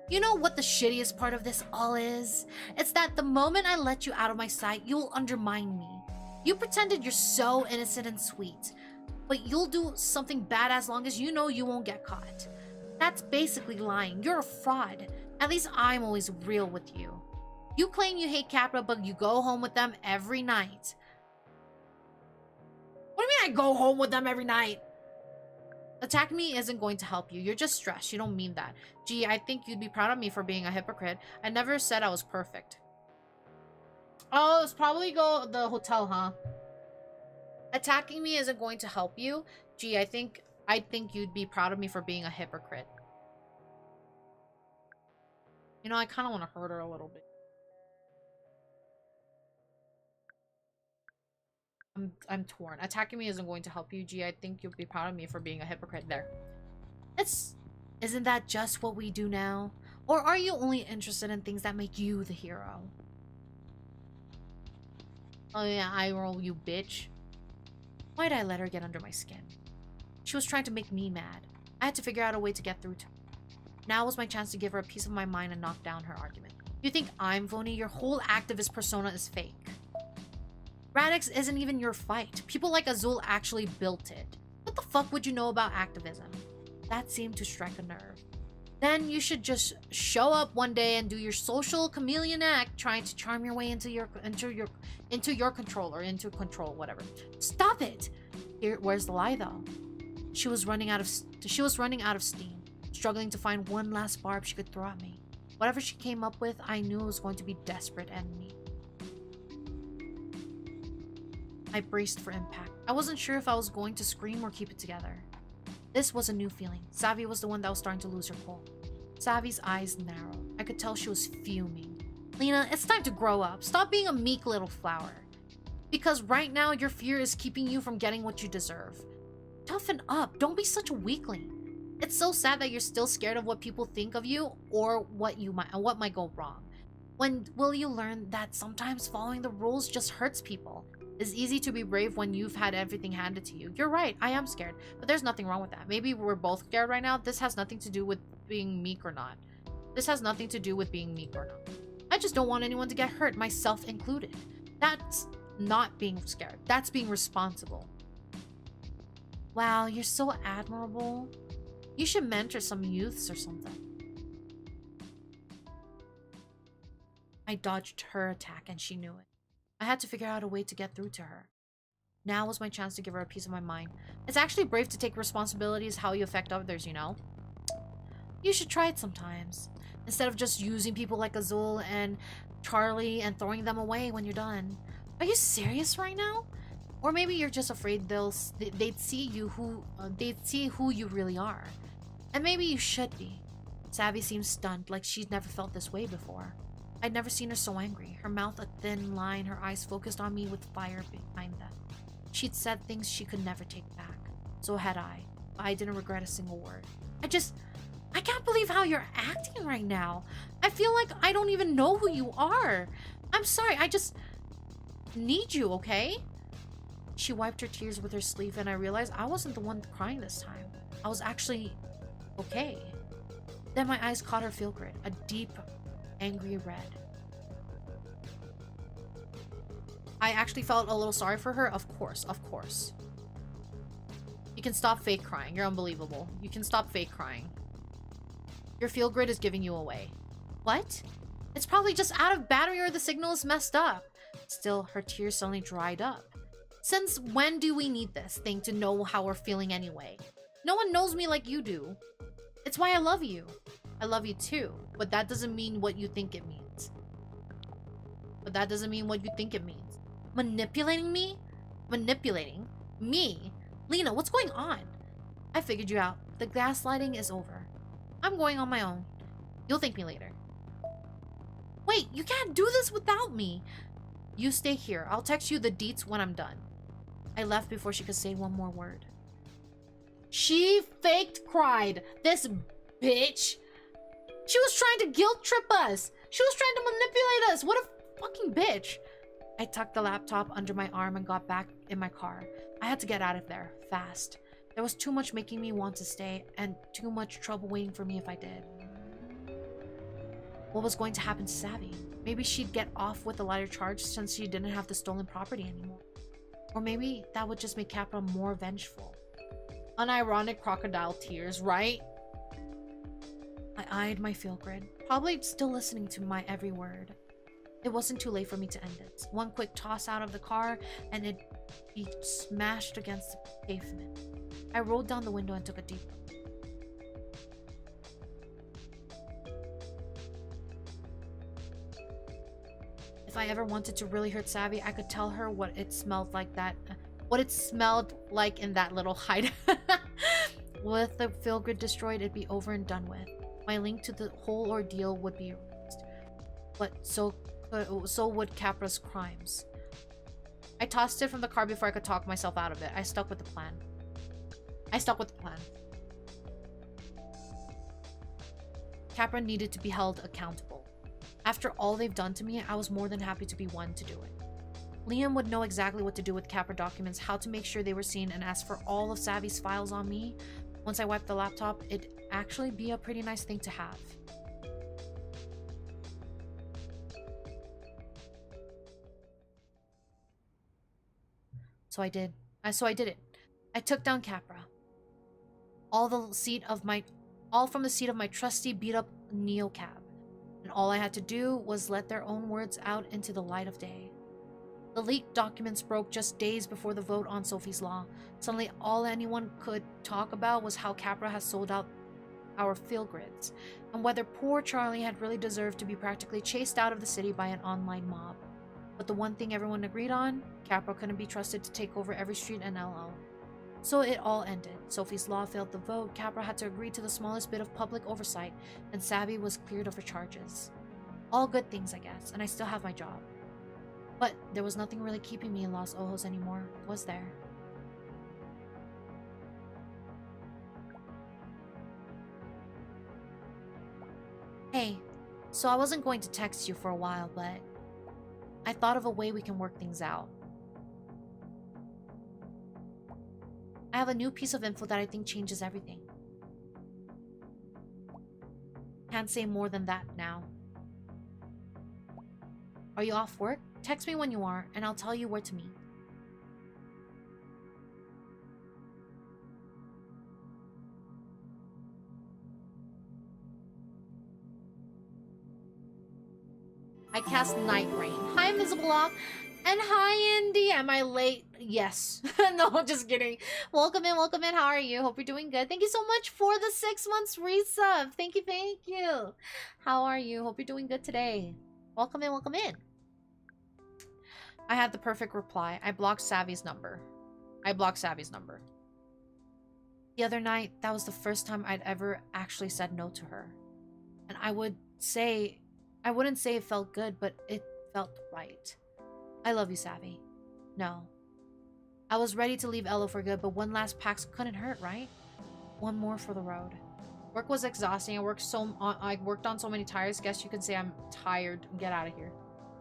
You know what the shittiest part of this all is? It's that the moment I let you out of my sight, you'll undermine me. You pretended you're so innocent and sweet, but you'll do something bad as long as you know you won't get caught. That's basically lying. You're a fraud. At least I'm always real with you. You claim you hate Capra, but you go home with them every night. What do you mean I go home with them every night? Attacking me isn't going to help you. You're just stressed. You don't mean that. Gee, I think you'd be proud of me for being a hypocrite. I never said I was perfect. Oh, it's probably the hotel, huh? Attacking me isn't going to help you. Gee, I think you'd be proud of me for being a hypocrite. You know, I kind of want to hurt her a little bit. I'm torn. Attacking me isn't going to help you. Gee, I think you'll be proud of me for being a hypocrite. There. Isn't that just what we do now? Or are you only interested in things that make you the hero? Oh yeah, I roll, you bitch. Why'd I let her get under my skin? She was trying to make me mad. I had to figure out a way to get through to her. Now was my chance to give her a piece of my mind and knock down her argument. You think I'm phony? Your whole activist persona is fake. Radix isn't even your fight. People like Azul actually built it. What the fuck would you know about activism? That seemed to strike a nerve. Then you should just show up one day and do your social chameleon act, trying to charm your way into your control, or into control, whatever. Stop it! Where's the lie though? She was running out of steam, struggling to find one last barb she could throw at me. Whatever she came up with, I knew it was going to be desperate and mean. I braced for impact. I wasn't sure if I was going to scream or keep it together. This was a new feeling. Savvy was the one that was starting to lose her cool. Savvy's eyes narrowed. I could tell she was fuming. Lena, it's time to grow up. Stop being a meek little flower. Because right now, your fear is keeping you from getting what you deserve. Toughen up. Don't be such a weakling. It's so sad that you're still scared of what people think of you or what might go wrong. When will you learn that sometimes following the rules just hurts people? It's easy to be brave when you've had everything handed to you. You're right, I am scared, but there's nothing wrong with that. Maybe we're both scared right now. This has nothing to do with being meek or not. This has nothing to do with being meek or not. I just don't want anyone to get hurt, myself included. That's not being scared. That's being responsible. Wow, you're so admirable. You should mentor some youths or something. I dodged her attack and she knew it. I had to figure out a way to get through to her. Now was my chance to give her a piece of my mind. It's actually brave to take responsibilities how you affect others, you know? You should try it sometimes. Instead of just using people like Azul and Charlie and throwing them away when you're done. Are you serious right now? Or maybe you're just afraid they'd see who you really are. And maybe you should be. Savvy seems stunned, like she'd never felt this way before. I'd never seen her so angry. Her mouth a thin line, her eyes focused on me with fire behind them. She'd said things she could never take back. So had I. But I didn't regret a single word. I can't believe how you're acting right now. I feel like I don't even know who you are. I'm sorry, I just need you, okay? She wiped her tears with her sleeve and I realized I wasn't the one crying this time. I was actually okay. Then my eyes caught her feel grid, a deep, angry red. I actually felt a little sorry for her. Of course, of course. You can stop fake crying. You're unbelievable. You can stop fake crying. Your field grid is giving you away. What? It's probably just out of battery or the signal is messed up. Still, her tears suddenly dried up. Since when do we need this thing to know how we're feeling anyway? No one knows me like you do. It's why I love you. I love you too, but that doesn't mean what you think it means. Manipulating me? Manipulating? Me? Lena, what's going on? I figured you out. The gaslighting is over. I'm going on my own. You'll thank me later. Wait, you can't do this without me. You stay here. I'll text you the deets when I'm done. I left before she could say one more word. She faked cried. This bitch. She was trying to guilt trip us. She was trying to manipulate us. What a fucking bitch. I tucked the laptop under my arm and got back in my car. I had to get out of there, fast. There was too much making me want to stay, and too much trouble waiting for me if I did. What was going to happen to Savvy? Maybe she'd get off with a lighter charge since she didn't have the stolen property anymore. Or maybe that would just make Capra more vengeful. Unironic crocodile tears, right? I eyed my field grid, probably still listening to my every word. It wasn't too late for me to end it. One quick toss out of the car, and it'd be smashed against the pavement. I rolled down the window and took a deep breath. If I ever wanted to really hurt Savvy, I could tell her what it smelled like in that little hide. With the field grid destroyed, it'd be over and done with. My link to the whole ordeal would be erased. But so would Capra's crimes. I tossed it from the car before I could talk myself out of it. I stuck with the plan. Capra needed to be held accountable. After all they've done to me, I was more than happy to be one to do it. Liam would know exactly what to do with Capra documents, how to make sure they were seen, and as for all of Savvy's files on me, once I wiped the laptop, it'd actually be a pretty nice thing to have. So I did it. I took down Capra. All from the seat of my trusty beat-up Neo cab. And all I had to do was let their own words out into the light of day. The leaked documents broke just days before the vote on Sophie's Law. Suddenly, all anyone could talk about was how Capra has sold out our field grids, and whether poor Charlie had really deserved to be practically chased out of the city by an online mob. But the one thing everyone agreed on, Capra couldn't be trusted to take over every street in LL. So it all ended. Sophie's Law failed the vote, Capra had to agree to the smallest bit of public oversight, and Savvy was cleared of her charges. All good things, I guess, and I still have my job. But there was nothing really keeping me in Los Ojos anymore, was there? Hey, so I wasn't going to text you for a while, but I thought of a way we can work things out. I have a new piece of info that I think changes everything. Can't say more than that now. Are you off work? Text me when you are, and I'll tell you where to meet. I cast Night Rain. Hi, Invisible Law. And hi, Indy. Am I late? Yes. No, just kidding. Welcome in, welcome in. How are you? Hope you're doing good. Thank you so much for the 6 months resub. Thank you, thank you. How are you? Hope you're doing good today. Welcome in, welcome in. I had the perfect reply. I blocked Savvy's number. The other night, that was the first time I'd ever actually said no to her. And I wouldn't say it felt good, but it felt right. I love you, Savvy. No. I was ready to leave Elo for good, but one last pax couldn't hurt, right? One more for the road. Work was exhausting. I worked on so many tires. Guess you can say I'm tired. Get out of here.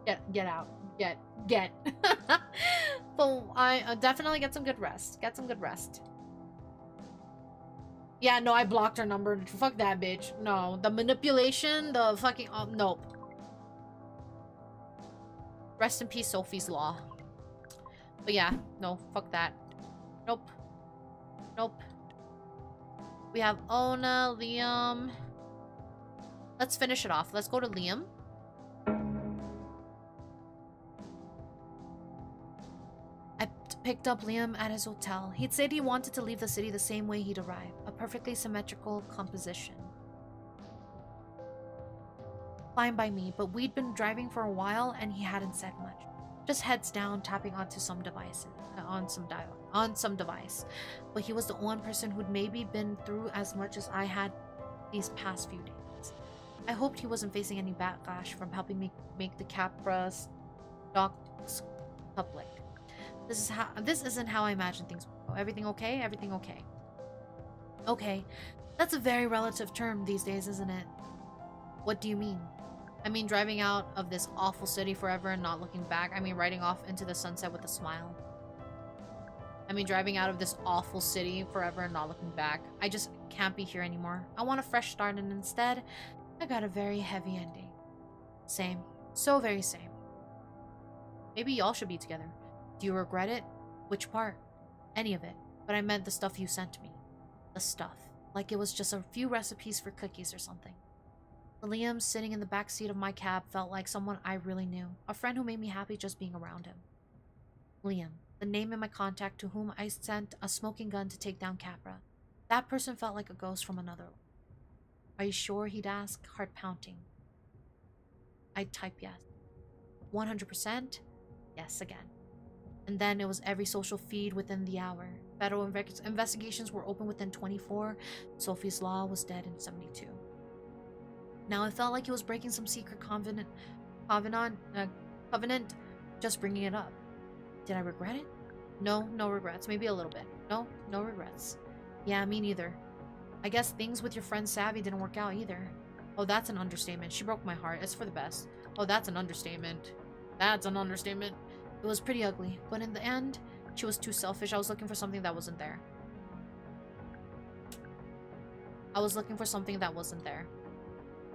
Get out. Get. But I definitely get some good rest. Yeah, no, I blocked her number. Fuck that bitch. No, the manipulation, the fucking nope. Rest in peace, Sophie's Law. But yeah, no, fuck that. Nope. We have Ona, Liam. Let's finish it off. Let's go to Liam. I picked up Liam at his hotel. He'd said he wanted to leave the city the same way he'd arrived. A perfectly symmetrical composition. Fine by me, but we'd been driving for a while and he hadn't said much. Just heads down, tapping onto some device. But he was the one person who'd maybe been through as much as I had these past few days. I hoped he wasn't facing any backlash from helping me make the Capra docs public. This isn't how I imagine things will go. Everything okay? Everything okay. Okay. That's a very relative term these days, isn't it? What do you mean? I mean driving out of this awful city forever and not looking back. I mean riding off into the sunset with a smile. I mean driving out of this awful city forever and not looking back. I just can't be here anymore. I want a fresh start, and instead, I got a very heavy ending. Same. So very same. Maybe y'all should be together. Do you regret it? Which part? Any of it. But I meant the stuff you sent me. The stuff. Like it was just a few recipes for cookies or something. Liam sitting in the back seat of my cab felt like someone I really knew. A friend who made me happy just being around him. Liam, the name in my contact to whom I sent a smoking gun to take down Capra. That person felt like a ghost from another. Are you sure? He'd ask, heart pounding. I'd type yes. 100%? Yes again. And then it was every social feed within the hour. Federal investigations were open within 24. Sophie's Law was dead in 72. Now it felt like he was breaking some secret covenant, just bringing it up. Did I regret it? No regrets. Maybe a little bit. No regrets. Yeah, me neither. I guess things with your friend Savvy didn't work out either. Oh, that's an understatement. She broke my heart. It's for the best. Oh, that's an understatement. It was pretty ugly, but in the end, she was too selfish. I was looking for something that wasn't there.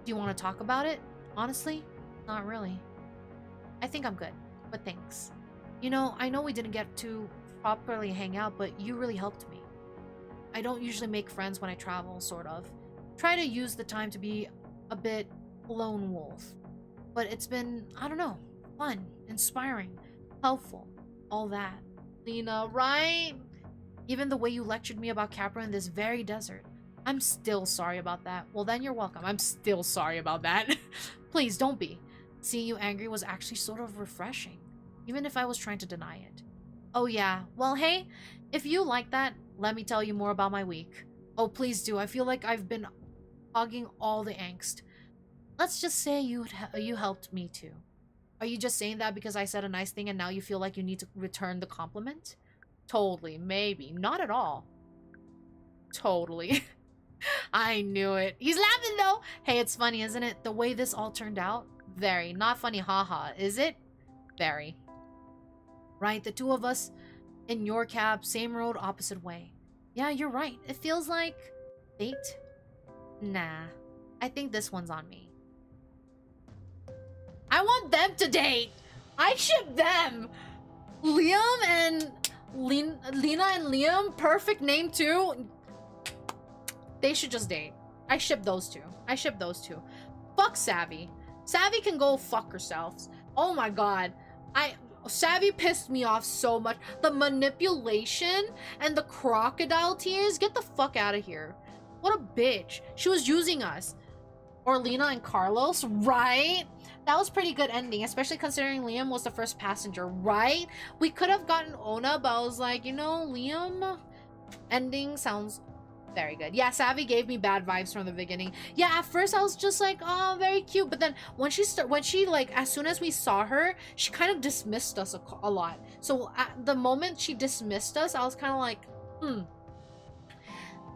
Do you want to talk about it? Honestly, not really. I think I'm good, but thanks. You know, I know we didn't get to properly hang out, but you really helped me. I don't usually make friends when I travel, sort of. Try to use the time to be a bit lone wolf. But it's been, I don't know, fun, inspiring, helpful, all that. Lena, right? Even the way you lectured me about Capra in this very desert. I'm still sorry about that. Well, then you're welcome. I'm still sorry about that. Please, don't be. Seeing you angry was actually sort of refreshing, even if I was trying to deny it. Oh yeah, well hey, if you like that, let me tell you more about my week. Oh, please do. I feel like I've been hogging all the angst. Let's just say you helped me too. Are you just saying that because I said a nice thing and now you feel like you need to return the compliment? Totally, maybe. Not at all. Totally. I knew it. He's laughing though. Hey, it's funny, isn't it? The way this all turned out. Very. Not funny, haha. Is it? Very. Right? The two of us in your cab, same road, opposite way. Yeah, you're right. It feels like fate. Nah. I think this one's on me. I want them to date. I ship them. Liam and Lena and Liam, perfect name too. They should just date. I ship those two. I ship those two. Fuck Savvy. Savvy can go fuck herself. Oh my god. Savvy pissed me off so much. The manipulation and the crocodile tears. Get the fuck out of here. What a bitch. She was using us. Or Lena and Carlos, right? That was pretty good ending, especially considering Liam was the first passenger, right? We could have gotten Ona, but I was like, you know, Liam ending sounds very good. Yeah, Savvy gave me bad vibes from the beginning. Yeah, at first I was just like, oh, very cute. But then when she like, as soon as we saw her, she kind of dismissed us a lot. So at the moment she dismissed us, I was kind of like,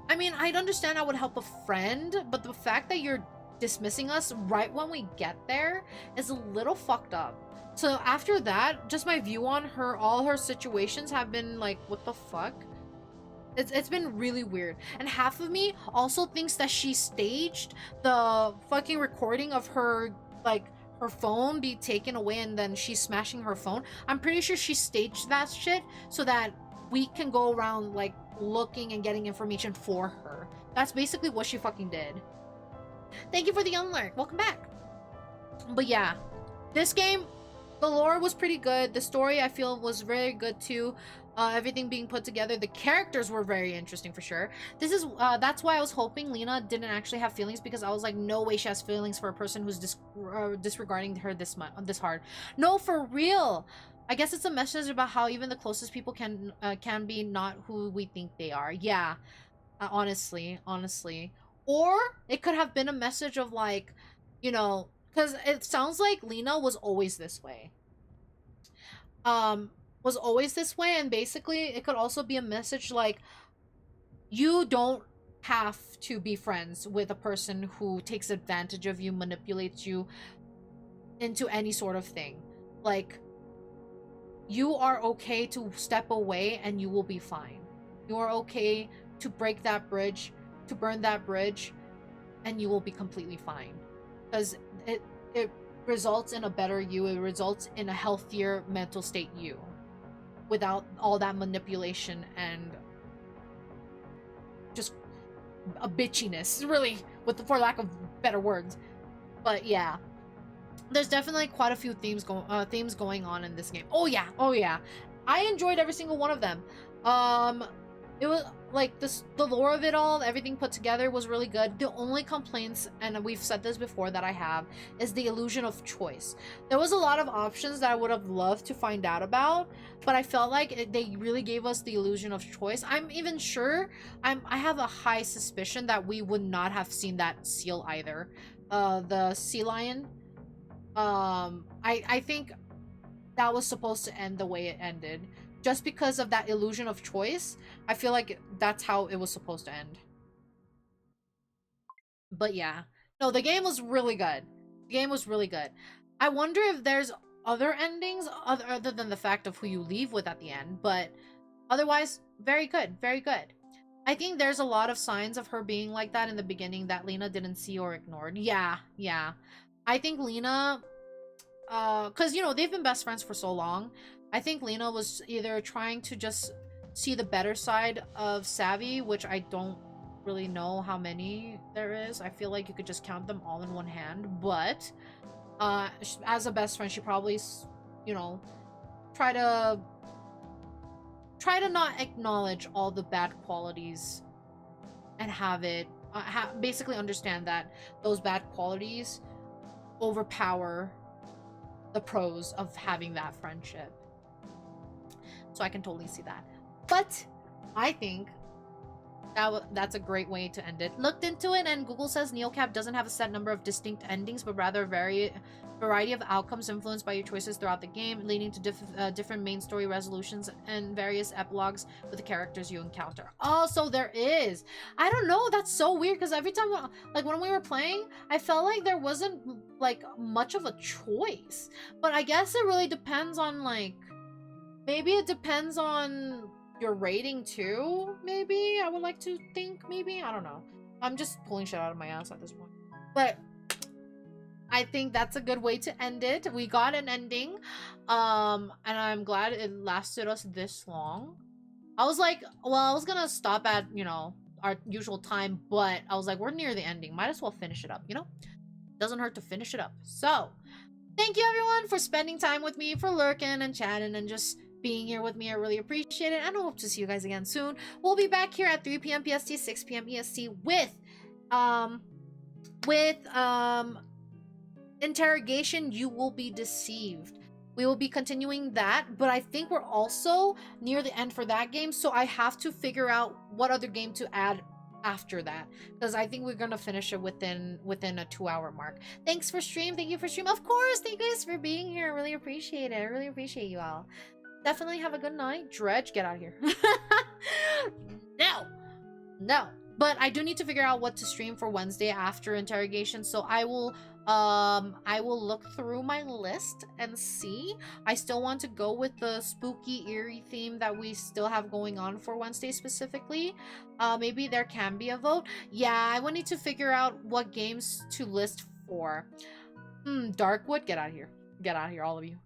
I mean, I'd understand I would help a friend, but the fact that you're dismissing us right when we get there is a little fucked up. So after that, just my view on her, all her situations have been like, what the fuck? It's been really weird. And half of me also thinks that she staged the fucking recording of her, like, her phone be taken away and then she's smashing her phone. I'm pretty sure she staged that shit so that we can go around, like, looking and getting information for her. That's basically what she fucking did. Thank you for the unlurk. Welcome back. But yeah, this game, the lore was pretty good. The story, I feel, was very good too. Everything being put together. The characters were very interesting for sure. This is that's why I was hoping Lena didn't actually have feelings, because I was like, no way she has feelings for a person who's disregarding her this hard. No, for real. I guess it's a message about how even the closest people can be not who we think they are. Yeah, honestly. Or it could have been a message of, like, you know, because it sounds like Lena was always this way. And basically it could also be a message like, you don't have to be friends with a person who takes advantage of you, manipulates you into any sort of thing. Like, you are okay to step away and you will be fine. You are okay to break that bridge, to burn that bridge, and you will be completely fine. Because it results in a better you. It results in a healthier mental state you, without all that manipulation and just a bitchiness, really, for lack of better words. But yeah, there's definitely quite a few themes going on in this game. Oh yeah, I enjoyed every single one of them. It was like the lore of it all, everything put together was really good. The only complaints, and we've said this before, that I have is the illusion of choice. There was a lot of options that I would have loved to find out about, but I felt like they really gave us the illusion of choice. I'm even sure, I have a high suspicion that we would not have seen that seal either. The sea lion. I think that was supposed to end the way it ended. Just because of that illusion of choice, I feel like that's how it was supposed to end. But yeah. No, the game was really good. The game was really good. I wonder if there's other endings other than the fact of who you leave with at the end. But otherwise, very good. Very good. I think there's a lot of signs of her being like that in the beginning that Lena didn't see or ignored. Yeah. I think Lena... because, you know, they've been best friends for so long. I think Lena was either trying to just see the better side of Savvy, which I don't really know how many there is. I feel like you could just count them all in one hand. But as a best friend, she probably, you know, try to not acknowledge all the bad qualities and have it basically understand that those bad qualities overpower the pros of having that friendship. So I can totally see that. But I think that's a great way to end it. Looked into it, and Google says Neocab doesn't have a set number of distinct endings, but rather Variety of outcomes influenced by your choices throughout the game, leading to different main story resolutions and various epilogues with the characters you encounter. Oh, so there is. I don't know. That's so weird because every time, like when we were playing, I felt like there wasn't like much of a choice. But I guess it really depends on like, maybe it depends on your rating too. Maybe I would like to think. Maybe I don't know. I'm just pulling shit out of my ass at this point. But I think that's a good way to end it. We got an ending. And I'm glad it lasted us this long. I was like, well, I was gonna stop at, you know, our usual time, but I was like, we're near the ending. Might as well finish it up, you know? Doesn't hurt to finish it up. So, thank you everyone for spending time with me, for lurking and chatting and just being here with me. I really appreciate it. And I hope to see you guys again soon. We'll be back here at 3 p.m. PST, 6 p.m. EST with interrogation. You will be deceived. We will be continuing that, but I think we're also near the end for that game, so I have to figure out what other game to add after that, because I think we're gonna finish it within a 2-hour mark. Thanks for stream. Thank you for stream. Of course, thank you guys for being here. I really appreciate it. I really appreciate you all. Definitely have a good night. Dredge, get out of here. No, but I do need to figure out what to stream for Wednesday after interrogation, so I will look through my list and see. I still want to go with the spooky, eerie theme that we still have going on for Wednesday specifically. Maybe there can be a vote. Yeah, I will need to figure out what games to list for. Darkwood, get out of here. Get out of here, all of you.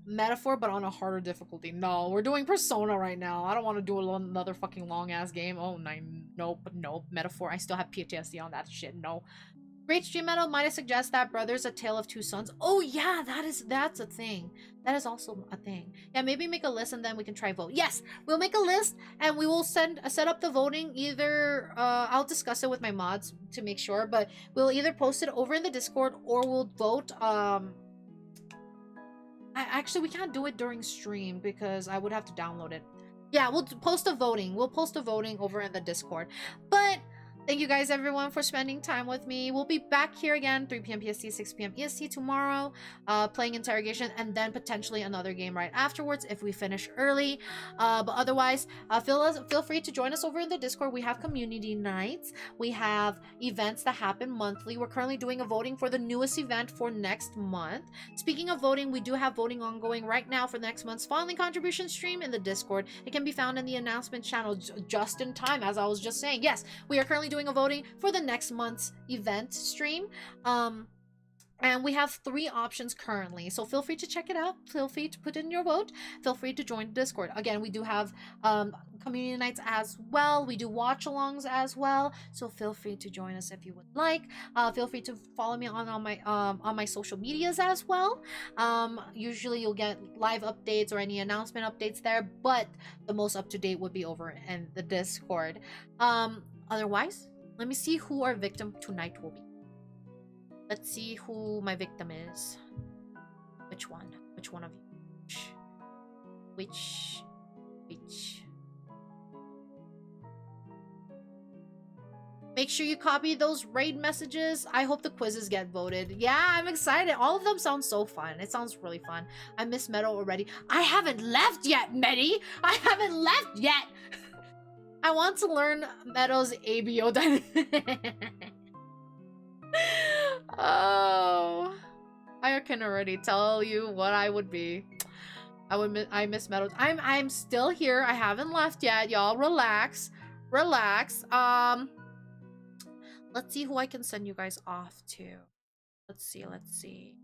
Metaphor, but on a harder difficulty. No, we're doing Persona right now. I don't want to do another fucking long-ass game. Oh, nope. Metaphor, I still have PTSD on that shit. No. Great stream, Meadow. Might I suggest that Brothers: A Tale of Two Sons? Oh yeah, that's a thing. That is also a thing. Yeah, maybe make a list and then we can try vote. Yes, we'll make a list and we will set up the voting. Either I'll discuss it with my mods to make sure, but we'll either post it over in the Discord or we'll vote. Actually, we can't do it during stream because I would have to download it. Yeah, we'll post a voting. We'll post a voting over in the Discord. But thank you guys, everyone, for spending time with me. We'll be back here again, 3 p.m. PST, 6 p.m. EST tomorrow, playing interrogation, and then potentially another game right afterwards if we finish early. But otherwise, feel free to join us over in the Discord. We have community nights. We have events that happen monthly. We're currently doing a voting for the newest event for next month. Speaking of voting, we do have voting ongoing right now for next month's filing contribution stream in the Discord. It can be found in the announcement channel just in time, as I was just saying. Yes, we are currently doing a voting for the next month's event stream, and we have 3 options currently, so feel free to check it out. Feel free to put in your vote. Feel free to join the Discord. Again, we do have community nights as well. We do watch alongs as well, so feel free to join us if you would like. Feel free to follow me on my social medias as well. Usually you'll get live updates or any announcement updates there, but the most up-to-date would be over in the Discord. Otherwise, let me see who our victim tonight will be. Let's see who my victim is. Which one? Which one of you? Which? Make sure you copy those raid messages. I hope the quizzes get voted. Yeah, I'm excited. All of them sound so fun. It sounds really fun. I miss Meadow already. I haven't left yet, Meddy. I haven't left yet. I want to learn Meadow's ABO dynamic. Oh, I can already tell you what I would be. I miss Meadow. I'm still here. I haven't left yet, y'all. Relax. Let's see who I can send you guys off to. Let's see.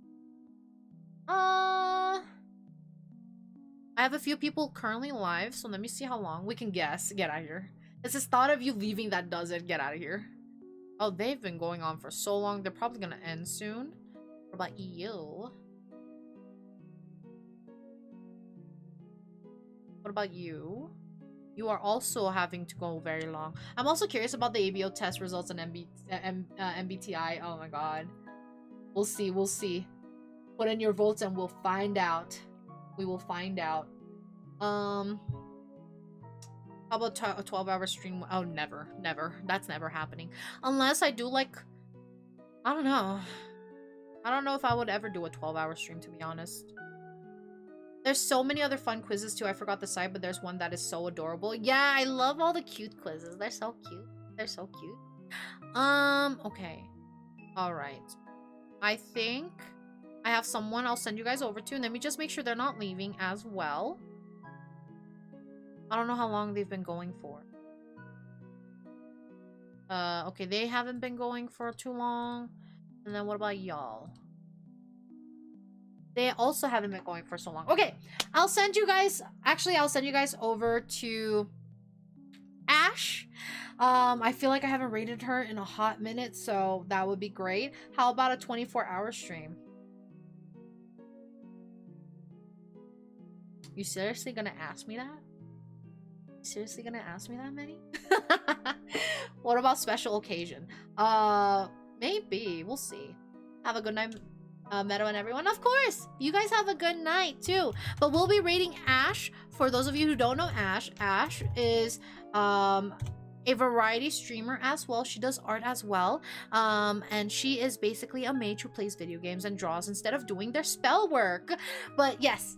I have a few people currently live, so let me see how long we can guess. Get out of here. It's this thought of you leaving that does it. Get out of here. Oh, they've been going on for so long. They're probably gonna end soon. What about you? What about you? You are also having to go very long. I'm also curious about the ABO test results and MBTI. Oh my god. We'll see. Put in your votes and we'll find out. We will find out. How about a 12-hour stream? Oh, never. That's never happening. Unless I do, like, I don't know. I don't know if I would ever do a 12-hour stream, to be honest. There's so many other fun quizzes too. I forgot the site, but there's one that is so adorable. Yeah, I love all the cute quizzes. They're so cute. They're so cute. Okay. All right. I think I have someone I'll send you guys over to, and let me just make sure they're not leaving as well. I don't know how long they've been going for. Okay, they haven't been going for too long. And then what about y'all? They also haven't been going for so long. Okay, I'll send you guys, actually, I'll send you guys over to Ash. I feel like I haven't rated her in a hot minute, so that would be great. How about a 24-hour stream? You seriously gonna ask me that? You seriously gonna ask me that, Manny? What about special occasion? Maybe. We'll see. Have a good night, Meadow and everyone. Of course! You guys have a good night, too. But we'll be rating Ash. For those of you who don't know Ash, Ash is, a variety streamer as well. She does art as well. And she is basically a mage who plays video games and draws instead of doing their spell work. But yes,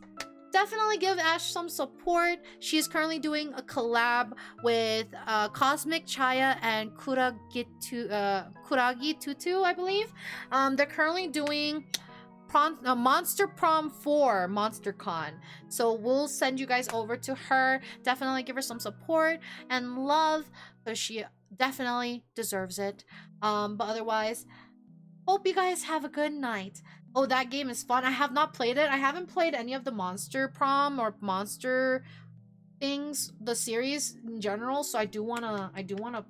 definitely give Ash some support. She is currently doing a collab with Cosmic Chaya and Kuragi Tutu, I believe. They're currently doing Monster Prom 4 Monster Con. So we'll send you guys over to her. Definitely give her some support and love, because she definitely deserves it. But otherwise, hope you guys have a good night. Oh, that game is fun. I have not played it. I haven't played any of the Monster Prom or Monster things, the series in general, so I do wanna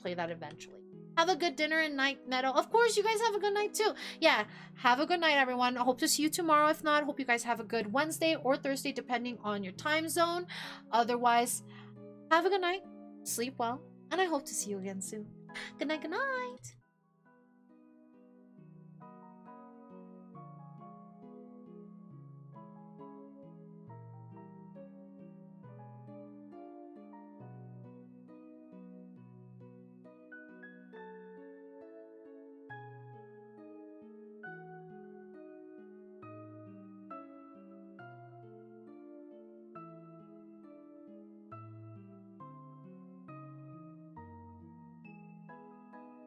play that eventually. Have a good dinner and night, Meadow. Of course, you guys have a good night too. Yeah, have a good night, everyone. I hope to see you tomorrow. If not, hope you guys have a good Wednesday or Thursday, depending on your time zone. Otherwise, have a good night, sleep well, and I hope to see you again soon. Good night, good night.